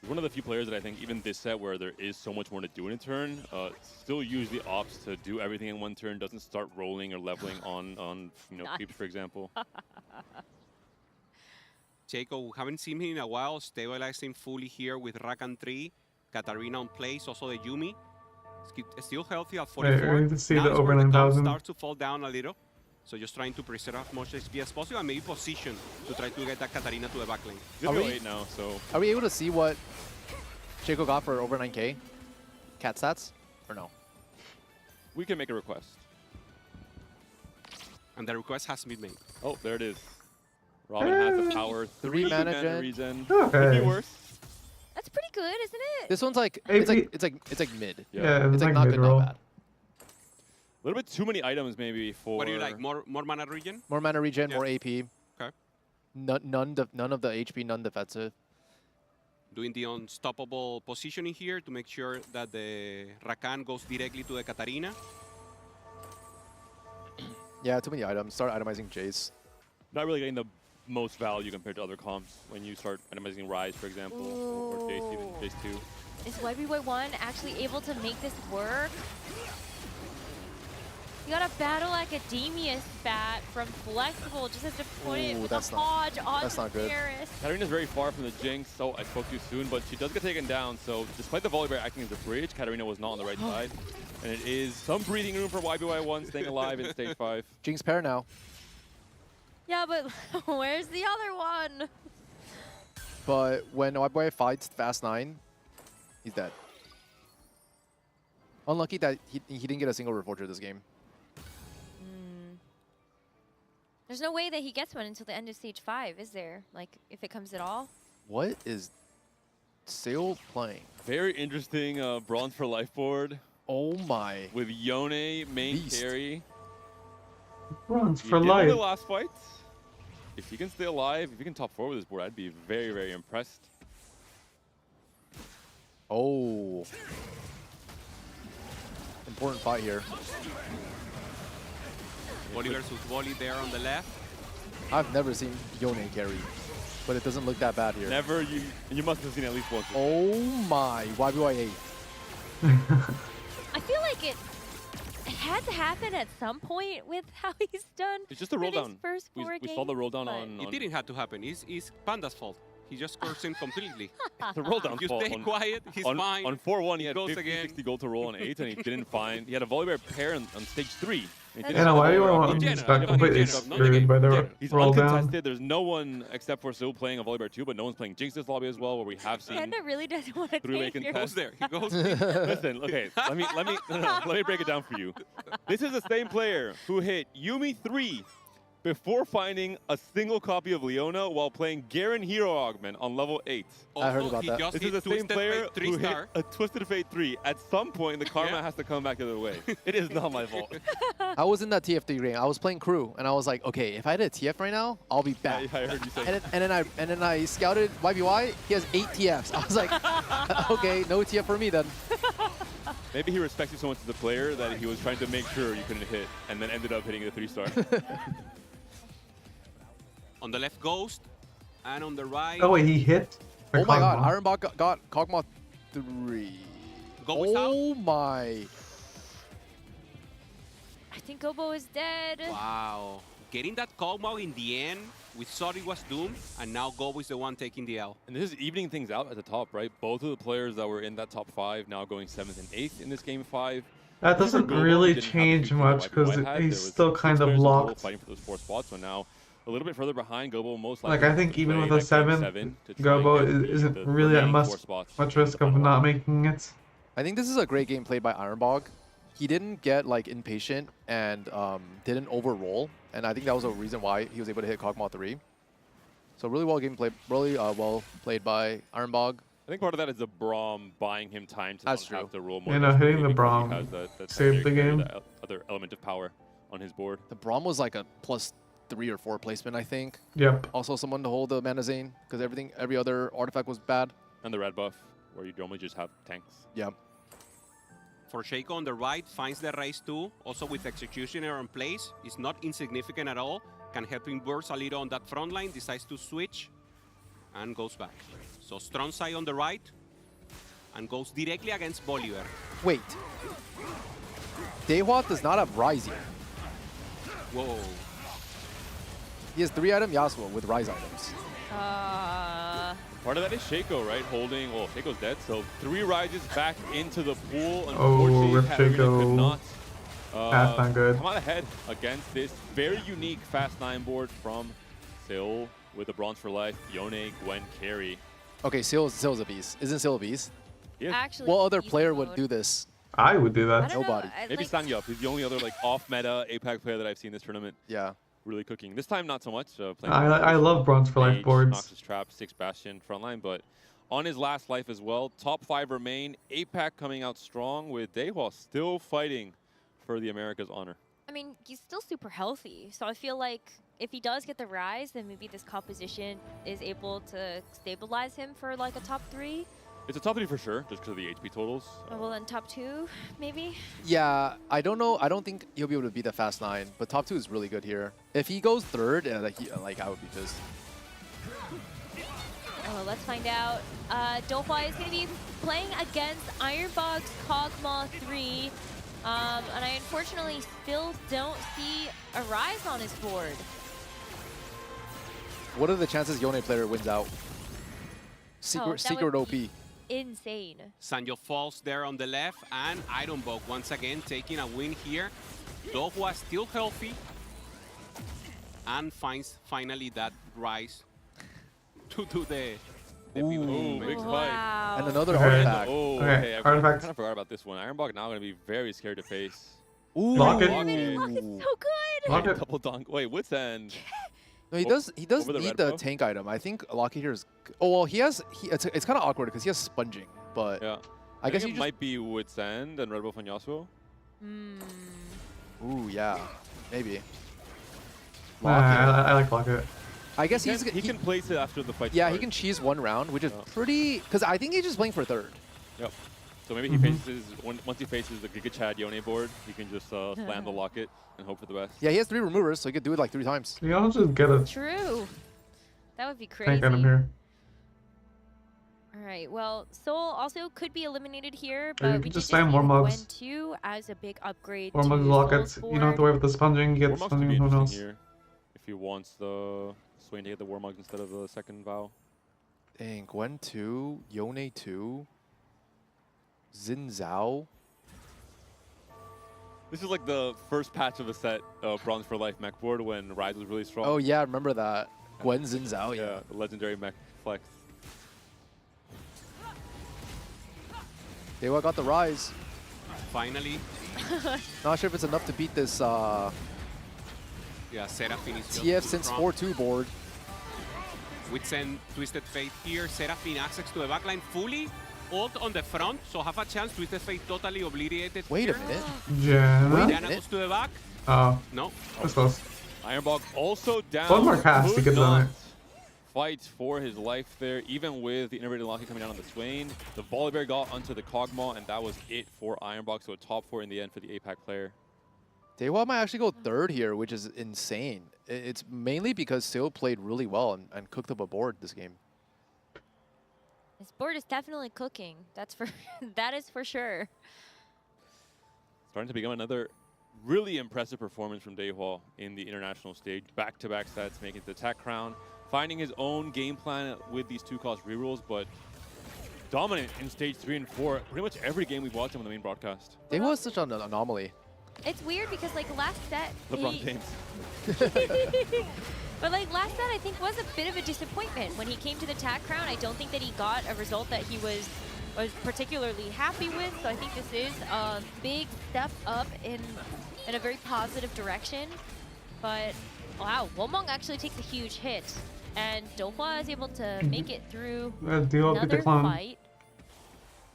He's one of the few players that I think even this set where there is so much more to do in a turn, still usually opts to do everything in one turn, doesn't start rolling or leveling on creeps, for example. Jacob, we haven't seen him in a while, stabilizing fully here with Rakan 3, Katarina on place, also the Yumi. Still healthy at 44. I need to see Now the is over where the comp 9,000. starts to fall down a little. So just trying to preserve as much XP as possible and maybe position to try to get that Katarina to the back lane. Are we 8 now, so... Are we able to see what Jacob got for over 9K? Cat stats? Or no? We can make a request. And the request has been made. Oh, there it is. Robin has the power. 3 mana regen. Okay. Could be worse. That's pretty good, isn't it? This one's like Hey, it's like mid. Yeah, It's like not good, mid-roll. not bad. A little bit too many items maybe for... What do you like? More mana regen? More mana regen, Yeah. more AP. Okay. None of the HP, none defensive. Doing the unstoppable positioning here to make sure that the Rakan goes directly to the Katarina. Yeah, too many items. Start itemizing Jace. Not really getting the most value compared to other comps when you start itemizing Rise, for example, or Jace, even Jace 2. Is YBY1 actually able to make this work? You got a Battle Academia spat from Flexible. Just has to put it with a Hodge on Paris. Katarina's very far from the Jinx, so I spoke too soon, but she does get taken down. So despite the Volibear acting as a bridge, Katarina was not on the right side. And it is some breathing room for YBY1 staying alive in stage 5. Jinx pair now. Yeah, but where's the other one? But when YBY fights Fast 9, he's dead. Unlucky that he didn't get a single Reforger this game. There's no way that he gets one until the end of stage 5, is there? Like, if it comes at all? What is Sale playing? Very interesting Bronze for Life board. Oh my. With Yone main carry. Bronze He for did life. win the last fight. If he can stay alive, if he can top 4 with this board, I'd be very, very impressed. Oh. Important fight here. Volley versus volley there on the left. I've never seen Yone carry, but it doesn't look that bad here. Never. You must have seen at least once. Oh my. YBY8. I feel like it had to happen at some point with how he's done. It's just a roll down. First We 4 saw the roll down games, on. It didn't have to happen. It's Panda's fault. He just scores in completely. The roll down You fault. stay quiet, he's on, fine. On 4-1, he had goes 50, again. 60 gold to roll on 8, and he didn't find. He had a Volibear pair on stage 3. Yeah, no, YBY1 got completely screwed by the He's roll down. uncontested. There's no one except for Sil playing a Volibear 2, but no one's playing Jinx this lobby as well, where we have seen Panda really doesn't want to three-way take contest. your... Goes there. He goes. Listen, okay, let me break it down for you. This is the same player who hit Yuumi 3 before finding a single copy of Leona while playing Garen Hero Augment on level 8. I heard about that. This is the same player who hit a Twisted Fate 3. At some point, the karma has to come back the other way. It is not my fault. I was in that TFT game. I was playing crew, and I was like, okay, if I had a TF right now, I'll be back. I heard you say. And then I scouted YBY. He has 8 TFs. I was like, okay, no TF for me then. Maybe he respects you so much as a player that he was trying to make sure you couldn't hit, and then ended up hitting the 3-star. On the left, Ghost. And on the right... Oh, wait, he hit? Oh my god, Ironbot got Kog'Maw 3. Gobo my. I think Gobo is dead. Wow. Getting that Kog'Maw in the end, we thought it was doomed, and now Gobo is the one taking the L. And this is evening things out at the top, right? Both of the players that were in that top 5 now going 7th and 8th in this game 5. That doesn't really change much because he's still kind of locked. Fighting for those 4 spots, so now a little bit further behind. Gobo most likely. Like, I think even with a 7, Gobo isn't really at much risk of not making it. I think this is a great game played by Ironbog. He didn't get like impatient and didn't overroll, and I think that was a reason why he was able to hit Kog'Maw 3. So really well well played by Ironbog. I think part of that is the Braum buying him time to That's not have true. to roll more. You know, hitting the because he Braum has that saved the game. that other element of power on his board. The Braum was like a +3 or 4 placement, I think. Yep. Also someone to hold the Mana Zane because every other artifact was bad. And the red buff, where you normally just have tanks. Yeah. For Shaco on the right, finds the race too. Also with Executioner in place. It's not insignificant at all. Can help him burst a little on that front line. Decides to switch and goes back. So strong side on the right and goes directly against Bolivar. Wait. Dehua does not have Rise yet. Whoa. He has 3-item Yasuo with Rise items. Part of that is Shaco, right? Holding, well, Shaco's dead, so 3 rises back into the pool. Oh, rip Katarina could Shaco. not That's not good. come out ahead against this very unique Fast 9 board from Sil with the Bronze for Life, Yone, Gwen, carry. Okay, Sil's a beast. Isn't Sil a beast? Yeah. Actually, What other beast player mode. would do this? I would do that. I don't know, Nobody. Maybe Sangyup. He's the only other like off-meta APAC player that I've seen this tournament. Yeah. Really cooking. This time, not so much. Playing I love Bronze for Life Mage, boards. Noxus Trap, 6 Bastion, frontline, but on his last life as well. Top 5 remain. APAC coming out strong with Dehua still fighting for the America's honor. I mean, he's still super healthy, so I feel like if he does get the rise, then maybe this composition is able to stabilize him for like a top 3. It's a top 3 for sure, just because of the HP totals. Well, then top 2, maybe? Yeah, I don't know. I don't think he'll be able to beat the Fast 9, but top 2 is really good here. If he goes 3rd, I would be pissed. Oh, let's find out. Dohua is going to be playing against Ironbog's Kog'Maw 3. And I unfortunately still don't see a rise on his board. What are the chances Yone player wins out? That Secret would OP. be insane. Sanjo falls there on the left, and Ironbog once again taking a win here. Dohwa still healthy, and finds finally that rise to do the Ooh, big spike. Wow. And another Okay. artifact. Oh, Okay, okay. I artifacts. kind of forgot about this one. Ironbog now going to be very scared to face. Ooh. Lock it. Lock is so good. Lock it. Double dunk. Wait, Wits End. No, he does. He does Over the need red the bow? tank item. I think Locky here is. Oh well, he has. It's kind of awkward because he has sponging, but Yeah. I guess think he it just. might be Wits End and Red Bull on Yasuo. Ooh yeah, maybe. I like Locket. I guess He can place it after the fight. Yeah, starts. he can cheese one round, which is pretty. Because I think he's just playing for third. Yep. So maybe he faces once he faces the Giga Chad Yone board, he can just slam the locket and hope for the best. Yeah, he has 3 removers, so he could do it like 3 times. You all just get a True. That would be crazy. tank item here. All right. Well, Soul also could be eliminated here, Or you but can we just did slam see Warmugs. Gwen 2 as a big upgrade. Warmugs, to Lockets. Soul's You don't have to worry about the sponging. You get Warmugs could be sponging, who knows. interesting here if he wants the Swain to get the Warmugs instead of the second vow. Dang, Gwen 2, Yone 2, Xin Zhao. This is like the first patch of the set Bronze for Life mech board when Rise was really strong. Oh yeah, I remember that. Gwen Xin Zhao, yeah. Yeah, the legendary mech flex. Dewa got the rise. Finally, Not sure if it's enough to beat this yeah, Seraphine is just TF too since strong. 4-2 board. With send Twisted Fate here, Seraphine access to the backline fully. Ult on the front, so have a chance. Twisted Fate totally obliterated. Wait a here. minute. Jenna? Diana goes to the back. Oh, No. that's close. Ironbog also down. One more cast, he Could gets on not it. fight for his life there, even with the innovative locking coming down on the Swain. The Volibear got onto the Kog'Maw, and that was it for Ironbog, so a top 4 in the end for the APAC player. Dewa might actually go third here, which is insane. It's mainly because Seo played really well and cooked up a board this game. This board is definitely cooking. That is for sure. Starting to become another really impressive performance from Daehwa in the international stage. Back-to-back sets, making it the Tech Crown, finding his own game plan with these 2-cost rerolls, but dominant in stage 3 and 4. Pretty much every game we've watched him on the main broadcast. Dewa is such an anomaly. It's weird because like last set, LeBron James. but like last set I think was a bit of a disappointment when he came to the Tag Crown. I don't think that he got a result that he was particularly happy with. So I think this is a big step up in a very positive direction. But wow, Womong actually takes a huge hit, and Dohwa is able to make it through Deal with the another clone. fight.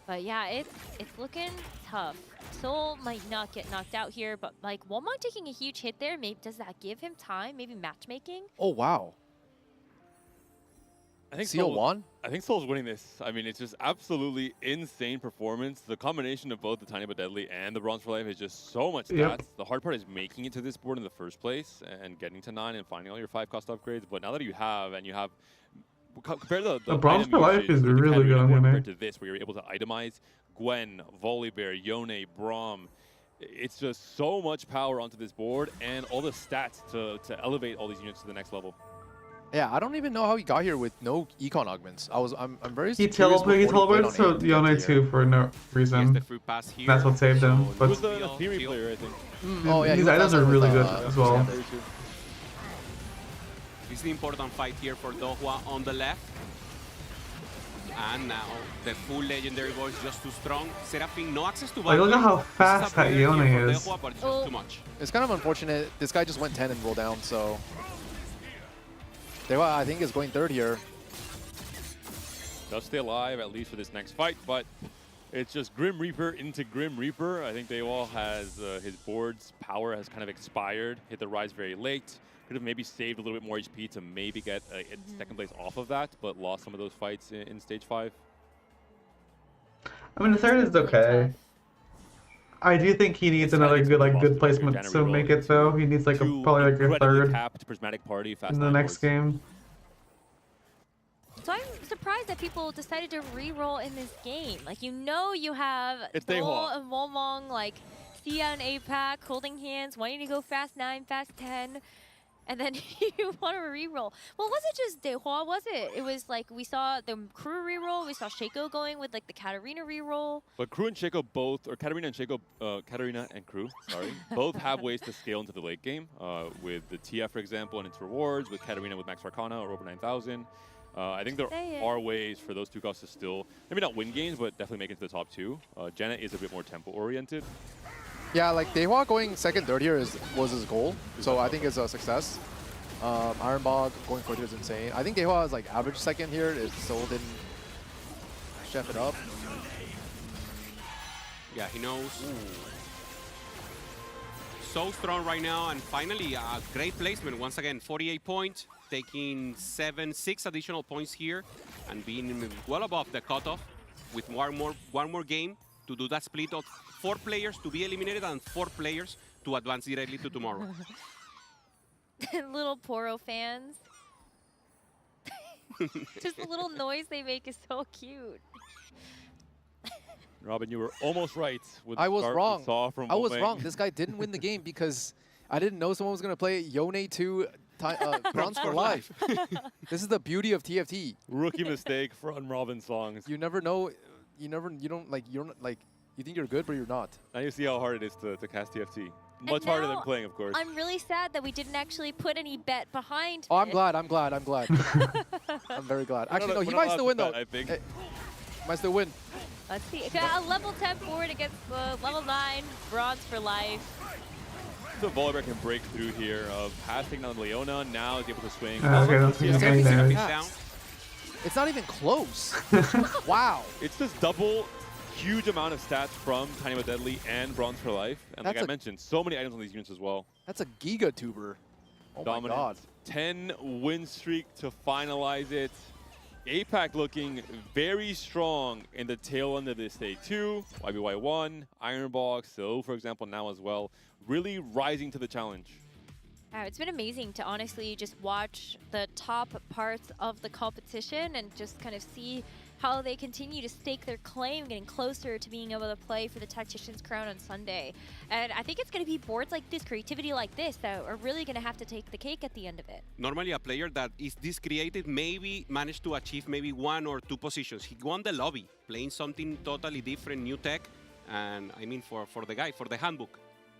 But yeah, it's looking tough. Soul might not get knocked out here, but like Womong taking a huge hit there, maybe does that give him time? Maybe matchmaking? Oh, wow. I think Seal won? I think Soul's winning this. I mean, it's just absolutely insane performance. The combination of both the Tiny But Deadly and the Bronze for Life is just so much stats. Yep. The hard part is making it to this board in the first place and getting to 9 and finding all your 5-cost upgrades. But now that you have, compared to the Bronze item for Life usage is with the really Katarina good on board Yone. compared to this, where you're able to itemize Gwen, Volibear, Yone, Braum. It's just so much power onto this board and all the stats to elevate all these units to the next level. Yeah, I don't even know how he got here with no econ augments. I'm very He curious what teleported board he played on so A to get Yone here. 2 for no Here's reason. the fruit pass here. That's what saved him. So He But was the Feel- theory feel- player, I think. Oh, yeah, he these was items also are with, really good yeah, as well. yeah. Very true. This is the important fight here for Dohwa on the left. And now the full legendary voice just too strong. Seraphine, no access to Like, look at backline. how This is a fast that player Yone here for is. Dohwa, but it's Oh. just too much. It's kind of unfortunate. This guy just went 10 and rolled down, so Dewa, I think, is going third here. Does stay alive, at least for this next fight, but it's just Grim Reaper into Grim Reaper. I think Daewall has his board's power has kind of expired, hit the rise very late. Could have maybe saved a little bit more HP to maybe get second place off of that, but lost some of those fights in stage 5. I mean, the third is okay. I do think he needs another good placement to make it though. He needs like probably like a incredibly third tapped prismatic party fast in the nine next boards. game. So I'm surprised that people decided to re-roll in this game. Like, you know you have It's Soul Daehwa. and Womong, like, Sia and APAC holding hands, wanting to go fast 9, fast 10. And then you want to reroll. Well, was it just Dehua, was it? It was like we saw the crew reroll, we saw Shaco going with like the Katarina reroll. But crew and Shaco both, or Katarina and Shaco, Katarina and crew, sorry, both have ways to scale into the late game. With the TF, for example, and its rewards, with Katarina with Max Arcana or over 9,000. I think there are ways for those two guys to still, maybe not win games, but definitely make it to the top 2. Janet is a bit more tempo-oriented. Yeah, like Dehua going second, third here was his goal, so I think it's a success. Ironbog going fourth here is insane. I think Dehua is like average second here. It still didn't chef it up. Yeah, he knows. So strong right now, and finally a great placement. Once again, 48 points, taking 6 additional points here, and being well above the cutoff with one more game to do that split of 4 players to be eliminated and 4 players to advance directly to tomorrow. Little Poro fans. Just the little noise they make is so cute. Robin, you were almost right. With I was wrong. I was wrong. This guy didn't win the game because I didn't know someone was going to play Yone 2 Bronze for Life. This is the beauty of TFT. Rookie mistake from Robin songs. You never know. You think you're good, but you're not. Now you see how hard it is to cast TFT. Much harder than playing, of course. I'm really sad that we didn't actually put any bet behind Oh, I'm it. glad. I'm very glad. Actually, no, he might still win, though. I think. Might still win. Let's see. A level 10 forward against the level 9 Bronze for Life. So Volibear can break through here of passing down Leona. Now is able to swing. Okay, let's see him there. It's not even close. Wow. It's just double huge amount of stats from Tiny but Deadly and Bronze for Life. And like I mentioned, so many items on these units as well. That's a Gigatuber. Oh Dominant. my god. 10 win streak to finalize it. APAC looking very strong in the tail end of this day 2. YBY1, Ironbog, So for example now as well. Really rising to the challenge. It's been amazing to honestly just watch the top parts of the competition and just kind of see how they continue to stake their claim, getting closer to being able to play for the Tactician's crown on Sunday. And I think it's going to be boards like this, creativity like this, that are really going to have to take the cake at the end of it. Normally a player that is this creative maybe managed to achieve maybe 1 or 2 positions. He won the lobby, playing something totally different, new tech. And I mean for the handbook,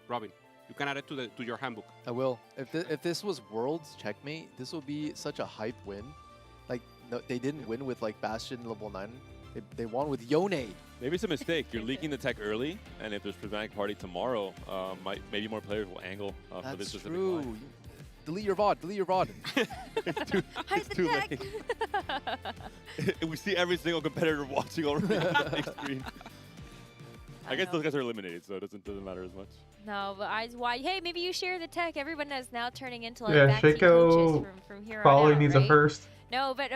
Robin. You can add it to your handbook. I will. If this was Worlds Checkmate, this would be such a hype win. Like, no, they didn't win with like Bastion level 9. They won with Yone. Maybe it's a mistake. You're leaking the tech early, and if there's Prismatic Party tomorrow, maybe more players will angle for this specific true. line. Delete your VOD. Delete your VOD. It's too late. We see every single competitor watching already on the big screen. I guess those guys are eliminated, so it doesn't matter as much. No, but eyes wide. Hey, maybe you share the tech. Everyone is now turning into like Yeah, backseat coaches from here probably on out, needs right? a first. No, but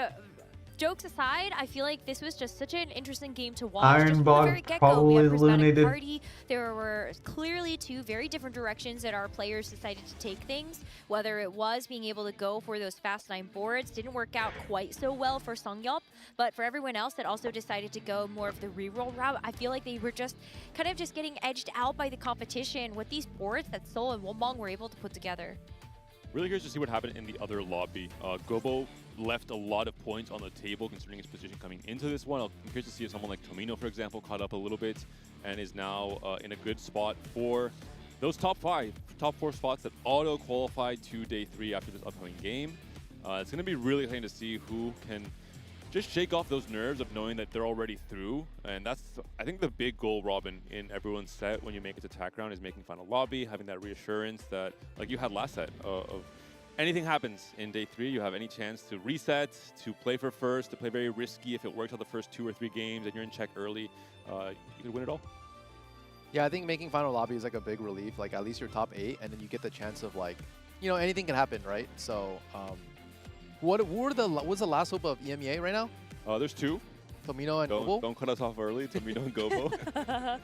jokes aside, I feel like this was just such an interesting game to watch. Just from the very Ironbog get-go, we probably had Prismatic eliminated. Party. There were clearly 2 very different directions that our players decided to take things. Whether it was being able to go for those fast 9 boards, didn't work out quite so well for Songyop, but for everyone else that also decided to go more of the reroll route, I feel like they were just kind of just getting edged out by the competition with these boards that Sol and Wombong were able to put together. Really curious to see what happened in the other lobby. Gobo left a lot of points on the table considering his position coming into this one. I'm curious to see if someone like Tomino, for example, caught up a little bit and is now in a good spot for those top 4 spots that auto-qualified to day 3 after this upcoming game. It's going to be really exciting to see who can just shake off those nerves of knowing that they're already through. And that's, I think, the big goal, Robin, in everyone's set when you make it to TAC round is making final lobby, having that reassurance that, like you had last set, of anything happens in day 3, you have any chance to reset, to play for first, to play very risky. If it works out the first 2 or 3 games and you're in check early, you could win it all. Yeah, I think making final lobby is like a big relief. Like at least you're top 8, and then you get the chance of like, you know, anything can happen, right? So, what's the last hope of EMEA right now? There's 2. Tomino and Gobo? Don't cut us off early. Tomino and Gobo.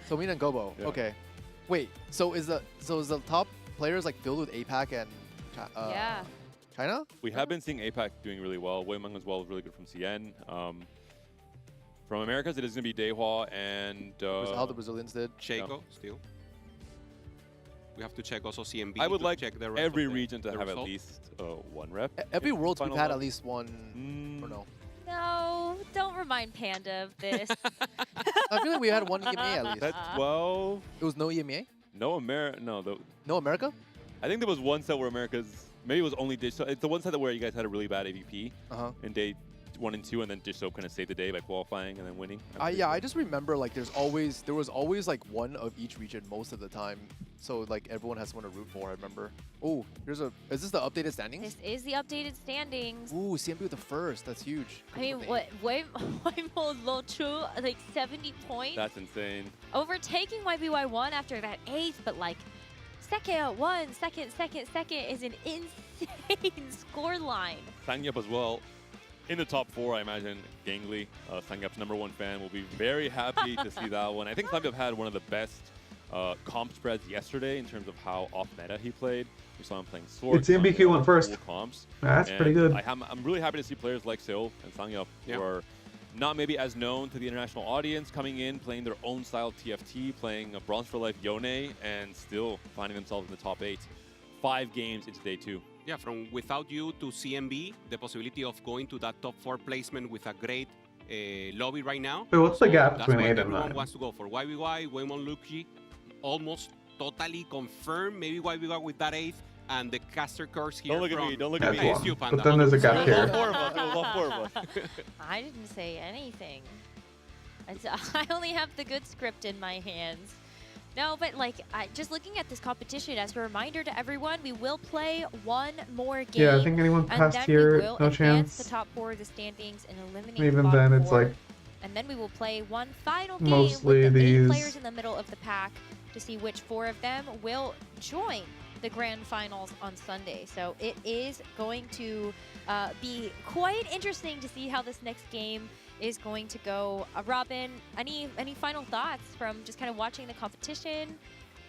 Tomino and Gobo. Yeah. Okay. Wait. So is the top players like filled with APAC and Yeah. China? We have been seeing APAC doing really well. Weimeng as well is really good from CN. From Americas, it is going to be Dehua and... how the Brazilians did. Shaco, still. We have to check also CMB. I would to like check the rest every of the, region to the have at result. least one rep. Every in Worlds we've final had at lobby. least one, or no? No, don't remind Panda of this. I feel like we had one EMA at least. That's 12. It was no EMA? No No America? I think there was one set where America's, maybe it was only Dish Soap. It's the one set where you guys had a really bad AVP in day 1 and 2, and then Dish Soap kind of saved the day by qualifying and then winning. Yeah, I just remember like there was always like one of each region most of the time. So like everyone has someone to root for, I remember. Oh, is this the updated standings? This is the updated standings. Ooh, CMB with the first. That's huge. I mean, way more low true, like 70 points. That's insane. Overtaking YBY1 after that 8th, but like second, second is an insane score line. Sangyup as well. In the top 4, I imagine Gangly, Sangyup's #1 fan, will be very happy to see that one. I think Sangyup had one of the best comp spreads yesterday in terms of how off meta he played. We saw him playing Sword. It's MBQ went first. Comps. That's pretty good. I'm really happy to see players like Seoul and Sangyup who are not maybe as known to the international audience, coming in, playing their own style TFT, playing a Bronze for Life Yone, and still finding themselves in the top 8. 5 games into day 2. Yeah, from without you to CMB, the possibility of going to that top 4 placement with a great lobby right now. Wait, what's the gap That's between what 8 and everyone 9? wants to go for. YBY, Waymon Luki, almost totally confirmed. Maybe YBY with that 8th, and the caster curse here. Don't look at me. Don't look at me. Hey, it's you, Panda. But then there's a gap It was all here. 4 of us. It was all 4 of us. I didn't say anything. I only have the good script in my hands. No, but like, just looking at this competition, as a reminder to everyone, we will play one more game. Yeah, I think anyone and past then here, we will no advance chance. the top 4 of the standings and eliminate Even the bottom then, it's 4. like And then we will play one final game mostly with the 8 these- players in the middle of the pack to see which 4 of them will join the grand finals on Sunday. So it is going to be quite interesting to see how this next game is going to go. Robin, any final thoughts from just kind of watching the competition?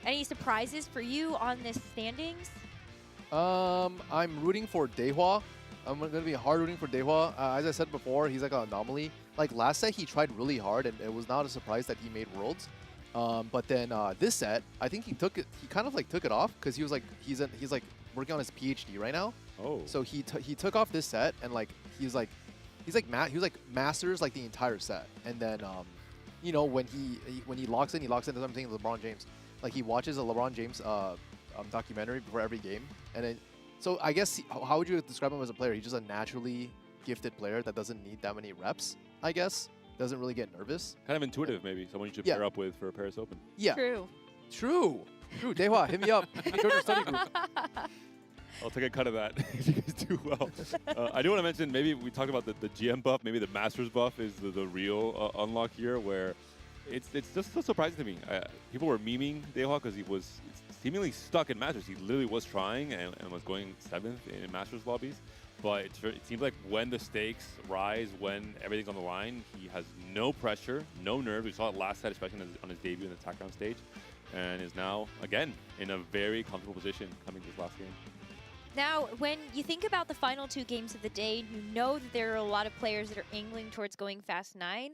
Any surprises for you on this standings? I'm rooting for Daehwa. I'm going to be hard rooting for Daehwa. As I said before, he's like an anomaly. Like last set, he tried really hard, and it was not a surprise that he made Worlds. But then this set, I think he kind of like took it off because he was like, he's like working on his PhD right now. Oh. So he took off this set, and like he was like masters like the entire set. And then you know, when he locks in the same thing with LeBron James. Like he watches a LeBron James documentary before every game, and then so I guess how would you describe him as a player? He's just a naturally gifted player that doesn't need that many reps. I guess doesn't really get nervous. Kind of intuitive, maybe. Someone you should pair up with for a Paris Open. Yeah. True. Daehwa, hit me up. Hit me, join our study group. I'll take a cut of that if you guys do well. I do want to mention, maybe we talked about the GM buff. Maybe the Masters buff is the real unlock here, where it's just so surprising to me. People were memeing Daehwa because he was seemingly stuck in Masters. He literally was trying and was going 7th in Masters lobbies. But it seems like when the stakes rise, when everything's on the line, he has no pressure, no nerves. We saw it last set, especially on his debut in the attack round stage, and is now, again, in a very comfortable position coming to this last game. Now, when you think about the final 2 games of the day, you know that there are a lot of players that are angling towards going Fast 9.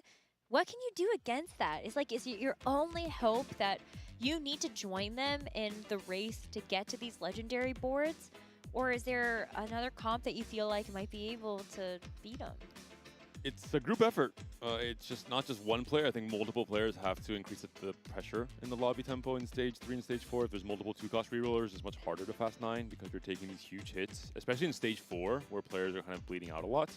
What can you do against that? Is it your only hope that you need to join them in the race to get to these legendary boards? Or is there another comp that you feel like might be able to beat them? It's a group effort. It's just not just one player. I think multiple players have to increase the pressure in the lobby tempo in stage 3 and stage 4. If there's multiple 2-cost rerollers, it's much harder to Fast 9 because you're taking these huge hits, especially in stage 4 where players are kind of bleeding out a lot.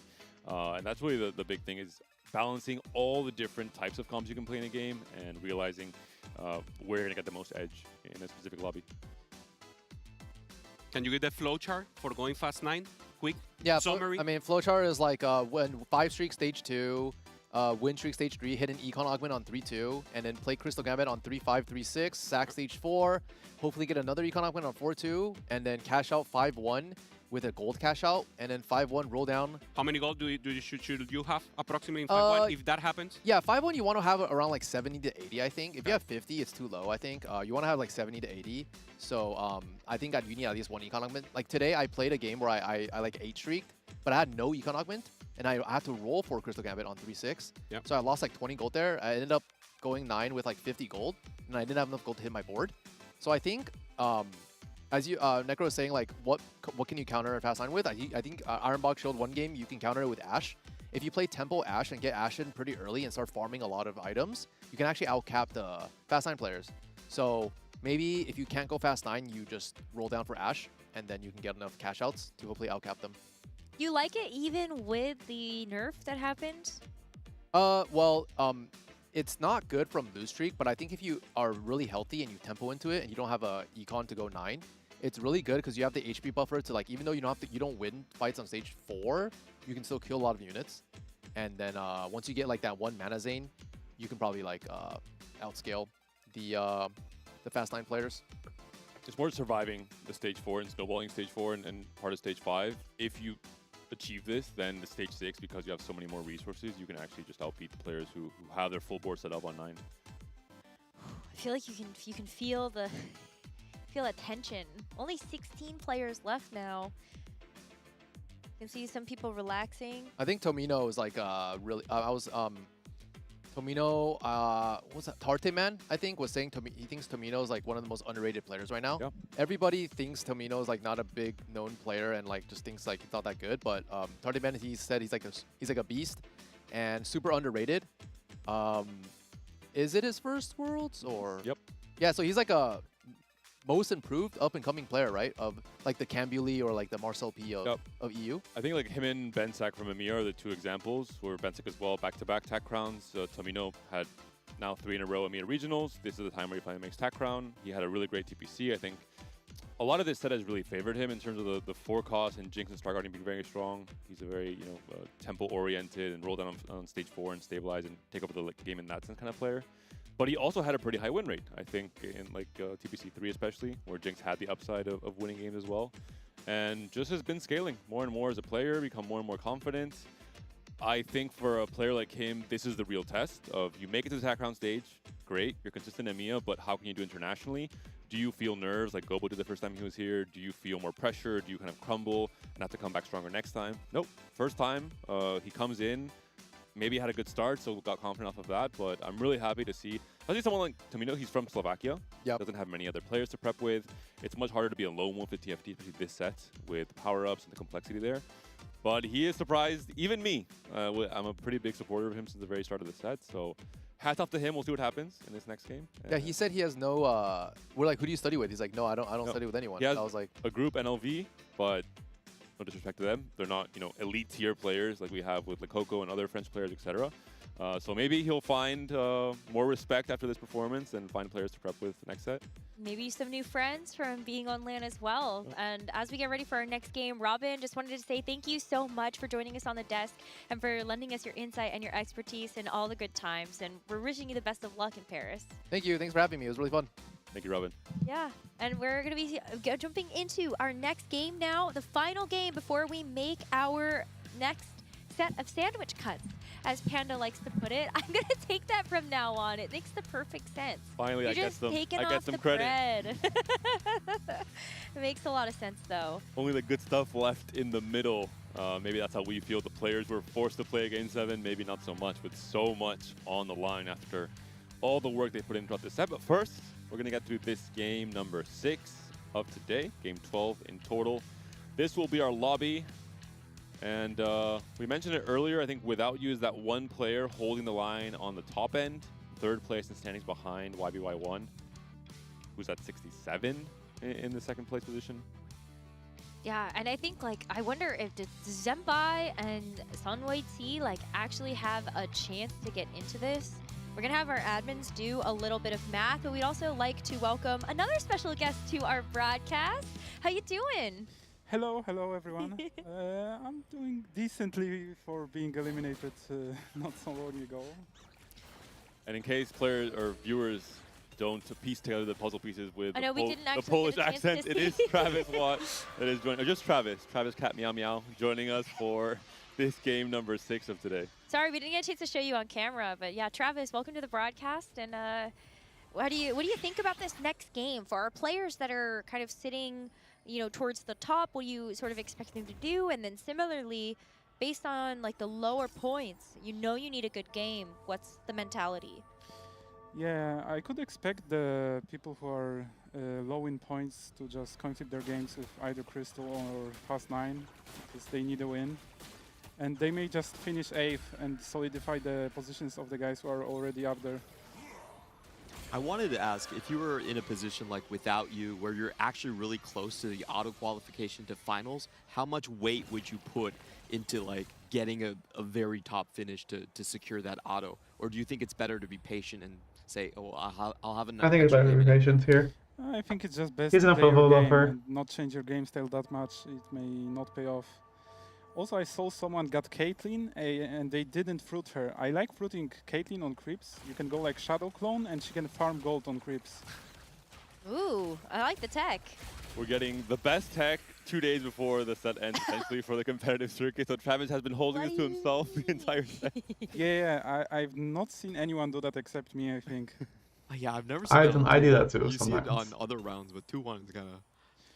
And that's really the big thing, is balancing all the different types of comps you can play in a game and realizing where you're going to get the most edge in a specific lobby. Can you get the flowchart for going Fast 9? Quick Yeah, summary. I mean, flowchart is like when 5 streak stage 2, win streak stage 3, hit an Econ Augment on 3-2, and then play Crystal Gambit on 3-5, 3-6, sack stage 4, hopefully get another Econ Augment on 4-2, and then cash out 5-1 with a gold cash out, and then 5-1 roll down. How many gold should you have approximately in 5-1 if that happens? Yeah, 5-1 you want to have around like 70 to 80, I think. If you have 50, it's too low, I think. You want to have like 70 to 80. So I think that you need at least 1 Econ Augment. Like today, I played a game where I like 8 streaked, but I had no Econ Augment, and I had to roll for Crystal Gambit on 3-6. Yep. So I lost like 20 gold there. I ended up going 9 with like 50 gold, and I didn't have enough gold to hit my board. So I think, as you Necro was saying, like what can you counter Fast9 with? I think Ironbox showed one game you can counter it with Ashe. If you play Tempo Ashe and get Ashe in pretty early and start farming a lot of items, you can actually outcap the Fast9 players. So maybe if you can't go Fast9, you just roll down for Ashe, and then you can get enough cash outs to hopefully outcap them. You like it even with the nerf that happened? It's not good from lose streak, but I think if you are really healthy and you tempo into it and you don't have a econ to go 9, it's really good because you have the HP buffer to, like, even though you don't win fights on stage 4, you can still kill a lot of units. And then once you get like that 1 mana Zane, you can probably like outscale the Fast9 players. It's more surviving the stage 4 and snowballing stage 4 and part of stage 5. If you achieve this, then the stage 6, because you have so many more resources, you can actually just outbeat the players who have their full board set up on 9. I feel like you can feel that tension. Only 16 players left now. You can see some people relaxing. I think Tomino is like really. Tomino, what was that? Tarte Man, I think, was saying he thinks Tomino is like one of the most underrated players right now. Yeah. Everybody thinks Tomino is like not a big known player and like just thinks like he's not that good. But Tarte Man, he said he's like a beast and super underrated. Is it his first Worlds or? Yep. Yeah, so he's like a most improved up-and-coming player, right? Of like the Cambuli or like the Marcel P of EU. I think like him and Bensak from EMEA are the 2 examples, where Bensak as well, back-to-back TAC crowns. Tomino had now 3 in a row EMEA regionals. This is the time where he finally makes TAC crown. He had a really great TPC. I think a lot of this set has really favored him in terms of the forecast and Jinx and Starguardian being very strong. He's a very, tempo-oriented and roll down on stage 4 and stabilize and take over the game in that sense kind of player. But he also had a pretty high win rate, I think, in like TPC 3 especially, where Jinx had the upside of winning games as well. And just has been scaling more and more as a player, become more and more confident. I think for a player like him, this is the real test of you make it to the attack round stage, great, you're consistent in EMEA, but how can you do internationally? Do you feel nerves like Gobo did the first time he was here? Do you feel more pressure? Do you kind of crumble and have to come back stronger next time? Nope. First time, he comes in. Maybe had a good start, so got confident off of that. But I'm really happy to see, especially someone like Tomino. He's from Slovakia. Yeah. Doesn't have many other players to prep with. It's much harder to be a lone wolf at TFT, especially this set with power-ups and the complexity there. But he has surprised even me. I'm a pretty big supporter of him since the very start of the set. So hats off to him. We'll see what happens in this next game. Yeah, he said he has no. We're like, who do you study with? He's like, no, I don't study with anyone. He has I was like, a group NLV, but no disrespect to them, they're not elite tier players like we have with Coco and other French players, etc. So maybe he'll find more respect after this performance and find players to prep with next set. Maybe some new friends from being on LAN as well. And as we get ready for our next game, Robin, just wanted to say thank you so much for joining us on the desk and for lending us your insight and your expertise in all the good times. And we're wishing you the best of luck in Paris. Thank you. Thanks for having me. It was really fun. Thank you, Robin. Yeah, and we're going to be jumping into our next game now, the final game before we make our next set of sandwich cuts, as Panda likes to put it. I'm going to take that from now on. It makes the perfect sense. Finally, I get some credit. Bread. It makes a lot of sense, though. Only the good stuff left in the middle. Maybe that's how we feel. The players were forced to play Game 7. Maybe not so much, but so much on the line after all the work they put in throughout the set. But first, we're going to get through this game number 6 of today, game 12 in total. This will be our lobby. And we mentioned it earlier, I think Without You is that one player holding the line on the top end, 3rd place in standings behind YBY1, who's at 67 in the 2nd place position. Yeah, and I think, I wonder if Zenbai and Sunway T, actually have a chance to get into this. We're going to have our admins do a little bit of math, but we'd also like to welcome another special guest to our broadcast. How you doing? Hello everyone. I'm doing decently for being eliminated not so long ago. And in case players or viewers don't piece together the puzzle pieces with the Polish accent, it is Travis Watt that is joining, or just Travis Cat Meow Meow joining us for this game number 6 of today. Sorry, we didn't get a chance to show you on camera, but yeah, Travis, welcome to the broadcast. And what do you think about this next game for our players that are kind of sitting, towards the top? What do you sort of expect them to do? And then similarly, based on the lower points, you need a good game. What's the mentality? Yeah, I could expect the people who are low in points to just coin flip their games with either Crystal or Fast 9 because they need a win. And they may just finish 8th and solidify the positions of the guys who are already up there. I wanted to ask, if you were in a position like without you, where you're actually really close to the auto qualification to finals, how much weight would you put into like getting a very top finish to secure that auto? Or do you think it's better to be patient and say, oh, I'll have enough? I think it's better to be patient here. I think it's just best He's to enough play of a your game buffer. and not change your game style that much. It may not pay off. Also, I saw someone got Caitlyn and they didn't fruit her. I like fruiting Caitlyn on creeps. You can go like Shadow Clone and she can farm gold on creeps. Ooh, I like the tech. We're getting the best tech 2 days before the set ends, essentially, for the competitive circuit. So Travis has been holding this to himself the entire set. Yeah, I've not seen anyone do that except me, I think. Yeah, I've never seen that. I do that too You see it sometimes. on other rounds, but 2-1 is kind of...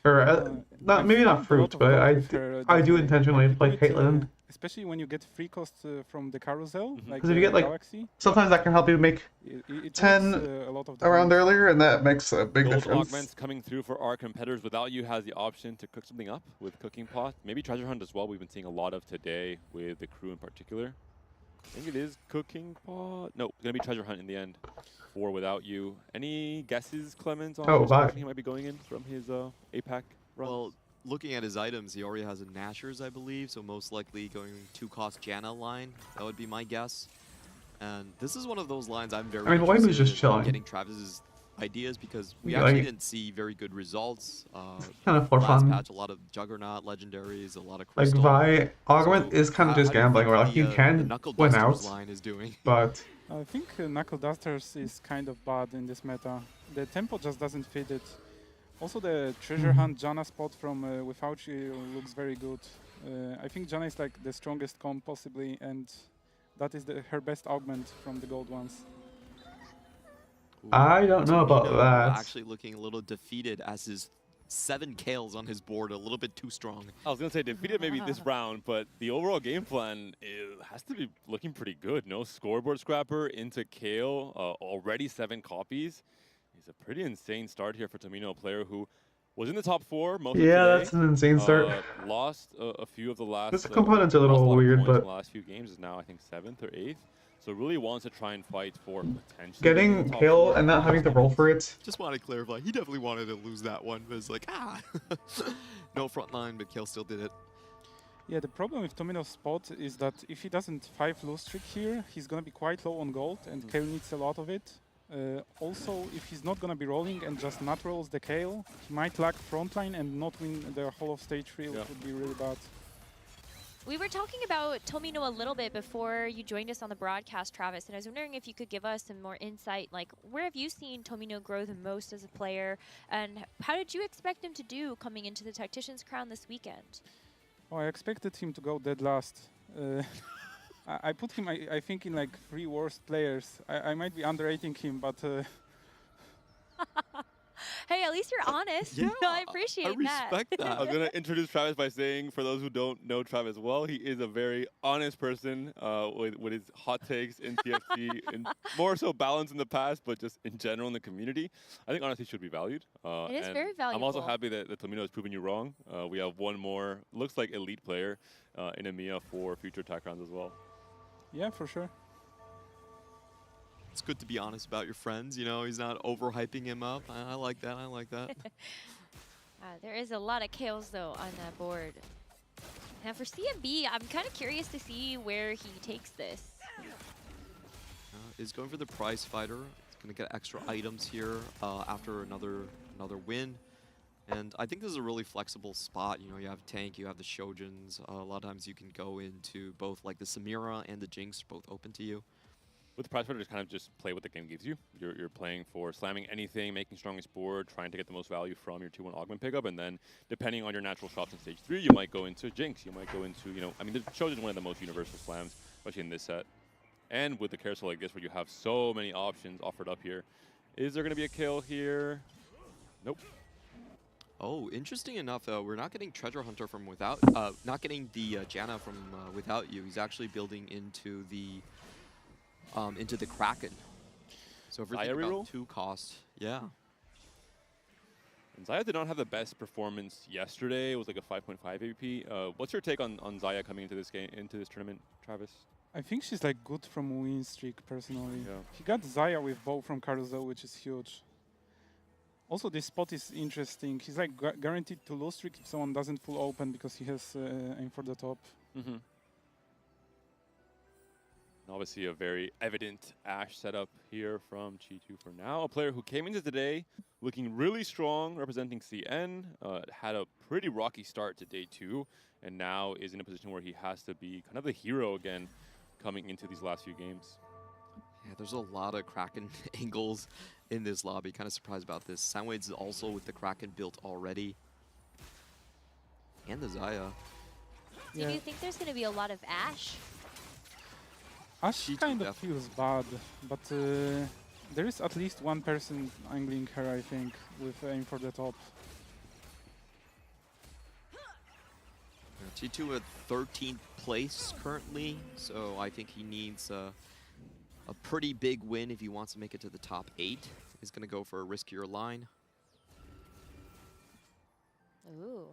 Or maybe not fruit, but I do intentionally play Caitlyn. Especially when you get free cost from the carousel, like Because if you get like, Galaxy, sometimes that can help you make it 10 works, a lot of the around times. earlier, and that makes a big Gold difference. augments coming through for our competitors. Without You has the option to cook something up with Cooking Pot. Maybe Treasure Hunt as well. We've been seeing a lot of today with the crew in particular. I think it is Cooking Pot. No, it's going to be Treasure Hunt in the end for Without You. Any guesses, Clemens, on which direction he might be going in from his APAC run? Well, looking at his items, he already has a Nashers, I believe, so most likely going 2-cost Janna line. That would be my guess. And this is one of those lines I'm very Waimu's interested just in chilling. getting Travis's ideas because we Yeah, actually like- didn't see very good results. Kind of for last fun. patch, a lot of Juggernaut, Legendaries, a lot of Like Crystal. Vi Augment So is kind of how just do you gambling, think where like you the can Knuckle win Dusters out, line is doing? but I think Knuckle Dusters is kind of bad in this meta. The tempo just doesn't fit it. Also, the Treasure Hunt Janna spot from Without You looks very good. I think Janna is like the strongest comp possibly, and that is her best augment from the gold ones. I don't know about Tomino that. actually looking a little defeated as his 7 kills on his board, a little bit too strong. I was going to say defeated maybe this round, but the overall game plan has to be looking pretty good. No scoreboard scrapper into KO, already 7 copies. It's a pretty insane start here for Tomino, a player who was in the top 4 most of today. That's an insane start. Lost a few of the last. This component's a lost little lot of weird, points in but the last few games is now I think 7th or 8th. So really wants to try and fight for potentially getting kill and not having to roll for it. Just want to clarify, he definitely wanted to lose that one, but it's like, no front line, but Kale still did it. Yeah, the problem with Tomino's spot is that if he doesn't 5 lose streak here, he's gonna be quite low on gold, and Kale needs a lot of it. Also, if he's not gonna be rolling and just not rolls the Kale, he might lack frontline and not win the whole of stage 3, which would be really bad. We were talking about Tomino a little bit before you joined us on the broadcast, Travis, and I was wondering if you could give us some more insight. Like, where have you seen Tomino grow the most as a player, and how did you expect him to do coming into the Tactician's Crown this weekend? Oh, I expected him to go dead last. I put him, I think, in like 3 worst players. I might be underrating him, but... Hey, at least you're honest. Yeah, I appreciate that. I respect that. I was going to introduce Travis by saying, for those who don't know Travis well, he is a very honest person with his hot takes in TFT, and more so balanced in the past, but just in general in the community. I think honesty should be valued. It is and very valuable. I'm also happy that Tomino has proven you wrong. We have one more, looks like elite player in EMEA for future attack rounds as well. Yeah, for sure. It's good to be honest about your friends, you know, he's not overhyping him up. I like that, I like that. There is a lot of Kales, though, on that board. Now, for CMB, I'm kind of curious to see where he takes this. Is going for the prize fighter. He's going to get extra items here after another win. And I think this is a really flexible spot. You know, you have tank, you have the Shojins. A lot of times you can go into both like the Samira and the Jinx, both open to you. With the prize fighter, just kind of just play what the game gives you. You're playing for slamming anything, making strongest board, trying to get the most value from your 2-1 augment pickup, and then depending on your natural shots in stage 3, you might go into Jinx, you might go into, you know, I mean, the Shojin is one of the most universal slams, especially in this set. And with the carousel like this, where you have so many options offered up here, is there going to be a kill here? Nope. Oh, interesting enough, we're not getting Treasure Hunter from Without, not getting the Janna from Without You. He's actually building into the Kraken. So if we're thinking about 2 cost, yeah. And Xayah did not have the best performance yesterday. It was like a 5.5 AVP. What's your take on Xayah coming into this game, into this tournament, Travis? I think she's like good from win streak personally. Yeah. He got Xayah with bow from Carousel, which is huge. Also, this spot is interesting. He's like guaranteed to lose streak if someone doesn't full open because he has aim for the top. Mm-hmm. Obviously, a very evident Ashe setup here from G2 for now. A player who came into today looking really strong, representing CN, had a pretty rocky start to day 2, and now is in a position where he has to be kind of the hero again coming into these last few games. Yeah, there's a lot of Kraken angles in this lobby. Kind of surprised about this. Soundwave's also with the Kraken built already. And the Xayah. Do you think there's going to be a lot of Ashe? Ashe kind of feels bad, but there is at least one person angling her, I think, with aim for the top. G2 at 13th place currently, so I think he needs a pretty big win if he wants to make it to the top 8. He's going to go for a riskier line. Ooh.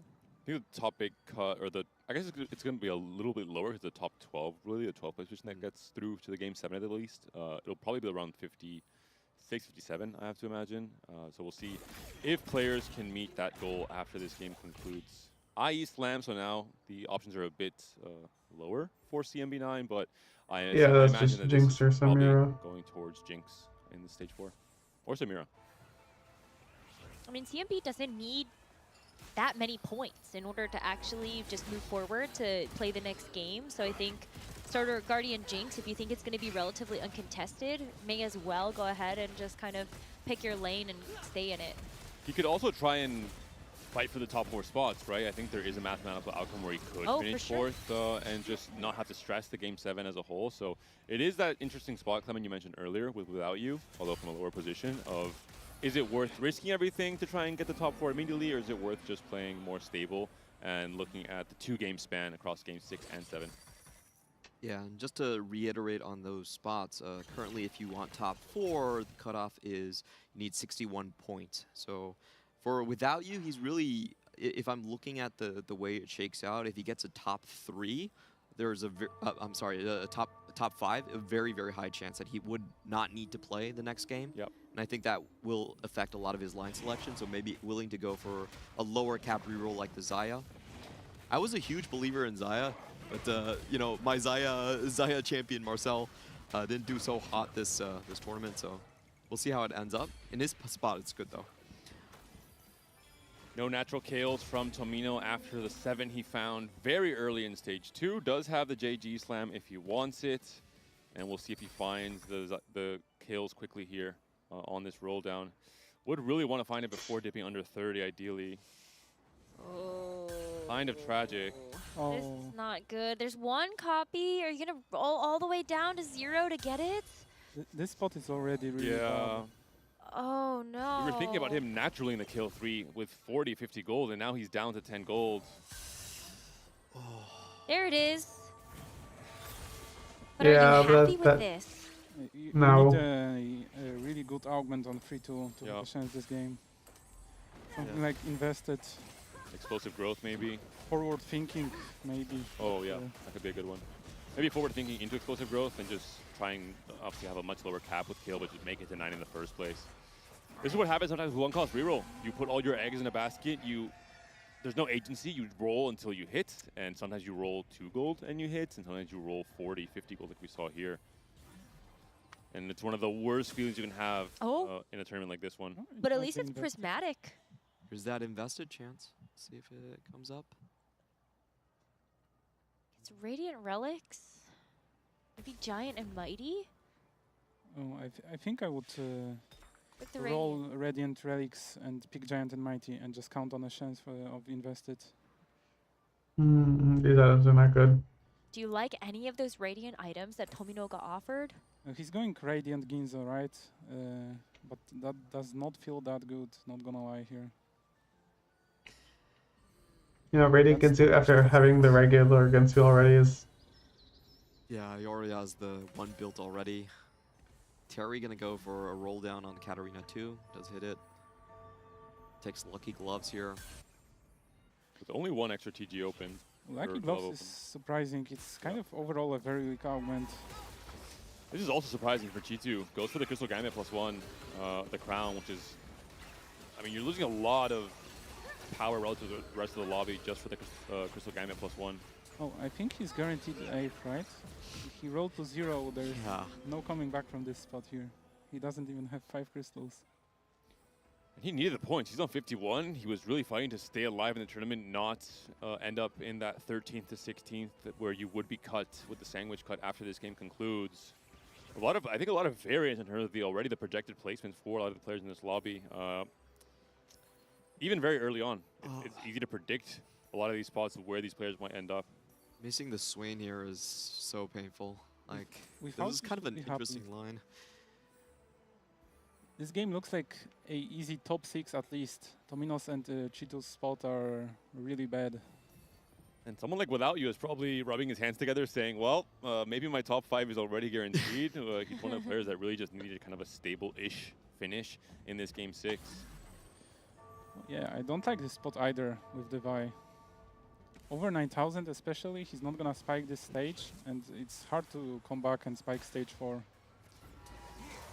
I think the top 8 cut, or I guess it's going to be a little bit lower because the top 12, really, the 12th position that gets through to the game 7 at the least. It'll probably be around 56, 57, I have to imagine. So we'll see if players can meet that goal after this game concludes. IE Slam, so now the options are a bit lower for CMB9, but I that's imagine just that Jinx this or is probably Samira. going towards Jinx in the stage 4. Or Samira. I mean, CMB doesn't need that many points in order to actually just move forward to play the next game. So I think starter Guardian Jinx, if you think it's going to be relatively uncontested, may as well go ahead and just kind of pick your lane and stay in it. He could also try and fight for the top 4 spots, right? I think there is a mathematical outcome where he could finish for sure. 4th and just not have to stress the game 7 as a whole. So it is that interesting spot, Clement, you mentioned earlier with Without You, although from a lower position, of is it worth risking everything to try and get the top 4 immediately, or is it worth just playing more stable and looking at the 2-game span across games 6 and 7? Yeah, and just to reiterate on those spots, currently if you want top 4, the cutoff is you need 61 points. So for Without You, he's really, if I'm looking at the way it shakes out, if he gets a top 3, there's a top 5, a very, very high chance that he would not need to play the next game. Yep. And I think that will affect a lot of his line selection, so maybe willing to go for a lower cap reroll like the Xayah. I was a huge believer in Xayah, but you know, my Xayah champion Marcel didn't do so hot this tournament, so we'll see how it ends up. In this spot, it's good though. No natural kills from Tomino after the 7 he found very early in stage 2. Does have the JG slam if he wants it, and we'll see if he finds the kills quickly here on this roll down. Would really want to find it before dipping under 30, ideally. Oh. Kind of tragic. Oh. This is not good. There's one copy. Are you going to roll all the way down to 0 to get it? This spot is already really bad. Oh, no. We were thinking about him naturally in the kill 3 with 40, 50 gold, and now he's down to 10 gold. There it is. But Yeah, are you happy with this? You No. need a really good augment on 3-2 to have a chance this game. Something like invested. Explosive growth, maybe. Forward thinking, maybe. Oh, yeah. That could be a good one. Maybe forward thinking into explosive growth and just trying obviously have a much lower cap with kill, but just make it to 9 in the first place. This is what happens sometimes with one-cost reroll. You put all your eggs in a basket, there's no agency, you roll until you hit, and sometimes you roll 2 gold and you hit, and sometimes you roll 40, 50 gold like we saw here. And it's one of the worst feelings you can have in a tournament like this one. But at least it's prismatic. Here's that invested chance. See if it comes up. It's Radiant Relics. Maybe Giant and Mighty. Oh, I think I would With the roll Radiant Relics and pick Giant and Mighty and just count on a chance of invested. These items are not good. Do you like any of those Radiant items that Tomino got offered? He's going Radiant Ginzo, right? But that does not feel that good, not gonna lie here. You know, Radiant Ginsu after having the regular Ginsu already is... Yeah, he already has the one built already. Terry gonna go for a roll down on Katarina 2. Does hit it. Takes Lucky Gloves here. With only one extra TG open. Lucky Gloves is surprising. It's kind of overall a very weak augment. This is also surprising for G2. Goes for the Crystal Gambit +1, the Crown, which is... I mean, you're losing a lot of power relative to the rest of the lobby just for the Crystal Gambit +1. Oh, I think he's guaranteed 8th, right? He rolled to 0. There's no coming back from this spot here. He doesn't even have 5 crystals. And he needed the points. He's on 51. He was really fighting to stay alive in the tournament, not end up in that 13th to 16th where you would be cut with the sandwich cut after this game concludes. I think a lot of variance in terms of the projected placements for a lot of the players in this lobby. Even very early on, it's easy to predict a lot of these spots of where these players might end up. Missing the Swain here is so painful. Like, this is kind of an interesting line. This game looks like a easy top 6 at least. Tominos and Cheeto's spot are really bad. And someone like Without You is probably rubbing his hands together saying, well, maybe my top 5 is already guaranteed. He's one of the players that really just needed kind of a stable-ish finish in this game 6. Yeah, I don't like this spot either with Devi. Over 9,000 especially, he's not gonna spike this stage, and it's hard to come back and spike stage 4.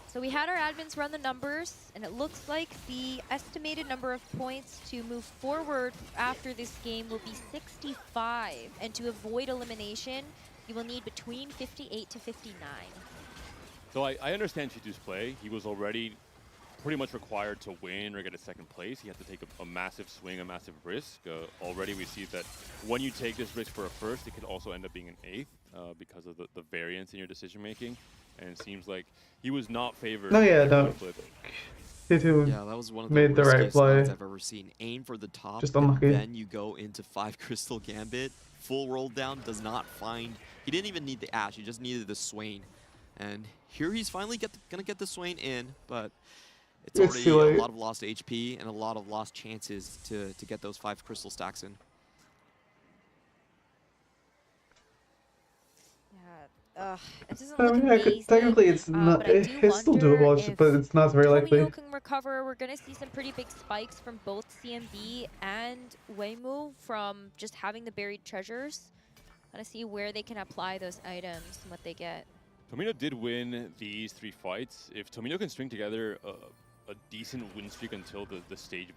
So we had our admins run the numbers, and it looks like the estimated number of points to move forward after this game will be 65. And to avoid elimination, you will need between 58 to 59. So I understand Cheeto's play. He was already pretty much required to win or get a 2nd place. He had to take a massive swing, a massive risk. Already we see that when you take this risk for a 1st, it could also end up being an 8th because of the variance in your decision making. And it seems like he was not favored. No, yeah, Yeah, that was one of the made the right play. I've ever seen. Aim for the top, Just and unlucky. then you go into 5 Crystal Gambit. Full roll down, does not find... He didn't even need the Ash, he just needed the Swain. And here he's finally gonna get the Swain in, but it's already a lot of lost HP and a lot of lost chances to get those 5 Crystal stacks in. It doesn't I look mean, amazing, technically, it's not. It's still doable, but it's not very likely. Tomino can recover. We're going to see some pretty big spikes from both CMB and Weimu from just having the buried treasures. Going to see where they can apply those items and what they get. Tomino did win these 3 fights. If Tomino can string together a decent win streak until the stage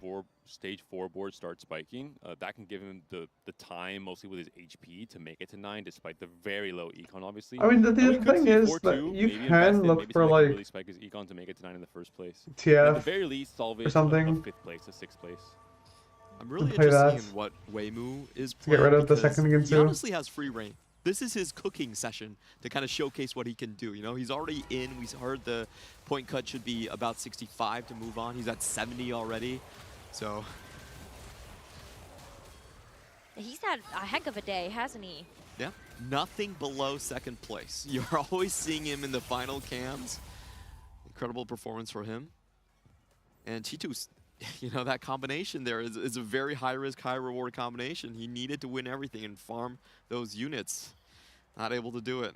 4 board starts spiking, that can give him the time, mostly with his HP, to make it to 9, despite the very low econ, obviously. I mean, the thing is that you can look for like really spike his econ to make it to 9 in the first place. TF at the very least, salvage or something. A 5th place, a 6th place. I'm really interested in what Weimu is playing. Get rid of the because 2nd again he too. honestly has free reign. This is his cooking session to kind of showcase what he can do. You know, he's already in. We heard the point cut should be about 65 to move on. He's at 70 already. So He's had a heck of a day, hasn't he? yeah, nothing below 2nd place. You're always seeing him in the final cams. Incredible performance for him. And Cheeto's, you know, that combination there is a very high risk, high reward combination. He needed to win everything and farm those units. Not able to do it.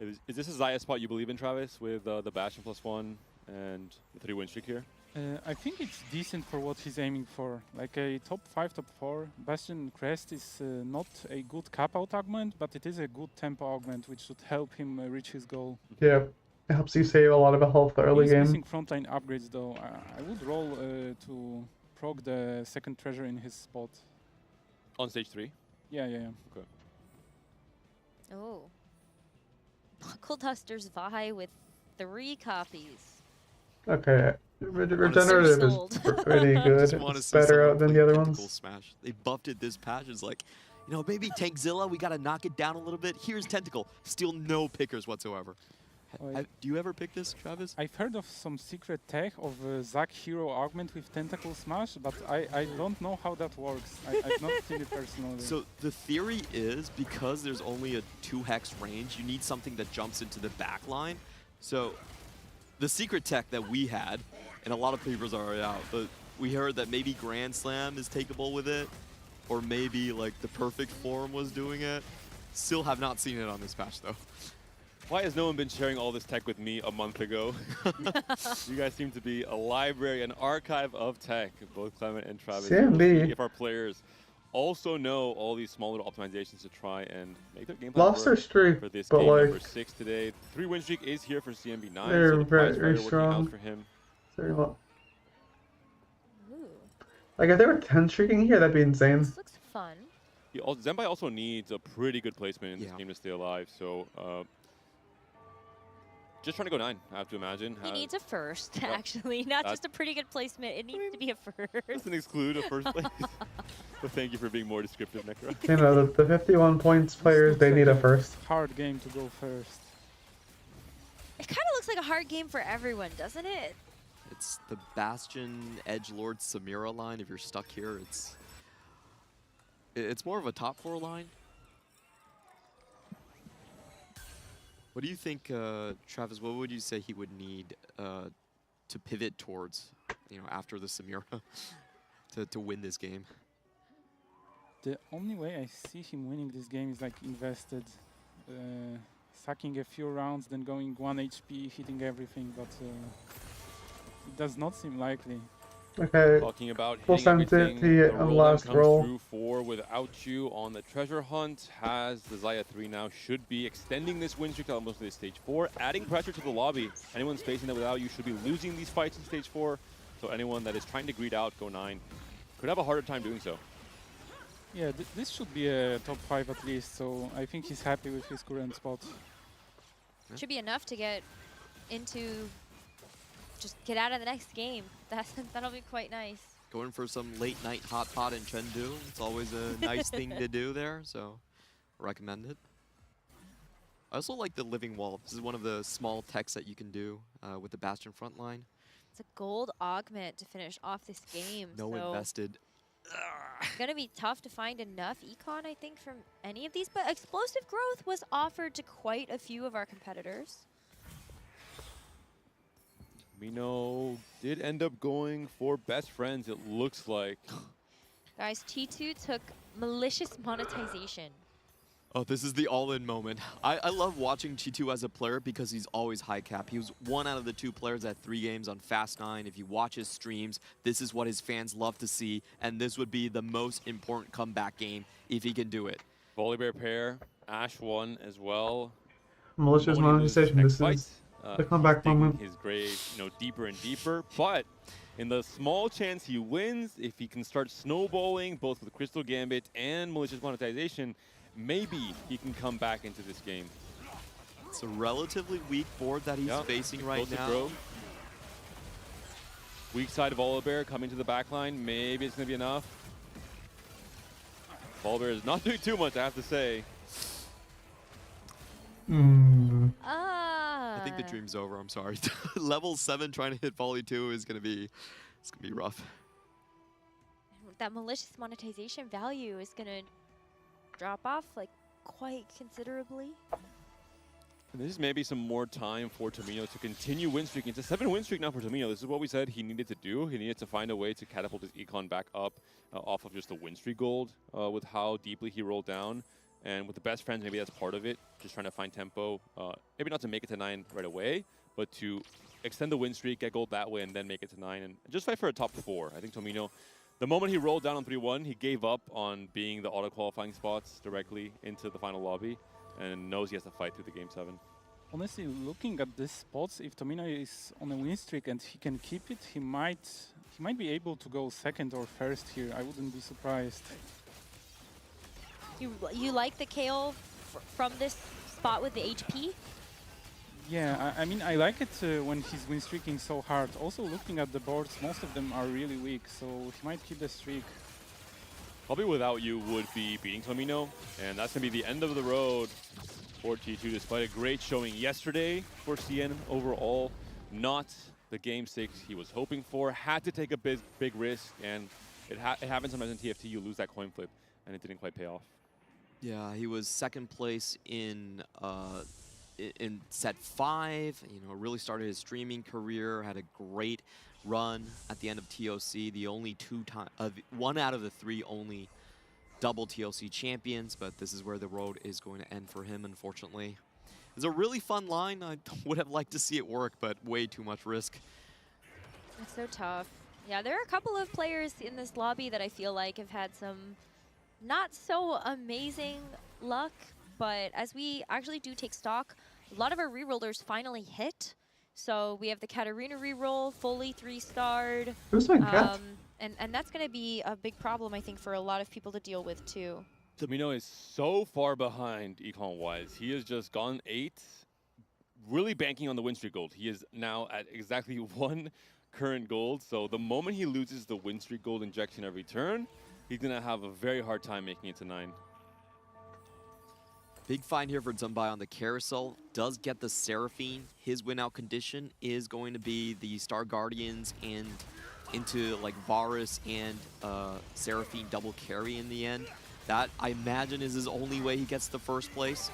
Is this a Xayah spot you believe in, Travis, with the Bastion +1 and the 3 win streak here? I think it's decent for what he's aiming for. Like a top 5, top 4. Bastion Crest is not a good cap-out augment, but it is a good tempo augment, which should help him reach his goal. Yeah, it helps you save a lot of health early He's game. missing frontline upgrades though. I would roll to proc the 2nd treasure in his spot. On stage 3? Yeah. Okay. Oh. Knuckle Duster's Vi with 3 copies. Okay, regenerative is pretty good. It's better out than the other ones. Smash. They buffed it this patch. It's like, you know, maybe Tankzilla, we got to knock it down a little bit. Here's Tentacle. Still no pickers whatsoever. Do you ever pick this, Travis? I've heard of some secret tech of STheHero augment with tentacle smash, but I don't know how that works. I've not seen it personally. So the theory is because there's only a 2 hex range, you need something that jumps into the back line. So the secret tech that we had, and a lot of papers are already out, but we heard that maybe Grand Slam is takeable with it, or maybe like the perfect form was doing it. Still have not seen it on this patch though. Why has no one been sharing all this tech with me a month ago? You guys seem to be a library, an archive of tech, both Clement and Travis. We'll see if our players also know all these small little optimizations to try and make their game plan Lost their streak, for this but game like number 6 today. 3-win streak is here for CMB9, they're so the prize very fighter working strong. out for him. Like if they were 10 streaking here, that'd be insane. This looks fun. Zenbai also needs a pretty good placement in this game to stay alive, so just trying to go 9, I have to imagine. He needs a first, actually, not just a pretty good placement. It needs to be a first. Doesn't exclude a first place. But thank you for being more descriptive, Necro. You know, the 51 points players, they need a first. Hard game to go first. It kind of looks like a hard game for everyone, doesn't it? It's the Bastion, Edgelord, Samira line. If you're stuck here, it's more of a top 4 line. What do you think, Travis, what would you say he would need to pivot towards, after the Samira to win this game? The only way I see him winning this game is like invested, sucking a few rounds, then going 1 HP, hitting everything, but it does not seem likely. Okay. Talking about full hitting everything, the last roll. Through 4 without you on the treasure hunt. Has the Xayah 3 now, should be extending this win streak to almost to stage 4, adding pressure to the lobby. Anyone facing that without you should be losing these fights in stage 4. So anyone that is trying to greed out go 9 could have a harder time doing so. Yeah, this should be a top 5 at least, so I think he's happy with his current spot. Should be enough to get into, just get out of the next game. That'll be quite nice. Going for some late night hot pot in Chengdu. It's always a nice thing to do there, so recommend it. I also like the living wall. This is one of the small techs that you can do with the Bastion front line. It's a gold augment to finish off this game. No invested. It's going to be tough to find enough econ, I think, from any of these, but explosive growth was offered to quite a few of our competitors. Mino did end up going for best friends, it looks like. Guys, T2 took malicious monetization. Oh, this is the all-in moment. I love watching G2 as a player because he's always high cap. He was 1 out of the 2 players at 3 games on Fast 9. If you watch his streams, this is what his fans love to see, and this would be the most important comeback game if he can do it. Volibear pair, Ash 1 as well. Malicious monetization, this is the comeback moment. His grave, deeper and deeper, but in the small chance he wins, if he can start snowballing both with Crystal Gambit and malicious monetization, maybe he can come back into this game. It's a relatively weak board that he's facing right now. Grove. Weak side of Volibear coming to the back line. Maybe it's going to be enough. Volibear is not doing too much, I have to say. I think the dream's over, I'm sorry. Level 7 trying to hit Volley 2 is going to be rough. That malicious monetization value is going to drop off like quite considerably. And this is maybe some more time for Tomino to continue win streaking. It's a 7-win streak now for Tomino. This is what we said he needed to do. He needed to find a way to catapult his econ back up off of just the win streak gold with how deeply he rolled down. And with the best friends, maybe that's part of it. Just trying to find tempo. Maybe not to make it to 9 right away, but to extend the win streak, get gold that way, and then make it to 9. And just fight for a top 4. I think Tomino, the moment he rolled down on 3-1, he gave up on being the auto-qualifying spots directly into the final lobby and knows he has to fight through the Game 7. Honestly, looking at these spots, if Tomino is on a win streak and he can keep it, he might be able to go 2nd or 1st here. I wouldn't be surprised. You like the KO from this spot with the HP? Yeah, I mean, I like it when he's win streaking so hard. Also, looking at the boards, most of them are really weak, so he might keep the streak. Probably without you would be beating Tomino, and that's going to be the end of the road for T2, despite a great showing yesterday for CN overall. Not the Game 6 he was hoping for. Had to take a big risk, and it happens sometimes in TFT. You lose that coin flip, and it didn't quite pay off. Yeah, he was 2nd place in set 5. Really started his streaming career. Had a great run at the end of TOC. The only 1 out of the 3 double TOC champions, but this is where the road is going to end for him, unfortunately. It's a really fun line. I would have liked to see it work, but way too much risk. It's so tough. Yeah, there are a couple of players in this lobby that I feel like have had some not so amazing luck, but as we actually do take stock, a lot of our rerollers finally hit. So we have the Katarina reroll, fully 3-starred. Who's doing cat? And that's going to be a big problem, I think, for a lot of people to deal with, too. Tomino is so far behind econ-wise. He has just gone 8, really banking on the win streak gold. He is now at exactly 1 current gold. So the moment he loses the win streak gold injection every turn, he's going to have a very hard time making it to 9. Big find here for Zumbai on the carousel. Does get the Seraphine. His win out condition is going to be the Star Guardians and into like Varus and Seraphine double carry in the end. That, I imagine, is his only way he gets the first place.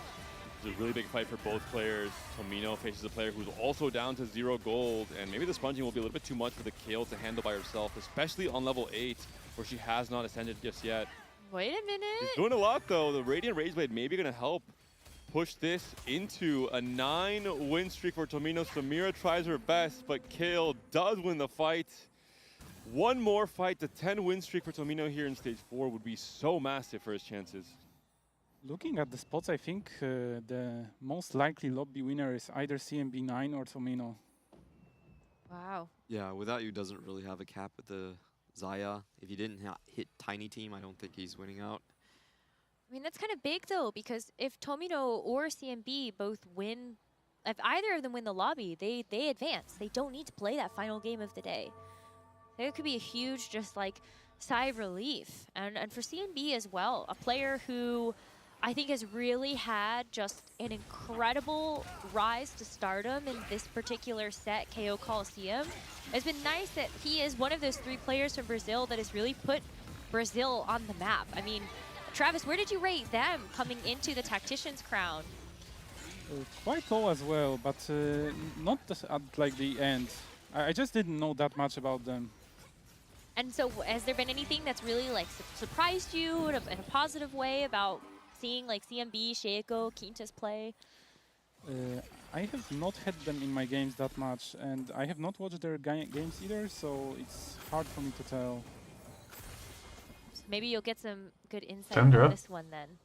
It's a really big fight for both players. Tomino faces a player who's also down to 0 gold, and maybe the sponging will be a little bit too much for the KO to handle by herself, especially on level 8, where she has not ascended just yet. Wait a minute. He's doing a lot, though. The Radiant Rage Blade may be going to help push this into a 9 win streak for Tomino. Samira tries her best, but KO does win the fight. One more fight, the 10 win streak for Tomino here in stage 4 would be so massive for his chances. Looking at the spots, I think the most likely lobby winner is either CMB9 or Tomino. Wow. Yeah, Without You doesn't really have a cap at the Xayah. If he didn't hit Tiny Team, I don't think he's winning out. I mean, that's kind of big, though, because if Tomino or CMB both win, if either of them win the lobby, they advance. They don't need to play that final game of the day. There could be a huge, just like, sigh of relief. And for CMB as well, a player who I think has really had just an incredible rise to stardom in this particular set, K.O Coliseum. It's been nice that he is one of those 3 players from Brazil that has really put Brazil on the map. I mean, Travis, where did you rate them coming into the Tactician's crown? Quite low as well, but not at like the end. I just didn't know that much about them. And so has there been anything that's really like surprised you in a positive way about seeing like CMB, Sheiko, Quintus play? I have not had them in my games that much, and I have not watched their games either, so it's hard for me to tell. So maybe you'll get some good insight Chandra. on this one then.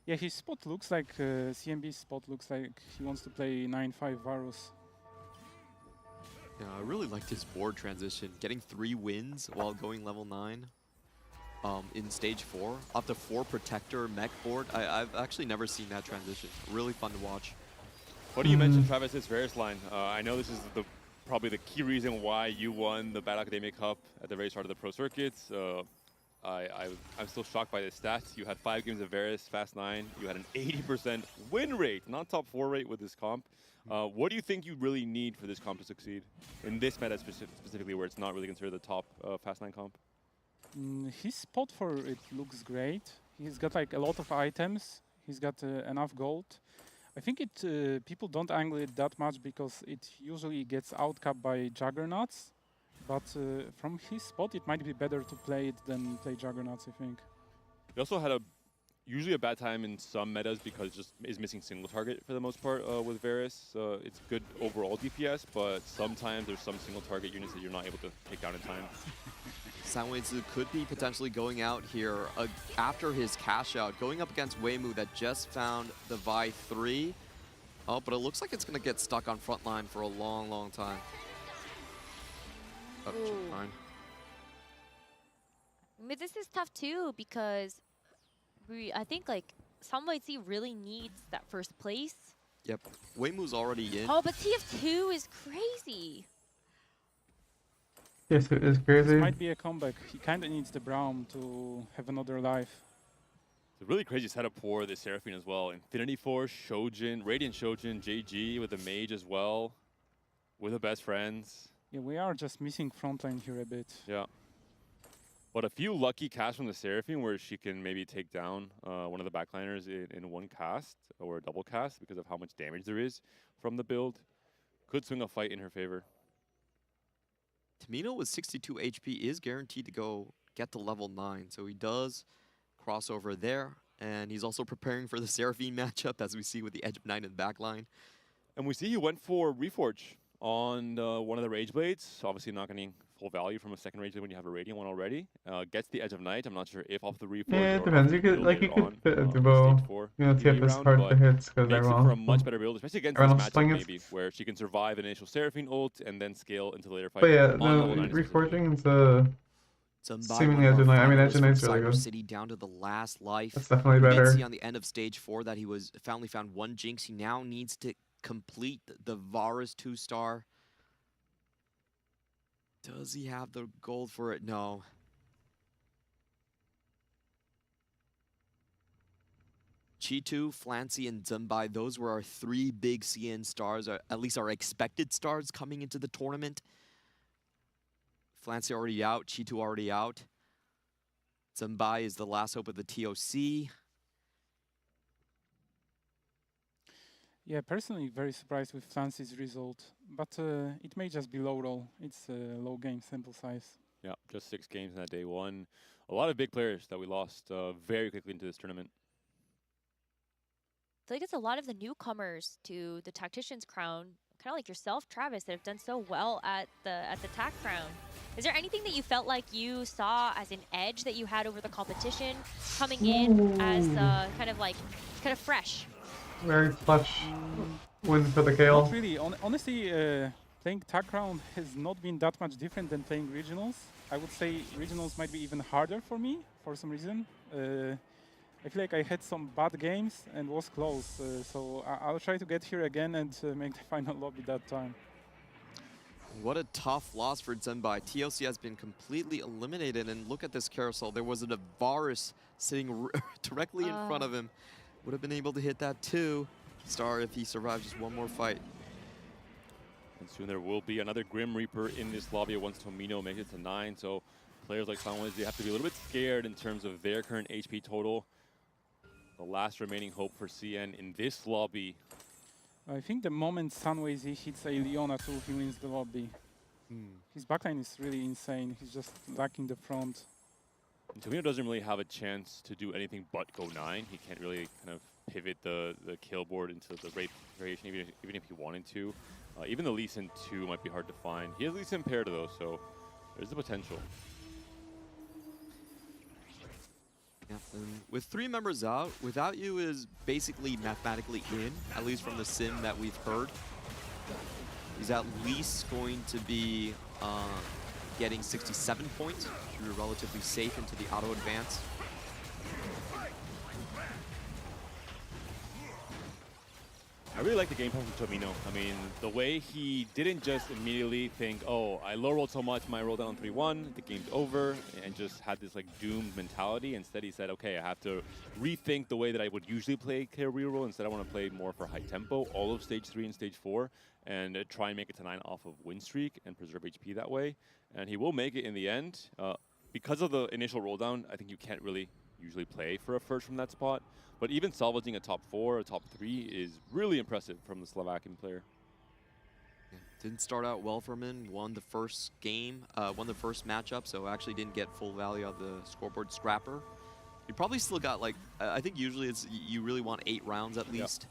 Yeah, his spot looks like, CMB's spot looks like he wants to play 9-5 Varus. Yeah, I really liked his board transition. Getting 3 wins while going level 9 in stage 4. Up to 4 Protector mech board. I've actually never seen that transition. Really fun to watch. What do you mention, Travis, this Varus line? I know this is probably the key reason why you won the Battle Academia Cup at the very start of the Pro Circuits. I'm still shocked by the stats. You had 5 games of Varus, Fast 9. You had an 80% win rate, not top 4 rate with this comp. What do you think you really need for this comp to succeed? In this meta specifically, where it's not really considered the top Fast 9 comp? His spot for it looks great. He's got like a lot of items. He's got enough gold. I think people don't angle it that much because it usually gets outcapped by Juggernauts. But from his spot, it might be better to play it than play Juggernauts, I think. He also had usually a bad time in some metas because just is missing single target for the most part with Varus. It's good overall DPS, but sometimes there's some single target units that you're not able to take down in time. Soundwaves could be potentially going out here after his cash out, going up against Weimu that just found the Vi 3. Oh, but it looks like it's going to get stuck on frontline for a long, long time. Oh, fine. But this is tough too because I think like Soundwave really needs that first place. Yep, Weimu's already in. Oh, but TF2 is crazy. Yes, it is crazy. This might be a comeback. He kind of needs the Braum to have another life. It's a really crazy setup for the Seraphine as well. Infinity Force, Shojin, Radiant Shojin, JG with the Mage as well, with the best friends. Yeah, we are just missing frontline here a bit. Yeah. But a few lucky casts from the Seraphine where she can maybe take down one of the backliners in one cast or a double cast because of how much damage there is from the build. Could swing a fight in her favor. Tomino with 62 HP is guaranteed to go get to level 9, so he does cross over there. And he's also preparing for the Seraphine matchup, as we see with the Edge of Night in the back line. And we see he went for Reforge on one of the Rage Blades. Obviously not getting full value from a second Rage Blade when you have a Radiant one already. Gets the Edge of Night. I'm not sure if off the Reforge Yeah, it or depends. off You the could build like you later could on, fit into the both. stage 4 You know, PvE TF is round, hard but to hit because makes it everyone for a else. much better build, especially against this Everyone else matchup playing it. maybe, where she can survive an initial Seraphine ult and then scale into the later fight. But yeah, on no, level 9 reforging into Zumbai, seemingly one Edge of of our Night. I mean, Edge finalists of from Night's really Cyber good. City down to the last life. That's definitely We better. did see on the end of stage 4 that he was finally found one Jinx. He now needs to complete the Varus 2-star. Does he have the gold for it? No. Chitu, Flancy, and Zumbai, those were our 3 big CN stars, or at least our expected stars coming into the tournament. Flancy already out, Chitu already out. Zumbai is the last hope of the TOC. Yeah, personally very surprised with Flancy's result, but it may just be low roll. It's a low game sample size. Yeah, just 6 games in that day 1. A lot of big players that we lost very quickly into this tournament. I feel like it's a lot of the newcomers to the Tactician's crown, kind of like yourself, Travis, that have done so well at the TAC crown. Is there anything that you felt like you saw as an edge that you had over the competition coming in as kind of fresh? Very clutch win for the KO. Not really. Honestly, playing TAC crown has not been that much different than playing regionals. I would say regionals might be even harder for me for some reason. I feel like I had some bad games and was close, so I'll try to get here again and make the final lobby that time. What a tough loss for Zumbai. TLC has been completely eliminated, and look at this carousel. There was a Varus sitting directly in front of him. Would have been able to hit that 2-star if he survived just one more fight. And soon there will be another Grim Reaper in this lobby once Tomino makes it to 9, so players like Sunwise, they have to be a little bit scared in terms of their current HP total. The last remaining hope for CN in this lobby. I think the moment Sunway hits a Leona too, he wins the lobby. His backline is really insane. He's just lacking the front. And Tomino doesn't really have a chance to do anything but go 9. He can't really kind of pivot the kill board into the Wraith variation, even if he wanted to. Even the Lee Sin 2 might be hard to find. He has Lee Sin paired though, so there's the potential. Yeah, and with 3 members out, Without You is basically mathematically in, at least from the sim that we've heard. He's at least going to be getting 67 points, which is relatively safe into the auto advance. I really like the game plan from Tomino. I mean, the way he didn't just immediately think, oh, I low rolled so much, my roll down on 3-1, the game's over, and just had this like doomed mentality. Instead, he said, okay, I have to rethink the way that I would usually play KO reroll. Instead, I want to play more for high tempo, all of stage 3 and stage 4, and try and make it to 9 off of win streak and preserve HP that way. And he will make it in the end. Because of the initial roll down, I think you can't really usually play for a first from that spot. But even salvaging a top 4, a top 3 is really impressive from the Slovakian player. Yeah, didn't start out well for him. Won the first game, won the first matchup, so actually didn't get full value of the scoreboard scrapper. He probably still got like, I think usually it's you really want 8 rounds at least.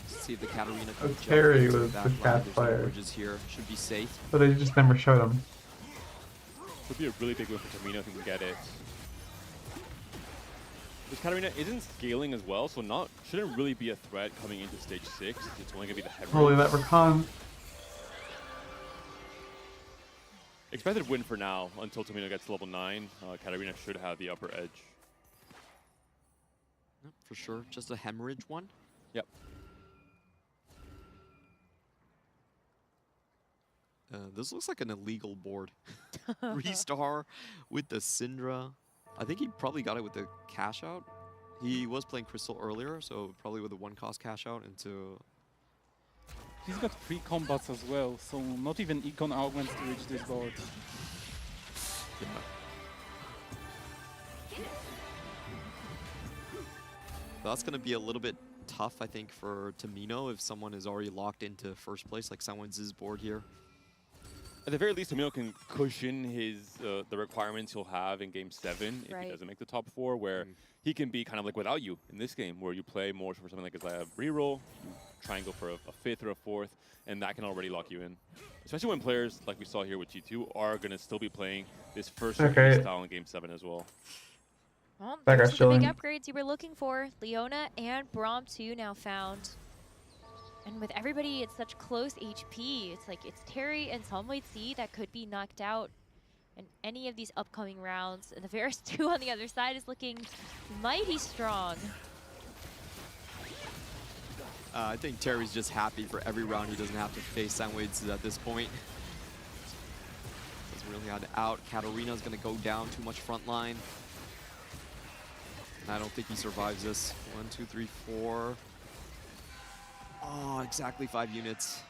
See if the Katarina can jump carry into was the the back line. cat There's fire. no bridges here. Should be safe. But they just never showed him. Would be a really big win for Tomino if he can get it. This Katarina isn't scaling as well, so shouldn't really be a threat coming into stage 6. It's only going to be the head Holy, that Rakan. Expected win for now until Tomino gets to level 9. Katarina should have the upper edge. Yep, for sure. Just a hemorrhage one. Yep. This looks like an illegal board. Restar with the Syndra. I think he probably got it with the cash out. He was playing Crystal earlier, so probably with a 1-cost cash out into... He's got 3 combats as well, so not even Econ augments to reach this board. That's going to be a little bit tough, I think, for Tomino if someone is already locked into first place, like someone's board here. At the very least, Tomino can cushion his the requirements he'll have in Game 7 if he doesn't make the top 4, where he can be kind of like without you in this game, where you play more for something like a reroll, you try and go for a 5th or a 4th, and that can already lock you in. Especially when players, like we saw here with G2, are going to still be playing this first style in Game 7 as well. Well, That those guy's are the big chilling. upgrades you were looking for. Leona and Braum 2 now found. And with everybody at such close HP, it's like it's Terry and Sunway that could be knocked out in any of these upcoming rounds. And the Varus 2 on the other side is looking mighty strong. I think Terry's just happy for every round he doesn't have to face Sunway at this point. Doesn't really have to out. Katarina's going to go down too much front line. I don't think he survives this. 1, 2, 3, 4. Oh, exactly 5 units.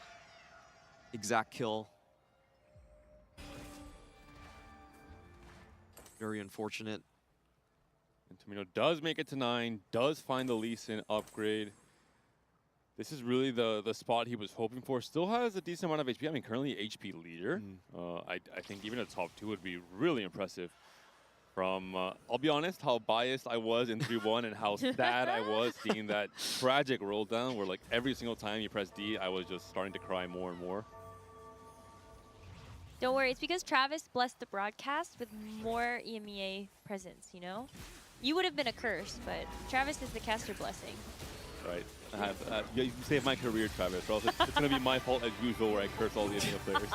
Exact kill. Very unfortunate. And Tomino does make it to 9, does find the Lee Sin upgrade. This is really the spot he was hoping for. Still has a decent amount of HP. I mean, currently HP leader. I think even a top 2 would be really impressive. From, I'll be honest, how biased I was in 3-1 and how sad I was seeing that tragic roll down where like every single time you press D, I was just starting to cry more and more. Don't worry, it's because Travis blessed the broadcast with more EMEA presence, you know? You would have been a curse, but Travis is the caster blessing. Right. You saved my career, Travis, or else it's going to be my fault as usual where I curse all the EMEA players.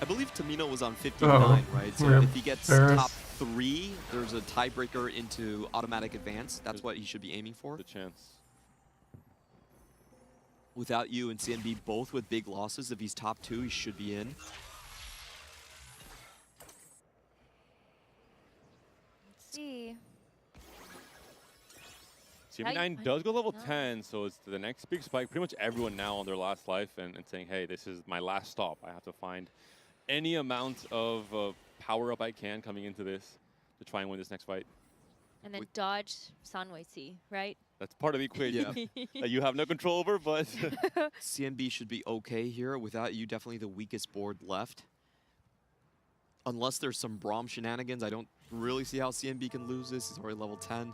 I believe Tomino was on 59, right? So if he gets top 3, there's a tiebreaker into automatic advance. That's what he should be aiming for. The chance. Without you and CNB both with big losses, if he's top 2, he should be in. Let's see. CMB9 does go level 10, so it's the next big spike. Pretty much everyone now on their last life and saying, hey, this is my last stop. I have to find any amount of power-up I can coming into this to try and win this next fight. And then dodge Sunway, right? That's part of the equation that you have no control over, but... CNB should be okay here. Without you, definitely the weakest board left. Unless there's some Braum shenanigans, I don't really see how CNB can lose this. He's already level 10.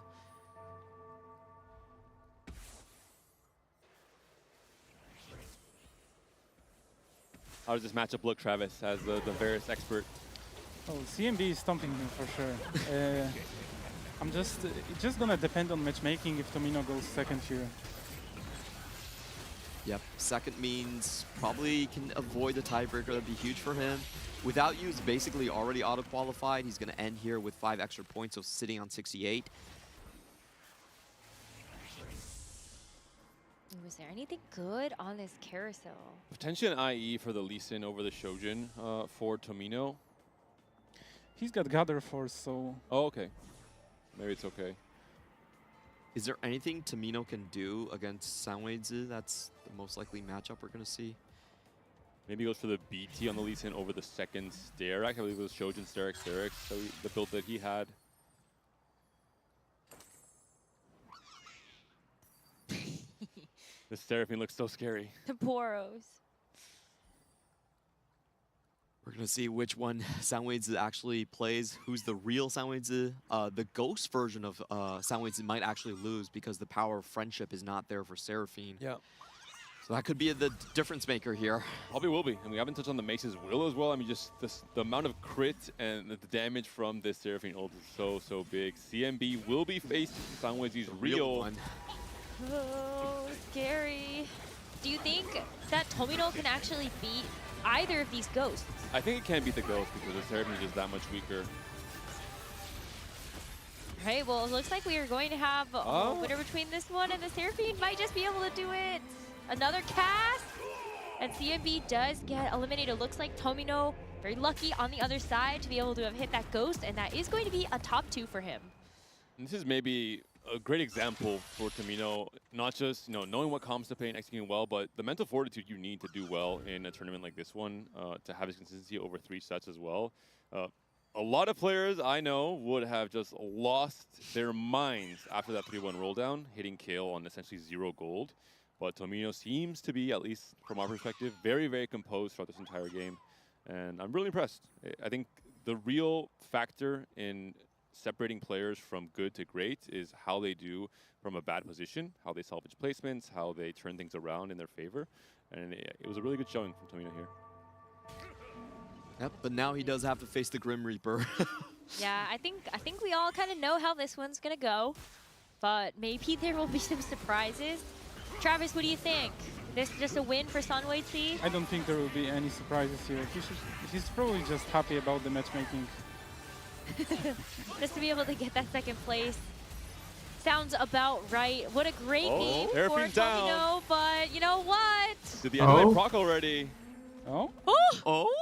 How does this matchup look, Travis, as the Varus expert? Oh, CMB is stomping him for sure. It's just gonna depend on matchmaking if Tomino goes second here. Yep, second means probably can avoid the tiebreaker. That'd be huge for him. Without you, he's basically already auto-qualified. He's gonna end here with 5 extra points, so sitting on 68. Was there anything good on this carousel? Potentially an IE for the Lee Sin over the Shojin for Tomino. He's got Gather Force, so... Oh, okay. Maybe it's okay. Is there anything Tomino can do against Soundwaves? That's the most likely matchup we're going to see. Maybe he goes for the BT on the Lee Sin over the second Sterak. I believe it was Shojin, Sterak, so the build that he had. The Seraphine looks so scary. The Boros. We're going to see which one Soundwaves actually plays. Who's the real Soundwaves? The ghost version of Soundwaves might actually lose because the power of friendship is not there for Seraphine. Yeah. So that could be the difference maker here. Probably will be. And we haven't touched on the Mace's Will as well. I mean, just the amount of crit and the damage from this Seraphine ult is so big. CMB will be facing Soundwaves' real one. Oh, scary. Do you think that Tomino can actually beat either of these ghosts? I think it can beat the ghost because the Seraphine is just that much weaker. Right, well, it looks like we are going to have a winner between this one, and the Seraphine might just be able to do it. Another cast, and CMB does get eliminated. Looks like Tomino very lucky on the other side to be able to have hit that ghost, and that is going to be a top 2 for him. And this is maybe a great example for Tomino, not just knowing what comms to play and executing well, but the mental fortitude you need to do well in a tournament like this one, to have his consistency over 3 sets as well. A lot of players I know would have just lost their minds after that 3-1 roll down, hitting KO on essentially 0 gold. But Tomino seems to be, at least from our perspective, very, very composed throughout this entire game. And I'm really impressed. I think the real factor in separating players from good to great is how they do from a bad position, how they salvage placements, how they turn things around in their favor. And it was a really good showing from Tomino here. Yep, but now he does have to face the Grim Reaper. Yeah, I think we all kind of know how this one's gonna go, but maybe there will be some surprises. Travis, what do you think? This just a win for Sunway. I don't think there will be any surprises here. He's probably just happy about the matchmaking. Just to be able to get that second place. Sounds about right. What a great game for Tomino, but you know what? Did the anti proc already? Oh? Oh?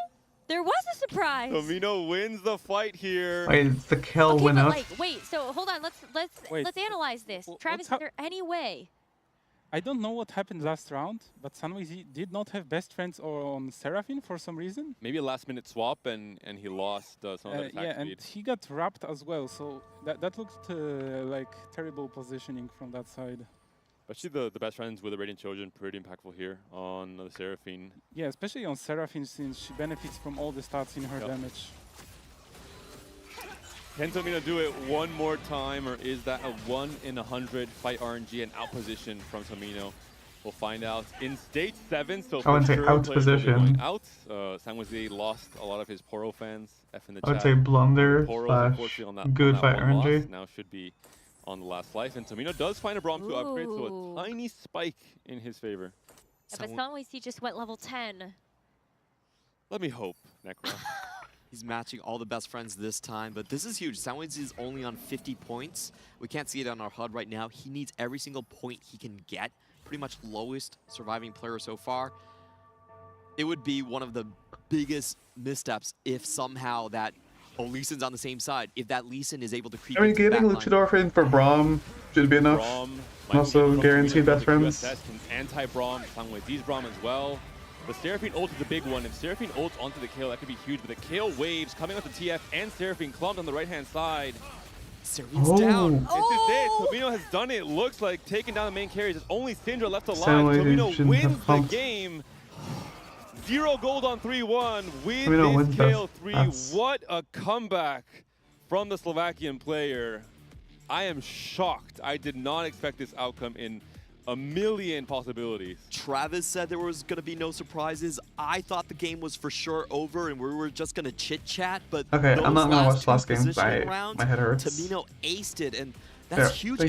There was a surprise. Tomino wins the fight here. Wait, it's the kill Okay, winner. but like, wait. So hold on. Let's analyze this. Travis, is there any way? I don't know what happened last round, but Sunway did not have best friends on Seraphine for some reason. Maybe a last-minute swap, and he lost some of that attack yeah, speed. and he got wrapped as well, so that looked like terrible positioning from that side. Especially the best friends with the Radiant Trojan, pretty impactful here on the Seraphine. Yeah, especially on Seraphine, since she benefits from all the stats in her damage. Can Tomino do it one more time, or is that a 1 in 100 fight RNG and out position from Tomino? We'll find out in stage 7. So I would say out position. Out. Sangwazi lost a lot of his Poro fans. F in the I chat. would say blunder Poro, slash unfortunately, on that, good on that fight one loss, RNG. now should be on the last life, and Tomino does find a Braum to upgrade, so a tiny spike in his favor. Yeah, but Sunway just went level 10. Let me hope, Necro. He's matching all the best friends this time, but this is huge. Soundwaves is only on 50 points. We can't see it on our HUD right now. He needs every single point he can get. Pretty much lowest surviving player so far. It would be one of the biggest missteps if somehow that Lee Sin's on the same side. If that Lee Sin is able to creep I mean, into the getting back line. Luchador in for Braum should be enough. Braum, And also guaranteed best friends. Anti-Braum, Sangwazi's Braum as well. The Seraphine ult is the big one. If Seraphine ults onto the kill, that could be huge. But the kill waves coming with the TF and Seraphine clumped on the right-hand side. Seraphine's down. This is it. Tomino has done it. Looks like taking down the main carries. There's only Syndra left alive. Sound like Tomino wins the game. 0 gold on 3-1 with this KO3. What a comeback from the Slovakian player. I am shocked. I did not expect this outcome in a million possibilities. Travis said there was going to be no surprises. I thought the game was for sure over and we were just going to chit-chat, but Okay, I'm not going to watch the last game. Rounds, My head hurts. Tomino aced it, and that's huge.